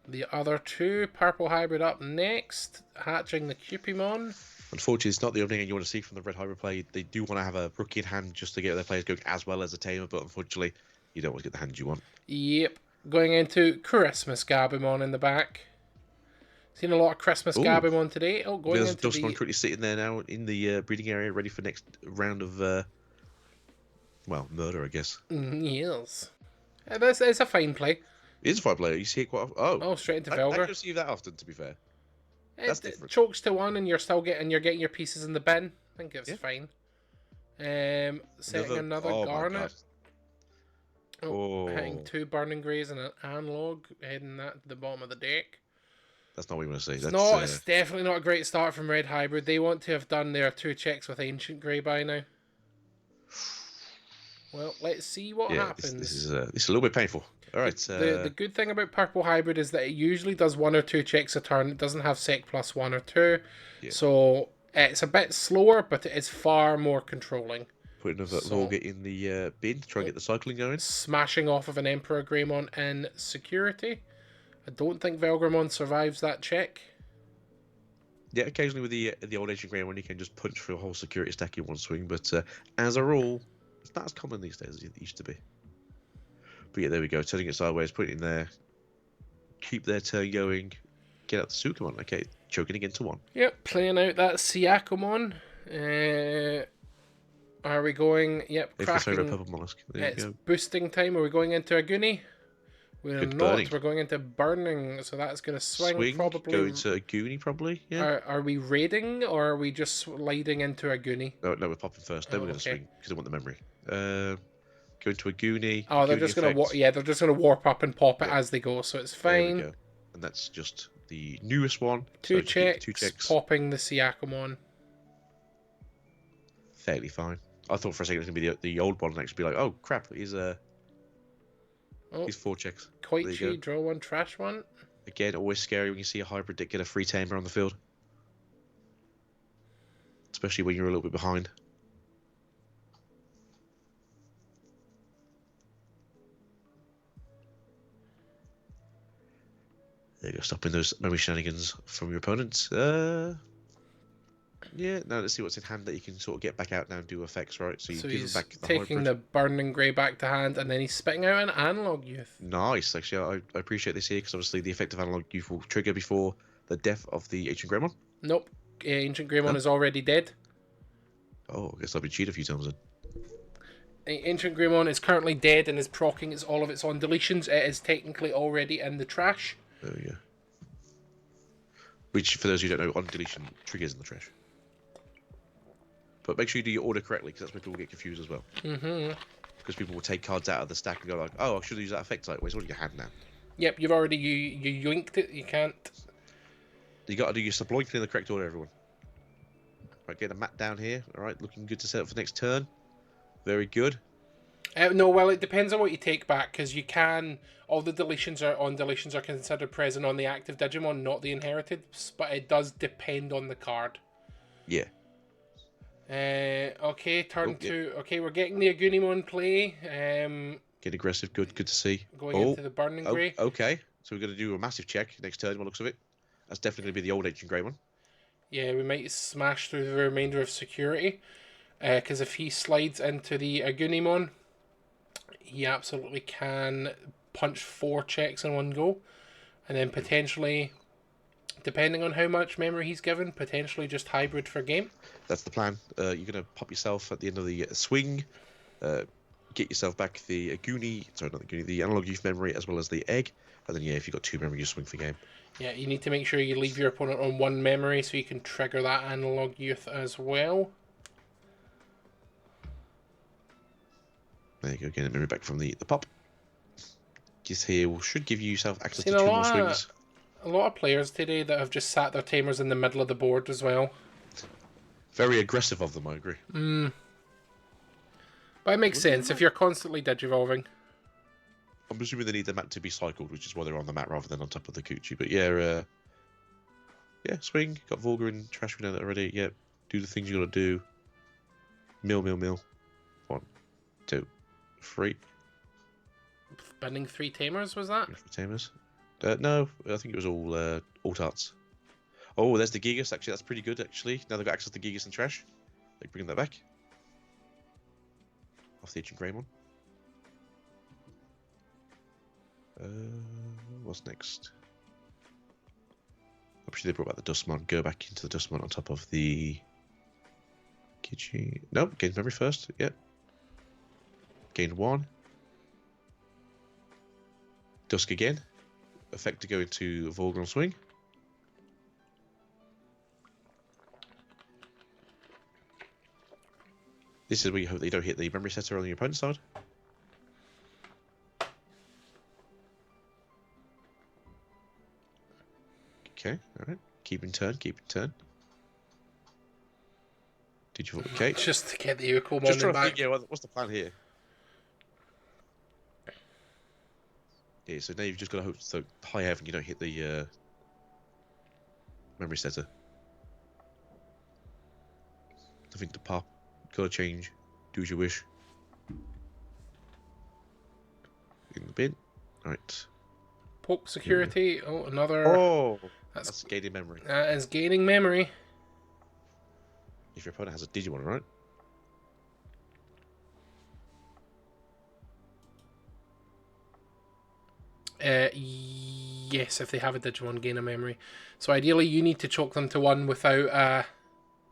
the other 2. Purple Hybrid up next, hatching the Cupimon. Unfortunately, it's not the only thing you want to see from the Red Hybrid play. They do want to have a rookie in hand just to get their players going as well as a tamer, but unfortunately, you don't always get the hand you want. Yep. Going into Christmas Gabumon in the back. Seen a lot of Christmas Gabumon today. Oh, going There's into Dustmon currently sitting there now in the breeding area, ready for next round of, well, murder, I guess. Yes. It's a fine play. It is a fine play. You see it quite often. Oh, straight into Velgar. I don't see that often, to be fair. That's different. It chokes to 1 and you're getting your pieces in the bin. I think it's fine. Setting another Garnet. Hitting 2 Burning Greys and an Analog, heading that to the bottom of the deck. That's not what we want to see. It's definitely not a great start from Red Hybrid. They want to have done their 2 checks with Ancient Grey by now. Well, let's see what happens. This is a little bit painful. All right. The good thing about Purple Hybrid is that it usually does 1 or 2 checks a turn. It doesn't have Sec plus 1 or 2. Yeah. So it's a bit slower, but it is far more controlling. Putting another Lorga in the bin to try and get the cycling going. Smashing off of an Emperor Greymon in security. I don't think Velgramon survives that check. Yeah, occasionally with the old Ancient Greymon, you can just punch through a whole security stack in one swing, but as a rule, it's not as common these days as it used to be. But yeah, there we go. Turning it sideways, put it in there. Keep their turn going. Get out the Sukamon. Okay, choking again to 1. Yep, playing out that Siakomon. Are we going? Yep, cracking. It's boosting time. Are we going into a Goonie? We're not. Burning. We're going into burning, so that's going to swing probably. Going to a Goonie probably. Yeah. Are we raiding or are we just sliding into a Goonie? No, we're popping first. Then we're going to swing because I want the memory. Go into a Goonie. Oh, they're just going to they're just going to warp up and pop it as they go, so it's fine. There we go. And that's just the newest one. 2 checks. 2 checks. Popping the Siakomon. Fairly fine. I thought for a second it was going to be the old one next. Be like, oh crap, he's 4 checks. Koichi, draw 1, trash 1. Again, always scary when you see a hybrid deck get a free tamer on the field. Especially when you're a little bit behind. There you go, stopping those memory shenanigans from your opponents. Yeah, now let's see what's in hand that you can sort of get back out now and do effects, right? So you give him back the taking the Burning Grey back to hand, and then he's spitting out an Analog Youth. Nice, actually, I appreciate this here, because obviously the effect of Analog Youth will trigger before the death of the Ancient Greymon. Nope, Ancient Greymon is already dead. Oh, I guess I've been cheated a few times then. Ancient Greymon is currently dead and is proccing all of its on deletions. It is technically already in the trash. Oh, yeah. Which, for those who don't know, on deletion triggers in the trash. But make sure you do your order correctly, because that's where people get confused as well. Mm-hmm. because people will take cards out of the stack and go like, oh, I should use that effect type. Well, it's already in your hand now. Yep, you've already you yoinked it. You can't. You got to do your subloinking in the correct order, everyone. Right, get a mat down here. All right, looking good to set up for next turn. Very good. No, well, it depends on what you take back, because you can. All the deletions are considered present on the active Digimon, not the inherited. But it does depend on the card. Yeah. Okay, turn 2. Yeah. Okay, we're getting the Agunimon play. Get aggressive. Good to see. Going into the Burning Grey. Okay, so we're going to do a massive check next turn. By the looks of it, that's definitely going to be the old Ancient Grey one. Yeah, we might smash through the remainder of security. Because if he slides into the Agunimon, he absolutely can punch 4 checks in one go. And then potentially, depending on how much memory he's given, potentially just hybrid for game. That's the plan. You're going to pop yourself at the end of the swing, get yourself back the the analog youth memory as well as the egg. And then, yeah, if you've got 2 memory, you swing for game. Yeah, you need to make sure you leave your opponent on 1 memory so you can trigger that analog youth as well. There you go, getting memory back from the pop. This here should give you yourself access to 2 more swings. A lot of players today that have just sat their tamers in the middle of the board as well. Very aggressive of them, I agree. But it makes sense if you're constantly digivolving. I'm assuming they need the mat to be cycled, which is why they're on the mat rather than on top of the Coochie. But yeah, swing. Got Volga and Trash, we know that already. Yeah, do the things you got to do. Mill. 1, 2, 3. Spending 3 tamers, was that? 3 tamers. No, I think it was all tarts. Oh, there's the Gigas. Actually, that's pretty good. Actually, now they've got access to Gigas and Trash. Like bringing that back. Off the Ancient Grey one. What's next? I'm sure they brought back the Dustmon. Go back into the Dustmon on top of the Kichi. Nope, gain memory first. Yep. Gain 1. Dusk again. Effect to go into Volgron swing. This is where you hope they don't hit the memory setter on your opponent's side. Okay, alright. Keep in turn. Did you okay? Just to get the Ukomon Just trying back. to think, yeah, what's the plan here? Yeah, so now you've just got to hope so high heaven you don't hit the memory setter. Nothing to pop. Gotta change. Do as you wish. In the bin. Alright. Poke security. Oh, another. Oh! That's gaining memory. That is gaining memory. If your opponent has a Digimon, right? Yes, if they have a Digimon, gain a memory. So ideally, you need to choke them to 1 without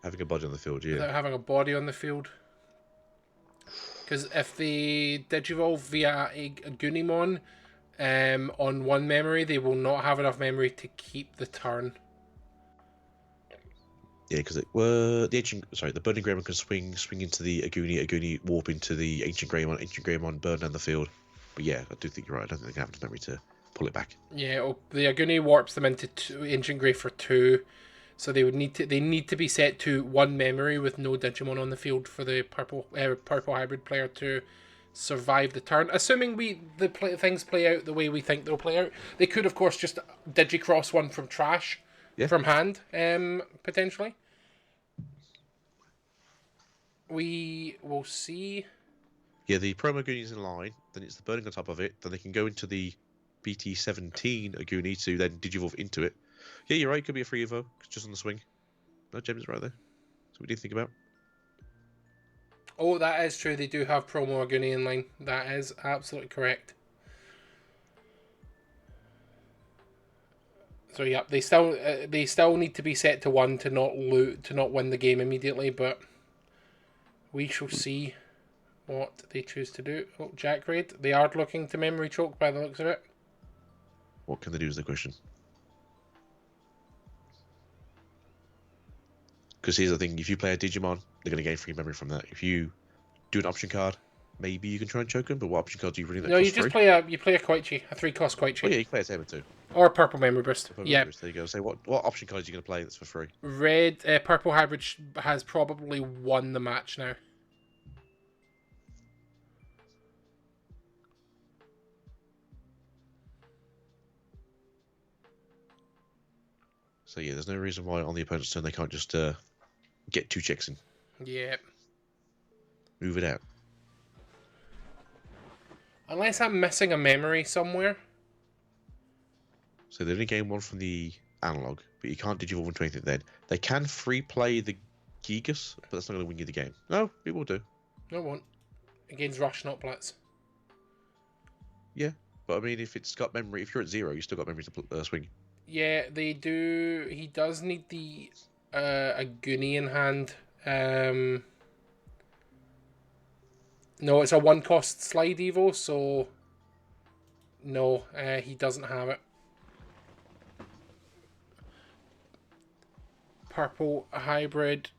having a body on the field, yeah. Without having a body on the field. Because if they Digivolve via a Gunimon on 1 memory, they will not have enough memory to keep the turn. Yeah, because the Burning Greymon can swing into the Aguni warp into the Ancient Greymon burn down the field. But yeah, I do think you're right. I don't think they have enough memory to pull it back. Yeah, the Aguni warps them into Ancient Grey for 2. So they need to be set to 1 memory with no Digimon on the field for the purple hybrid player to survive the turn. Assuming things play out the way we think they'll play out, they could of course just Digicross 1 from Trash, from hand, potentially. We will see. Yeah, the Promo Aguni is in line. Then it's the burning on top of it. Then they can go into the BT17 Aguni to then Digivolve into it. Yeah, you're right. Could be a free Evo. Just on the swing. No, James is right there. So what do you think about? Oh, that is true. They do have Promo Aguni in line. That is absolutely correct. So yeah, they still need to be set to 1 to not win the game immediately, but we shall see what they choose to do. Oh, Jack Raid. They are looking to memory choke by the looks of it. What can they do is the question. Because here's the thing, if you play a Digimon, they're going to gain free memory from that. If you do an option card, maybe you can try and choke him. But what option cards are you running that No, cost you just 3? play a Koichi, a 3-cost Koichi. Oh yeah, you can play a Saber too. Or a purple memory boost. Yeah. There you go. So what option cards are you going to play that's for free? Red, purple hybrid has probably won the match now. So yeah, there's no reason why on the opponent's turn they can't just get 2 checks in. Yeah. Move it out. Unless I'm missing a memory somewhere. So they only gain 1 from the analog, but you can't digivolve into anything then. They can free play the Gigas, but that's not going to win you the game. No, it will do. No, it won't. It gains Rush, not Blitz. Yeah, but I mean, if it's got memory, if you're at 0, you still got memory to swing. Yeah, they do. He does need the a Goonie in hand. No, it's a 1-cost slide evo, so no, he doesn't have it. Purple hybrid.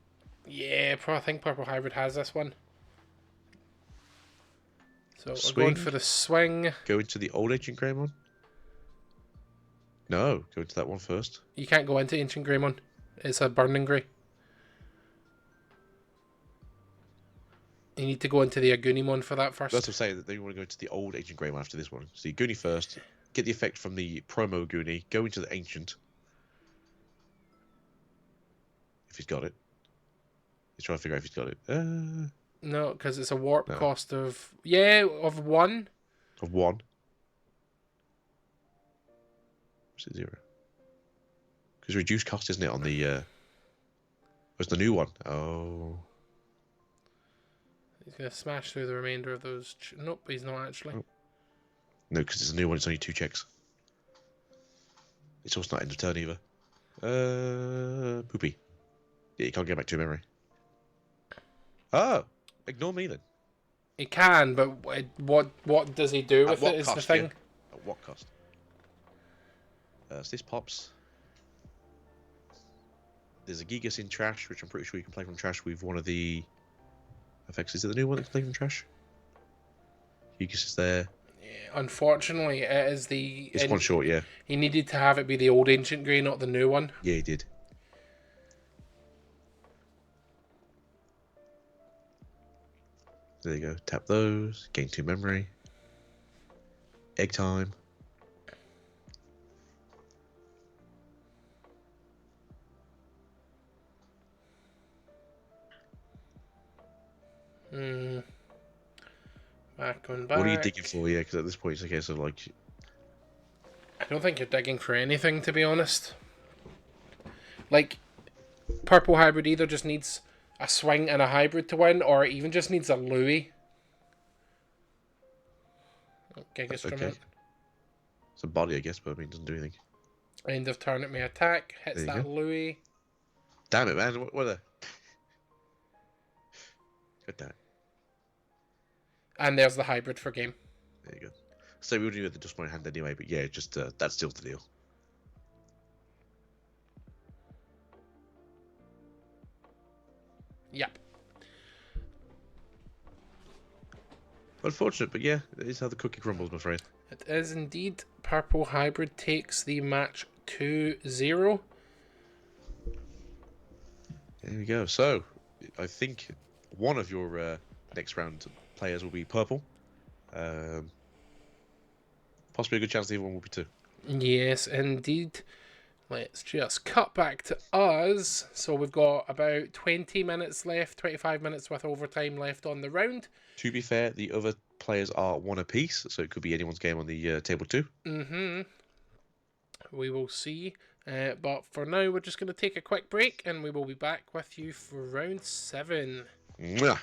Yeah, I think purple hybrid has this one. So we're going for the swing. Go into the old Ancient Greymon. No, go into that one first. You can't go into Ancient Greymon. It's a Burning Grey. You need to go into the Agunimon for that first. That's what I'm saying, that they want to go into the old Ancient Greymon after this one. So you Goonie first, get the effect from the promo Goonie, go into the Ancient. If he's got it. He's trying to figure out if he's got it. No, because it's a warp cost of... Yeah, of 1. Of 1. Is it 0? Because reduced cost, isn't it, on the... What's the new one? Oh... He's going to smash through the remainder of those... Nope, he's not actually. Oh. No, because it's a new one, it's only 2 checks. It's also not end of turn either. Poopy. Yeah, you can't get back to memory. Oh! Ignore me then. He can, but what does he do with it is the thing. Yeah. At what cost? So this pops. There's a Gigas in trash, which I'm pretty sure you can play from trash with one of the effects. Is it the new one that can play from trash? Gigas is there. Yeah, unfortunately, it is the... It's one short, yeah. He needed to have it be the old Ancient Grey, not the new one. Yeah, he did. There you go. Tap those. Gain 2 memory. Egg time. Back on back. What are you digging for? Yeah, because at this point it's a case of like... I don't think you're digging for anything, to be honest. Like, purple hybrid either just needs a swing and a hybrid to win, or it even just needs a Louis. Oh, Gigas from it. It's a body, I guess, but I mean, it doesn't do anything. End of turn, it may attack. Hits that go. Louis. Damn it, man. What a... God damn it. And there's the hybrid for game. There you go. So we wouldn't even have the dust point hand anyway, but yeah, just that's still the deal. Yep. Unfortunate, but yeah, it is how the cookie crumbles, I'm afraid. It is indeed. Purple hybrid takes the match 2-0. There we go. So, I think one of your next round players will be purple. Possibly a good chance the other one will be 2. Yes, indeed. Let's just cut back to us. So we've got about 20 minutes left, 25 minutes with overtime left on the round. To be fair, the other players are 1 apiece, so it could be anyone's game on the table 2. We will see. But for now, we're just going to take a quick break, and we will be back with you for round 7. Mwah.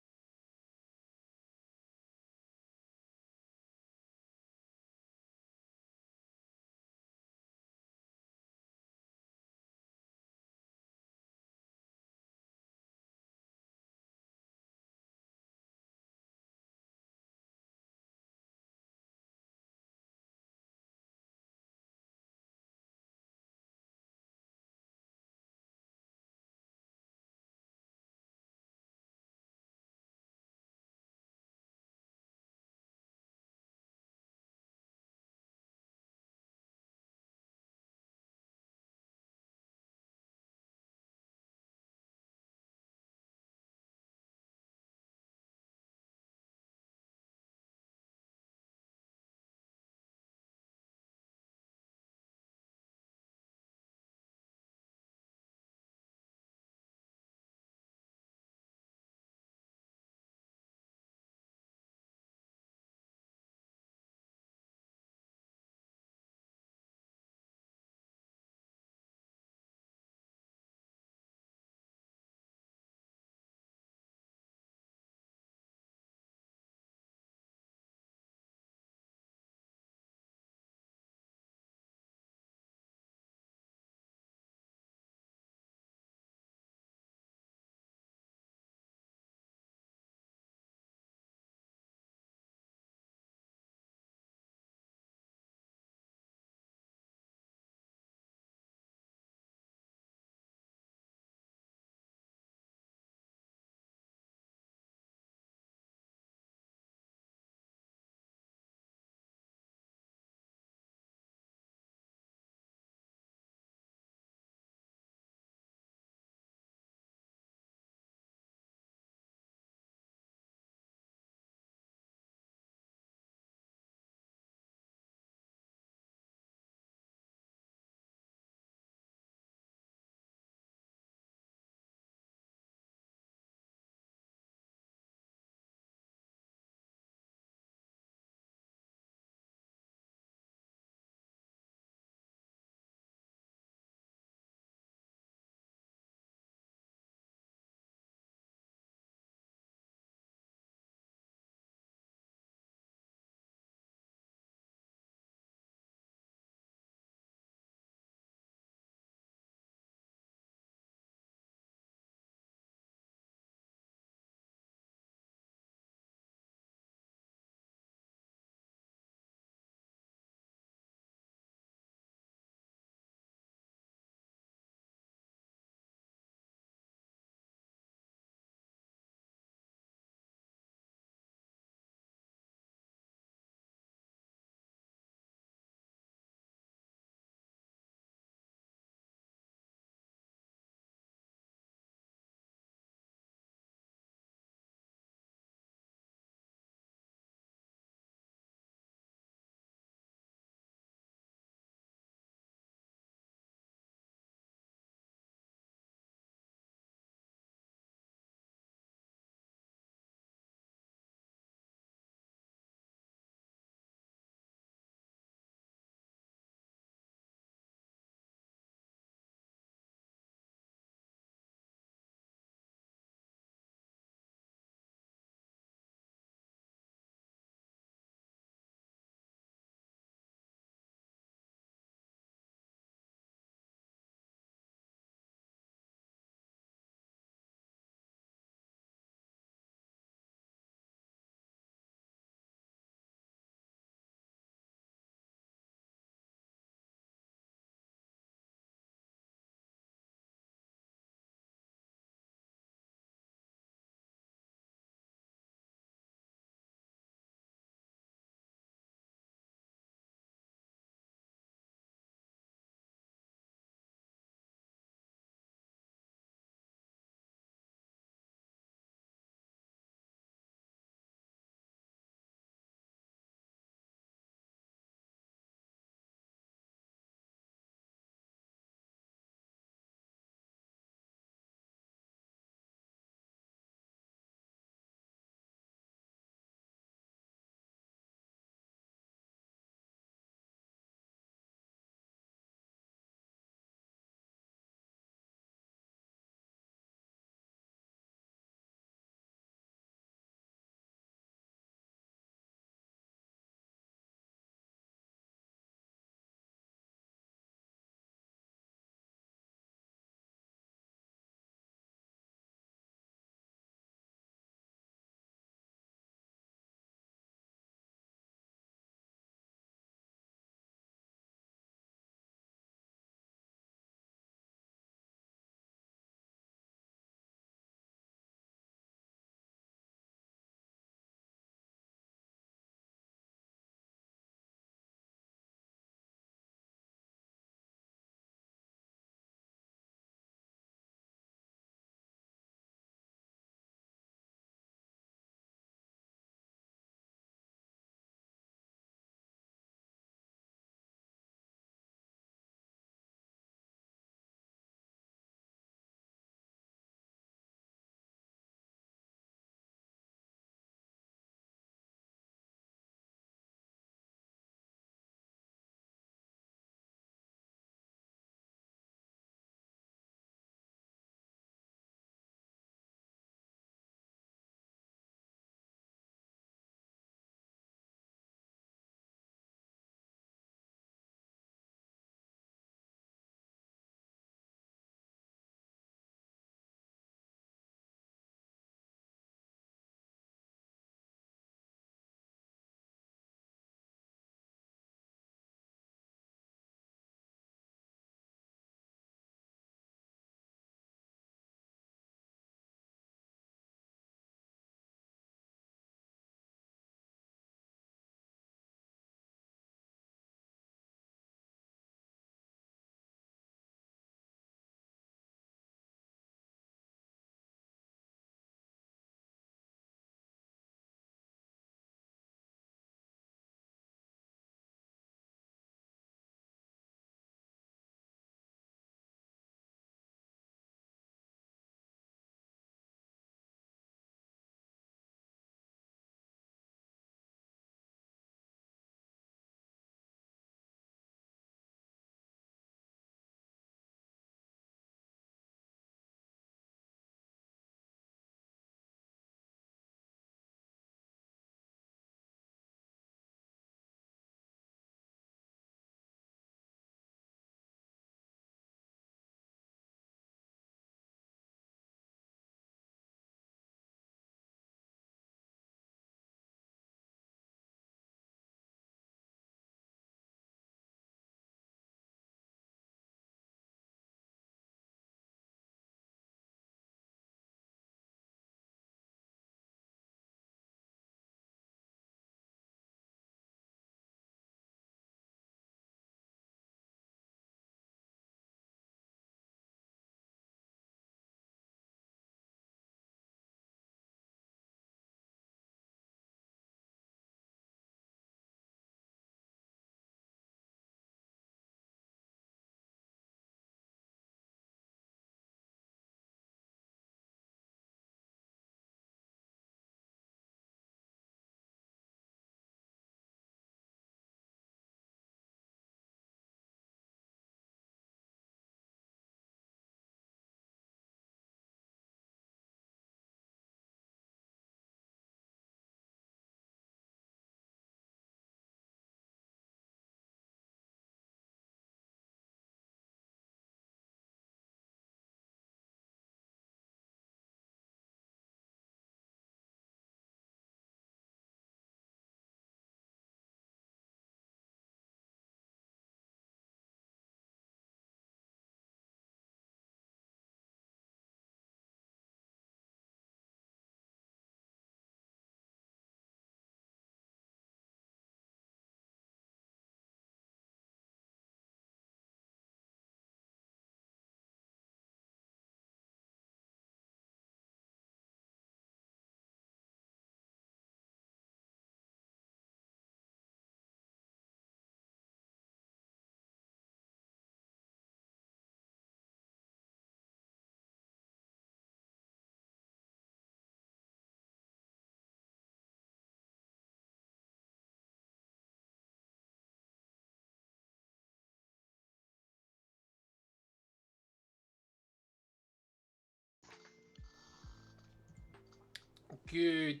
good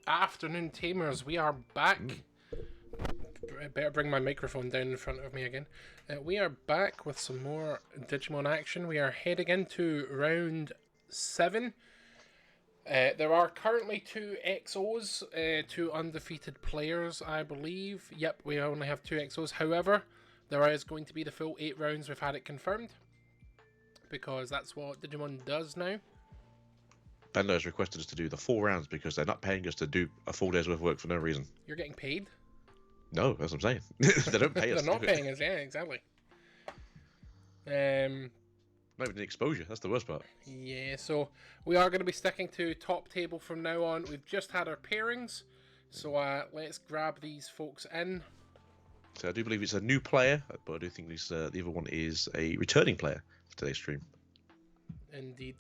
afternoon, Tamers. We are back. I better bring my microphone down in front of me again. We are back with some more Digimon action. We are heading into round 7. There are currently 2 XOs, 2 undefeated players, I believe. Yep, we only have 2 XOs. However, there is going to be the full 8 rounds. We've had it confirmed, because that's what Digimon does now. Bandai has requested us to do the 4 rounds because they're not paying us to do a full day's worth of work for no reason. You're getting paid? No, that's what I'm saying. They don't pay us. They're not paying us, yeah, exactly. Not even the exposure, that's the worst part. Yeah, so we are going to be sticking to top table from now on. We've just had our pairings, so let's grab these folks in. So I do believe it's a new player, but I do think this, the other one is a returning player for today's stream. Indeed.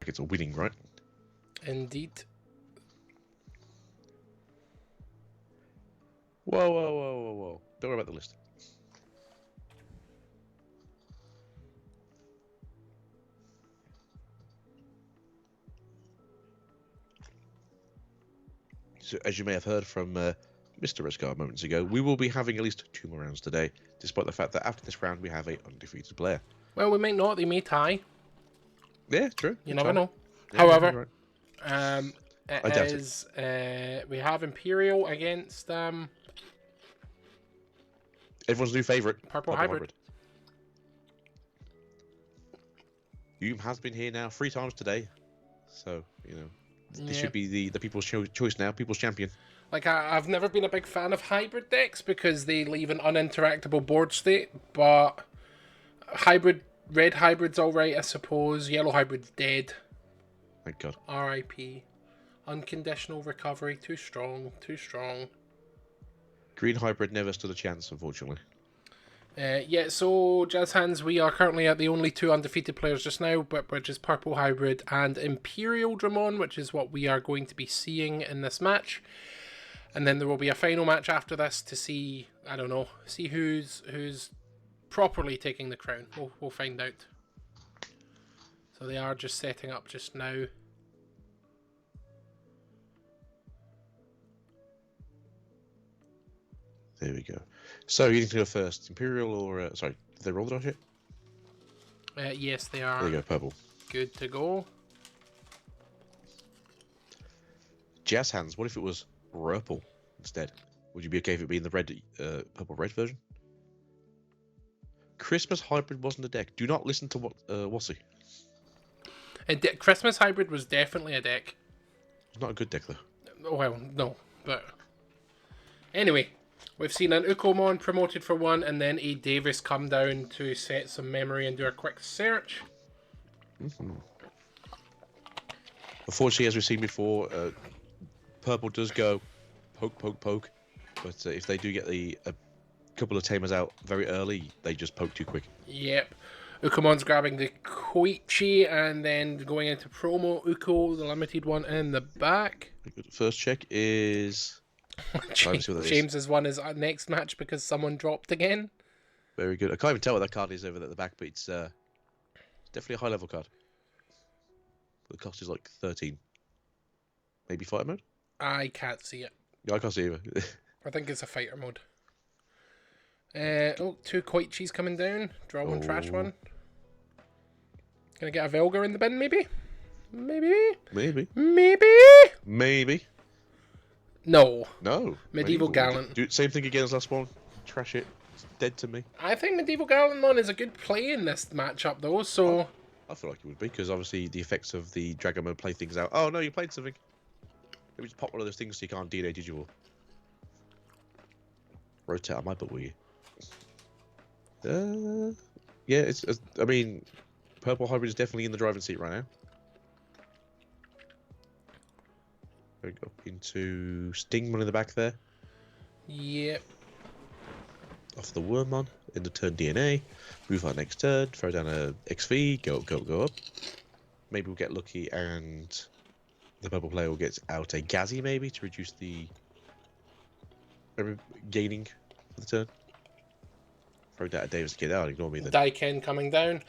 It's a winning, right? Indeed. Whoa. Don't worry about the list. So, as you may have heard from Mr. Rescar moments ago, we will be having at least 2 more rounds today, despite the fact that after this round we have a undefeated player. Well, we may not. They may tie. Yeah, true. You never know. Yeah, However, right. it is we have Imperial against Everyone's new favourite. Purple Hybrid. Hume has been here now 3 times today, so you know this Yeah. should be the people's choice now, people's champion. Like, I've never been a big fan of hybrid decks because they leave an uninteractable board state, but red hybrid's alright, I suppose. Yellow hybrid's dead. Thank God. RIP. Unconditional recovery. Too strong. Green hybrid never stood a chance, unfortunately. Yeah, so Jazz Hands, we are currently at the only 2 undefeated players just now, which is Purple Hybrid and Imperial Dramon, which is what we are going to be seeing in this match. And then there will be a final match after this to see, I don't know, see who's properly taking the crown. We'll find out. So they are just setting up just now. There we go. So you need to go first, Imperial or sorry, did they roll the dice yet? Yes, they are. There you go, purple. Good to go. Jazz Hands. What if it was purple instead? Would you be okay if it being the red, purple red version? Christmas hybrid wasn't a deck. Do not listen to what Wassy. Christmas hybrid was definitely a deck. It's not a good deck though. Well, no, but anyway, we've seen an Ukomon promoted for 1, and then a Davis come down to set some memory and do a quick search. Unfortunately, as we've seen before, purple does go poke, but if they do get a couple of tamers out very early, they just poke too quick. Yep. Ukomon's grabbing the Koichi and then going into promo Uko, the limited one in the back. First check is... James's one is our next match because someone dropped again. Very good. I can't even tell what that card is over at the back, but it's definitely a high level card. The cost is like 13. Maybe fighter mode? I can't see it. Yeah, I can't see either. I think it's a fighter mode. 2 Koichis coming down. Draw 1, trash 1. Gonna get a Velgar in the bin, maybe? Maybe? Maybe. Maybe? Maybe. No. No. Medieval Gallant. Do same thing again as last one. Trash it. It's dead to me. I think Medieval Gallantmon is a good play in this matchup, though, so... I feel like it would be, because obviously the effects of the Dragon Mode play things out. Oh, no, you played something. Let me just pop one of those things so you can't DNA Digivolve. Rotate on my butt, will you? Yeah, I mean, Purple Hybrid is definitely in the driving seat right now. Going up into Stingmon in the back there. Yep. Off the Wormmon, in the turn DNA. Move on next turn, throw down a XV, go up, go up, go up. Maybe we'll get lucky and the purple player will get out a Gazzy maybe to reduce the gaining for the turn. Throw down a Davis to get out, ignore me then. Daiken coming down.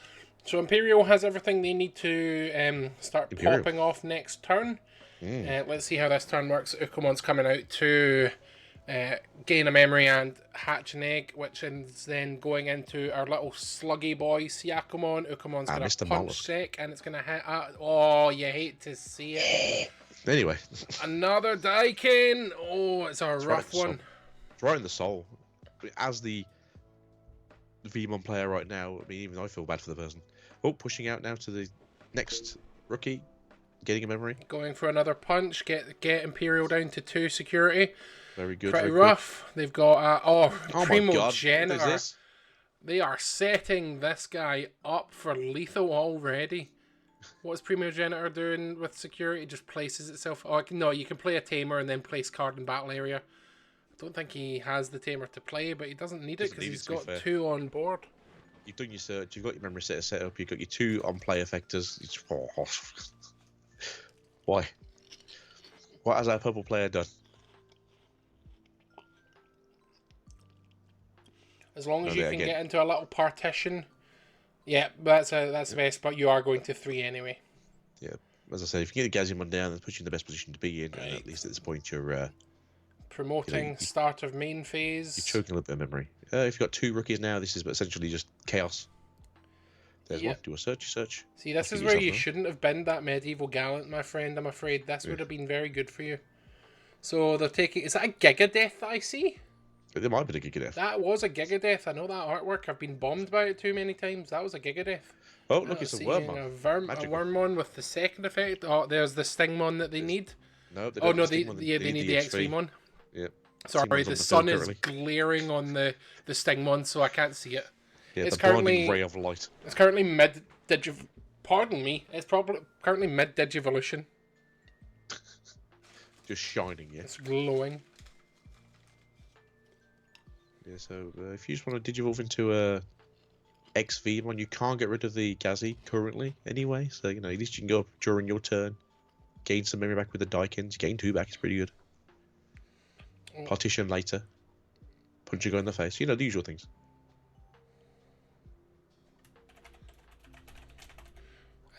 So Imperial has everything they need to start popping off next turn. Let's see how this turn works. Ukumon's coming out to gain a memory and hatch an egg, which is then going into our little sluggy boy, Syakomon. Ukumon's going to punch Sek, and it's going to hit... oh, you hate to see it. Anyway. Another Daiken. Oh, it's a rough one. It's right in the soul. As the Vmon player right now, I mean, even I feel bad for the person. Oh, pushing out now to the next rookie. Getting a memory. Going for another punch. Get Imperial down to 2 security. Very good. Pretty rough. Good. They've got Primo Genitor. What is this? They are setting this guy up for lethal already. What's Primo Genitor doing with security? It just places itself. Oh no, you can play a tamer and then place card in battle area. I don't think he has the tamer to play, but he doesn't need it because he's got 2 on board. You've done your search. You've got your memory set up. You've got your 2 on play effectors. Why? What has our purple player done? As long as you can get into a little partition. Yeah, that's the best, but you are going to 3 anyway. Yeah, as I said, if you can get a Gazimon down, that puts you in the best position to be in, and at least at this point you're... promoting start of main phase. You're choking a little bit of memory. If you've got 2 rookies now, this is essentially just chaos. There's one. Do a search. See, this is where you shouldn't have been that Medieval Gallant, my friend. I'm afraid this would have been very good for you. So they're taking... Is that a Gigadeath that I see? There might be a Gigadeath. That was a Gigadeath. I know that artwork. I've been bombed by it too many times. That was a Gigadeath. Oh, look, it's a Wormmon. A Wormmon with the second effect. Oh, there's the Stingmon that they need. No, they don't they need the XVmon. Yep. Sorry, the sun is glaring on the Stingmon, so I can't see it. Yeah, it's currently ray of light. It's currently pardon me. It's probably currently mid Digivolution. Just shining, yeah. It's glowing. Yeah, so if you just want to Digivolve into a XV one, you can't get rid of the Gazzy currently anyway. So at least you can go up during your turn, gain some memory back with the Daikens, gain 2 back. It's pretty good. Partition later, punch a guy in the face. The usual things.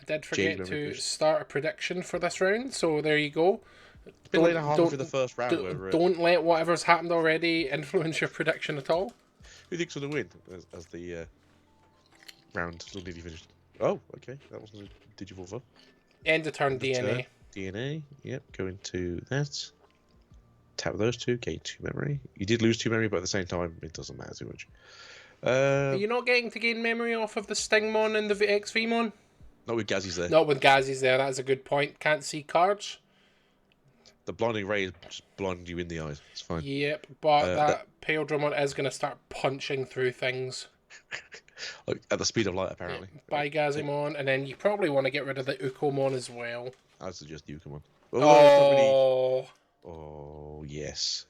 I did forget to start a prediction for this round, so there you go. For the first round. Don't let whatever's happened already influence your prediction at all. Who thinks will win as the round still nearly finished? Oh, okay, that wasn't a Digivolve. End of turn DNA. DNA, yep, go into that. Tap those 2, gain 2 memory. You did lose 2 memory, but at the same time, it doesn't matter too much. Are you not getting to gain memory off of the Stingmon and the XVmon? Not with Gazzy's there. Not with Gazzy's there, that's a good point. Can't see cards. The blinding ray just blinded you in the eyes. It's fine. Yep, but that Pale Drummond is going to start punching through things. Like at the speed of light, apparently. By Gazimon, and then you probably want to get rid of the Ukomon as well. I'd suggest the Ukomon. Oh, yes.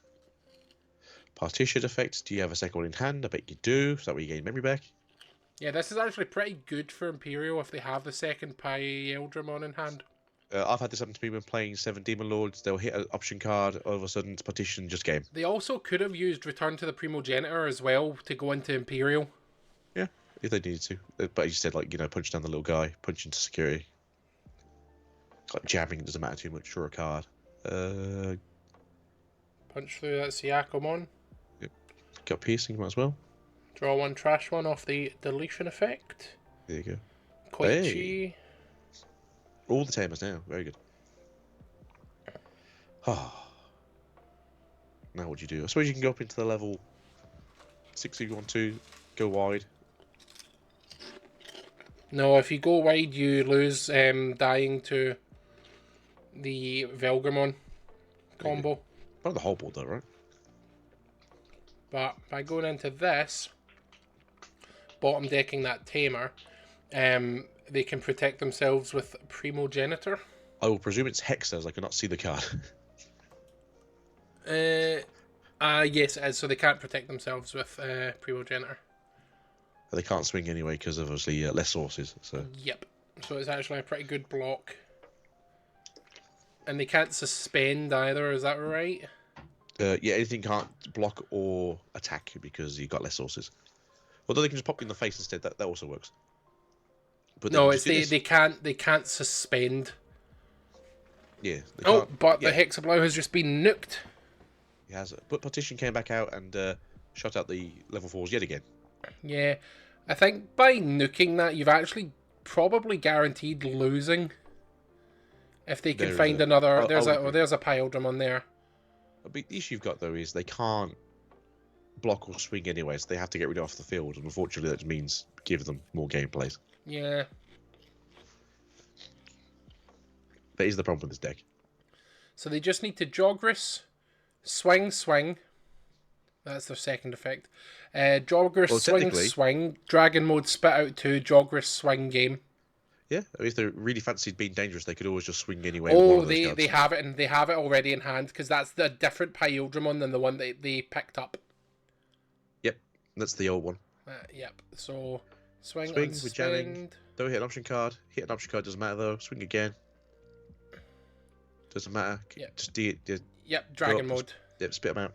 Partition effect. Do you have a second one in hand? I bet you do. So that way you gain memory back. Yeah, this is actually pretty good for Imperial if they have the second Eldramon in hand. I've had this happen to me when playing 7 Demon Lords. They'll hit an option card, all of a sudden it's partition, just game. They also could have used Return to the Primogenitor as well to go into Imperial. Yeah, if they needed to. But you said, punch down the little guy, punch into security. Jabbing doesn't matter too much. Draw a card. Punch through that Syakomon. Yep. Got piercing, might as well. Draw 1, trash 1 off the deletion effect. There you go. Koichi. Hey. All the tamers now. Very good. Oh. Now what do you do? I suppose you can go up into the level 6 if you want to, go wide. No, if you go wide, you lose dying to the Velgamon combo. Not the whole board though, right? But by going into this, bottom decking that Tamer, they can protect themselves with Primogenitor. I will presume it's Hexa, as I cannot see the card. Yes, it is. So they can't protect themselves with Primogenitor. They can't swing anyway because of obviously less sources. So. Yep. So it's actually a pretty good block. And they can't suspend either, is that right? Yeah, anything can't block or attack because you've got less sources. Although they can just pop you in the face instead, that also works. But no, it's they can't suspend. Yeah. They oh, can't, but the Hexablow has just been nuked. It has. But Partition came back out and shot out the level 4s yet again. Yeah, I think by nuking that, you've actually probably guaranteed losing. If they can find another... There's a Pyldrum on there. The issue you've got, though, is they can't block or swing anyway, so they have to get rid of off the field. And unfortunately, that means give them more gameplays. Yeah. That is the problem with this deck. So they just need to Jogress, swing. That's their second effect. Jogress, swing. Dragon mode, spit out 2, Jogress, swing game. Yeah, if they really fancied being dangerous, they could always just swing anyway. Oh, they have it, and they have it already in hand because that's the different Pyldramon than the one they picked up. Yep, that's the old one. Yep. So swing with jamming. Don't hit an option card. Hit an option card doesn't matter though. Swing again. Doesn't matter. Yep. Just do it. Yep. Dragon mode. Yep. Spit them out.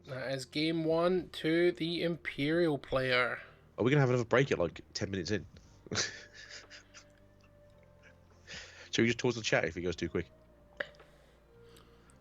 That is game 1 to the Imperial player. Are we gonna have another break at like 10 minutes in? Shall we just towards the chat if it goes too quick?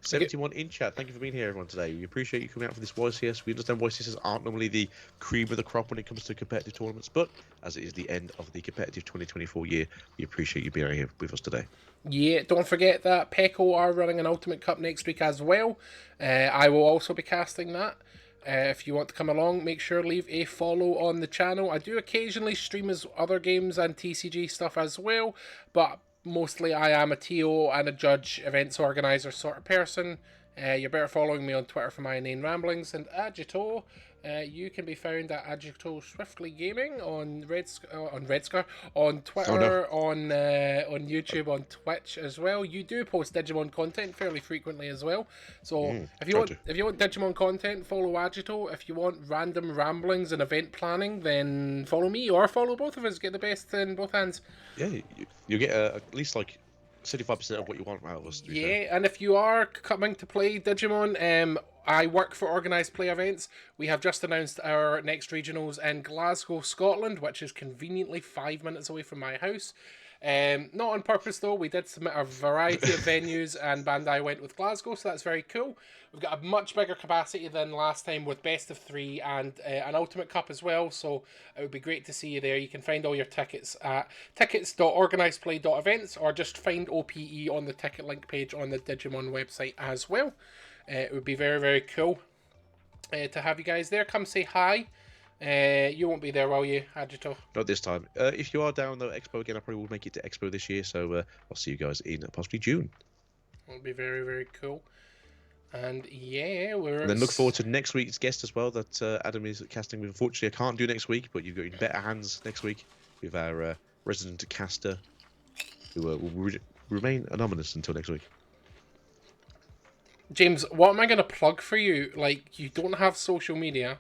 71 in chat. Thank you for being here, everyone, today. We appreciate you coming out for this YCS. We understand YCSs aren't normally the cream of the crop when it comes to competitive tournaments, but as it is the end of the competitive 2024 year, we appreciate you being here with us today. Yeah, don't forget that Pecco are running an Ultimate Cup next week as well. I will also be casting that. If you want to come along, make sure to leave a follow on the channel. I do occasionally stream as other games and TCG stuff as well, but mostly I am a TO and a judge, events organizer sort of person. You're better following me on Twitter for my inane ramblings. And Agito, you can be found at Agito Swiftly Gaming on Redscar, on Twitter, on YouTube, on Twitch as well. You do post Digimon content fairly frequently as well. So if you want Digimon content, follow Agito. If you want random ramblings and event planning, then follow me or follow both of us. Get the best in both hands. Yeah, you get at least like 75% of what you want out of us. Yeah, and if you are coming to play Digimon, I work for organised play events. We have just announced our next regionals in Glasgow, Scotland, which is conveniently 5 minutes away from my house. Not on purpose though, we did submit a variety of venues and Bandai went with Glasgow, so that's very cool. We've got a much bigger capacity than last time with best of 3 and an Ultimate Cup as well, so it would be great to see you there. You can find all your tickets at tickets.organisedplay.events or just find OPE on the ticket link page on the Digimon website as well. It would be very, very cool to have you guys there. Come say hi. You won't be there, will you, Agito? Not this time. If you are down the Expo again, I probably will make it to Expo this year, so I'll see you guys in possibly June. It'll be very, very cool. And yeah, And then look forward to next week's guest as well that Adam is casting with. Unfortunately, I can't do next week, but you've got in better hands next week with our resident caster who will remain anonymous until next week. James, what am I going to plug for you? Like, you don't have social media.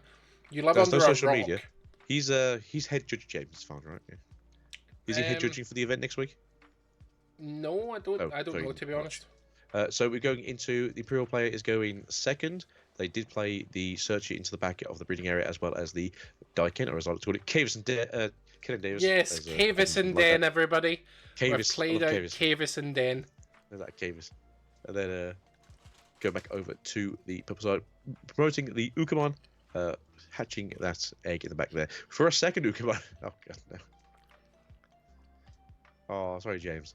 You live under a social rock. Media. He's head judge James. It's fine, right? Yeah. Is he head judging for the event next week? No, I don't. I don't know, to be honest. So we're going into the Imperial player is going second. They did play the Searcher into the back of the breeding area as well as the Daiken, or as I like to call it, Cavis and Ken Davis. Yes, Cavis and Den, everybody. Cavis, played out Cavis and Den. That Cavis, and then go back over to the purple side, promoting the Ukamon, hatching that egg in the back there for a second Ukamon. Oh god, no. Oh, sorry, James.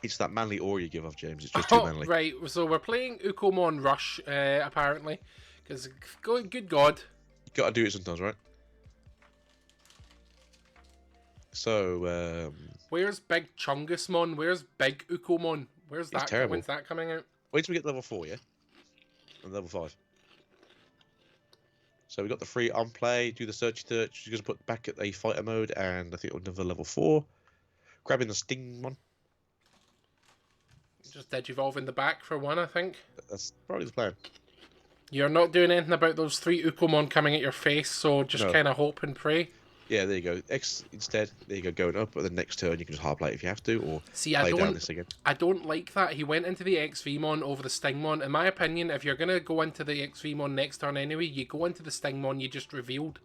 It's that manly aura you give off, James. It's just too manly. Right, so we're playing Ukomon Rush, apparently. Because, good God. You gotta do it sometimes, right? So, where's Big Chungusmon? Where's Big Ukomon? Where's that? terrible. When's that coming out? Wait till we get level 4, yeah? And level 5. So we got the free on play, do the searchy search. You're going to put back at a fighter mode, and I think another level 4. Grabbing the Stingmon. Just Digivolve in the back for one, I think. That's probably the plan. You're not doing anything about those 3 Ukomon coming at your face, so just kind of hope and pray. Yeah, there you go. X instead. There you go, going up. But the next turn, you can just hard play it if you have to, or play down this again. I don't like that. He went into the XVmon over the Stingmon. In my opinion, if you're going to go into the XVmon next turn anyway, you go into the Stingmon you just revealed.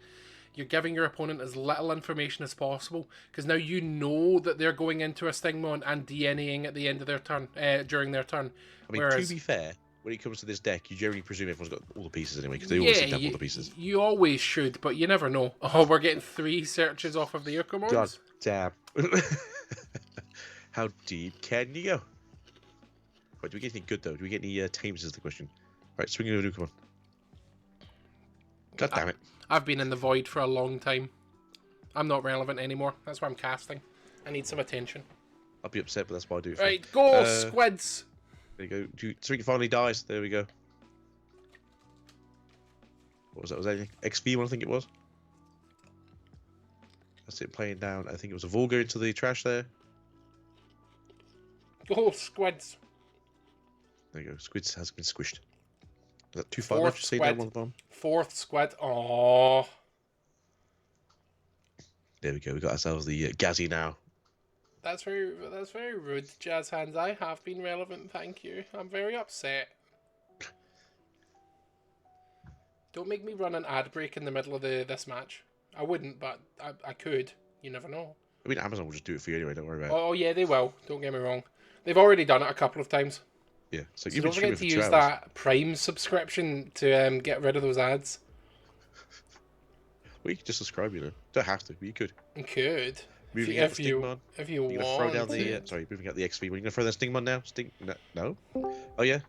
You're giving your opponent as little information as possible, because now you know that they're going into a Stingmon and DNAing at the end of their turn, during their turn. I mean, to be fair, when it comes to this deck, you generally presume everyone's got all the pieces anyway, because they always seem to have all the pieces. You always should, but you never know. Oh, we're getting 3 searches off of the Ukomons? God damn. How deep can you go? Right, do we get any good, though? Do we get any tames is the question. Right, swinging over Ukomon. God damn it. I've been in the void for a long time. I'm not relevant anymore. That's why I'm casting. I need some attention. I'll be upset, but that's why I do it. Right, go, squids! There you go. Swing finally dies. There we go. What was that? Was that XV1, I think it was? That's it playing down. I think it was a Volga into the trash there. Go, squids! There you go. Squids has been squished. Is that too far left to see down one of them? 4th squid. Oh. There we go. We got ourselves the Gazzy now. That's very rude, Jazz Hands. I have been relevant, thank you. I'm very upset. Don't make me run an ad break in the middle of this match. I wouldn't, but I could. You never know. I mean, Amazon will just do it for you anyway. Don't worry about it. Oh yeah, they will. Don't get me wrong. They've already done it a couple of times. Yeah. So don't forget to use that Prime subscription to get rid of those ads. Well, you could just subscribe, you know. Don't have to, but you could. You could. Moving out the Stingmon. If you want. Throw down the moving out the XV. We're gonna throw the Stingmon now. No. Oh yeah.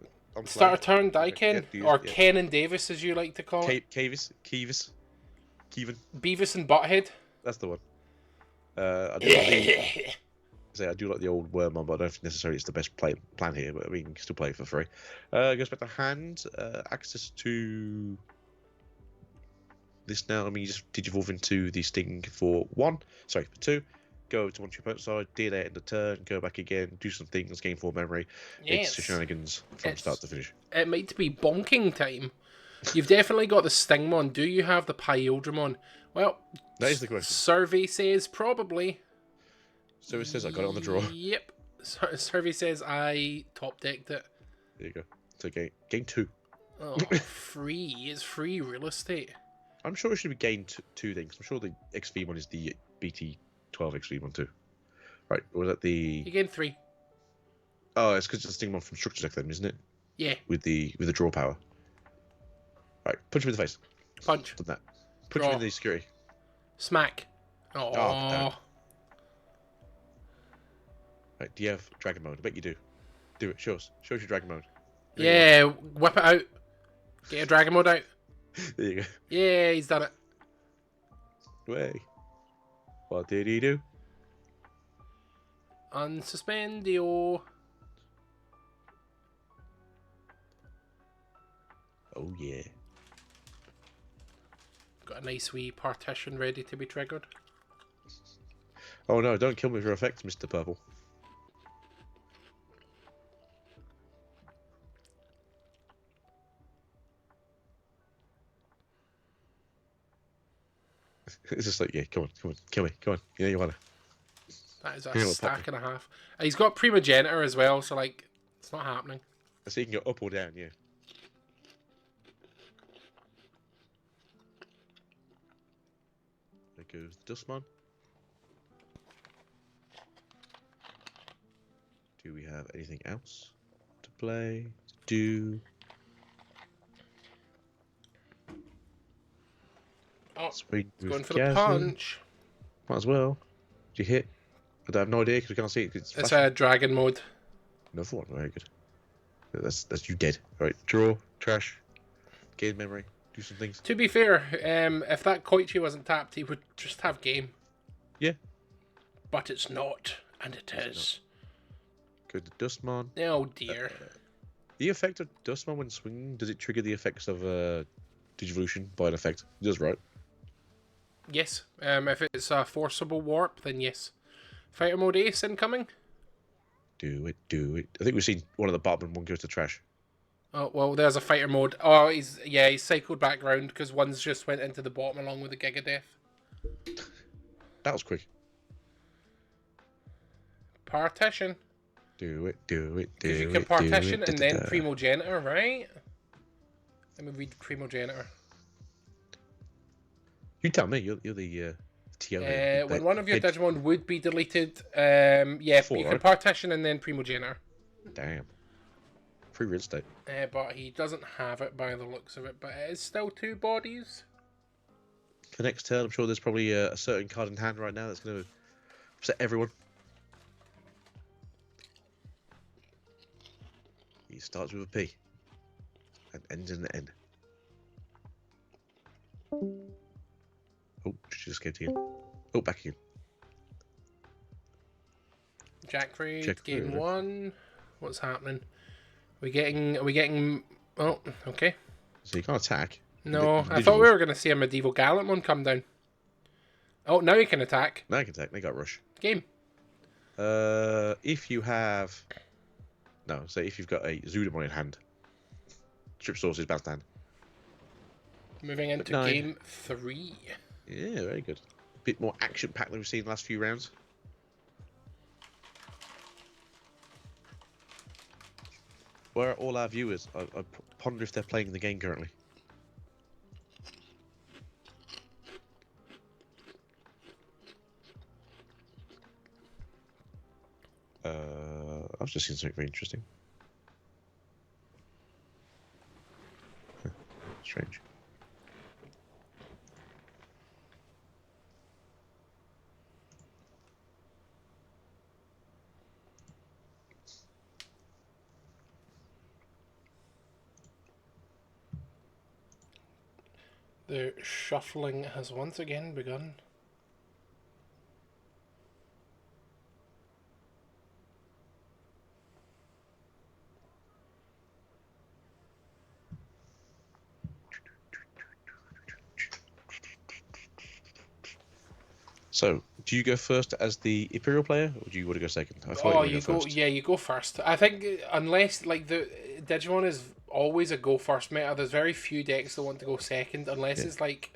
Start a turn, die Ken, or Ken and Davis, as you like to call it. Keevan. Beavis and Butthead. That's the one. I do like the old Wormmon, but I don't think necessarily it's the best plan here. But I mean, you can still play it for free. Goes back to hand. Access to this now. I mean, you just digivolve into the Sting for 2. Go to one to your opponent's side, deal it in the turn, go back again, do some things, gain 4 memory. Yes. It's shenanigans from start to finish. It might be bonking time. You've definitely got the Stingmon. Do you have the Pyodramon? Well, that is the question. Survey says probably. So it says I got it on the draw. Yep. Survey says I top decked it. There you go. So gain 2. Oh, free. It's free real estate. I'm sure it should be gain 2 things. I'm sure the XV one is the BT12 XV one too. Right, was that the? You gain 3. Oh, it's because it's the Stingmon from Structure Deck then, isn't it? Yeah. With the draw power. Right, punch him in the face. Punch. Done that. Punch him in the security. Smack. Oh. Damn it. Right, do you have Dragon Mode? I bet you do. Do it. Show us your Dragon Mode. Yeah, whip it out. Get your Dragon Mode out. There you go. Yeah, he's done it. Way. What did he do? Unsuspendio. Oh yeah. Got a nice wee partition ready to be triggered. Oh no, don't kill me with your effects, Mr. Purple. It's just like, yeah, come on, kill me, come on. Yeah, you wanna. That is a stack and a half. He's got Primogenitor as well, so like, it's not happening. So you can go up or down, yeah. There goes Dustmon. Do we have anything else to play? To do? Oh, Swing going for the punch. Might as well. Did you hit? I have no idea because we can't see it. It's a dragon mode. Another one, very good. That's you dead. All right, draw, trash, gain memory, do some things. To be fair, if that Koichi wasn't tapped, he would just have game. Yeah. But it's not, and it is. Good Dustmon. Oh dear. The effect of Dustmon when swinging, does it trigger the effects of Digivolution by an effect? It does, right? Yes. If it's a forcible warp, then yes. Fighter mode ace incoming. Do it, do it. I think we've seen one at the bottom and one goes to trash. Oh, well, there's a fighter mode. Oh, he's cycled back round because one's just went into the bottom along with the Gigadeath. That was quick. Partition. Do it, do it, do it. Because you can partition and then Primogenitor, right? Let me read Primogenitor. You tell me, you're the TO. When one of your Digimon would be deleted, yeah, you can partition and then Primogenitor. Damn. Free real estate. But he doesn't have it by the looks of it, but it is still 2 bodies. For next turn, I'm sure there's probably a certain card in hand right now that's going to upset everyone. He starts with a P and ends in the N. Oh, she just came to you. Oh, back again. Jack Freed, game 1. What's happening? Are we getting? Oh, okay. So you can't attack. No, I thought we were going to see a medieval Gallantmon come down. Oh, now you can attack. Now you can attack. They got rush. Game. If you have, no, say if you've got a Zudamon in hand, Strip Source is bounced down. Moving into game 3. Yeah, very good. Bit more action packed than we've seen in the last few rounds. Where are all our viewers? I ponder if they're playing the game currently. I've just seen something very interesting. Strange. The shuffling has once again begun. So, do you go first as the Imperial player, or do you want to go second? I thought you go first. Yeah, you go first. I think unless like the Digimon is always a go first meta. There's very few decks that want to go second, unless it's like,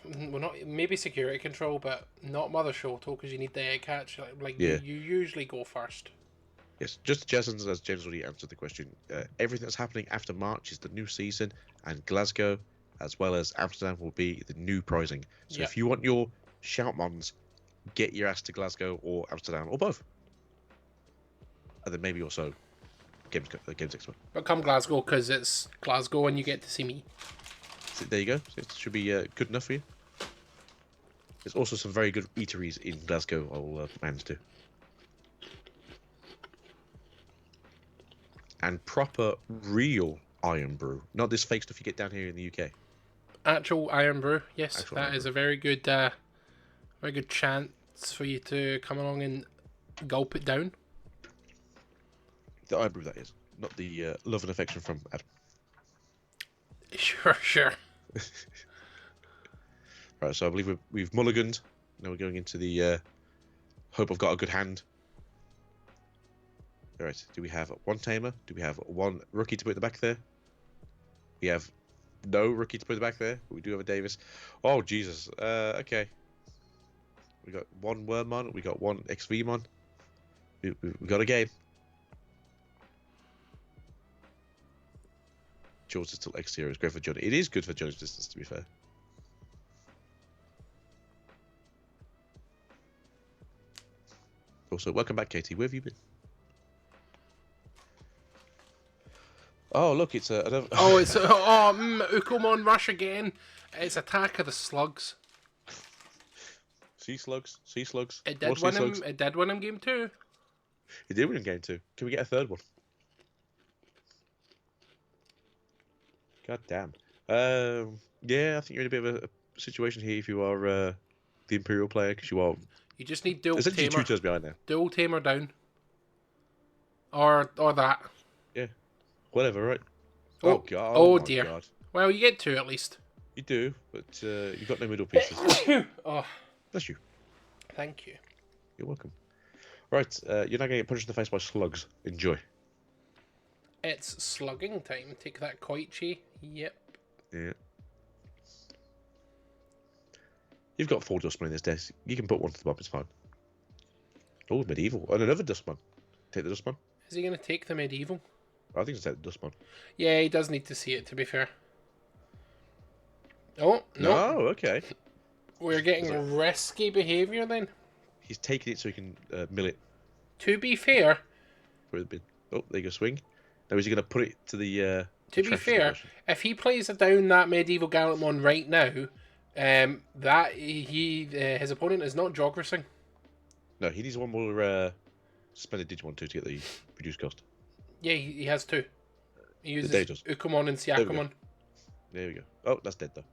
well, not maybe security control, but not Mother Shoto because you need the egg hatch. Like you usually go first. Yes, just Jason's, as James already answered the question. Everything that's happening after March is the new season, and Glasgow, as well as Amsterdam, will be the new prizing. So if you want your Shoutmons, get your ass to Glasgow or Amsterdam, or both. And then maybe also Games Expo. But come Glasgow, because it's Glasgow and you get to see me. So there you go. So it should be good enough for you. There's also some very good eateries in Glasgow I will manage to. And proper, real Iron Brew. Not this fake stuff you get down here in the UK. Actual Iron Brew, yes. Actual that is a very good chance for you to come along and gulp it down. The Iron Brew, that is. Not the love and affection from Adam. Sure. Right, so I believe we've mulliganed. Now we're going into the hope I've got a good hand. Alright, do we have one Tamer? Do we have one rookie to put at the back there? We have no rookie to put at the back there, but we do have a Davis. Oh, Jesus. Okay. We got one Wormmon, we got one XVmon. We got a game. Jaws is still X0. It's great for Johnny. It is good for Johnny's distance, to be fair. Also, welcome back, Katie. Where have you been? Oh, look, it's another... Oh, it's... Ukomon Rush again. It's Attack of the Slugs. Sea slugs. Sea slugs. It More did sea win slugs. him. It did win him game 2. It did win in game 2. Can we get a third one? God damn. Yeah, I think you're in a bit of a situation here if you are the Imperial player, because you are You just need dual essentially tamer. 2 turns behind now. Dual tamer down. Or that. Yeah. Whatever, right? Oh, God. Oh My dear. God. Well, you get 2 at least. You do, but you've got no middle pieces. Oh, Bless you. thank you. You're welcome. Right, you're not going to get punched in the face by slugs. Enjoy. It's slugging time. Take that, Koichi. Yep. Yeah. You've got 4 dustmen in this desk. You can put one to the bottom, it's fine. Oh, medieval. And another dustman. Take the dustman. Is he going to take the medieval? I think it's take the dustman. Yeah, he does need to see it, to be fair. Oh, no. Oh, okay. We're getting risky behaviour then. He's taking it so he can mill it. To be fair... Oh, there you go, swing. Now is he going to put it to the... To be fair, if he plays down that medieval Gallantmon right now, his opponent is not joggersing. No, he needs one more suspended Digimon to get the reduced cost. Yeah, he has 2. He uses does. Ukomon and Siakomon. There we go. Oh, that's dead though.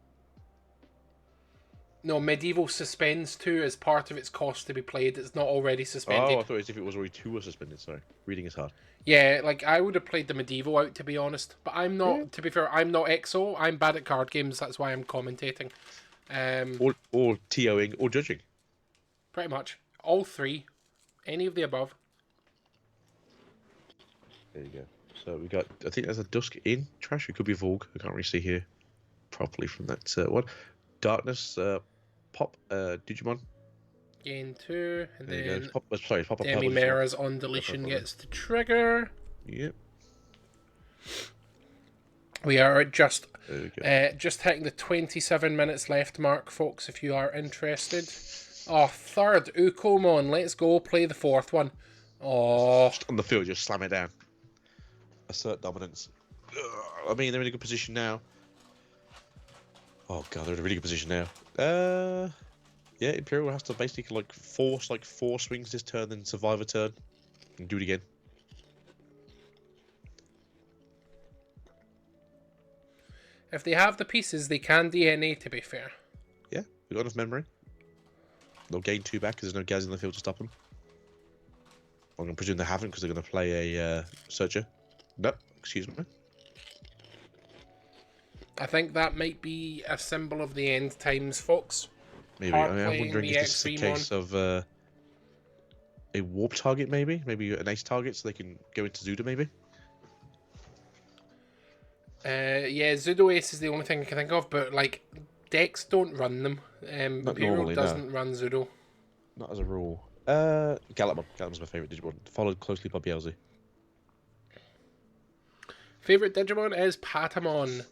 No, medieval suspends 2 as part of its cost to be played. It's not already suspended. Oh, I thought as if it was already 2 were suspended. Sorry, reading is hard. Yeah, like I would have played the medieval out, to be honest. But I'm not. Yeah. To be fair, I'm not EXO. I'm bad at card games. That's why I'm commentating. Or TOing or judging. Pretty much all 3, any of the above. There you go. So we got. I think there's a Dusk in trash. It could be Vorg. I can't really see here properly from that one. Darkness. Pop. Digimon. Gain 2, and There then you go. Pop up. Demi Mera's on deletion gets to trigger. Yep. We are just hitting the 27 minutes left mark, folks, if you are interested. Oh, third Ukomon. Let's go play the 4th one. Oh, just on the field, just slam it down. Assert dominance. I mean, they're in a good position now. Oh god, they're in a really good position now. Yeah, Imperial has to basically force 4 swings this turn, then survive a turn, and do it again. if they have the pieces, they can DNA, to be fair. Yeah, we've got enough memory. They'll gain 2 back because there's no guys in the field to stop them. I'm going to presume they haven't because they're going to play a Searcher. No, excuse me. I think that might be a symbol of the end times, folks. Maybe. I mean, I'm wondering if this is a case of a warp target, maybe? Maybe an ace target so they can go into Zuda, maybe? Yeah, Zudo Ace is the only thing I can think of, but decks don't run them. Imperial doesn't run Zudo. Not as a rule. Gallantmon. Gallantmon's my favourite Digimon, followed closely by Beelzy. Favourite Digimon is Patamon.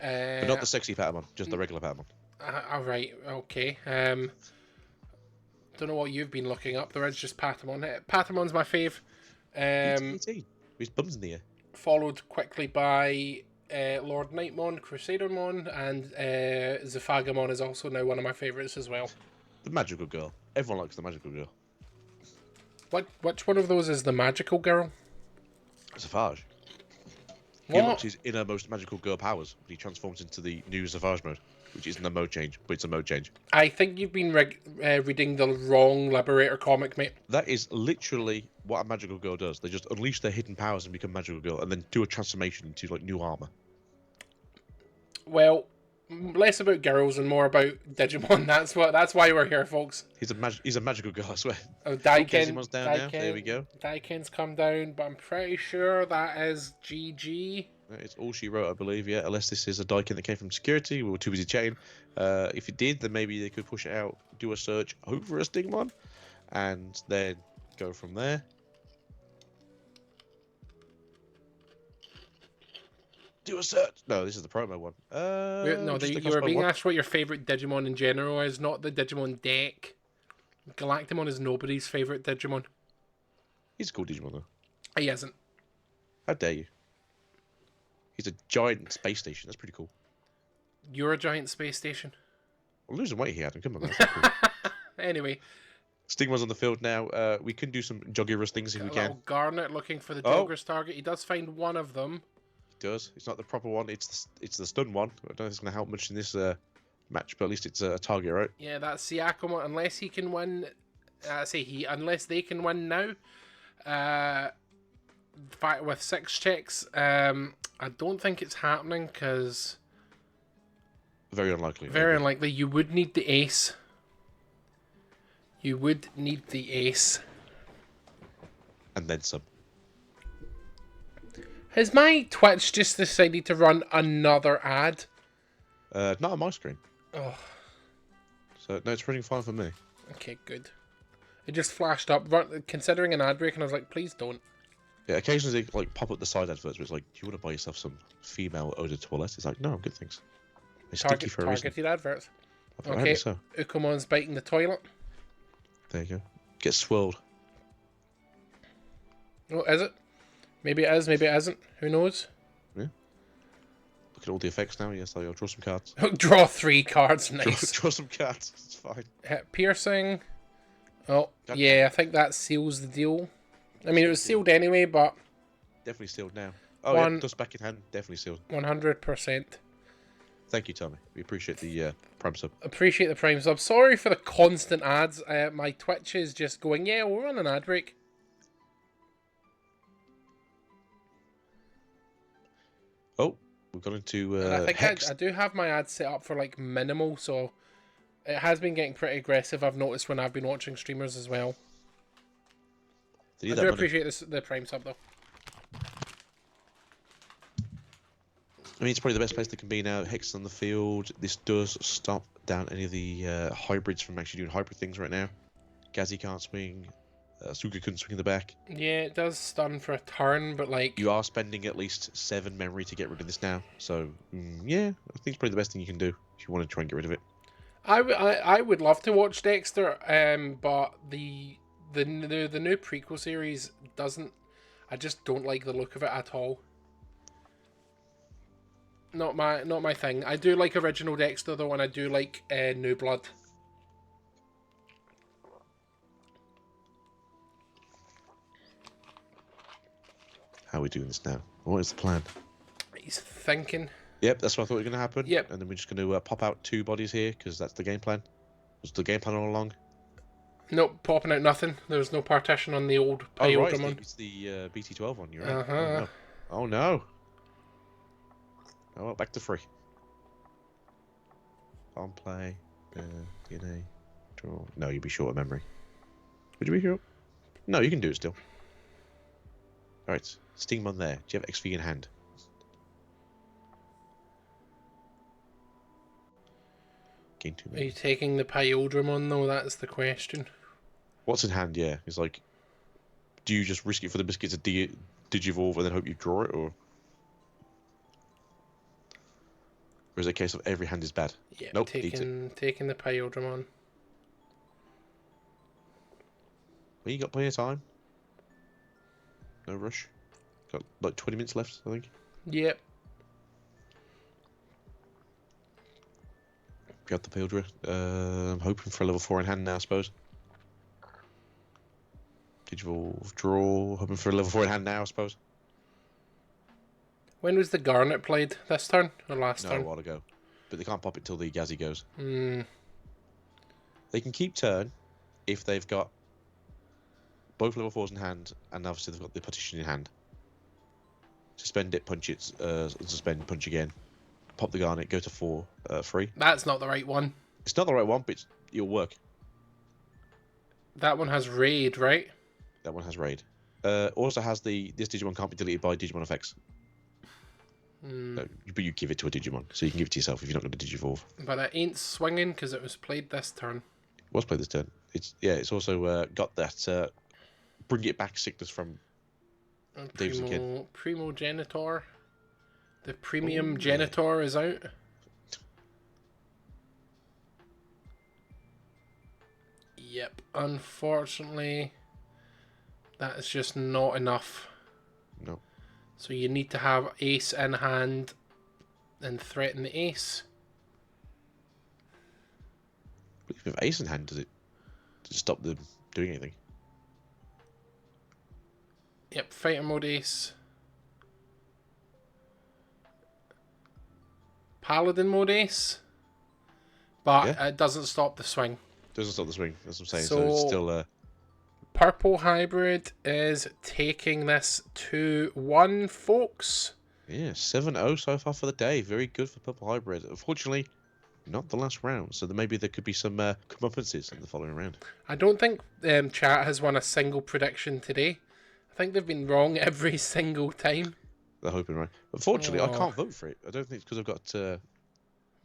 But not the sexy Patamon, just the regular Patamon. Alright, okay. Don't know what you've been looking up. There is just Patamon. Patamon's my fave. His bums in the air. Followed quickly by Lord Nightmon, Crusadermon, and Zephagamon is also now one of my favourites as well. The magical girl. Everyone likes the magical girl. Which one of those is the magical girl? Zephage. He What? unlocks his innermost magical girl powers when he transforms into the new Zephage mode, which isn't a mode change, but it's a mode change. I think you've been reading the wrong Liberator comic, mate. That is literally what a magical girl does. They just unleash their hidden powers and become magical girl, and then do a transformation into new armor. Well, less about girls and more about Digimon. That's why we're here, folks. He's a magical girl, I swear. Oh, Daiken. Dezimon's down now. There we go. Daiken's come down, but I'm pretty sure that is GG. It's all she wrote, I believe, yeah. Unless this is a Daiken that came from security. We were too busy chatting. If it did, then maybe they could push it out, do a search, hope for a Stigmon, and then go from there. Do a search. No, this is the promo one. You were being asked what your favourite Digimon in general is, not the Digimon deck. Galactimon is nobody's favourite Digimon. He's a cool Digimon, though. He isn't. How dare you? He's a giant space station. That's pretty cool. You're a giant space station. I'm losing weight here, Adam. Come on, man. That's cool. Anyway. Stigma's on the field now. We can do some Joggerous things if we can. Garnet looking for the Jogger's target. He does find one of them. He does. It's not the proper one. It's the stun one. I don't know if it's going to help much in this match, but at least it's a target, right? Yeah, that's Siakamo. Unless he can win... unless they can win now. Fight with 6 checks. I don't think it's happening because... Very unlikely. Very unlikely. You would need the ace. You would need the ace. And then some. Has my Twitch just decided to run another ad? Not on my screen. Oh. So, no, it's running fine for me. Okay, good. It just flashed up, considering an ad break, and I was like, please don't. Yeah, occasionally they like pop up the side adverts where it's like, do you want to buy yourself some female eau de toilette? It's like, no, I'm good, thanks. They stick you for a reason. Targeted adverts. Okay, so. Ukumon's biting the toilet. There you go. Get swirled. Oh, is it? Maybe it is, maybe it isn't. Who knows? Yeah. Look at all the effects now. Yes, I'll draw some cards. Draw 3 cards. Nice. Draw some cards. It's fine. Hit piercing. Oh, yeah, I think that seals the deal. I mean, it was sealed anyway, but... Definitely sealed now. Oh, yeah, dust back in hand. Definitely sealed. 100%. Thank you, Tommy. We appreciate the Prime sub. Appreciate the Prime sub. Sorry for the constant ads. My Twitch is just going, yeah, we'll run an ad break. Oh, we've gone into I think Hex. I do have my ads set up for like minimal, so it has been getting pretty aggressive. I've noticed when I've been watching streamers as well. I do appreciate the Prime sub though. I mean, it's probably the best place they can be now. Hex on the field. This does stop down any of the hybrids from actually doing hybrid things right now. Gazi can't swing. Suga couldn't swing in the back. Yeah, it does stun for a turn, but like... You are spending at least 7 memory to get rid of this now. So, yeah, I think it's probably the best thing you can do if you want to try and get rid of it. I would love to watch Dexter, but the new prequel series doesn't... I just don't like the look of it at all. Not my thing. I do like original Dexter though, and I do like New Blood. How are we doing this now? What is the plan? He's thinking. Yep, that's what I thought was going to happen. Yep. And then we're just going to pop out 2 bodies here, because that's the game plan. Was the game plan all along? Nope, popping out nothing. There's no partition on the old Pyodramon. Oh, right, it's the BT12 one, you're right. Uh-huh. Oh, no. Oh, well, back to 3. On play, DNA, draw. No, you'd be short of memory. Would you be short? No, you can do it still. Alright, Stingmon there. Do you have XV in hand? Gain 2 Are you taking the Pyodramon though? That's the question. What's in hand, yeah. It's like, do you just risk it for the biscuit to digivolve and then hope you draw it, or is it a case of every hand is bad? Yeah, nope, taking the Pyodramon. Well, you got plenty of time. No rush. Got like 20 minutes left, I think. Yep. Got the Pildra. I'm hoping for a level 4 in hand now, I suppose. Digivolve, draw. Hoping for a level 4 in hand now, I suppose. When was the Garnet played? This turn or last turn? No, a while ago. But they can't pop it till the Gazi goes. Hmm. They can keep turn if they've got both level 4s in hand, and obviously they've got the partition in hand. Suspend it, punch it, suspend, punch again. Pop the Garnet, go to 4, 3. That's not the right one. It's not the right one, but it'll work. That one has Raid, right? That one has Raid. Also has this Digimon can't be deleted by Digimon effects. No, but you give it to a Digimon, so you can give it to yourself if you're not going to Digivolve. But it ain't swinging because it was played this turn. It was played this turn. It's also got that bring it back sickness from Dave's Kid. Primogenitor. The premium Genitor is out. Yep, unfortunately, that is just not enough. No. So you need to have ace in hand and threaten the ace. But if you have ace in hand, does it? stop them doing anything. Yep, fighter mode ace. Paladin mode ace. But it doesn't stop the swing. Doesn't stop the swing, that's what I'm saying. So So it's still... Purple Hybrid is taking this 2-1, folks. Yeah, 7-0 so far for the day. Very good for Purple Hybrid. Unfortunately, not the last round, so maybe there could be some comeuppance in the following round. I don't think chat has won a single prediction today. I think they've been wrong every single time. They're hoping, right? Unfortunately, I can't vote for it. I don't think it's because I've got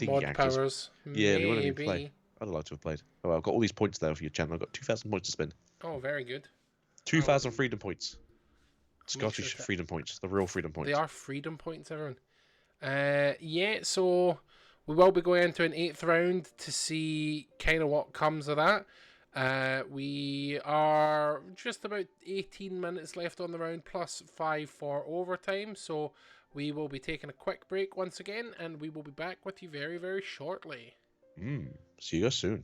mod powers. Yeah, we won't even Maybe. play. I'd like to have played. Oh, well, I've got all these points there for your channel. I've got 2,000 points to spend. Oh, very good. 2,000 freedom points. Scottish freedom points. The real freedom points. They are freedom points, everyone. Yeah, so we will be going into an 8th round to see kind of what comes of that. We are just about 18 minutes left on the round, plus 5 for overtime. So we will be taking a quick break once again, and we will be back with you very, very shortly. See you guys soon.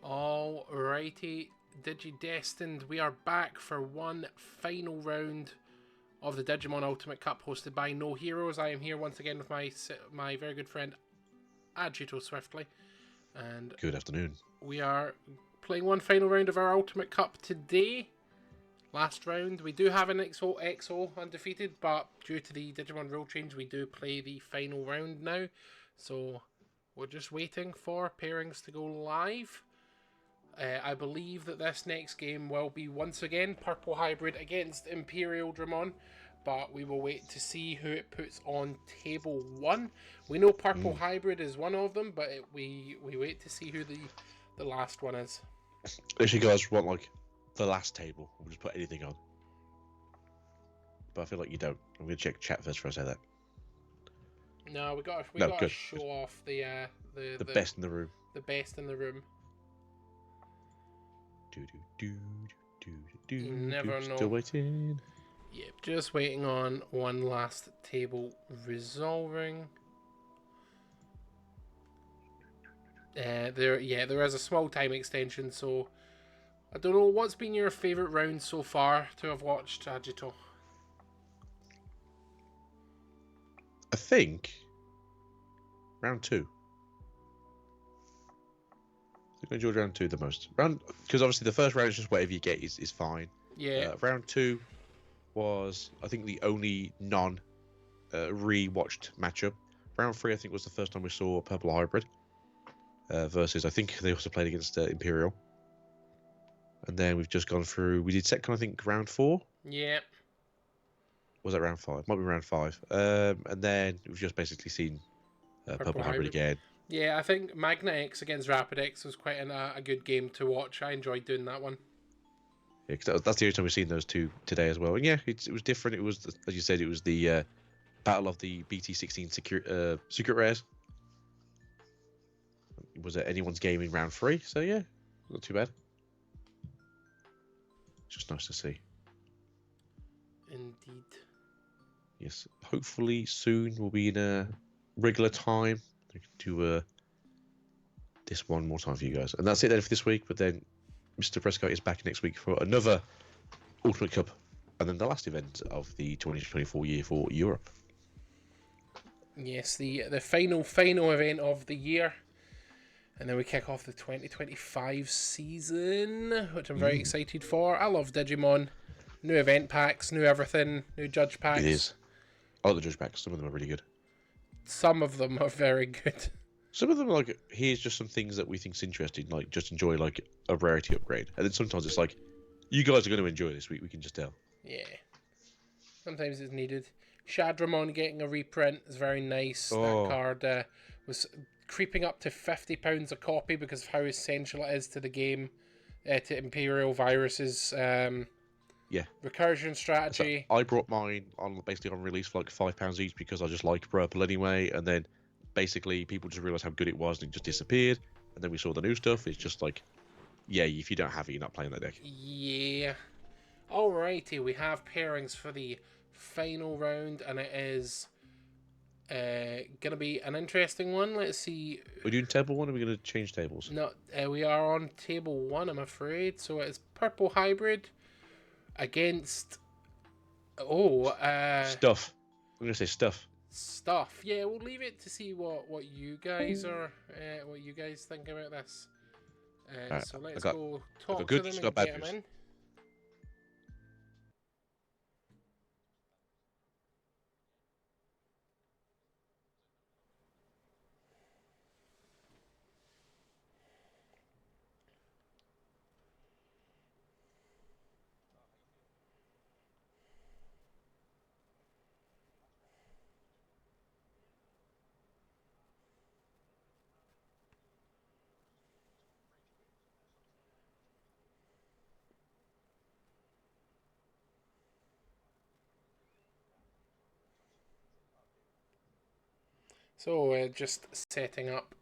Alrighty, Digidestined, we are back for one final round of the Digimon Ultimate Cup hosted by noHEROES. I am here once again with my very good friend Agito Swiftly, and good afternoon. We are playing one final round of our Ultimate Cup today. Last round, we do have an XO undefeated, but due to the Digimon rule change, we do play the final round now. So we're just waiting for pairings to go live. I believe that this next game will be once again Purple Hybrid against Imperial Dramon, but we will wait to see who it puts on table 1. We know Purple Hybrid is one of them, but we wait to see who the last one is. If you guys want like the last table, we'll just put anything on. But I feel like you don't. I'm gonna check chat first before I say that. No, we got to show off the best in the room. The best in the room. You never know. Still waiting. Yep, just waiting on one last table resolving. There is a small time extension, so I don't know what's been your favourite round so far to have watched, Agito. I think round 2. I enjoyed round 2 the most. Because obviously the first round is just whatever you get is fine. Yeah. Round 2 was, I think, the only re-watched matchup. Round 3, I think, was the first time we saw Purple Hybrid versus, I think they also played against Imperial. And then we've just gone through. We did second, I think, round 4. Yeah. Was that round 5? Might be round 5. And then we've just basically seen Purple Hybrid again. Yeah, I think Magna X against Rapid X was quite a good game to watch. I enjoyed doing that one. Yeah, because that's the only time we've seen those two today as well. And yeah, it was different. It was, as you said, it was the battle of the BT16 secret rares. Was it anyone's game in round 3? So yeah, not too bad. It's just nice to see. Indeed. Yes, hopefully soon we'll be in a regular time to this one more time for you guys. And that's it then for this week. But then Mr. Prescott is back next week for another Ultimate Cup, and then the last event of the 2024 year for Europe. Yes, the final event of the year. And then we kick off the 2025 season, which I'm very excited for. I love Digimon. New event packs, new everything, new judge packs. It is. I like the judge packs. Some of them are really good. Some of them are very good. Some of them are like, here's just some things that we think's interesting, like just enjoy like a rarity upgrade. And then sometimes it's like, you guys are going to enjoy this. We can just tell. Yeah. Sometimes it's needed. Shadramon getting a reprint is very nice. Oh. That card was creeping up to £50 a copy because of how essential it is to the game, to Imperial Virus's recursion strategy. So I brought mine on release for like £5 each because I just like purple anyway, and then basically people just realised how good it was and it just disappeared, and then we saw the new stuff. It's just like, yeah, if you don't have it, you're not playing that deck. Yeah. Alrighty, we have pairings for the final round, and it is gonna be an interesting one. Let's see. We're doing table 1, or are we gonna change tables? No, we are on table 1, I'm afraid. So it's Purple Hybrid against Stuff. I'm gonna say Stuff. Yeah, we'll leave it to see what you guys are what you guys think about this. So let's go talk to them and get them in. So just setting up.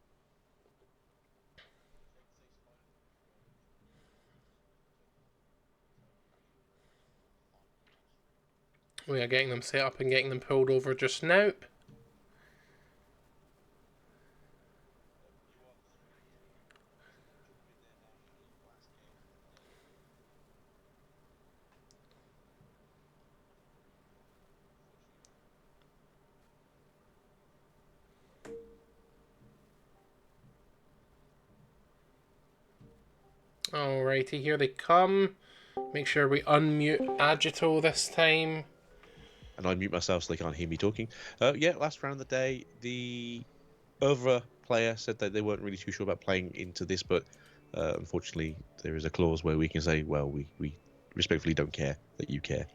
We are getting them set up and getting them pulled over just now. Alrighty, here they come. Make sure we unmute Agito this time. And I mute myself so they can't hear me talking. Yeah, last round of the day, the other player said that they weren't really too sure about playing into this, but unfortunately, there is a clause where we can say, well, we respectfully don't care that you care.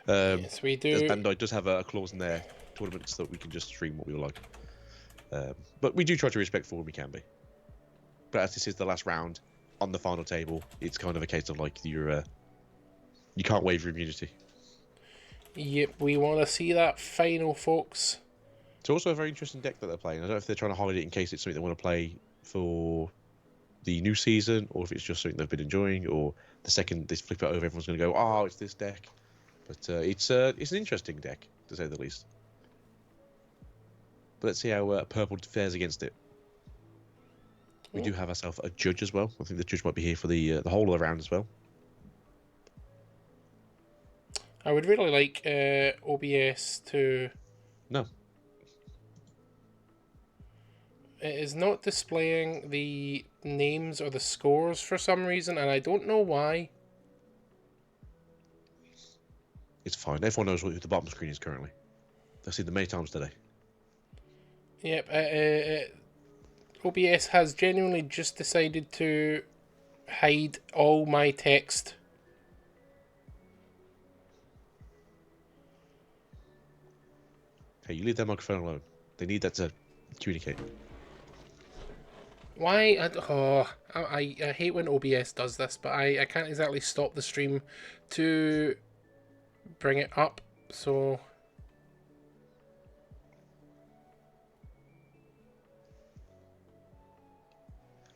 Yes, we do. As Bandai does have a clause in their tournaments that we can just stream what we like. But we do try to be respectful when we can be. But as this is the last round on the final table, it's kind of a case of like you can't waive your immunity. Yep, we want to see that final, folks. It's also a very interesting deck that they're playing. I don't know if they're trying to hide it in case it's something they want to play for the new season, or if it's just something they've been enjoying, or the second they flip it over, everyone's going to go, oh, it's this deck. But it's an interesting deck, to say the least. But let's see how Purple fares against it. We do have ourselves a judge as well. I think the judge might be here for the whole of the round as well. I would really like OBS to... No. It is not displaying the names or the scores for some reason, and I don't know why. It's fine. Everyone knows what the bottom screen is currently. I've seen them many times today. Yep, OBS has genuinely just decided to hide all my text. Hey, you leave their microphone alone. They need that to communicate. Why? I hate when OBS does this, but I can't exactly stop the stream to bring it up, so...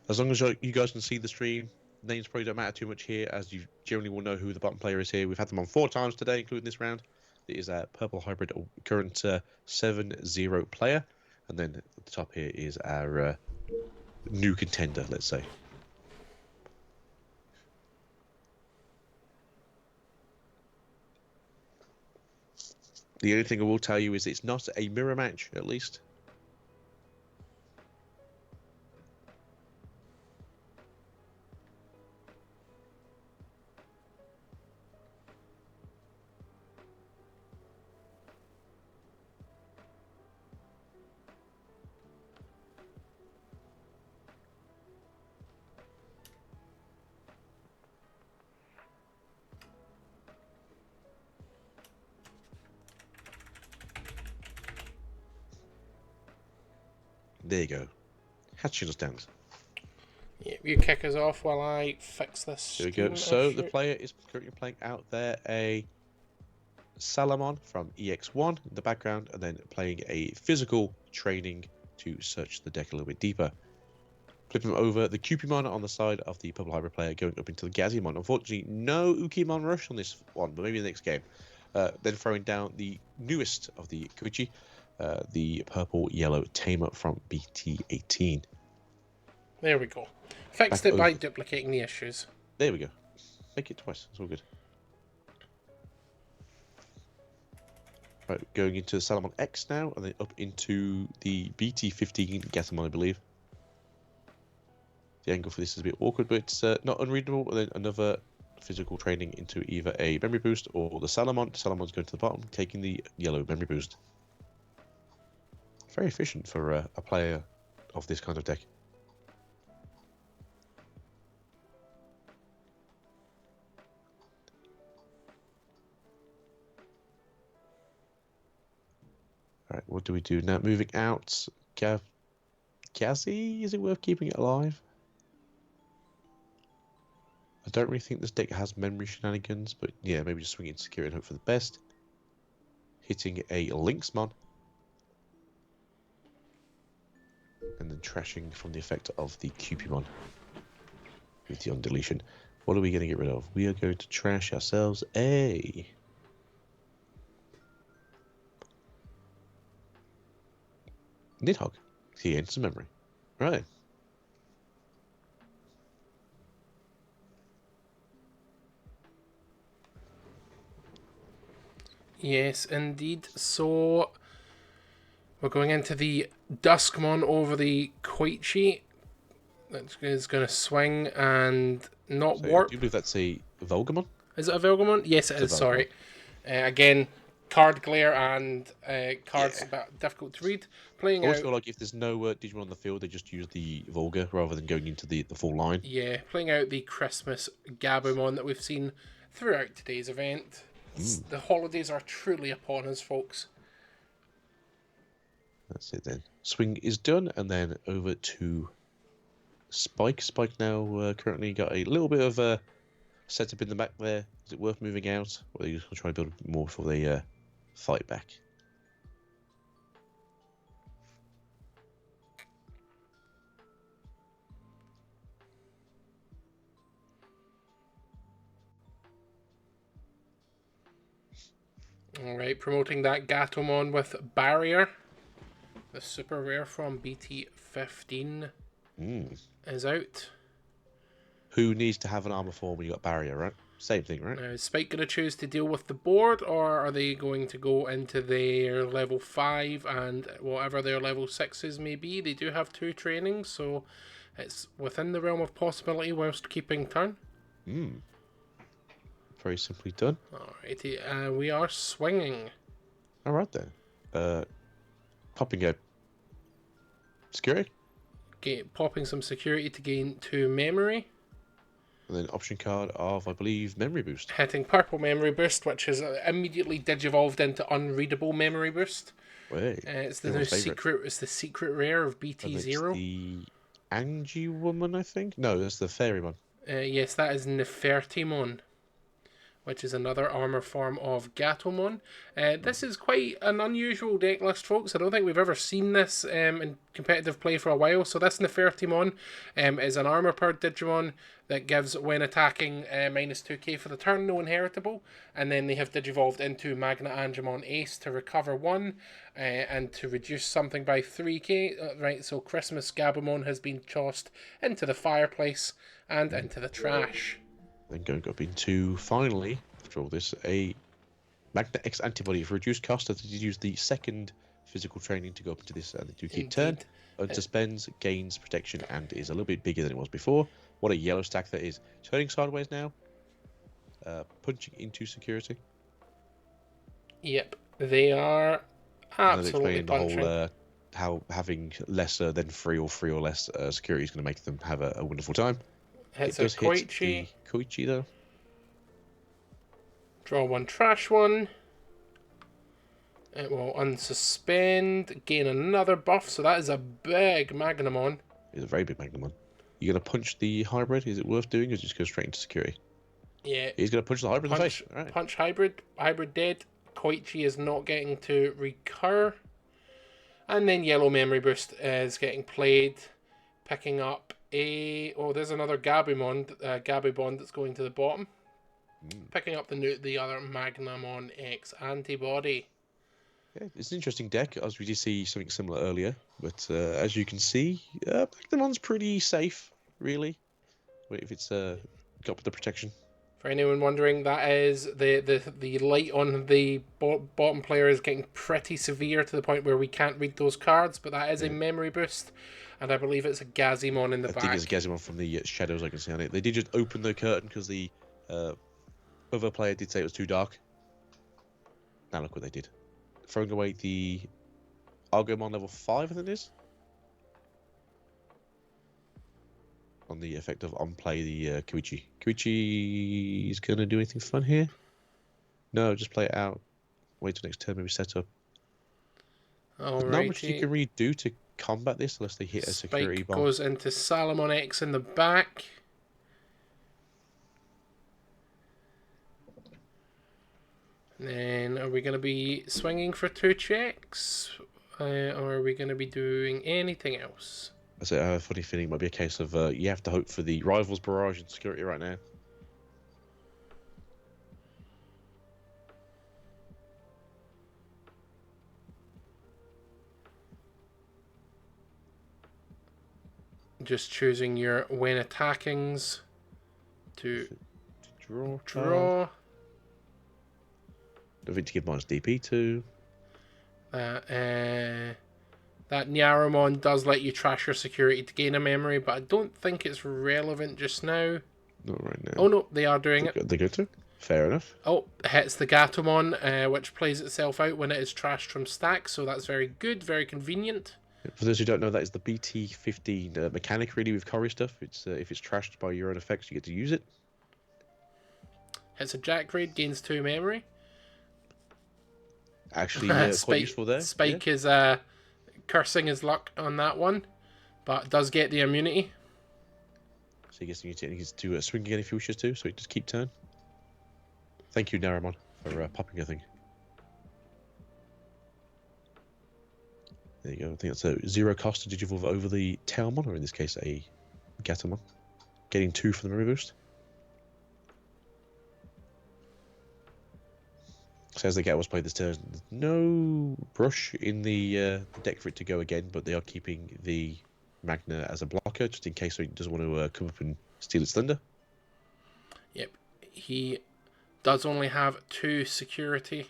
As long as you guys can see the stream, names probably don't matter too much here, as you generally will know who the bottom player is here. We've had them on 4 times today, including this round. It is a Purple Hybrid current 7-0 player. And then at the top here is our new contender, let's say. The only thing I will tell you is it's not a mirror match, at least. There you go. Hatching us down. Yeah, you kick us off while I fix this. There we go. So the player is currently playing out there a Salamon from EX1 in the background, and then playing a physical training to search the deck a little bit deeper. Flipping over the Cupimon on the side of the Purple Hybrid player, going up into the Gazimon. Unfortunately, no Ukimon rush on this one, but maybe the next game. Then throwing down the newest of the Koichi, the Purple-Yellow Tamer from BT18. There we go. Fixed it by duplicating the issues. There we go. Make it twice. It's all good. Right, going into the Salamon X now, and then up into the BT15 Gatomon, I believe. The angle for this is a bit awkward, but it's not unreadable. And then another physical training into either a memory boost or the Salamon. Salamon's going to the bottom, taking the yellow memory boost. Very efficient for a player of this kind of deck. Alright, what do we do now? Moving out. Gazi? Is it worth keeping it alive? I don't really think this deck has memory shenanigans, but yeah, maybe just swing it into security and hope for the best. Hitting a Lynxmon. And then trashing from the effect of the Cupimon with the undeletion. What are we going to get rid of? We are going to trash ourselves a Nidhogg. He enters memory. Right. Yes, indeed. So we're going into the Duskmon over the Koichi. That is going to swing and Not So, warp. I do believe that's a Volgamon. Is it a Velgamon? Yes, it is. Sorry. Again, card glare and cards difficult to read. Playing I always out. feel like if there's no Digimon on the field, they just use the Volga rather than going into the full line. Yeah, playing out the Christmas Gabumon that we've seen throughout today's event. The holidays are truly upon us, folks. That's it then. Swing is done, and then over to Spike. Spike now currently got a little bit of a setup in the back there. Is it worth moving out, or are you just going to try and build more before they fight back? Alright, promoting that Gatomon with Barrier. The super rare from BT15 is out. Who needs to have an armor form when you got Barrier, right? Same thing, right? Now, is Spike going to choose to deal with the board, or are they going to go into their level 5 and whatever their level 6s may be? They do have 2 trainings, so it's within the realm of possibility whilst keeping turn. Very simply done. Alrighty, we are swinging. Alright then. Popping a security. Popping some security to gain 2 memory. And then option card of, I believe, Memory Boost. Hitting purple Memory Boost, which is immediately digivolved into Unreadable Memory Boost. Wait, it's the secret. It's the secret rare of BT0. The Angie woman, I think. No, that's the fairy one. Yes, that is Nefertimon, which is another armor form of Gatomon. This is quite an unusual deck list, folks. I don't think we've ever seen this in competitive play for a while. So this Nefertimon is an armor powered Digimon that gives, when attacking, minus 2k for the turn, no inheritable. And then they have digivolved into Magna Angemon Ace to recover 1 and to reduce something by 3k. Right, so Christmas Gabumon has been tossed into the fireplace and into the trash. Then going up into, finally, after all this, a Magna X antibody for reduced cost. As you use the second physical training to go up into this, and they do keep turn. Unsuspends, gains protection, and is a little bit bigger than it was before. What a yellow stack that is. Turning sideways now. Punching into security. Yep, they are absolutely punching. The whole, how having lesser than 3 or less security is going to make them have a wonderful time. Hits a Koichi. Koichi though. Draw 1, trash 1. It will unsuspend, gain another buff, so that is a big Magnamon. It's a very big Magnamon. You're going to punch the hybrid? Is it worth doing, or just go straight into security? Yeah. He's going to punch the hybrid in the face. Right. Punch hybrid. Hybrid dead. Koichi is not getting to recur. And then yellow memory boost is getting played. Picking up a... Oh, there's another Gabumon that's going to the bottom. Picking up the other Magnamon X antibody. Yeah, it's an interesting deck, as we did see something similar earlier. But as you can see, Magnamon's pretty safe, really. If it's got the protection. For anyone wondering, that is the light on the bottom player is getting pretty severe to the point where we can't read those cards. But that is a memory boost, and I believe it's a Gazimon in the back. I think it's a Gazimon from the shadows I can see on it. They did just open the curtain because the other player did say it was too dark. Now look what they did. Throwing away the Argomon level 5, I think it is. On the effect of on-play the Koichi. Koichi is going to do anything fun here? No, just play it out. Wait till next turn, maybe set up. Alrighty. Not much you can really do to combat this unless they hit a security bomb. Goes into Salamon X in the back. Then are we going to be swinging for 2 checks? Or are we going to be doing anything else? I have a funny feeling it might be a case of you have to hope for the rivals barrage and security right now. Just choosing your when attackings to draw. Don't think to give minus DP to. That Nyaromon does let you trash your security to gain a memory, but I don't think it's relevant just now. Not right now. Oh no, they are doing it. They go to? Fair enough. Oh, hits the Gatomon, which plays itself out when it is trashed from stack, so that's very good, very convenient. For those who don't know, that is the BT15 mechanic really with Cory stuff. It's if it's trashed by your own effects, you get to use it. Hits a Jack Raid, gains 2 memory. Actually, quite useful there. Spike is cursing his luck on that one, but does get the immunity. So he gets to swing again if he wishes to, so he just keep turn. Thank you, Naramon, for popping a thing. There you go. I think that's a 0 cost to Digivolve over the Tailmon, or in this case, a Gatomon. Getting 2 for the memory boost. So as the Gat was played this turn, no brush in the deck for it to go again, but they are keeping the Magna as a blocker, just in case he doesn't want to come up and steal its thunder. Yep, he does only have 2 security.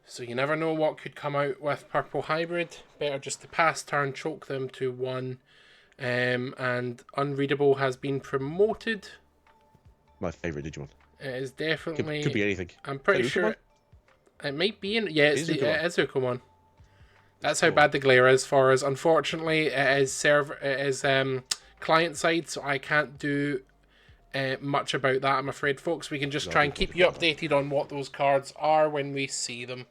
So you never know what could come out with Purple Hybrid. Better just to pass turn, choke them to 1. And Unreadable has been promoted. My favourite Digimon. It is definitely... Could be anything. I'm pretty sure it might be in... Yeah, it's Izukumon. That's how bad the glare is for us. Unfortunately, it is client side, so I can't do much about that, I'm afraid, folks. We can just try and keep you updated on what those cards are when we see them.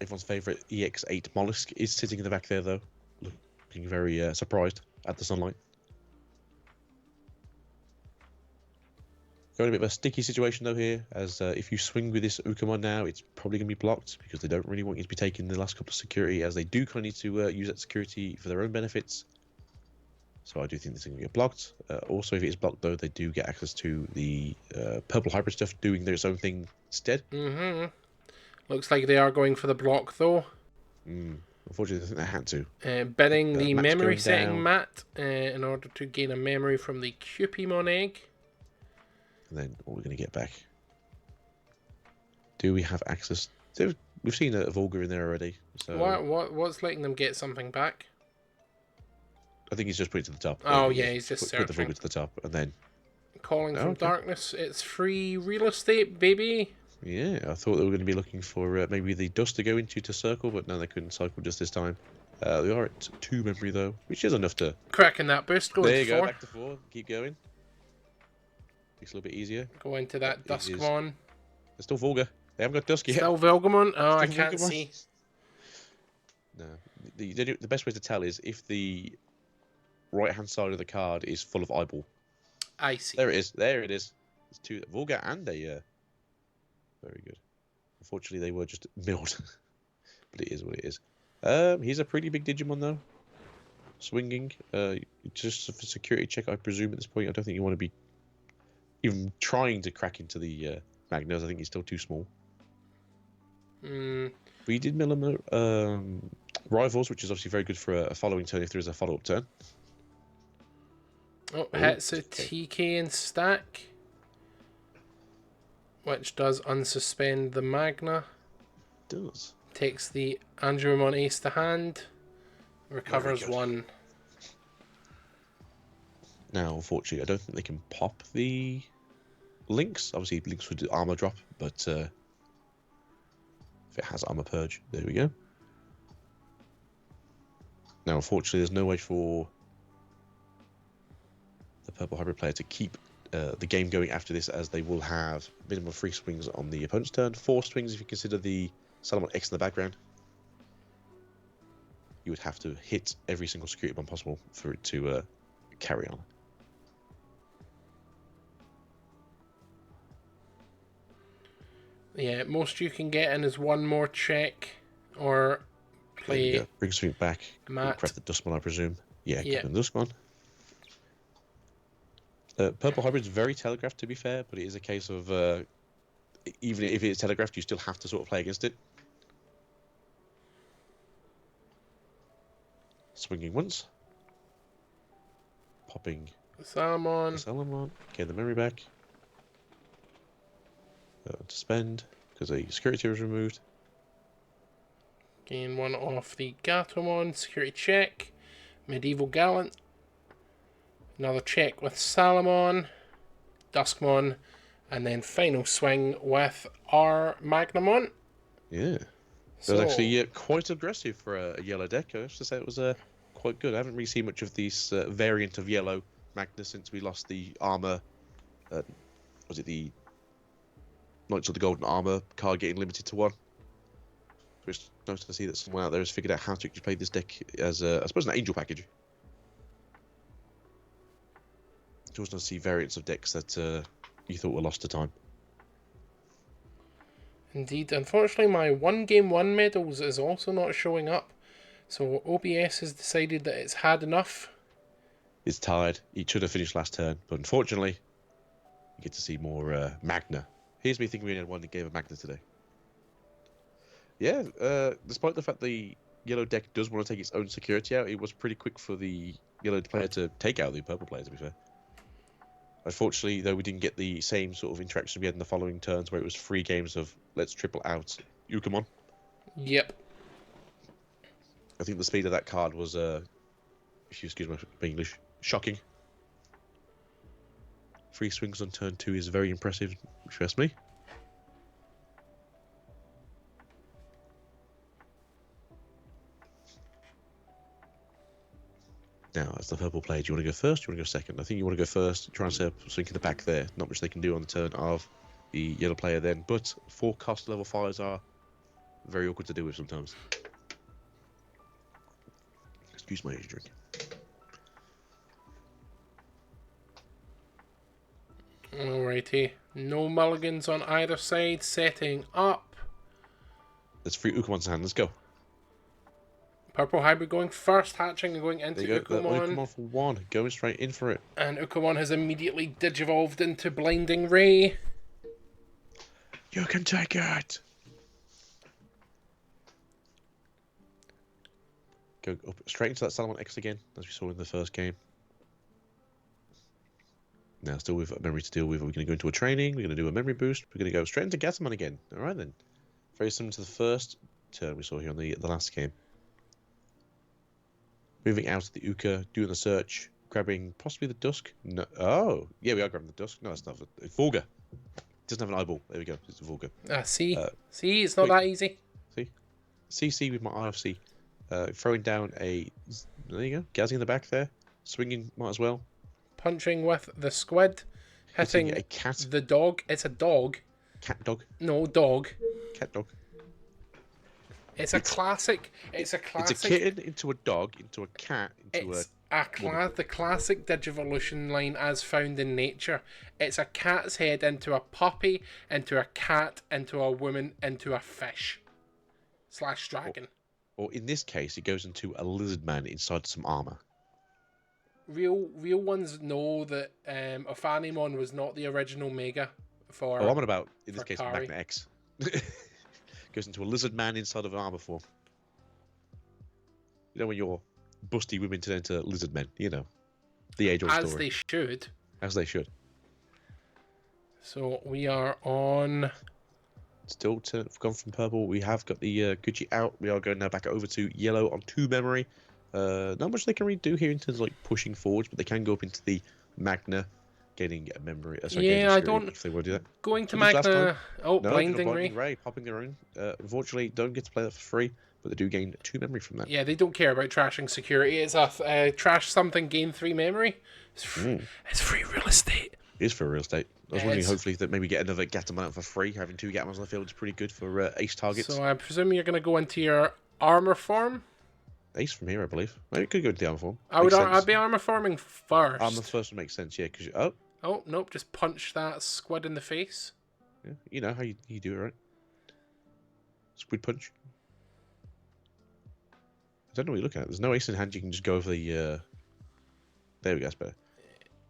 Everyone's favourite EX8 Mollusk is sitting in the back there, though, looking very surprised at the sunlight. You're in a bit of a sticky situation, though, here, as if you swing with this Ukamon now, it's probably going to be blocked, because they don't really want you to be taking the last couple of security, as they do kind of need to use that security for their own benefits. So I do think this is going to get blocked. Also, if it is blocked, though, they do get access to the purple hybrid stuff doing their own thing instead. Mm-hmm. Looks like they are going for the block, though. Unfortunately, I think they had to. Bidding the memory setting mat in order to gain a memory from the Cupimon egg. And then what we're going to get back. Do we have access? So we've seen a Volga in there already. So what's letting them get something back? I think he's just put it to the top. Oh yeah, he's just put the Volga to the top, and then calling from darkness. It's free real estate, baby. Yeah, I thought they were going to be looking for maybe the dust to go into to circle, but no, they couldn't cycle just this time. They are at 2 memory though, which is enough to cracking that boost. Go there into you 4. Go back to 4. Keep going. Makes it a little bit easier. Go into that Duskmon. There's still Volga. They haven't got Dusk yet. Still Velgamon? Oh, I can't see. No. The best way to tell is if the right-hand side of the card is full of eyeball. I see. There it is. There it is. It's 2 Volga and a... very good. Unfortunately, they were just milled. But it is what it is. He's a pretty big Digimon, though. Swinging. Just for security check, I presume, at this point. I don't think you want to be even trying to crack into the Magnas. I think he's still too small. We did mill him Rivals, which is obviously very good for a following turn if there is a follow-up turn. Oh, hits a TK in stack, which does unsuspend the Magna. It does. Takes the Andromon Ace to hand. Recovers 1. Now, unfortunately, I don't think they can pop the links. Obviously, links would do armor drop, but if it has armor purge, there we go. Now, unfortunately, there's no way for the purple hybrid player to keep the game going after this, as they will have minimum 3 swings on the opponent's turn, 4 swings if you consider the Salamon X in the background. You would have to hit every single security bomb possible for it to carry on. Yeah, most you can get in is 1 more check or play. Bring something back. Matt. Grab the Duskmon, I presume. Yeah, yeah. The Duskmon. Purple Hybrid's very telegraphed, to be fair, but it is a case of even if it's telegraphed, you still have to sort of play against it. Swinging once. Popping. Salamon. Get the memory back. To spend, because a security was removed. Gain 1 off the Gatomon. Security check. Medieval Gallant. Another check with Salamon, Duskmon, and then final swing with our Magnamon. Yeah. So, It was actually quite aggressive for a yellow deck. I have to say it was quite good. I haven't really seen much of this variant of yellow Magna since we lost the armor. Was it the Knights of the Golden Armor card getting limited to 1? It's nice to see that someone out there has figured out how to actually play this deck as, I suppose, an angel package. It's always nice to see variants of decks that you thought were lost to time. Indeed. Unfortunately, my 1-game-1 medals is also not showing up. So OBS has decided that it's had enough. It's tired. It should have finished last turn, but unfortunately, you get to see more Magna. Here's me thinking we only had one game of Magna today. Yeah, despite the fact the yellow deck does want to take its own security out, it was pretty quick for the yellow player to take out the purple player, to be fair. Unfortunately, though, we didn't get the same sort of interaction we had in the following turns where it was 3 games of let's triple out Ukamon. Yep. I think the speed of that card was, if you excuse my English, shocking. 3 swings on turn 2 is very impressive, trust me. Now, as the purple player, do you want to go first? Do you want to go second? I think you want to go first. Try and set up swing in the back there. Not much they can do on the turn of the yellow player then. But 4 cost level 5s are very awkward to deal with sometimes. Excuse my age drink. Alrighty. No mulligans on either side. Setting up. Let's free Ukamon's hand. Let's go. Purple Hybrid going first, hatching and going into Ukamon. Ukamon. For 1, going straight in for it. And Ukamon has immediately digivolved into Blinding Ray. You can take it! Go up straight into that Salamon X again, as we saw in the first game. Now, still with a memory to deal with. We're going to go into a training, we're going to do a memory boost, we're going to go straight into Gatomon again. Alright then. Very similar to the first turn we saw here on the last game. Moving out of the Uka, doing the search, grabbing possibly the Dusk. No, oh, yeah, we are grabbing the Dusk. No, it's not. Volga. It doesn't have an eyeball. There we go. It's a Volga. See? See, it's not that easy. See? CC with my IFC. Throwing down a... There you go. Gazzy in the back there. Swinging, might as well. Punching with the squid. Hitting a cat. The dog. It's a dog. Cat dog. No, dog. Cat dog. It's a classic. It's a classic. It's a kitten into a dog, into a cat, into it's the classic Digivolution line as found in nature. It's a cat's head into a puppy, into a cat, into a woman, into a fish. / dragon. Or in this case, it goes into a lizard man inside some armor. Real ones know that Ophanimon was not the original Mega for. Oh, I'm on about in this case Kari. Magna X. Goes into a lizard man inside of an armor form. You know when your busty women turn into lizard men, you know. The age-old story. As they should. As they should. So we are on... Still gone from purple. We have got the Gucci out. We are going now back over to yellow on 2 memory. Not much they can really do here in terms of like pushing forwards, but they can go up into the Magna, getting a memory. Yeah, I don't... If they want to do that. Going to Magna... Oh, no, Blinding Ray. Popping their own. Unfortunately, don't get to play that for free, but they do gain 2 memory from that. Yeah, they don't care about trashing security. It's a trash something, gain 3 memory. It's free real estate. It is for real estate. I was wondering, hopefully, that maybe get another Gatomon out for free. Having 2 Gatomons on the field is pretty good for ace targets. So I presume you're going to go into your armor form? Ace from here, I believe. Maybe it could go into the armor form. I'd be armor forming first. Armor first would make sense, yeah. Because Oh, nope, just punch that squid in the face. Yeah, you know how you do it, right? Squid punch. I don't know what you're looking at. There's no ace in hand. You can just go over the... There we go, that's better.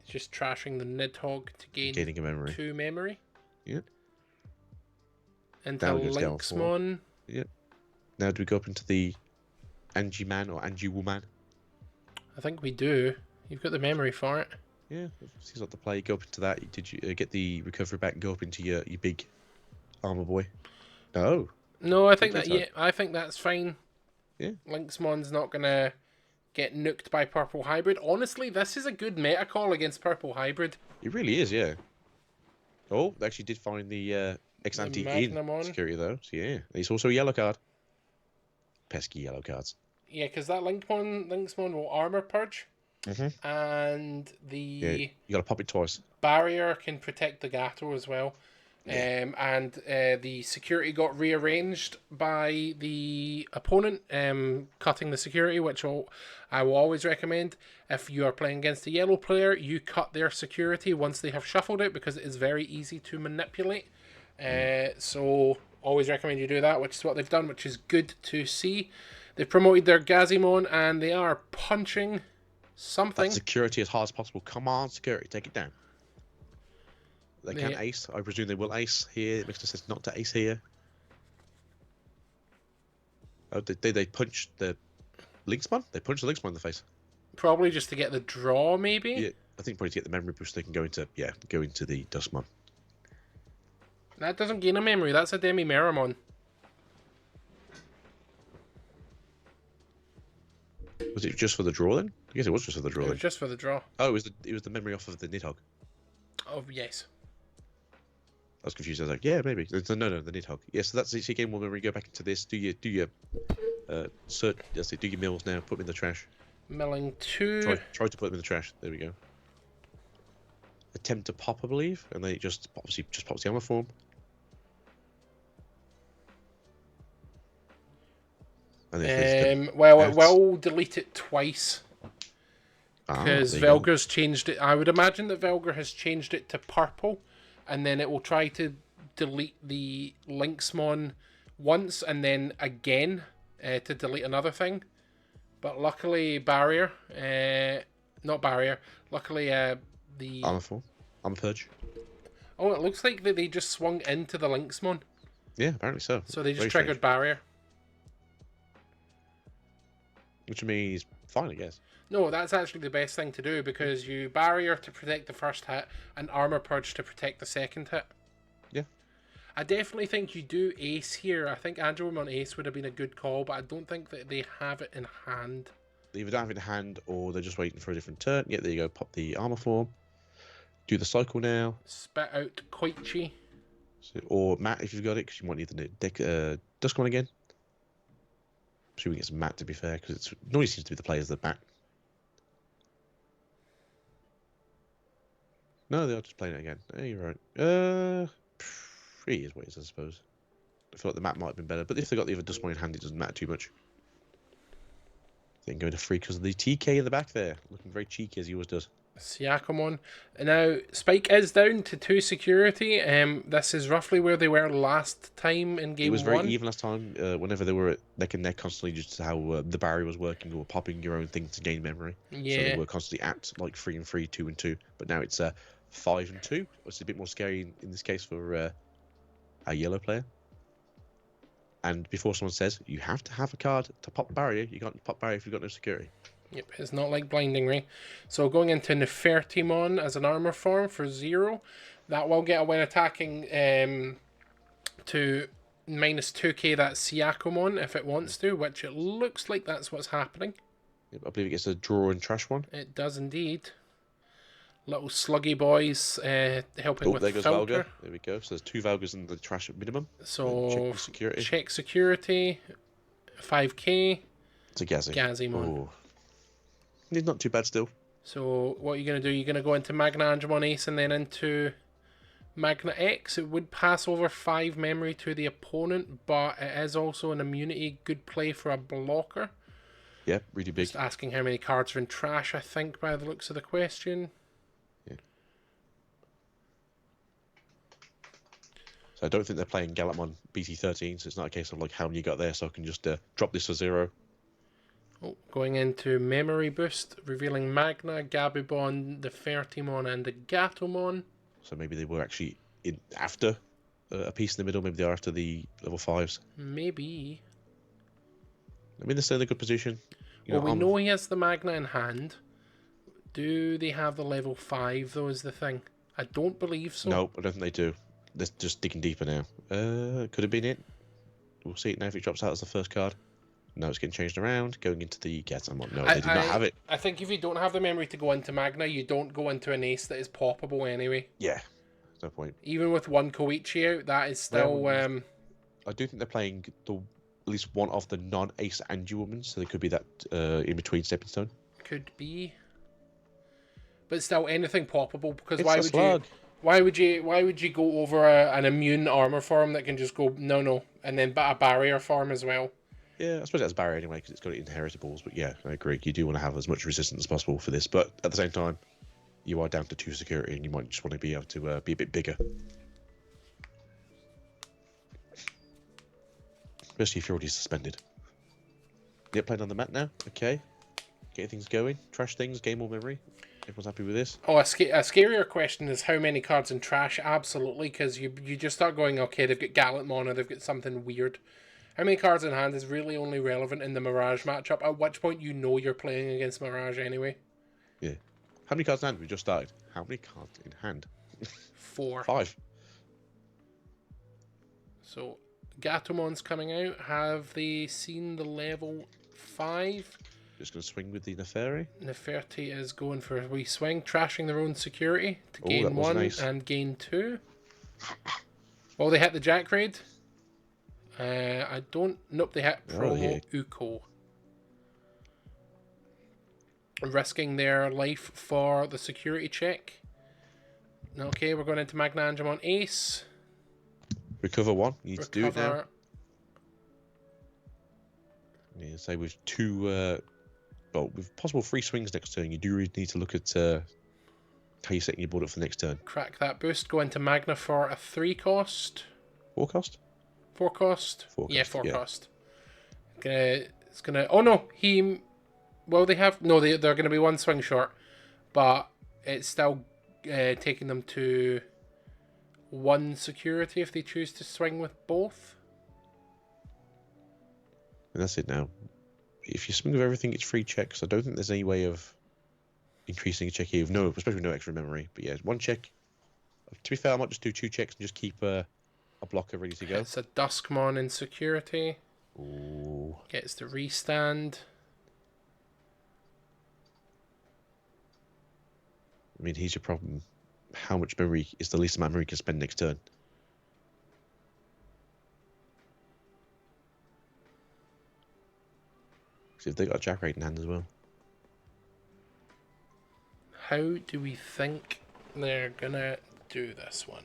Just trashing the Nidhogg to gaining a memory. 2 memory. Yeah. Into Lynxmon. Yeah. Now do we go up into the Angie Man or Angie Woman? I think we do. You've got the memory for it. Yeah, seems like the play. Go up into that. Did you get the recovery back and go up into your big armor boy? No. No, I think that. Yeah, I think that's fine. Yeah. Lynxmon's not gonna get nuked by Purple Hybrid. Honestly, this is a good meta call against Purple Hybrid. It really is, yeah. Oh, they actually did find the ex-ante in security, though. So, yeah. And it's also a yellow card. Pesky yellow cards. Yeah, because that Linksmon will armor purge. And you gotta pop it twice. Barrier can protect the Gato as well. Yeah. And the security got rearranged by the opponent, cutting the security, which I will always recommend. If you are playing against a yellow player, you cut their security once they have shuffled it, because it is very easy to manipulate. So always recommend you do that, which is what they've done, which is good to see. They've promoted their Gazimon, and they are punching something. That security as hard as possible. Come on, security, take it down. They can ace. I presume they will ace here. It makes no sense not to ace here. Oh, did they punch the Linksmon? They punched the Linksmon in the face. Probably just to get the draw, maybe? Yeah, I think probably to get the memory boost, they can go into the Dustmon. That doesn't gain a memory. That's a Demi-Meramon. Was it just for the draw then? I guess it was just for the draw. It was just for the draw. Oh, it was the memory off of the Nidhogg. Oh yes. I was confused. I was like, yeah, maybe. No, the Nidhogg. Yeah, so that's it. Game 1 memory. Go back into this. Do your search. Do your mills now. Put them in the trash. Milling 2. Try to put them in the trash. There we go. Attempt to pop, I believe, and then it just pops the armor form. Well, it will delete it twice. Because Velgar's changed it. I would imagine that Velgar has changed it to purple, and then it will try to delete the Linksmon once, and then again to delete another thing. But luckily, luckily the... Armor form. Armor purge. Oh, it looks like that they just swung into the Linksmon. Yeah, apparently so. So they just triggered barrier. Which means fine, I guess. No, that's actually the best thing to do, because you barrier to protect the first hit and armor purge to protect the second hit. Yeah. I definitely think you do ace here. I think Angelomon ace would have been a good call, but I don't think that they have it in hand. They either don't have it in hand, or they're just waiting for a different turn. Yeah, there you go. Pop the armor form. Do the cycle now. Spit out Koichi. Or Matt, if you've got it, because you might need the Duskmon again. I'm assuming it's Matt, to be fair, because it normally seems to be the players that Matt. No, they are just playing it again. Yeah, you're right. He is what it is, I suppose. I feel like the map might have been better, but if they got the other Duskmon in hand, it doesn't matter too much. They can go to 3 because of the TK in the back there, looking very cheeky as he always does. Siakomon. Now, Spike is down to 2 security. This is roughly where they were last time in game 1. It was very even last time, whenever they were at neck and neck constantly, just how the barrier was working, or popping your own thing to gain memory. Yeah. So they were constantly at like 3 and 3, 2 and 2. But now it's 5 and 2. It's a bit more scary in this case for a yellow player. And before someone says, you have to have a card to pop barrier, you can't pop barrier if you've got no security. Yep, it's not like Blinding Ray. So going into Nefertimon as an armor form for 0. That will get a when attacking to -2k that Siakomon if it wants to, which it looks like that's what's happening. Yep, I believe it gets a draw and trash one. It does indeed. Little sluggy boys helping with there goes filter. Valga. There we go. So there's 2 Valgas in the trash at minimum. So check security. 5k. It's a Gazimon. Oh. It's not too bad still. So what are you going to do? You're going to go into Magna Angemon Ace and then into Magna X. It would pass over 5 memory to the opponent, but it is also an immunity. Good play for a blocker. Yeah, really big. Just asking how many cards are in trash, I think, by the looks of the question. Yeah. So I don't think they're playing Gallantmon BT13, so it's not a case of like how many you got there, so I can just drop this for 0. Oh, going into Memory Boost, revealing Magna, Gabibon, the Fertimon, and the Gatomon. So maybe they were actually after a piece in the middle. Maybe they are after the level 5s. Maybe. I mean, they're still in a good position. We know he has the Magna in hand. Do they have the level 5, though, is the thing? I don't believe so. No, I don't think they do. They're just digging deeper now. Could have been it. We'll see it now if it drops out as the first card. No, it's getting changed around. Going into the Gatomon. No, they did not have it. I think if you don't have the memory to go into Magna, you don't go into an ace that is poppable anyway. Yeah, no point. Even with one Koichi out, that is still... I do think they're playing at least one of the non-ace Angie-Woman, so there could be that in between stepping stone. Could be. But still, anything poppable, because It's why would you go over an immune armor form that can just go no, and then a barrier form as well? Yeah, I suppose that's a barrier anyway because it's got inheritables. But yeah, I agree. You do want to have as much resistance as possible for this, but at the same time, you are down to 2 security, and you might just want to be able to be a bit bigger, especially if you're already suspended. Yep, playing on the mat now. Okay, getting things going. Trash things. Gain more memory. Everyone's happy with this. Oh, a scarier question is how many cards in trash? Absolutely, because you just start going, okay, they've got Gallantmon or they've got something weird. How many cards in hand is really only relevant in the Mirage matchup, at which point you know you're playing against Mirage anyway. Yeah. How many cards in hand? We just started. How many cards in hand? 4. 5. So, Gatomon's coming out. Have they seen the level 5? Just going to swing with the Neferi. Neferti is going for a wee swing, trashing their own security to gain 1 nice. and gain 2. Well, they hit the Jack Raid. I don't... Nope, they hit Promo Uko. Risking their life for the security check. Okay, we're going into Magna Angemon Ace. Recover 1. You need to do it now. Yeah, say with 2... well, with possible 3 swings next turn, you do really need to look at how you're setting your board up for the next turn. Crack that boost. Go into Magna for a 3 cost. 4 cost? 4 cost? 4 yeah, cost, 4 yeah. cost. It's gonna... Oh no, well, they have... No, they're going to be 1 swing short. But it's still taking them to 1 security if they choose to swing with both. And that's it now. If you swing with everything, it's 3 checks. I don't think there's any way of increasing a check here, especially with no extra memory. But yeah, 1 check. To be fair, I might just do 2 checks and just keep a blocker ready to go. It's a Duskmon in security. Ooh. Gets the restand. I mean, here's your problem. How much memory is the least amount of memory you can spend next turn? See if they got a Jack Raid in hand as well. How do we think they're gonna do this one?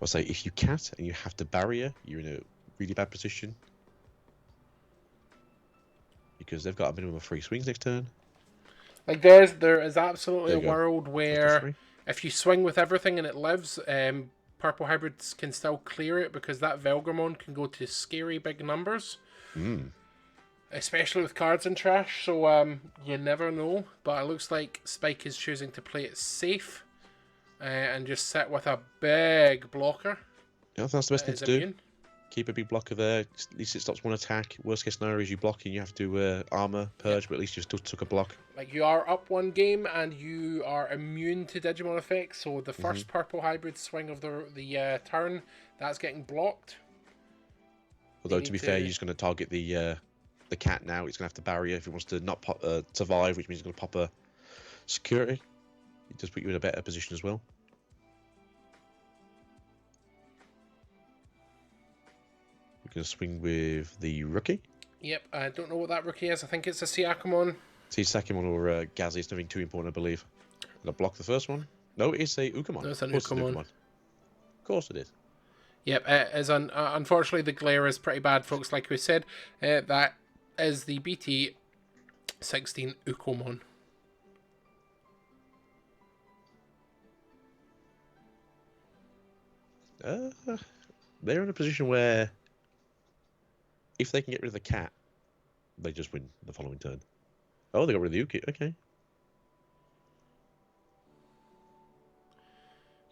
I'll say if you cat and you have to barrier, you're in a really bad position. Because they've got a minimum of 3 swings next turn. Like there is absolutely a world where if you swing with everything and it lives, purple hybrids can still clear it because that Velgramon can go to scary big numbers. Especially with cards in trash, so you never know. But it looks like Spike is choosing to play it safe and just sit with a big blocker. Yeah, that's the best thing to do. Keep a big blocker there. At least it stops 1 attack. Worst case scenario is you block and you have to armor purge, but at least you still took a block. Like you are up 1 game and you are immune to Digimon effects. So the first purple hybrid swing of the turn, that's getting blocked. Although to be fair, you're just going to target the cat now. It's going to have to barrier if it wants to not pop, survive, which means it's going to pop a security. It does put you in a better position as well. We're going to swing with the rookie. Yep, I don't know what that rookie is. I think it's a Siakamon. It's Sakamon or Gazzy. It's nothing too important, I believe. Going to block the first one. No, it's a Ukamon. No, it's an Ukamon. Of course it is. Yep, unfortunately the glare is pretty bad, folks. Like we said, that is the BT 16 Ukomon. They're in a position where if they can get rid of the cat, they just win the following turn. Oh, they got rid of the Uki. Okay.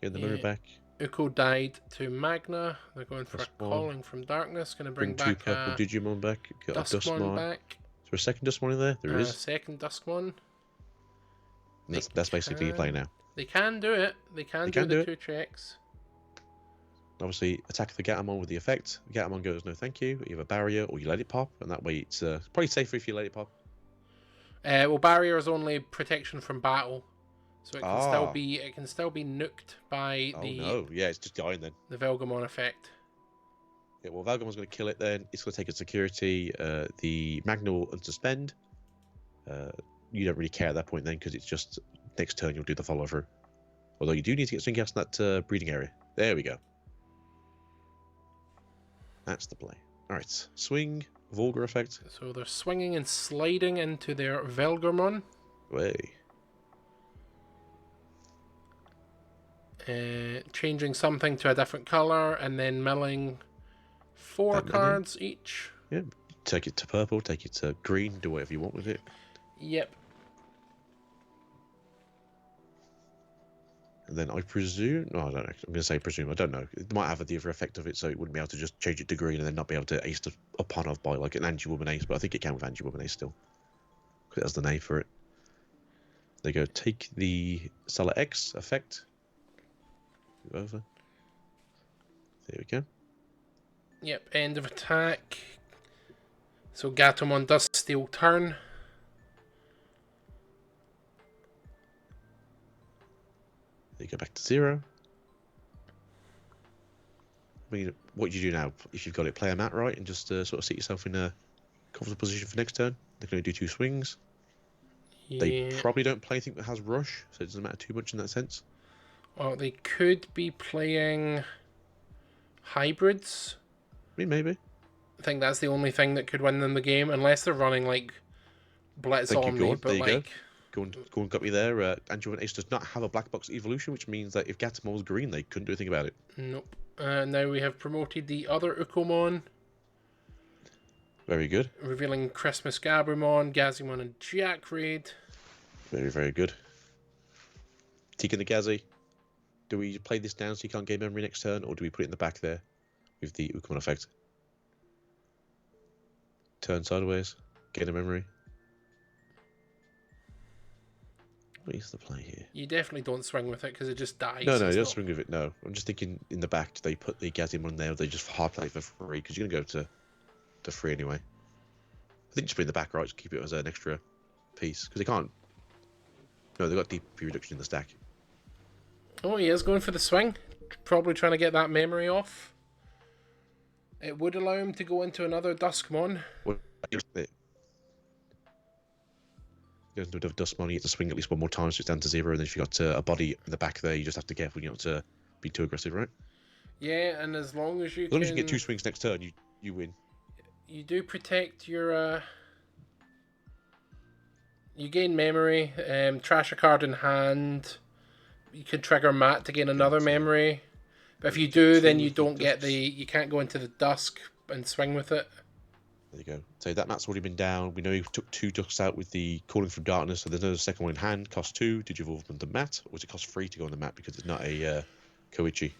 Get the mirror back. Uko died to Magna. They're going for a Calling from Darkness. Going to bring back 2 purple Digimon back. Got a Duskmon back. Is there a second Duskmon in there? There is. Second Duskmon. That's basically your play now. They can do it. They can do the 2 checks. Obviously, attack the Gatomon with the effect. The Gatomon goes, no thank you. You have a barrier, or you let it pop, and that way it's probably safer if you let it pop. Well, barrier is only protection from battle, so it can still be nuked by no, yeah, it's just dying then. The Velgamon effect. Yeah, well, Velgamon's going to kill it then. It's going to take its security. The Magna will unsuspend. You don't really care at that point then, because it's just next turn you'll do the follow through. Although you do need to get swing gas in that breeding area. There we go. That's the play. Alright, swing, vulgar effect. So they're swinging and sliding into their Velgamon. Way. Changing something to a different colour and then milling 4 cards each. Yeah, take it to purple, take it to green, do whatever you want with it. Yep. And then I presume... No, I don't know. I'm going to say presume. I don't know. It might have the other effect of it, so it wouldn't be able to just change it to green and then not be able to ace upon of by like an anti-woman ace, but I think it can with anti-woman ace still. Because it has the name for it. They go, take the Sailor X effect. Move over. There we go. Yep, end of attack. So Gatomon does steal turn. They go back to 0. I mean, what do you do now? If you've got it, play a mat right and just sort of sit yourself in a comfortable position for next turn. They're going to do 2 swings. Yeah. They probably don't play anything that has rush, so it doesn't matter too much in that sense. Well, they could be playing hybrids. I mean, maybe. I think that's the only thing that could win them the game, unless they're running like Blitz on me. But like, go and got me there. Anti-Woman Ace does not have a black box evolution, which means that if Gatomon was green, they couldn't do anything about it. Nope. Now we have promoted the other Ukomon. Very good. Revealing Christmas Gabumon, Gazimon, and Jackraid. Very, very good. Taking the Gazi. Do we play this down so you can't gain memory next turn, or do we put it in the back there with the Ukomon effect? Turn sideways, gain a memory. What is the play here? You definitely don't swing with it because it just dies. No, you don't swing with it, no. I'm just thinking in the back, do they put the Gazimon there, or they just hard play for free? Because you're going to go to free anyway. I think just put it in the back, right? Just keep it as an extra piece. Because they can't... No, they've got DP reduction in the stack. Oh, he is going for the swing. Probably trying to get that memory off. It would allow him to go into another Duskmon. You don't have Duskmon, you get to swing at least one more time, so it's down to 0, and then if you've got a body in the back there, you just have to be careful not to be too aggressive, right? Yeah, and as long as you as long as you get 2 swings next turn, you win. You do protect your... You gain memory, trash a card in hand. You can trigger Matt to gain another memory. But if you do, then you don't get the... You can't go into the Dusk and swing with it. There you go. So that Matt's already been down. We know he took 2 Ducks out with the Calling from Darkness, so there's no second one in hand. Cost 2. Did you evolve on the mat? Or does it cost 3 to go on the mat because it's not a Koichi?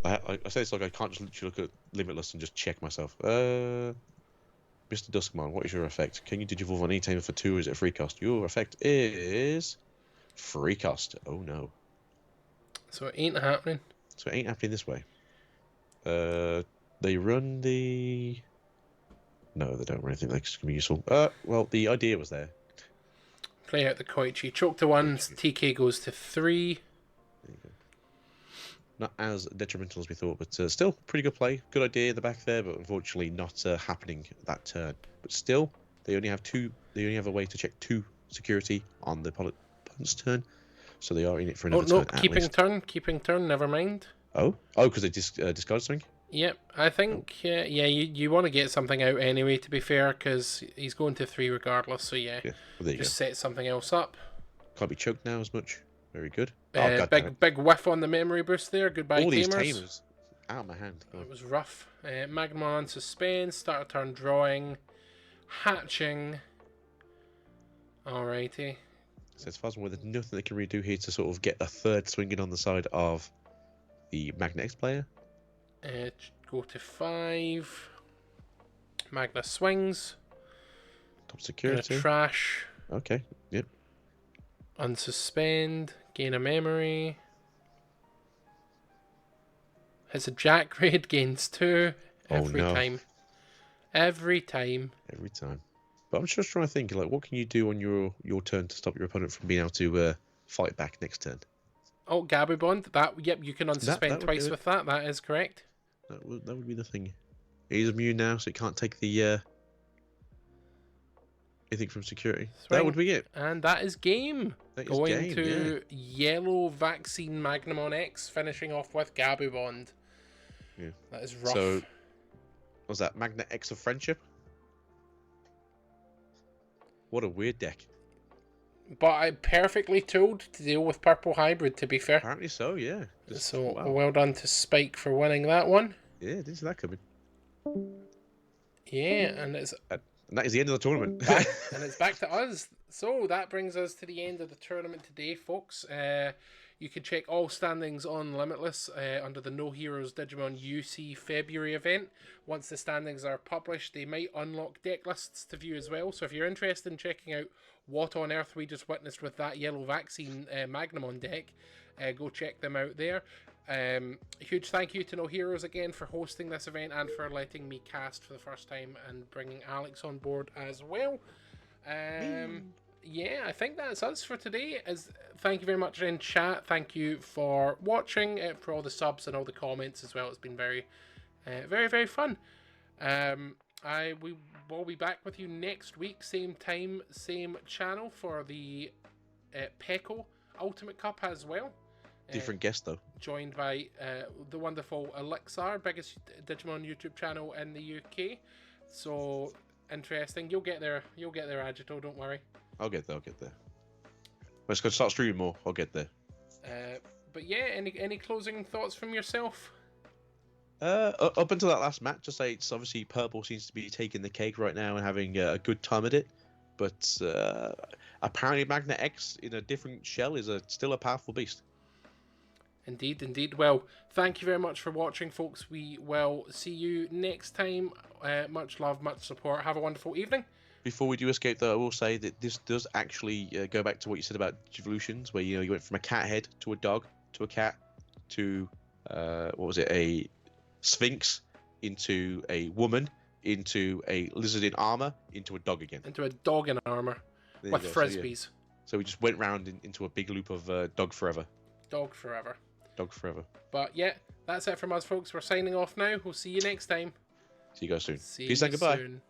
I say it's like I can't just literally look at Limitless and just check myself. Mr. Duskmon, what is your effect? Can you Digivolve on any tamer for 2, or is it a free cost? Your effect is... free cost. Oh no. So it ain't happening. So it ain't happening this way. They run the... No, they don't run anything that's going to be useful. Well, the idea was there. Play out the Koichi. Choke to 1, TK goes to 3. There you go. Not as detrimental as we thought, but still, pretty good play. Good idea in the back there, but unfortunately not happening that turn. But still, they only have 2. They only have a way to check 2 security on the opponent's turn, so they are in it for another turn. Keeping turn. Never mind. Oh, because they discard something. Yep, I think you want to get something out anyway. To be fair, because he's going to 3 regardless. So yeah well, just set something else up. Can't be choked now as much. Very good. Big whiff on the memory boost there. Goodbye, all gamers. These tamers out of my hand. It was rough. Magmon on suspense. Start a turn drawing. Hatching. Alrighty. So as far as I'm aware, there's nothing they can really do here to sort of get a third swinging on the side of the Magnex player. Go to 5. Magna swings. Top security. Trash. Okay. Yep. Unsuspend. Gain a memory. It's a Jack raid, gains 2 every time. Every time. Every time. But I'm just trying to think, like, what can you do on your turn to stop your opponent from being able to fight back next turn? Oh, Gabubond. Yep, you can unsuspend that twice with that. That is correct. That would be the thing. He's immune now, so he can't take the anything from security. Swing. That would be it. And that is game. Going to yeah. Yellow Vaccine Magnamon X, finishing off with Gabubond. Yeah. That is rough. So, was that Magna X of Friendship? What a weird deck. But I'm perfectly tooled to deal with Purple Hybrid, to be fair. Apparently so, yeah. Well done to Spike for winning that one. Yeah, didn't see that coming. Yeah, and that is the end of the tournament. And it's back to us. So that brings us to the end of the tournament today, folks. You can check all standings on Limitless under the noHEROES Digimon UC February event. Once the standings are published, they might unlock deck lists to view as well. So if you're interested in checking out what on earth we just witnessed with that Yellow Vaccine Magnamon deck, go check them out there. Huge thank you to noHEROES again for hosting this event and for letting me cast for the first time and bringing Alex on board as well. Yeah, I think that's us for today. Thank you very much in chat. Thank you for watching, for all the subs and all the comments as well. It's been very, very fun. We will be back with you next week, same time, same channel for the Peko Ultimate Cup as well. Different guest though. Joined by the wonderful Elixir, biggest Digimon YouTube channel in the UK. So interesting. You'll get there, Agito. Don't worry. I'll get there. Let's go start streaming more. I'll get there. But yeah, any closing thoughts from yourself? Up until that last match, just say it's obviously Purple seems to be taking the cake right now and having a good time at it. But apparently Magna X in a different shell is still a powerful beast. Indeed. Well, thank you very much for watching, folks. We will see you next time. Much love, much support. Have a wonderful evening. Before we do escape, though, I will say that this does actually go back to what you said about evolutions, where you went from a cat head to a dog to a cat to a sphinx into a woman into a lizard in armor into a dog again. Into a dog in armor with frisbees. So we just went round into a big loop of dog forever. Dog forever. But yeah, that's it from us, folks. We're signing off now. We'll see you next time. See you guys soon. See Peace you and goodbye. soon.